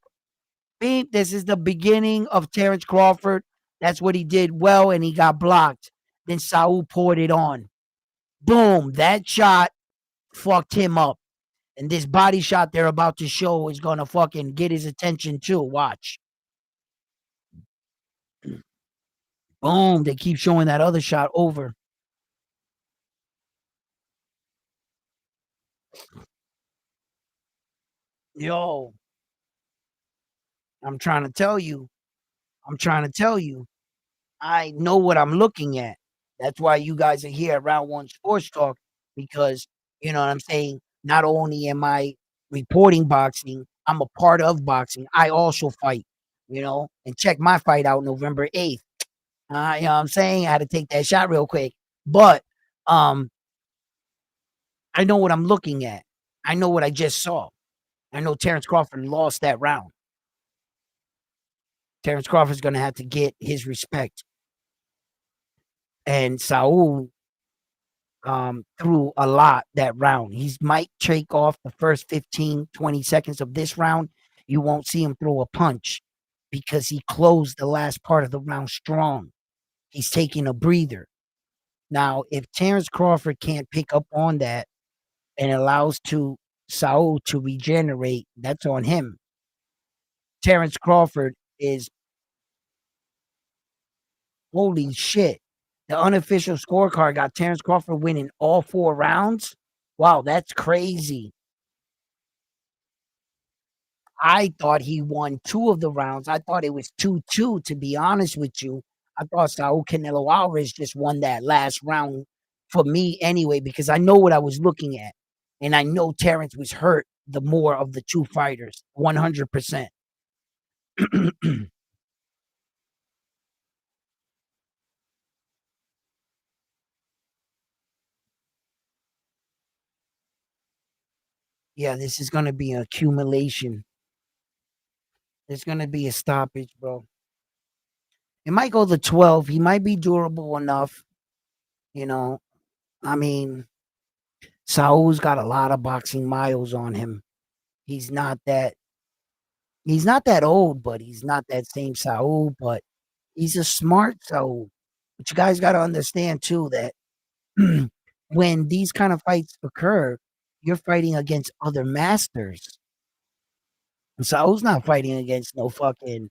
beep. This is the beginning of Terence Crawford. That's what he did well, and he got blocked. Then Saul poured it on. Boom. That shot fucked him up. And this body shot they're about to show is going to fucking get his attention too. Watch. Boom. They keep showing that other shot over. Yo. I'm trying to tell you. I know what I'm looking at. That's why you guys are here at Round One Sports Talk, because you know what I'm saying. Not only am I reporting boxing, I'm a part of boxing. I also fight, and check my fight out November 8th. You know what I'm saying? I had to take that shot real quick, but I know what I'm looking at. I know what I just saw. I know Terence Crawford lost that round. Terence Crawford's going to have to get his respect. And Saul threw a lot that round. He might take off the first 15, 20 seconds of this round. You won't see him throw a punch because he closed the last part of the round strong. He's taking a breather. Now, if Terence Crawford can't pick up on that and allows Saul to regenerate, that's on him. Terence Crawford is, holy shit. The unofficial scorecard got Terence Crawford winning all 4 rounds. Wow, that's crazy. I thought he won 2 of the rounds. I thought it was 2-2, to be honest with you. I thought Saul Canelo Alvarez just won that last round for me anyway, because I know what I was looking at. And I know Terence was hurt the more of the 2 fighters, 100%. Yeah, this is going to be an accumulation. There's going to be a stoppage, bro. It might go to 12. He might be durable enough. I mean, Saul's got a lot of boxing miles on him. He's not that old, but he's not that same Saul, but he's a smart Saul. But you guys got to understand too that when these kind of fights occur, you're fighting against other masters. And Saul's not fighting against no fucking,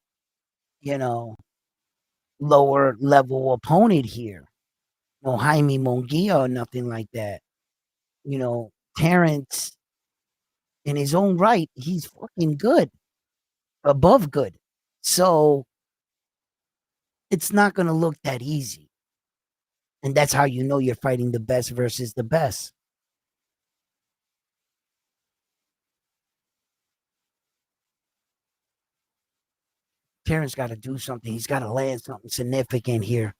lower level opponent here. No Jaime Munguia or nothing like that. Terence, in his own right, he's fucking good, above good. So it's not going to look that easy. And that's how you know you're fighting the best versus the best. Terence got to do something. He's got to land something significant here.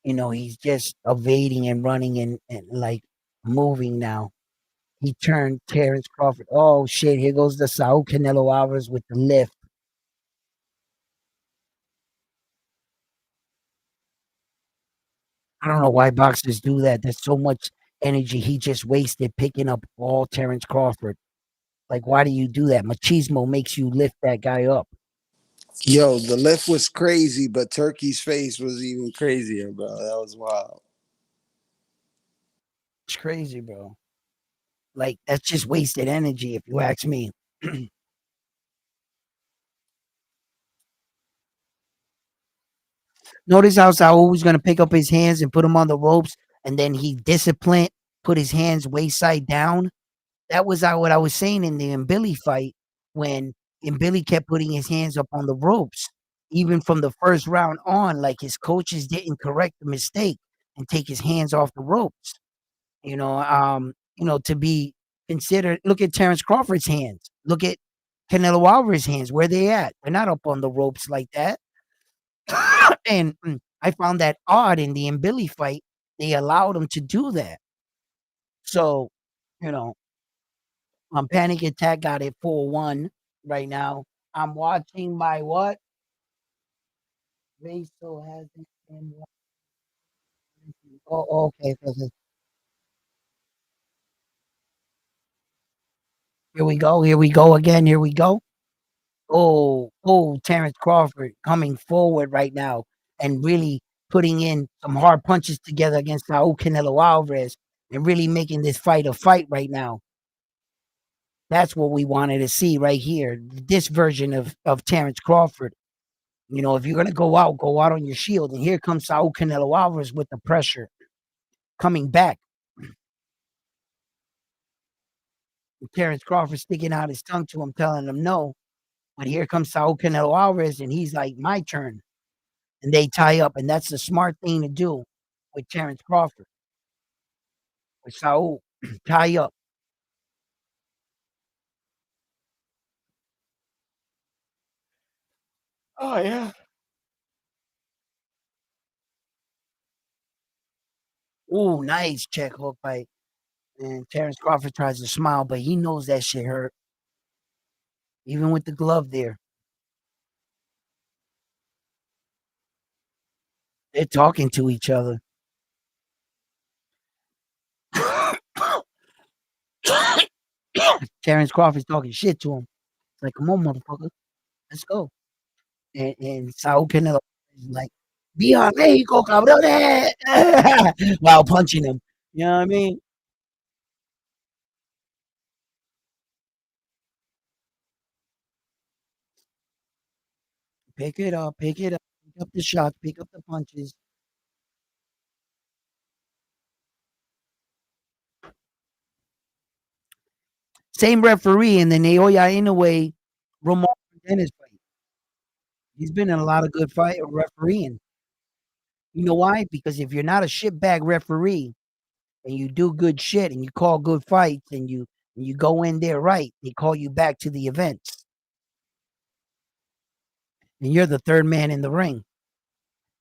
He's just evading and running and like moving now. He turned Terence Crawford. Oh shit! Here goes the Saul Canelo Alvarez with the lift. I don't know why boxers do that. There's so much energy he just wasted picking up all Terence Crawford. Like, why do you do that? Machismo makes you lift that guy up. Yo, the lift was crazy, but Turkey's face was even crazier, bro. That was wild. It's crazy, bro. Like, that's just wasted energy, if you ask me. Notice how Saul was going to pick up his hands and put him on the ropes, and then he disciplined, put his hands waist down. That was what I was saying in the Billy fight when Billy kept putting his hands up on the ropes, even from the first round on. Like his coaches didn't correct the mistake and take his hands off the ropes. To be considered. Look at Terence Crawford's hands. Look at Canelo Alvarez's hands. Where they at? They're not up on the ropes like that. And I found that odd in the Billy fight. They allowed him to do that. So, you know, Panic Attack got it 4-1 right now. I'm watching my what? Rachel hasn't been watching. Oh, okay. Okay. Here we go. Here we go again. Here we go. Terence Crawford coming forward right now and really putting in some hard punches together against Saul Canelo Alvarez and really making this fight a fight right now. That's what we wanted to see right here. This version of Terence Crawford. If you're gonna go out on your shield. And here comes Saul Canelo Alvarez with the pressure coming back. Terence Crawford sticking out his tongue to him, telling him no. But here comes Saul Canelo Alvarez, and he's like, my turn. And they tie up, and that's the smart thing to do with Terence Crawford. With Saul, tie up. Oh yeah. Ooh, nice check hook by and Terence Crawford tries to smile, but he knows that shit hurt. Even with the glove there. They're talking to each other. Terence Crawford's talking shit to him. It's like, come on, motherfucker. Let's go. And Saul Canelo is like, Viva Mexico, cabrones! While punching him. You know what I mean? Pick it up, pick it up, pick up the shots, pick up the punches. Same referee in the Naoya Inoue Romo Dennis fight. He's been in a lot of good fight refereeing. You know why? Because if you're not a shitbag referee and you do good shit and you call good fights and you go in there right, they call you back to the events. And you're the third man in the ring.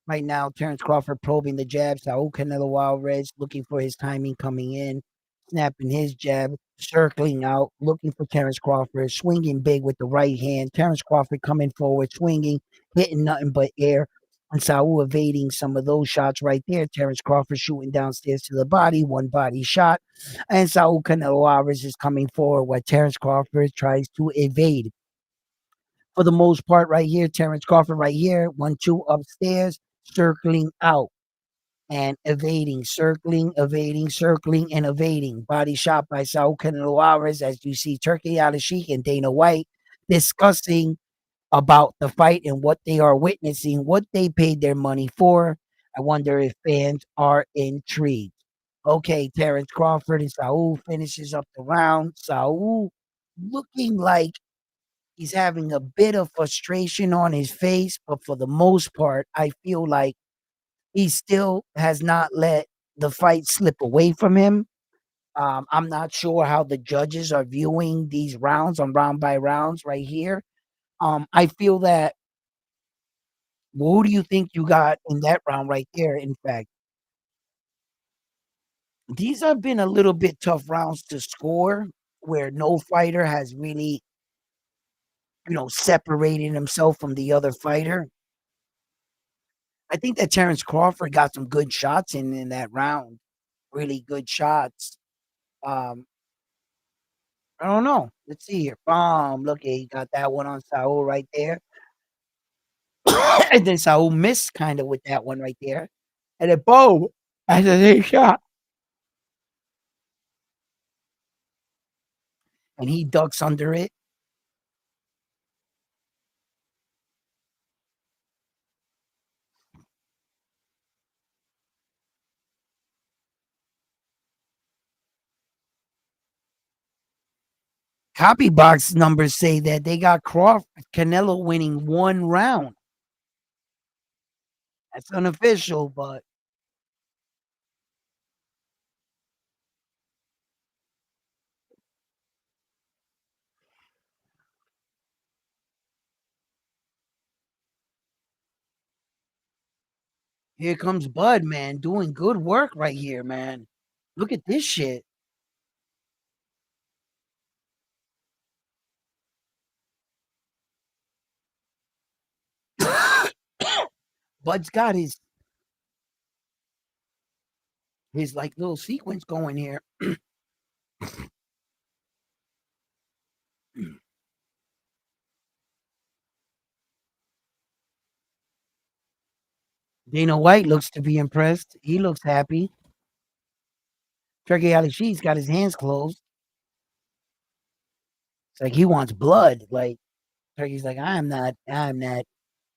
Right now, Terence Crawford probing the jab. Saul Canelo Alvarez looking for his timing coming in, snapping his jab, circling out, looking for Terence Crawford, swinging big with the right hand. Terence Crawford coming forward, swinging, hitting nothing but air. And Saul evading some of those shots right there. Terence Crawford shooting downstairs to the body, one body shot. And Saul Canelo Alvarez is coming forward while Terence Crawford tries to evade. For the most part, right here, Terence Crawford right here, 1-2 upstairs, circling out and evading, circling, evading, circling, and evading. Body shot by Saul Canelo Alvarez, as you see Turkey Al-Sheikh and Dana White discussing about the fight and what they are witnessing, what they paid their money for. I wonder if fans are intrigued. Okay, Terence Crawford and Saul finishes up the round. Saul looking like he's having a bit of frustration on his face, but for the most part, I feel like he still has not let the fight slip away from him. I'm not sure how the judges are viewing these rounds on round by rounds right here. I feel that. Well, who do you think you got in that round right there? In fact, These have been a little bit tough rounds to score, where no fighter has really, separated himself from the other fighter. I think that Terence Crawford got some good shots in that round, really good shots. Um, I don't know. Let's see here. Boom! Look, he got that one on Saul right there, and then Saul missed kind of with that one right there, and then boom! That's a big shot, and he ducks under it. Copy box numbers say that they got Canelo winning one round. That's unofficial, but here comes Bud, man, doing good work right here, man. Look at this shit. Bud's got his like little sequence going here. Dana White looks to be impressed. He looks happy. Turkey Ali She's got his hands closed. It's like he wants blood. Like Turkey's like, I'm not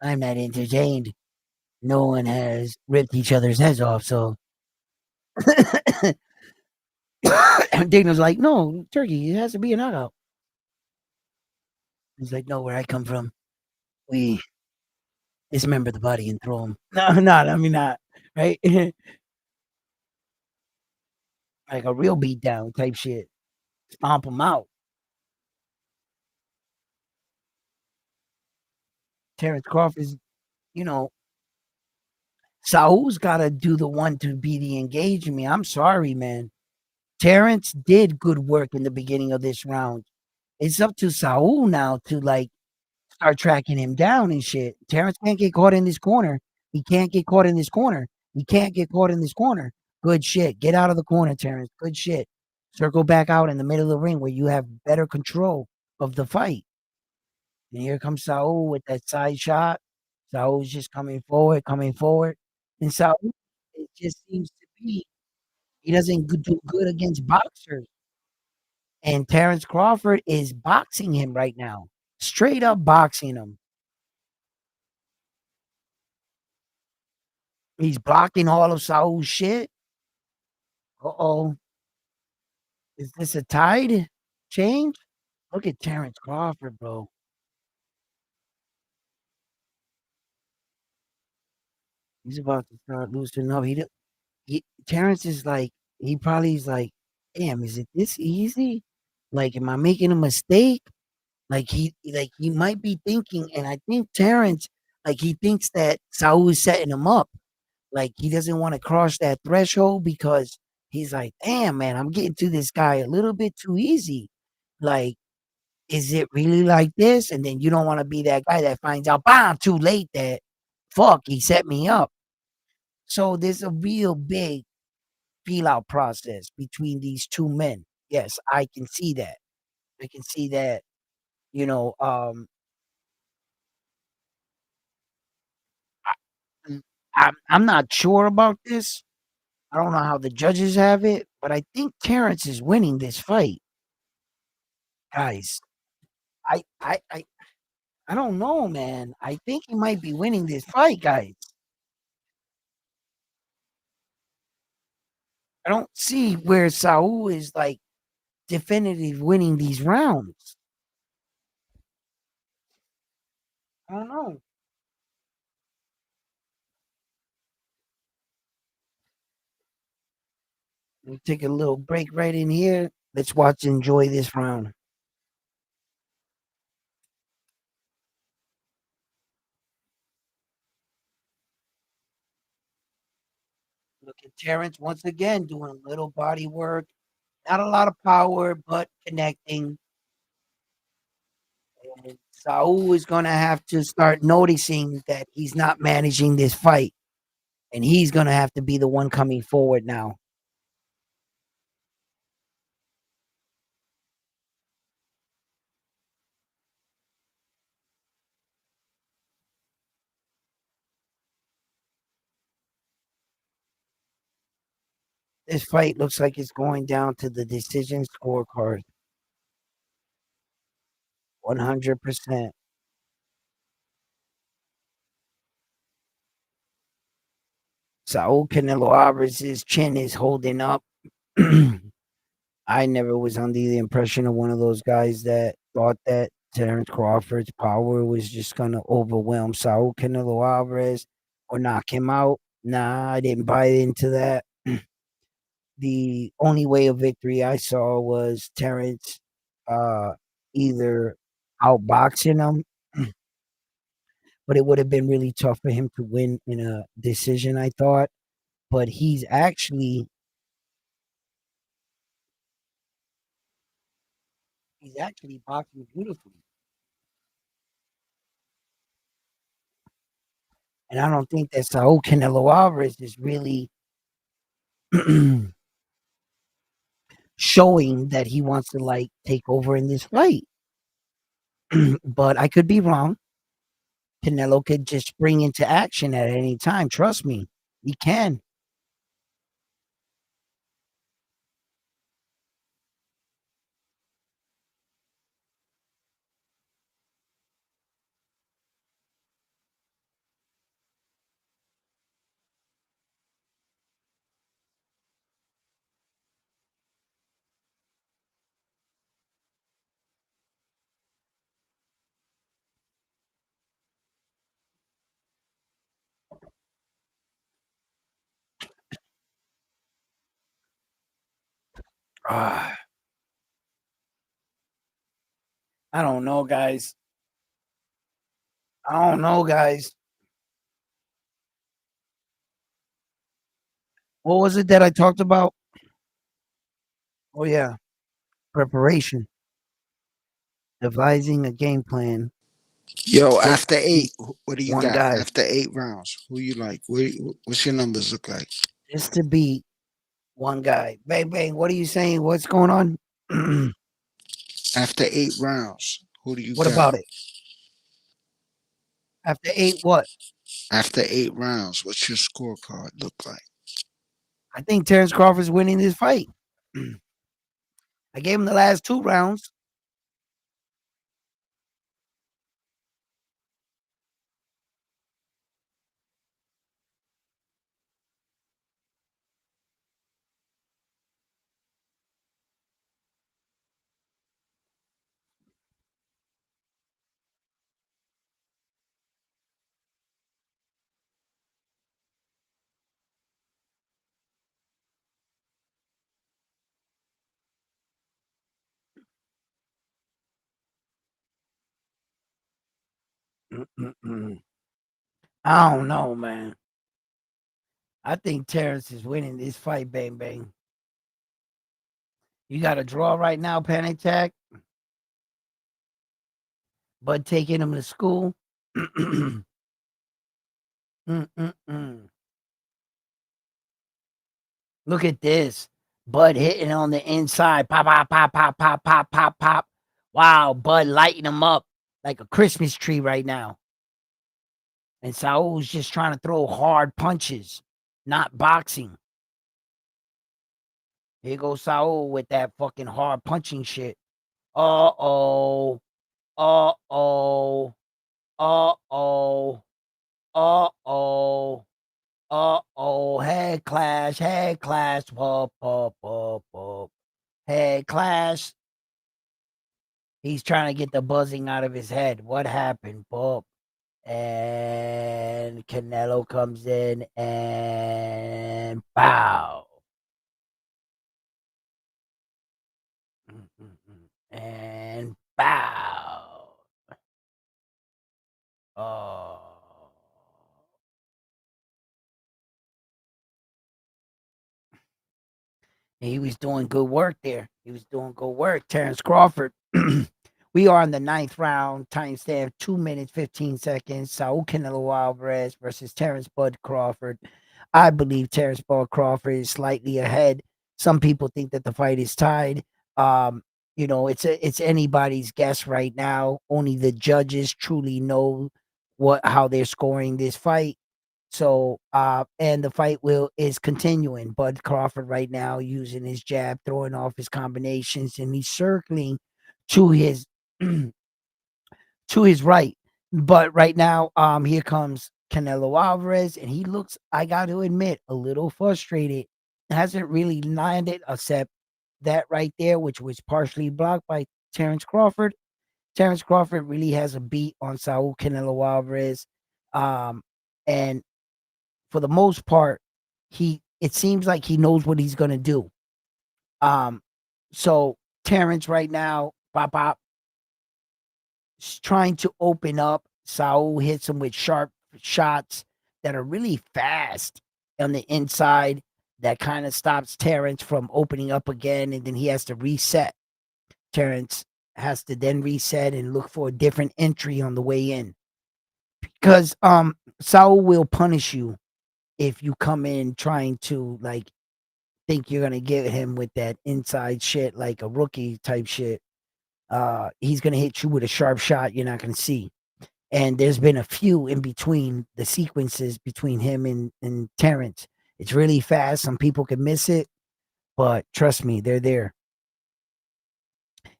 entertained. No one has ripped each other's heads off, so Dana's like, no, Turkey, it has to be a knockout. He's like, no, where I come from, we dismember the body and throw him. No, not, I mean, not, right? Like a real beatdown type shit. Stomp him out. Terence Crawford's, you know, Saul's got to do the one to be the engagement. I'm sorry, man. Terence did good work in the beginning of this round. It's up to Saul now to like start tracking him down and shit. Terence can't get caught in this corner. He can't get caught in this corner. He can't get caught in this corner. Good shit. Get out of the corner, Terence. Good shit. Circle back out in the middle of the ring where you have better control of the fight. And here comes Saul with that side shot. Saul's just coming forward, coming forward. And Saul, it just seems to be he doesn't do good against boxers. And Terence Crawford is boxing him right now. Straight up boxing him. He's blocking all of Saul's shit. Uh-oh. Is this a tide change? Look at Terence Crawford, bro. He's about to start loosening up. Terence is like, he probably is like, damn, is it this easy? Like, am I making a mistake? Like he might be thinking, and I think Terence, like he thinks that Saul is setting him up. Like he doesn't want to cross that threshold because he's like, damn, man, I'm getting to this guy a little bit too easy. Like, is it really like this? And then you don't want to be that guy that finds out, bam, too late that fuck, he set me up. So there's a real big feel out process between these two men. Yes, I can see that. I can see that, you know, I, I'm not sure about this. I don't know how the judges have it, but I think Terrence is winning this fight, guys. I I I I don't know, man. I think he might be winning this fight, guys. I don't see where Saul is like definitive winning these rounds. I don't know. We'll take a little break right in here. Let's watch enjoy this round. Look at Terence once again doing a little body work. Not a lot of power, but connecting. And Saul is going to have to start noticing that he's not managing this fight. And he's going to have to be the one coming forward now. This fight looks like it's going down to the decision scorecard. 100%. Saul Canelo Alvarez's chin is holding up. I never was under the impression of one of those guys that thought that Terence Crawford's power was just going to overwhelm Saul Canelo Alvarez or knock him out. Nah, I didn't buy into that. The only way of victory I saw was Terence uh, either outboxing him, but it would have been really tough for him to win in a decision, I thought. But he's actually boxing beautifully. And I don't think that Saul Canelo Alvarez is really showing that he wants to like take over in this fight. But I could be wrong. Canelo could just spring into action at any time. Trust me, he can. Ah, I don't know, guys. I don't know, guys. What was it that I talked about? Oh yeah, preparation, devising a game plan. Yo, Just after to beat eight, what do you one got? guy. After 8 rounds, who you like? What's your numbers look like? Just to beat one guy. Bang bang. What are you saying? What's going on? After 8 rounds, who do you What got? about it? After eight, what? After 8 rounds, what's your scorecard look like? I think Terence Crawford's winning this fight. I gave him the last 2 rounds. I don't know, man. I think Terrence is winning this fight, bang bang. You got a draw right now, Panic Tag, but taking him to school. Mm-mm-mm. Look at this. Bud hitting on the inside. Pop, pop, pop, pop, pop, pop, pop, pop. Wow, Bud lighting him up like a Christmas tree right now. And Saul's just trying to throw hard punches, not boxing. Here goes Saul with that fucking hard punching shit. Uh-oh. Uh-oh. Uh-oh. Uh-oh. Uh-oh. Head clash. Head clash. Whoop, whoop, whoop, whoop. Head clash. He's trying to get the buzzing out of his head. What happened? Boop. And Canelo comes in and bow. And bow. Oh. He was doing good work there. He was doing good work. Terence Crawford. We are in the ninth round. Timestamp 2 minutes 15 seconds. Saul Canelo Alvarez versus Terence Bud Crawford. I believe Terence Bud Crawford is slightly ahead. Some people think that the fight is tied. Um, it's anybody's guess right now. Only the judges truly know how they're scoring this fight. So, and the fight will is continuing. Bud Crawford right now using his jab, throwing off his combinations, and he's circling to his to his right. But right now, here comes Canelo Alvarez, and he looks, I got to admit, a little frustrated. Hasn't really landed except that right there, which was partially blocked by Terence Crawford. Terence Crawford really has a beat on Saul Canelo Alvarez. And for the most part, it seems like he knows what he's gonna do. Um, so Terrence right now, pop pop, trying to open up. Saul hits him with sharp shots that are really fast on the inside. That kind of stops Terrence from opening up again, and then he has to reset. Terrence has to then reset and look for a different entry on the way in because Saul will punish you if you come in trying to like think you're gonna get him with that inside shit like a rookie type shit. He's gonna hit you with a sharp shot you're not gonna see. And there's been a few in between the sequences between him and Terrence. It's really fast. Some people can miss it, but trust me, they're there.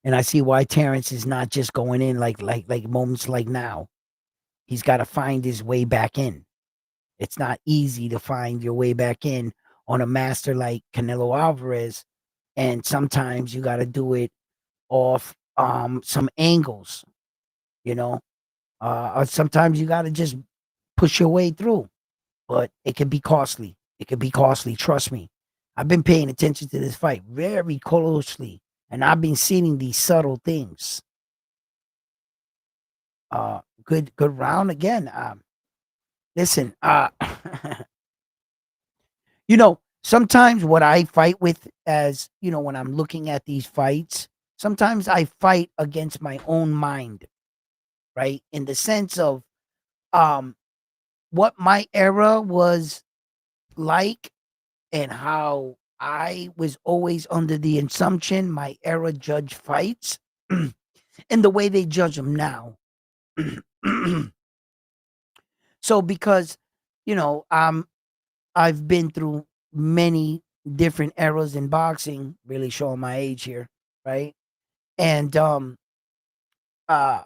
And I see why Terrence is not just going in like moments like now. He's got to find his way back in. It's not easy to find your way back in on a master like Canelo Alvarez, and sometimes you got to do it off some angles, you know. Or sometimes you got to just push your way through, but it can be costly. It can be costly. Trust me. I've been paying attention to this fight very closely, and I've been seeing these subtle things. Good round again. Listen, sometimes what I fight with as, when I'm looking at these fights, sometimes I fight against my own mind, right? In the sense of um what my era was like and how I was always under the assumption my era judge fights and the way they judge them now. So because, I've been through many different eras in boxing, really showing my age here, right? And uh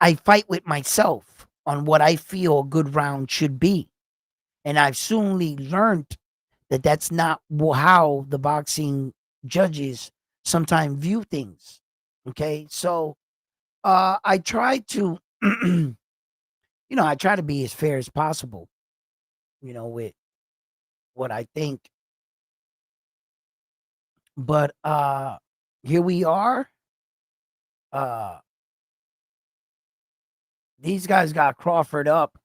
I fight with myself on what I feel a good round should be. And I've soonly learned that that's not how the boxing judges sometimes view things. Okay? So I try to I try to be as fair as possible, with what I think. But here we are. Uh these guys got Crawford up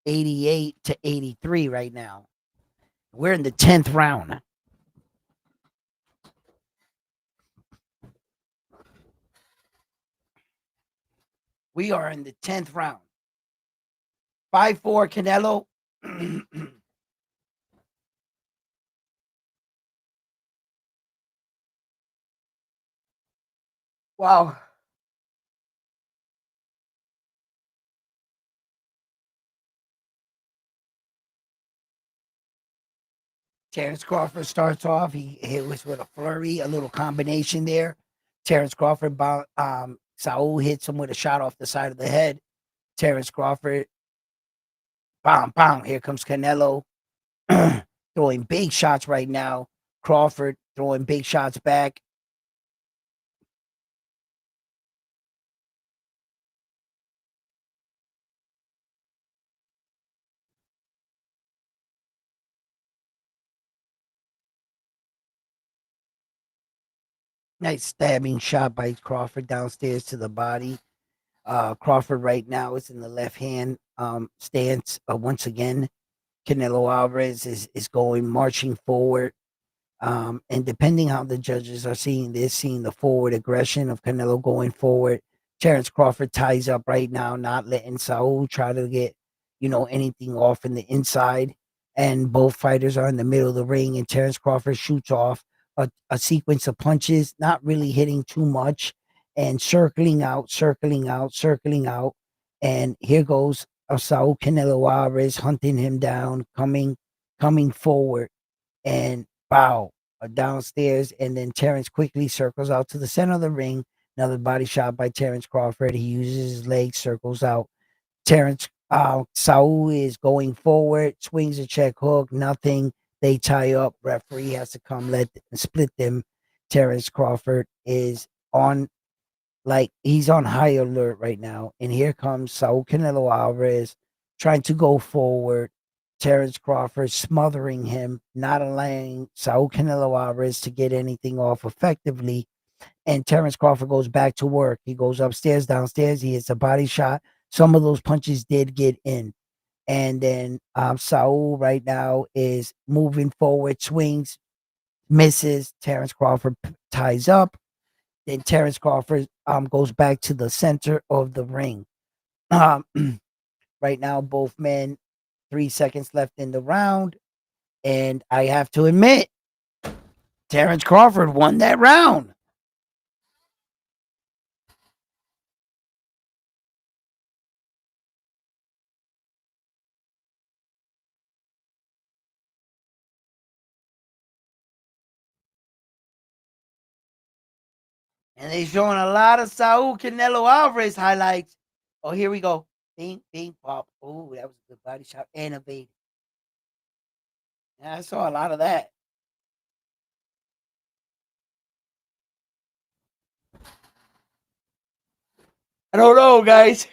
88-83 right now. We're in the 10th round. We are in the 10th round. 5-4 Canelo. Wow. Terence Crawford starts off. He was with a flurry, a little combination there. Terence Crawford, Saul hits him with a shot off the side of the head. Terence Crawford, bam, bam. Here comes Canelo throwing big shots right now. Crawford throwing big shots back. Nice stabbing shot by Crawford downstairs to the body. Crawford right now is in the left hand stance once again. Canelo Alvarez is going marching forward. And depending how the judges are seeing this, seeing the forward aggression of Canelo going forward, Terence Crawford ties up right now, not letting Saul try to get, anything off in the inside. And both fighters are in the middle of the ring, and Terence Crawford shoots off a sequence of punches, not really hitting too much, and circling out, circling out, circling out. And here goes Saul Canelo Alvarez hunting him down, coming forward, and bow, downstairs. And then Terence quickly circles out to the center of the ring. Another body shot by Terence Crawford. He uses his legs, circles out. Saul is going forward, swings a check hook, nothing. They tie up. Referee has to come split them. Terence Crawford is on, like, he's on high alert right now. And here comes Saul Canelo Alvarez trying to go forward. Terence Crawford smothering him, not allowing Saul Canelo Alvarez to get anything off effectively. And Terence Crawford goes back to work. He goes upstairs, downstairs. He hits a body shot. Some of those punches did get in. And then Saul right now is moving forward, swings, misses. Terence Crawford ties up. Then Terence Crawford goes back to the center of the ring. Um, right now, both men, 3 seconds left in the round. And I have to admit, Terence Crawford won that round. And they showing a lot of Saul Canelo Alvarez highlights. Oh, here we go. Bing, bing, pop. Oh, that was a good body shot. Innovative. Yeah, I saw a lot of that. I don't know, guys.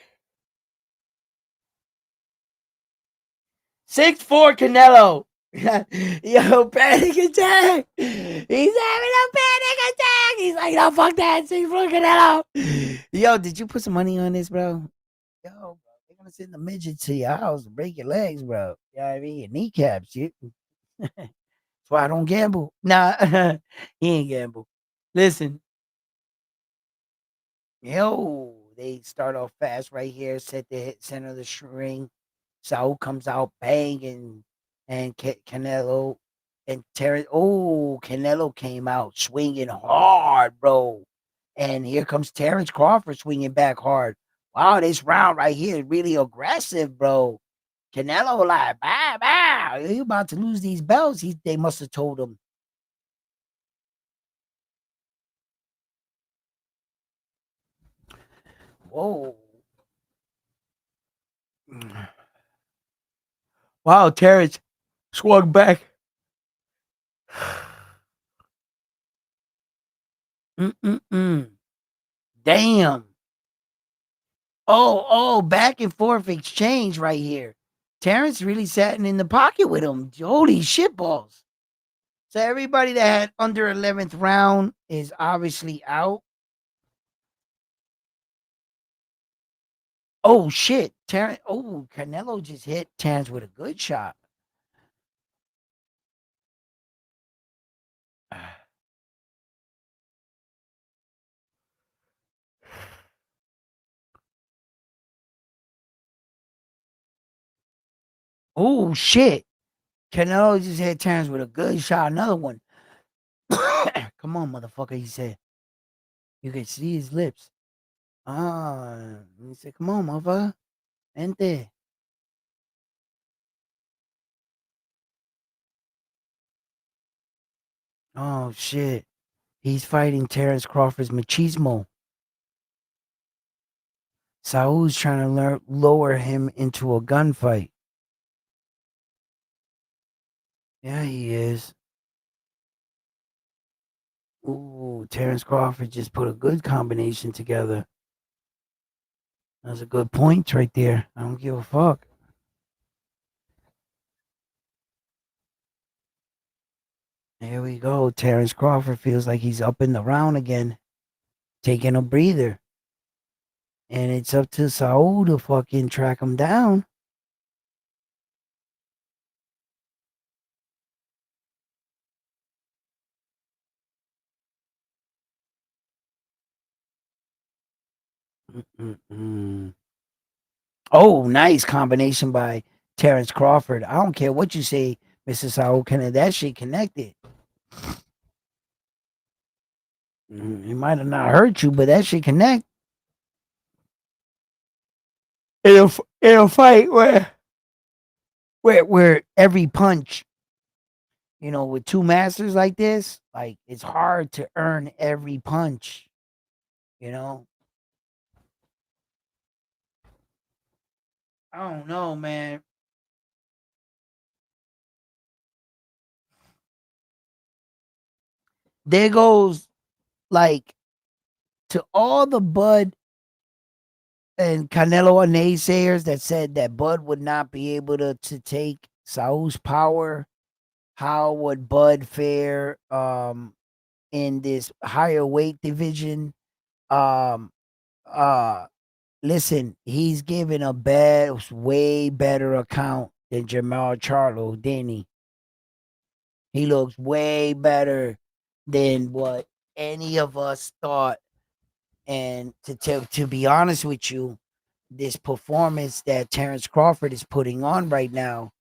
6'4" Canelo. Yo, panic attack. He's having a panic attack. He's like, no, fuck that. 6'4" Canelo. Yo, did you put some money on this, bro? Yo, bro, they're gonna send the midget to your house and break your legs, bro. You know what I mean? Your kneecaps. That's why I don't gamble. Nah, he ain't gamble. Listen, yo, they start off fast right here, set the hit center of the string. Saul comes out banging, and Canelo and Terence. Oh, Canelo came out swinging hard, bro. And here comes Terence Crawford swinging back hard. Wow, this round right here is really aggressive, bro. Canelo like, bow, bow. You about to lose these belts. They must have told him. Whoa. Wow, Terrence swung back. Mm-mm-mm. Damn. Oh, back and forth exchange right here. Terrence really sat in the pocket with him. Holy shitballs. So everybody that had under 11th round is obviously out. Oh shit. Terrence. Oh, Canelo just hit Terrence with a good shot. Oh shit. Canelo just hit Terrence with a good shot. Another one. Come on, motherfucker, he said. You can see his lips. He said, come on, motherfucker. Ente. Oh shit. He's fighting Terence Crawford's machismo. Saul's trying to lower him into a gunfight. Yeah, he is. Ooh, Terence Crawford just put a good combination together. That's a good point right there. I don't give a fuck. Here we go. Terence Crawford feels like he's up in the round again, taking a breather. And it's up to Saul to fucking track him down. Mm-mm-mm. Oh, nice combination by Terence Crawford. I don't care what you say, Mr. Saul Kennedy. That shit connected. It might have not hurt you, but that shit connect. In a fight where every punch, with two masters like this, like it's hard to earn every punch. You know, I don't know, man. There goes like to all the Bud and Canelo naysayers that said that Bud would not be able to take Saul's power. How would Bud fare in this higher weight division? Um uh Listen, he's giving a way better account than Jamal Charlo, didn't he? He looks way better than what any of us thought. And to be honest with you, this performance that Terence Crawford is putting on right now,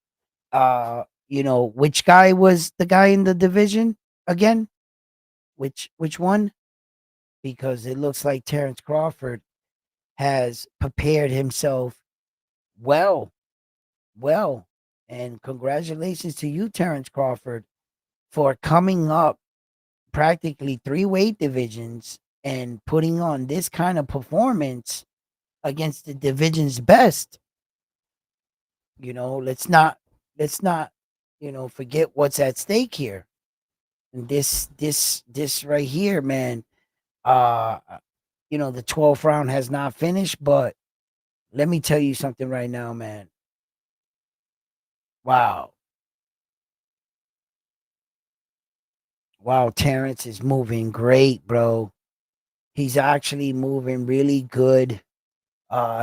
which guy was the guy in the division again? Which one? Because it looks like Terence Crawford has prepared himself well, well. And congratulations to you, Terence Crawford, for coming up practically three weight divisions and putting on this kind of performance against the division's best. Let's not forget what's at stake here. And this right here, man. Uh the 12th round has not finished, but let me tell you something right now, man. Wow. Wow, Terrence is moving great, bro. He's actually moving really good.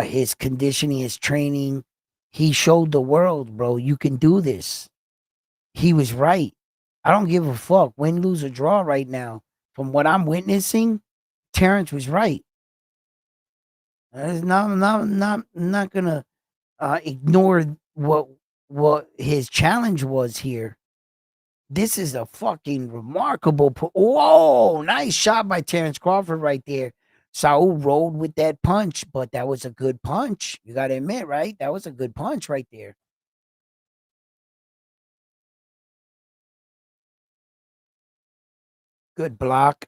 His conditioning, his training, he showed the world, bro, you can do this. He was right. I don't give a fuck win, lose, or draw right now. From what I'm witnessing, Terrence was right. Not gonna ignore what his challenge was here. This is a fucking remarkable. Whoa, nice shot by Terence Crawford right there. Saul rolled with that punch, but that was a good punch. You got to admit, right? That was a good punch right there. Good block.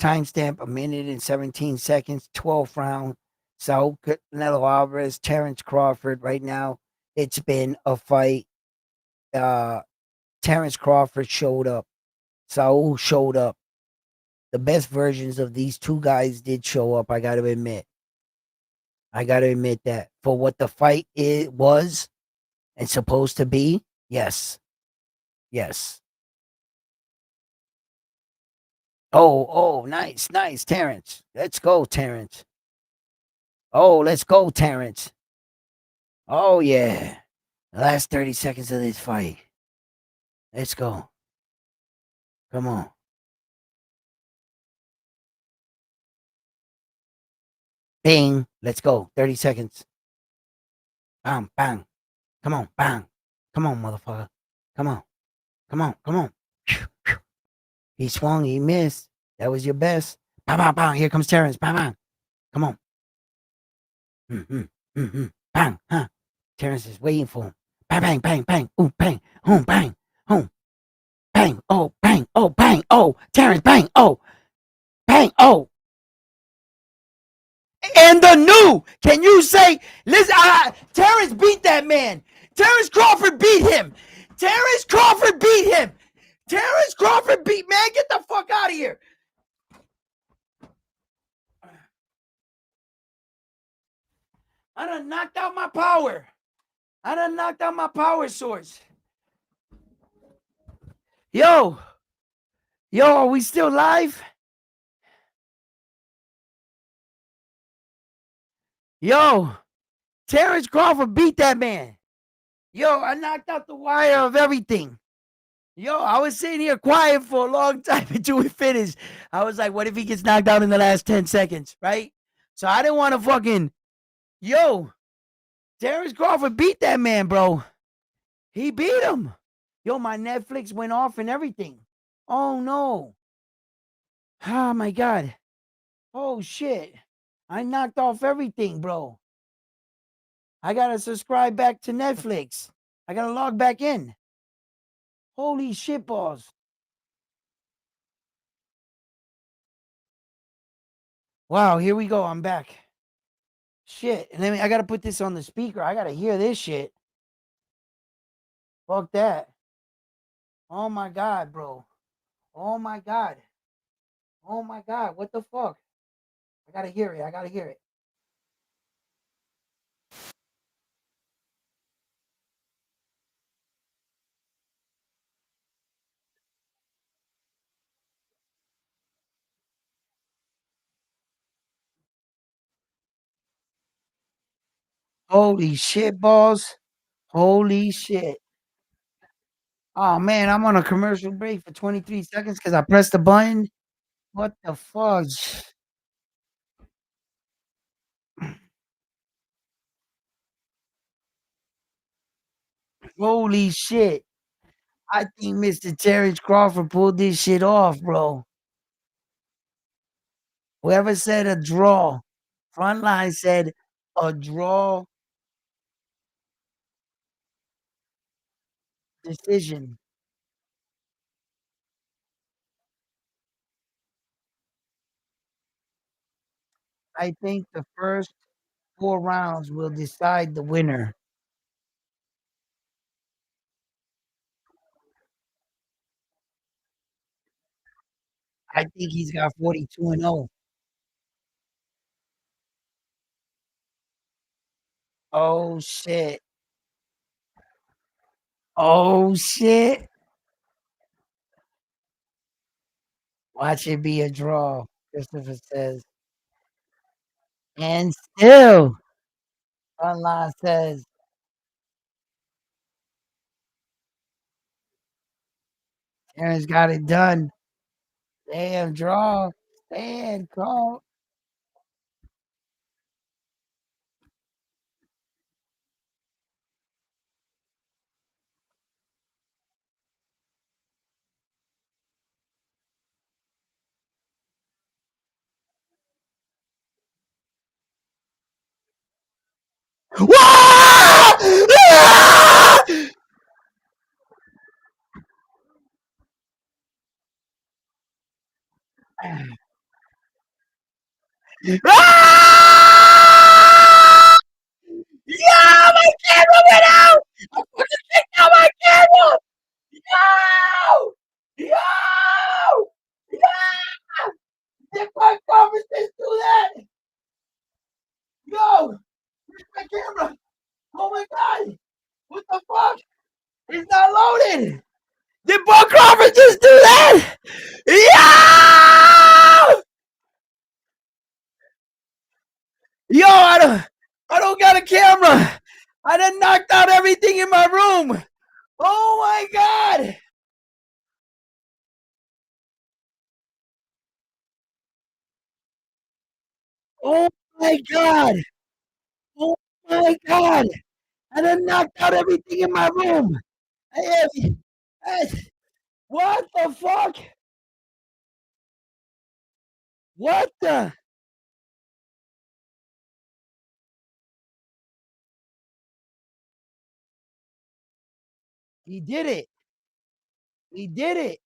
Timestamp a minute and 17 seconds, 12th round. Saul Canelo Alvarez, Terence Crawford. Right now, it's been a fight. Uh, Terence Crawford showed up. Saul showed up. The best versions of these two guys did show up. I got to admit. I got to admit that for what the fight was and supposed to be. Yes, yes. Oh, nice, nice, Terrence. Let's go, Terrence. Oh, let's go, Terrence. Oh yeah. The last 30 seconds of this fight. Let's go. Come on. Bing. Let's go. 30 seconds. Bang, bang. Come on, bang. Come on, motherfucker. Come on. Come on. Come on. He swung, he missed. That was your best. Bang, bang, bang. Here comes Terrence. Bang, bang. Come on. Mm-hmm. Mm-hmm. Bang. Huh. Terrence is waiting for him. Bang, bang, bang, bang. Ooh, bang. Home, bang. Home. Bang. Oh, bang. Oh, bang. Oh. Terrence, bang. Oh. Bang. Oh. And the new. Can you say, listen, Terrence beat that man. Terrence Crawford beat him. Terrence Crawford beat him. Terrence Crawford beat, man, get the fuck out of here. I done knocked out my power. I done knocked out my power source. Yo, Yo, are we still live? Yo, Terence Crawford beat that man. Yo, I knocked out the wire of everything. Yo, I was sitting here quiet for a long time until we finished. I was like, what if he gets knocked out in the last 10 seconds, right? So I didn't want to fucking. Yo, Terence Crawford beat that man, bro. He beat him. Yo, my Netflix went off and everything. Oh, no. Oh, my God. Oh, shit. I knocked off everything, bro. I got to subscribe back to Netflix. I got to log back in. Holy shit balls. Wow, here we go. I'm back. Shit. And then I got to put this on the speaker. I got to hear this shit. Fuck that. Oh, my God, bro. Oh, my God. Oh, my God. What the fuck? I got to hear it. I got to hear it. Holy shit balls. Holy shit. Oh man, I'm on a commercial break for 23 seconds because I pressed the button. What the fudge? Holy shit. I think Mr. Terrence Crawford pulled this shit off, bro. Whoever said a draw, Frontline said a draw decision. I think the first 4 rounds will decide the winner. I think he's got 42-0. Oh shit. Oh shit. Watch it be a draw, Christopher says. And still, Frontline says, Terrence got it done. Damn, draw. Stand, call. Ah! Yeah, my camera went out! I fucking kicked out my camera! Yo! Yo! Yeah! Did my conferences do that? Yo! Where's my camera? Oh my god! What the fuck? It's not loaded! Did Buck Crawford just do that? Yo! Yo, I don't got a camera. I done knocked out everything in my room. Oh my god. Oh my god. Oh my god. I done knocked out everything in my room. I have, what the fuck? What the? He did it. He did it.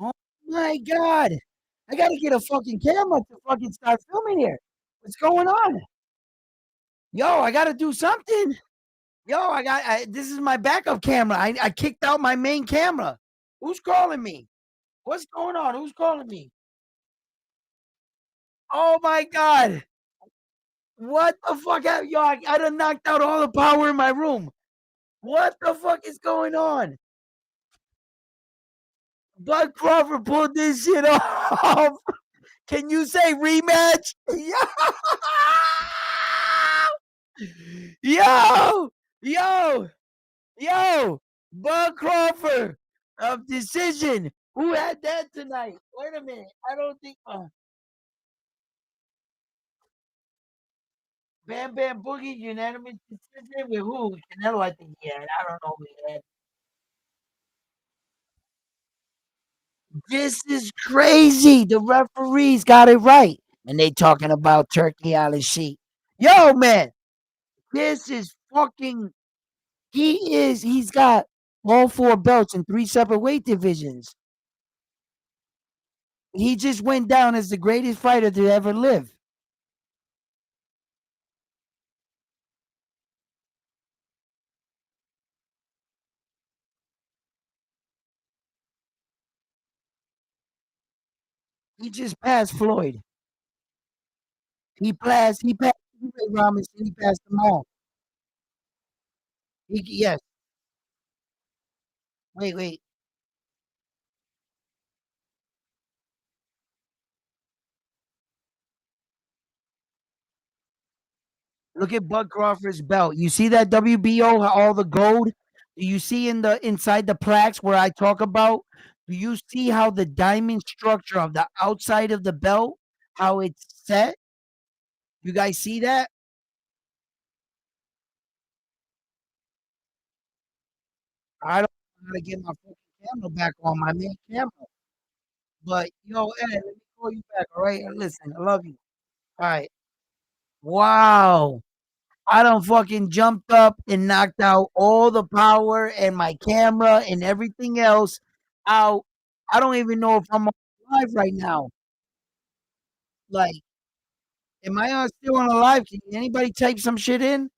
Oh my god. I gotta get a fucking camera to fucking start filming here. What's going on? Yo, I gotta do something. Yo, this is my backup camera. I kicked out my main camera. Who's calling me? What's going on? Who's calling me? Oh my god. What the fuck? Yo, I done knocked out all the power in my room. What the fuck is going on? Bud Crawford pulled this shit off. Can you say rematch? Yo, yo, yo, Bud Crawford of Decision. Who had that tonight? Wait a minute. I don't think. Bam Bam Boogie unanimous decision with who? Canelo, I think he had. I don't know who he had. This is crazy. The referees got it right. And they talking about Turkey Island sheep. Yo, man, this is fucking he's got all four belts in three separate weight divisions. He just went down as the greatest fighter to ever live. He just passed Floyd. He passed Robinson, he passed them all. Yes. Wait. Look at Bud Crawford's belt. You see that WBO, all the gold? Do you see in the inside the plaques where I talk about? Do you see how the diamond structure of the outside of the belt, how it's set? You guys see that? I don't know how to get my fucking camera back on my main camera. But yo, Ed, let me call you back. All right. Listen, I love you. All right. Wow. I done fucking jumped up and knocked out all the power and my camera and everything else out. I don't even know if I'm live right now. Like, am I still on a live? Can anybody type some shit in?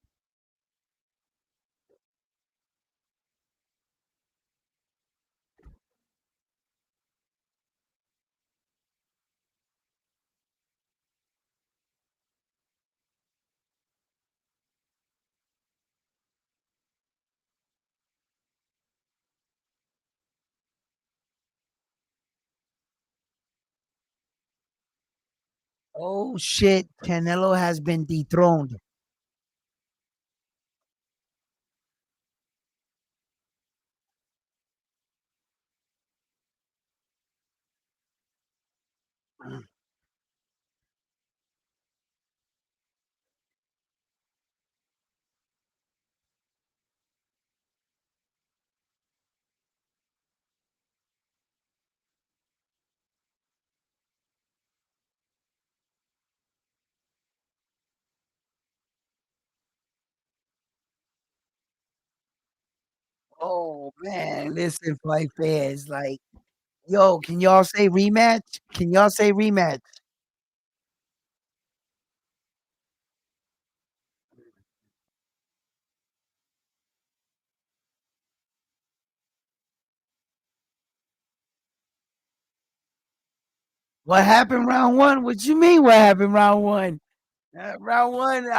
Oh shit, Canelo has been dethroned. Oh man, listen, fight fans. Like, yo, can y'all say rematch? Can y'all say rematch? What happened round one? What you mean? What happened round one? Round one.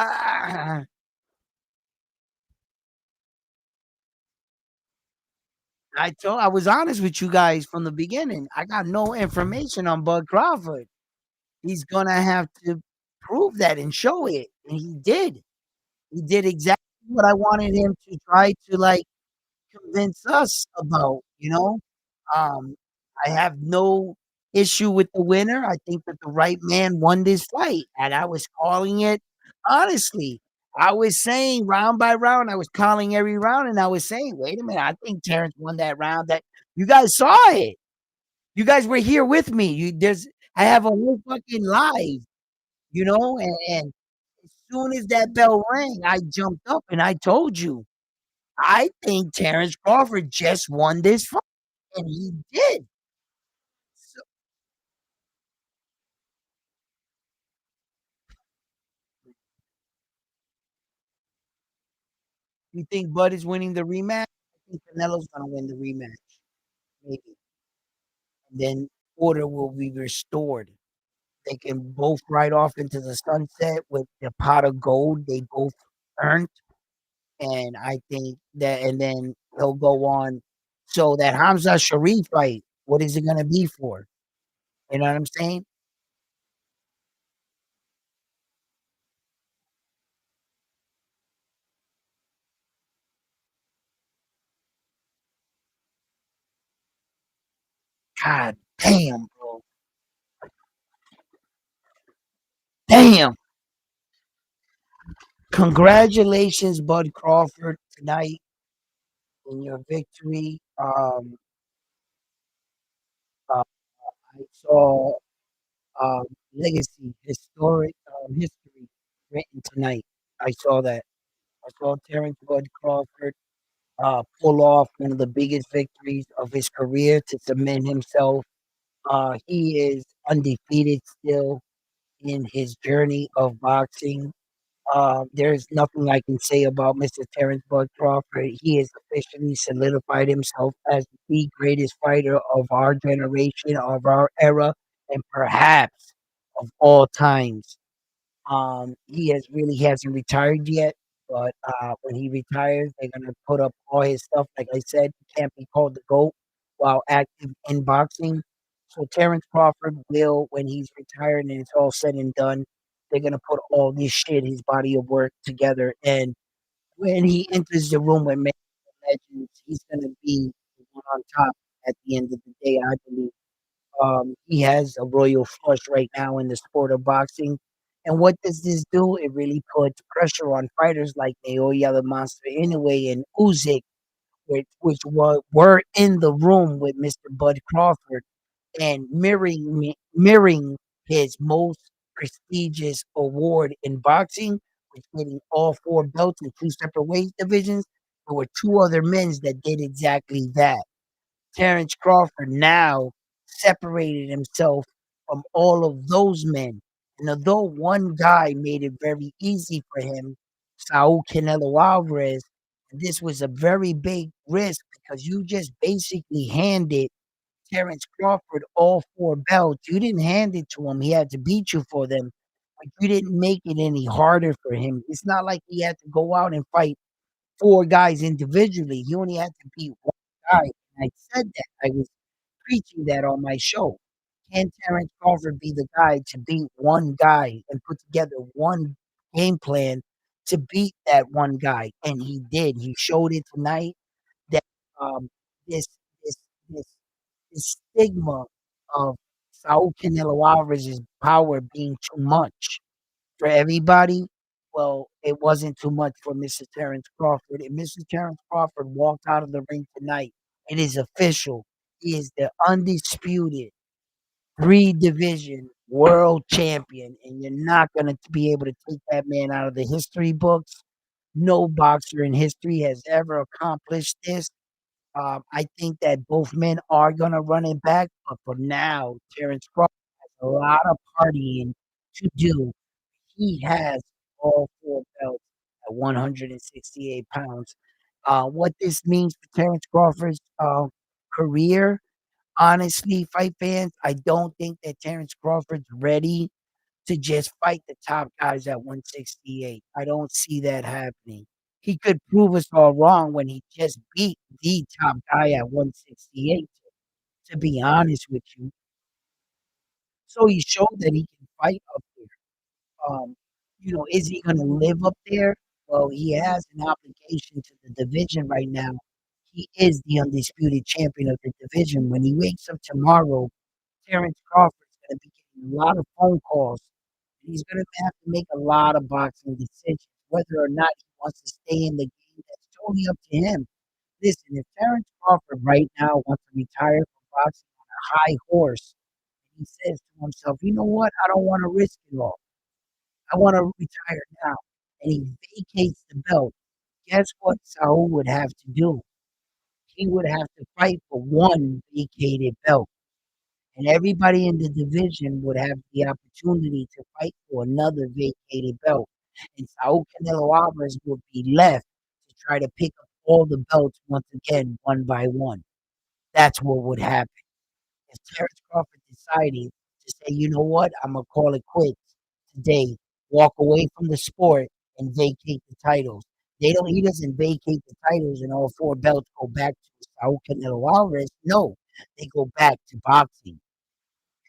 I was honest with you guys from the beginning. I got no information on Bud Crawford. He's gonna have to prove that and show it, and he did. He did exactly what I wanted him to try to like convince us about. Um, I have no issue with the winner. I think that the right man won this fight, and I was calling it honestly. I was saying round by round, I was calling every round, and I was saying, wait a minute, I think Terence won that round. That you guys saw it. You guys were here with me. I have a whole fucking live, and as soon as that bell rang, I jumped up and I told you, I think Terence Crawford just won this fight, and he did. So, you think Bud is winning the rematch? I think Canelo's gonna win the rematch, maybe. And then order will be restored. They can both ride off into the sunset with the pot of gold they both earned. And I think that, and then he'll go on. So that Hamza Sharif fight, what is it going to be for? You know what I'm saying? God damn, bro. Damn. Congratulations, Bud Crawford, tonight in your victory. I saw um, legacy, historic history written tonight. I saw that. I saw Terence Bud Crawford pull off one of the biggest victories of his career to cement himself. He is undefeated still in his journey of boxing. There's nothing I can say about Mr. Terence Bud Crawford. He has officially solidified himself as the greatest fighter of our generation, of our era, and perhaps of all times. He hasn't retired yet, but when he retires, they're gonna put up all his stuff. Like I said, he can't be called the GOAT while active in boxing. So Terence Crawford will, when he's retired and it's all said and done, they're gonna put all this shit, his body of work together. And when he enters the room with many legends, he's gonna be the one on top at the end of the day, I believe. He has a royal flush right now in the sport of boxing. And what does this do? It really puts pressure on fighters like Naoya the Monster Inoue and Usyk, were in the room with Mr. Bud Crawford and mirroring his most prestigious award in boxing, which getting all four belts in two separate weight divisions. There were two other men that did exactly that. Terence Crawford now separated himself from all of those men. And although one guy made it very easy for him, Saul Canelo Alvarez, and this was a very big risk because you just basically handed Terence Crawford all four belts. You didn't hand it to him. He had to beat you for them. But you didn't make it any harder for him. It's not like he had to go out and fight four guys individually. He only had to beat one guy. And I said that. I was preaching that on my show. Can Terence Crawford be the guy to beat one guy and put together one game plan to beat that one guy? And he did. He showed it tonight that um, this this this this stigma of Saul Canelo Alvarez's power being too much for everybody. Well, it wasn't too much for Mr. Terence Crawford. And Mr. Terence Crawford walked out of the ring tonight. It is official. He is the undisputed three division world champion. And you're not going to be able to take that man out of the history books. No boxer in history has ever accomplished this. I think that both men are going to run it back. But for now, Terence Crawford has a lot of partying to do. He has all four belts at 168 pounds. What this means for Terence Crawford's career, honestly, fight fans, I don't think that Terence Crawford's ready to just fight the top guys at 168. I don't see that happening. He could prove us all wrong when he just beat the top guy at 168, to be honest with you. So he showed that he can fight up there. Is he going to live up there? Well, he has an obligation to the division right now. He is the undisputed champion of the division. When he wakes up tomorrow, Terence Crawford's going to be getting a lot of phone calls. And he's going to have to make a lot of boxing decisions, whether or not he wants to stay in the game. That's totally up to him. Listen, if Terence Crawford right now wants to retire from boxing on a high horse, he says to himself, you know what? I don't want to risk it all. I want to retire now. And he vacates the belt. Guess what Saul would have to do? He would have to fight for one vacated belt. And everybody in the division would have the opportunity to fight for another vacated belt. And Saul Canelo Alvarez would be left to try to pick up all the belts once again, one by one. That's what would happen. If Terence Crawford decided to say, you know what, I'm gonna call it quits today, walk away from the sport and vacate the titles. They don't. He doesn't vacate the titles and all four belts go back to Saul Canelo Alvarez. No, they go back to boxing,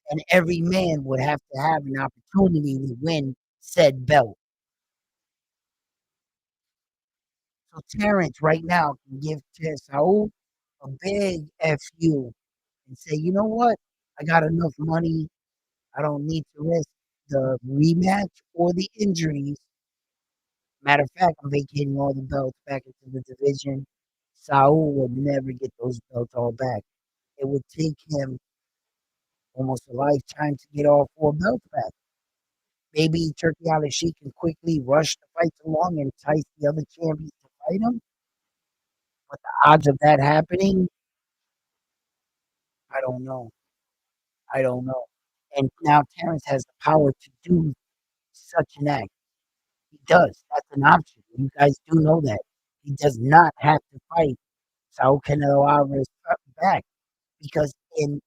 and every man would have to have an opportunity to win said belt. So Terence right now can give to Saul a big FU and say, you know what? I got enough money. I don't need to risk the rematch or the injuries. Matter of fact, I'm vacating all the belts back into the division. Saul will never get those belts all back. It would take him almost a lifetime to get all four belts back. Maybe Turkey Ali Sheik can quickly rush the fights along and entice the other champions to fight him. But the odds of that happening, I don't know. I don't know. And now Terrence has the power to do such an act. He does. That's an option. You guys do know that. He does not have to fight Saul Canelo Alvarez back because in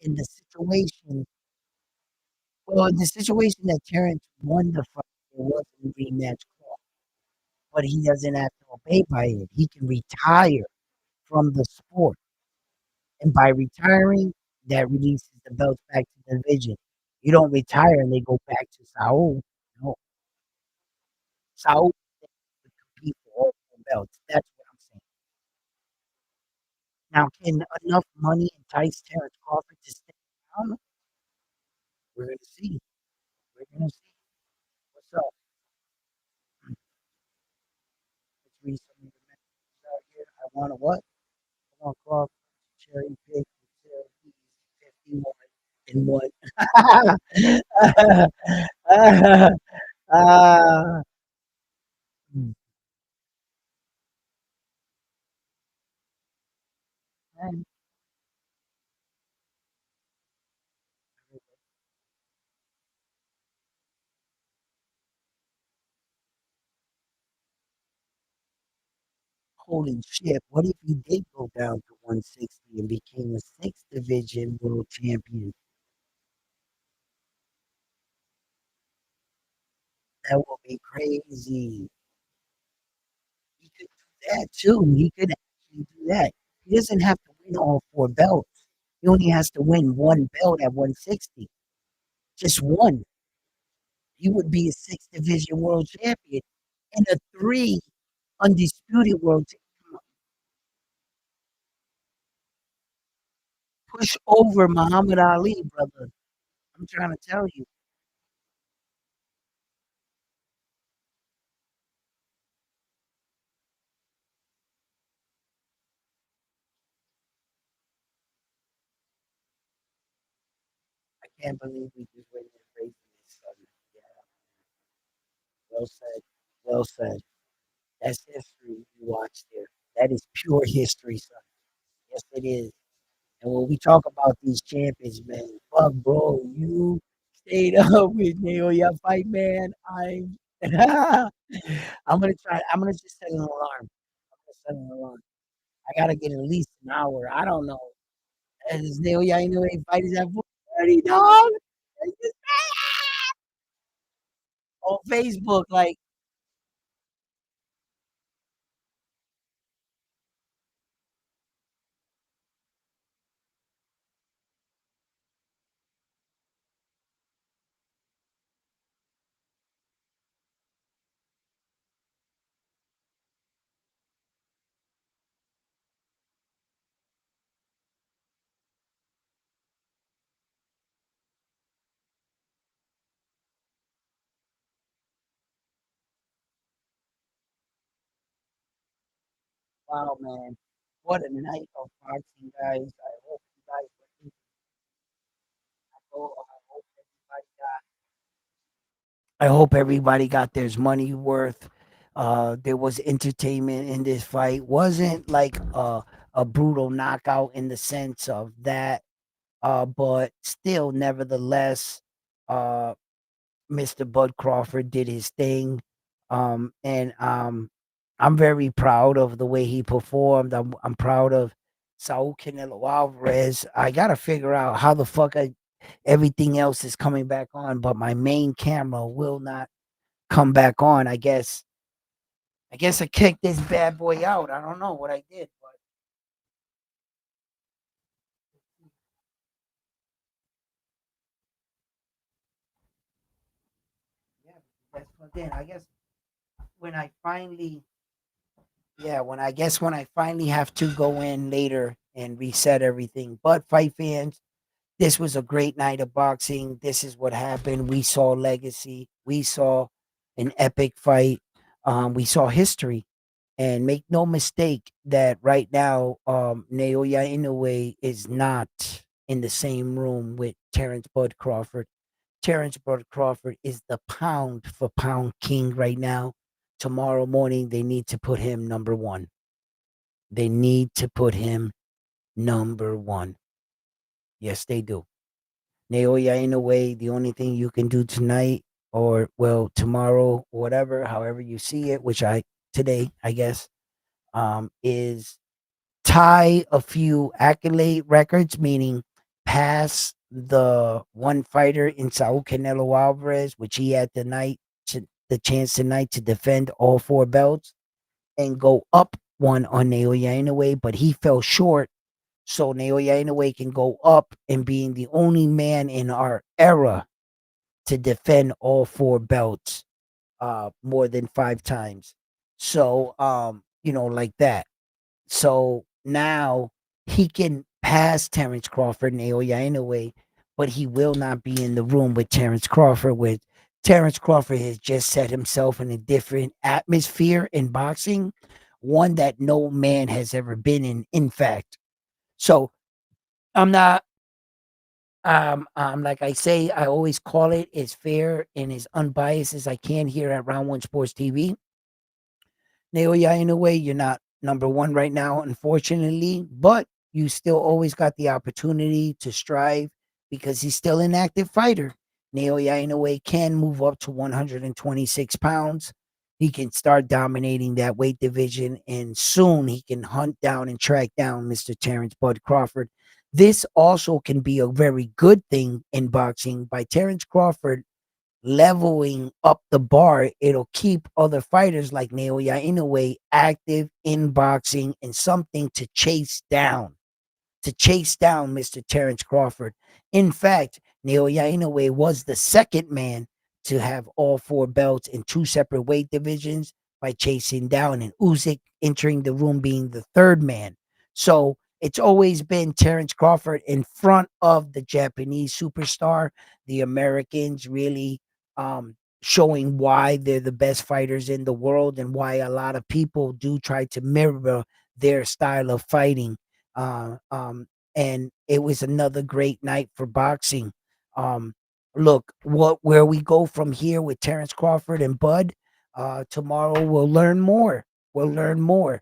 the situation, well, in the situation that Terrence won the fight, there was a rematch clause, but he doesn't have to obey by it. He can retire from the sport, and by retiring, that releases the belts back to the division. You don't retire and they go back to Saul. No, Saul would compete for all four belts. That's what I'm saying. Now, can enough money entice Terrence Crawford to stay down? We're gonna see. We're gonna see. What's up? Let's read some of the messages out here. I want a what? I want Crawford, cherry pick, Syracuse, 51 and 1. Man, holy shit! What if he did go down to 160 and became a sixth division world champion? That would be crazy. He could do that too. He could actually do that. He doesn't have to win all four belts. He only has to win one belt at 160. Just one. He would be a sixth division world champion and a three undisputed world champion. Push over Muhammad Ali, brother. I'm trying to tell you. I can't believe we just went and raised this son. Yeah, well said. Well said. That's history you watched there. That is pure history, son. Yes, it is. And when we talk about these champions, man, fuck, bro, you stayed up with me or your fight, man. I'm gonna try. I'm gonna just set an alarm. I'm gonna set an alarm. I gotta get at least an hour. I don't know. And this Neil, yeah, I know they fight is at 4:30, dog. It's just on Facebook, like, wow, man, what a night of boxing, guys. I hope you guys were. I hope everybody got their money worth. There was entertainment in this fight. Wasn't like a brutal knockout in the sense of that, but still, nevertheless, uh, Mr. Bud Crawford did his thing, and I'm very proud of the way he performed. I'm proud of Saul Canelo Alvarez. I gotta figure out how the fuck Everything else is coming back on, but my main camera will not come back on. I guess I kicked this bad boy out. I don't know what I did, but yeah, that's plugged in. I guess when I finally, yeah, when I finally have to go in later and reset everything. But fight fans, this was a great night of boxing. This is what happened. We saw legacy. We saw an epic fight. We saw history. And make no mistake that right now, Naoya Inoue is not in the same room with Terence Bud Crawford. Terence Bud Crawford is the pound for pound king right now. Tomorrow morning, they need to put him number one. They need to put him number one. Yes, they do. Naoya Inoue, the only thing you can do tonight or, well, tomorrow, whatever, however you see it, which today, I guess, is tie a few accolade records, meaning pass the one fighter in Saul Canelo Alvarez, which he had the chance tonight to defend all four belts and go up one on Naoya Inoue, but he fell short. So Naoya Inoue can go up and being the only man in our era to defend all four belts more than 5 times. So like that. So now he can pass Terence Crawford and Naoya Inoue, but he will not be in the room with Terence Crawford. With Terence Crawford has just set himself in a different atmosphere in boxing, one that no man has ever been in. In fact, so I'm not. Like I say, I always call it as fair and as unbiased as I can here at Round One Sports TV. Naoya, in a way, you're not number one right now, unfortunately, but you still always got the opportunity to strive because he's still an active fighter. Naoya, in a way, can move up to 126 pounds. He can start dominating that weight division, and soon he can hunt down and track down Mr. Terence Bud Crawford. This also can be a very good thing in boxing by Terence Crawford leveling up the bar. It'll keep other fighters like Naoya Inoue active in boxing and something to chase down Mr. Terence Crawford. In fact, Naoya Inoue was the second man to have all four belts in two separate weight divisions by chasing down and Usyk entering the room being the third man. So it's always been Terence Crawford in front of the Japanese superstar, the Americans really showing why they're the best fighters in the world and why a lot of people do try to mirror their style of fighting. Uh, um, and it was another great night for boxing. Um, Look, where we go from here with Terence Crawford and Bud. Tomorrow we'll learn more. We'll learn more.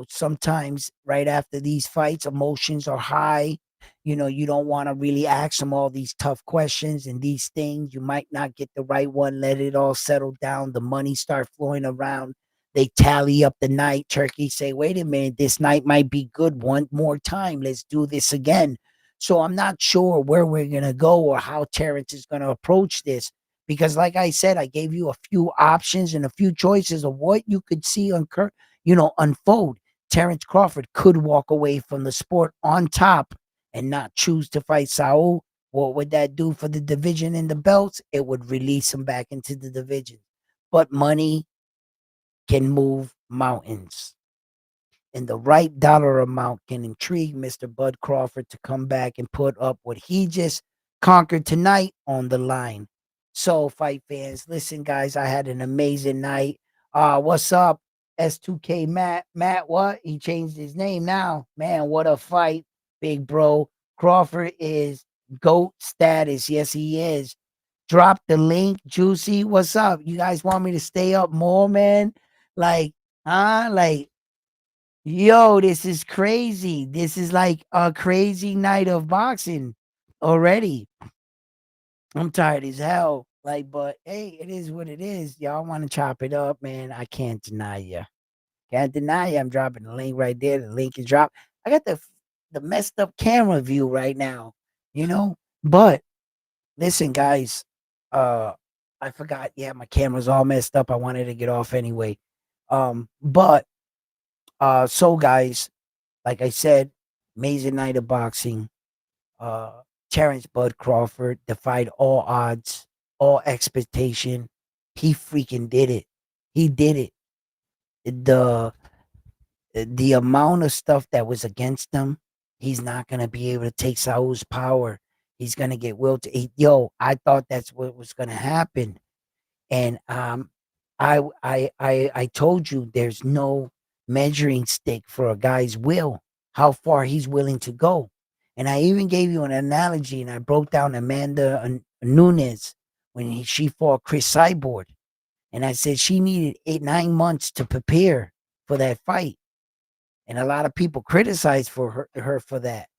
Sometimes right after these fights, emotions are high. You don't want to really ask them all these tough questions and these things. You might not get the right one. Let it all settle down. The money start flowing around. They tally up the night. Turkey say, wait a minute, this night might be good. One more time. Let's do this again. So I'm not sure where we're going to go or how Terrence is going to approach this. Because, like I said, I gave you a few options and a few choices of what you could see unfold. Terrence Crawford could walk away from the sport on top and not choose to fight Saul. What would that do for the division and the belts? It would release him back into the division. But money can move mountains, and the right dollar amount can intrigue Mr. Bud Crawford to come back and put up what he just conquered tonight on the line. So, fight fans, listen, guys, I had an amazing night. What's up? S2K Matt. Matt, what? He changed his name now. Man, what a fight, big bro. Crawford is GOAT status. Yes, he is. Drop the link, Juicy. What's up? You guys want me to stay up more, man? Like, huh? Like, yo, this is crazy. This is like a crazy night of boxing already. I'm tired as hell. Like, but hey, it is what it is. Y'all want to chop it up, man. I can't deny you. Can't deny you. I'm dropping the link right there. The link is dropped. I got the messed up camera view right now. You know, But listen, guys, uh, I forgot. Yeah, my camera's all messed up. I wanted to get off anyway. But so guys, like I said, amazing night of boxing. Uh, Terence Bud Crawford defied all odds, all expectation. He freaking did it. He did it. The the amount of stuff that was against him, he's not gonna be able to take Saul's power. He's gonna get willed to eat. Yo, I thought that's what was gonna happen. And I told you there's no measuring stick for a guy's will, how far he's willing to go. And I even gave you an analogy, and I broke down Amanda Nunes when she fought Chris Cyborg, and I said she needed 8 9 months to prepare for that fight, and a lot of people criticized her for that.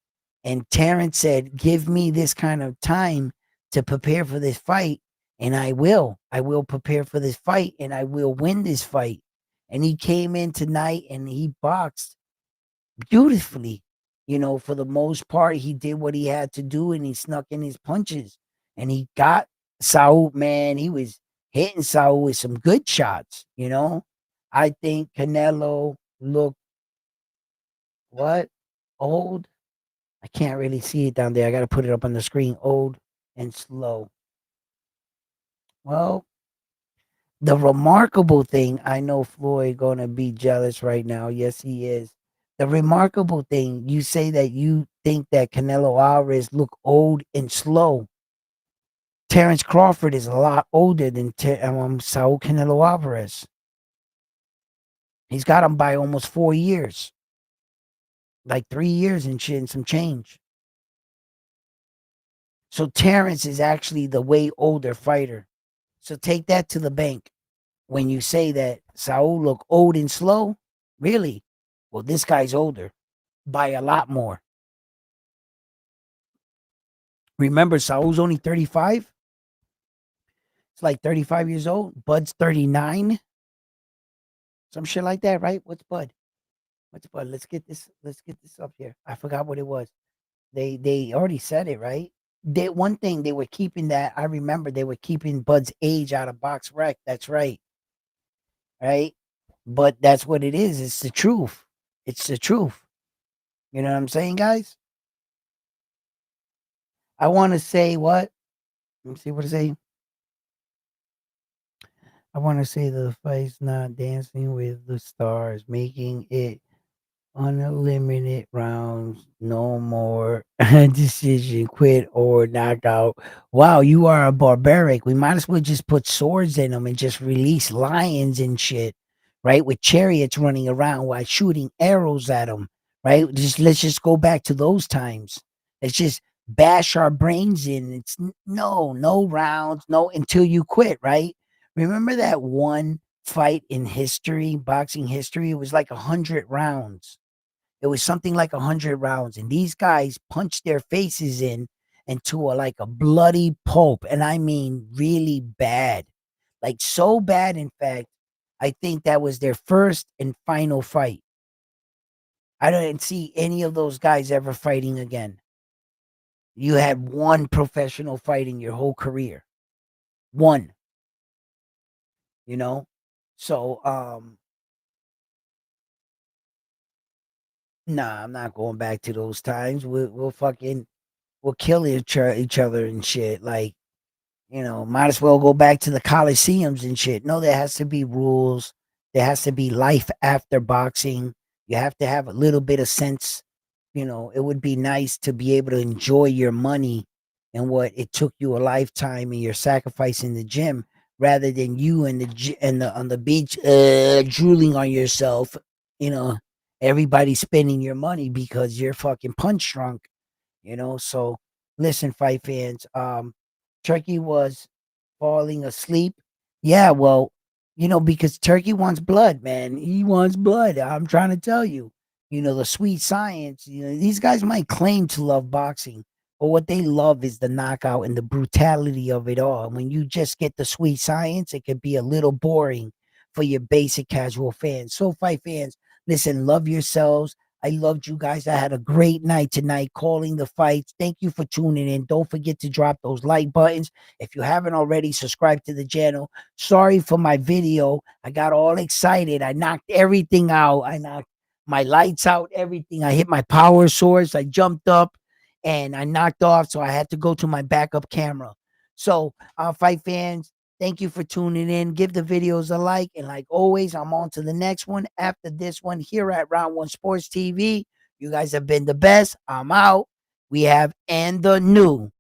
And Terrence said, "Give me this kind of time to prepare for this fight, and I will. I will prepare for this fight, and I will win this fight." And he came in tonight and he boxed beautifully. For the most part, he did what he had to do, and he snuck in his punches, and he got Saul. Man, he was hitting Saul with some good shots. I think Canelo looked what old. I can't really see it down there. I got to put it up on the screen. Old and slow. Well, the remarkable thing, I know Floyd gonna be jealous right now. Yes, he is. The remarkable thing, you say that you think that Canelo Alvarez look old and slow. Terence Crawford is a lot older than Saul Canelo Alvarez. He's got him by almost 4 years, like 3 years and shit and some change. So Terence is actually the way older fighter. So take that to the bank. When you say that Saul look old and slow, really? Well, this guy's older by a lot more. Remember, Saul's only 35. It's like 35 years old. Bud's 39. Some shit like that, right? What's Bud? What's Bud? Let's get this. Let's get this up here. I forgot what it was. They already said it, right? One thing they were keeping that I remember they were keeping Bud's age out of box rec. That's right, right. But that's what it is. It's the truth. It's the truth. You know what I'm saying, guys? I want to say what? Let me see what to say. I want to say the fight's not dancing with the stars, making it unlimited rounds, no more decision, quit or knockout. Wow, you are a barbaric. We might as well just put swords in them and just release lions and shit, right? With chariots running around while shooting arrows at them, right? Let's just go back to those times. Let's just bash our brains in. It's no rounds, no until you quit, right? Remember that one fight in history, boxing history? It was like 100 rounds. It was something like 100 rounds, and these guys punched their faces in into like a bloody pulp, and I mean really bad, like so bad. In fact, I think that was their first and final fight. I didn't see any of those guys ever fighting again. You had one professional fight in your whole career, one. You know, so nah, I'm not going back to those times. We'll fucking we'll kill each other and shit. Like, might as well go back to the coliseums and shit. No, there has to be rules. There has to be life after boxing. You have to have a little bit of sense. It would be nice to be able to enjoy your money and what it took you a lifetime and your sacrifice in the gym, rather than you and on the beach drooling on yourself. You know, everybody spending your money because you're fucking punch drunk. So listen, fight fans. Turkey was falling asleep. Yeah, well, because Turkey wants blood, man. He wants blood. I'm trying to tell you. The sweet science. These guys might claim to love boxing, but what they love is the knockout and the brutality of it all. And when you just get the sweet science, it can be a little boring for your basic casual fans. So, fight fans, listen, love yourselves. I loved you guys. I had a great night tonight calling the fights. Thank you for tuning in. Don't forget to drop those like buttons. If you haven't already, subscribe to the channel. Sorry for my video. I got all excited. I knocked everything out. I knocked my lights out, everything. I hit my power source. I jumped up and I knocked off. So I had to go to my backup camera. So, fight fans, thank you for tuning in. Give the videos a like. And like always, I'm on to the next one after this one here at Round One Sports TV. You guys have been the best. I'm out. We have And the New.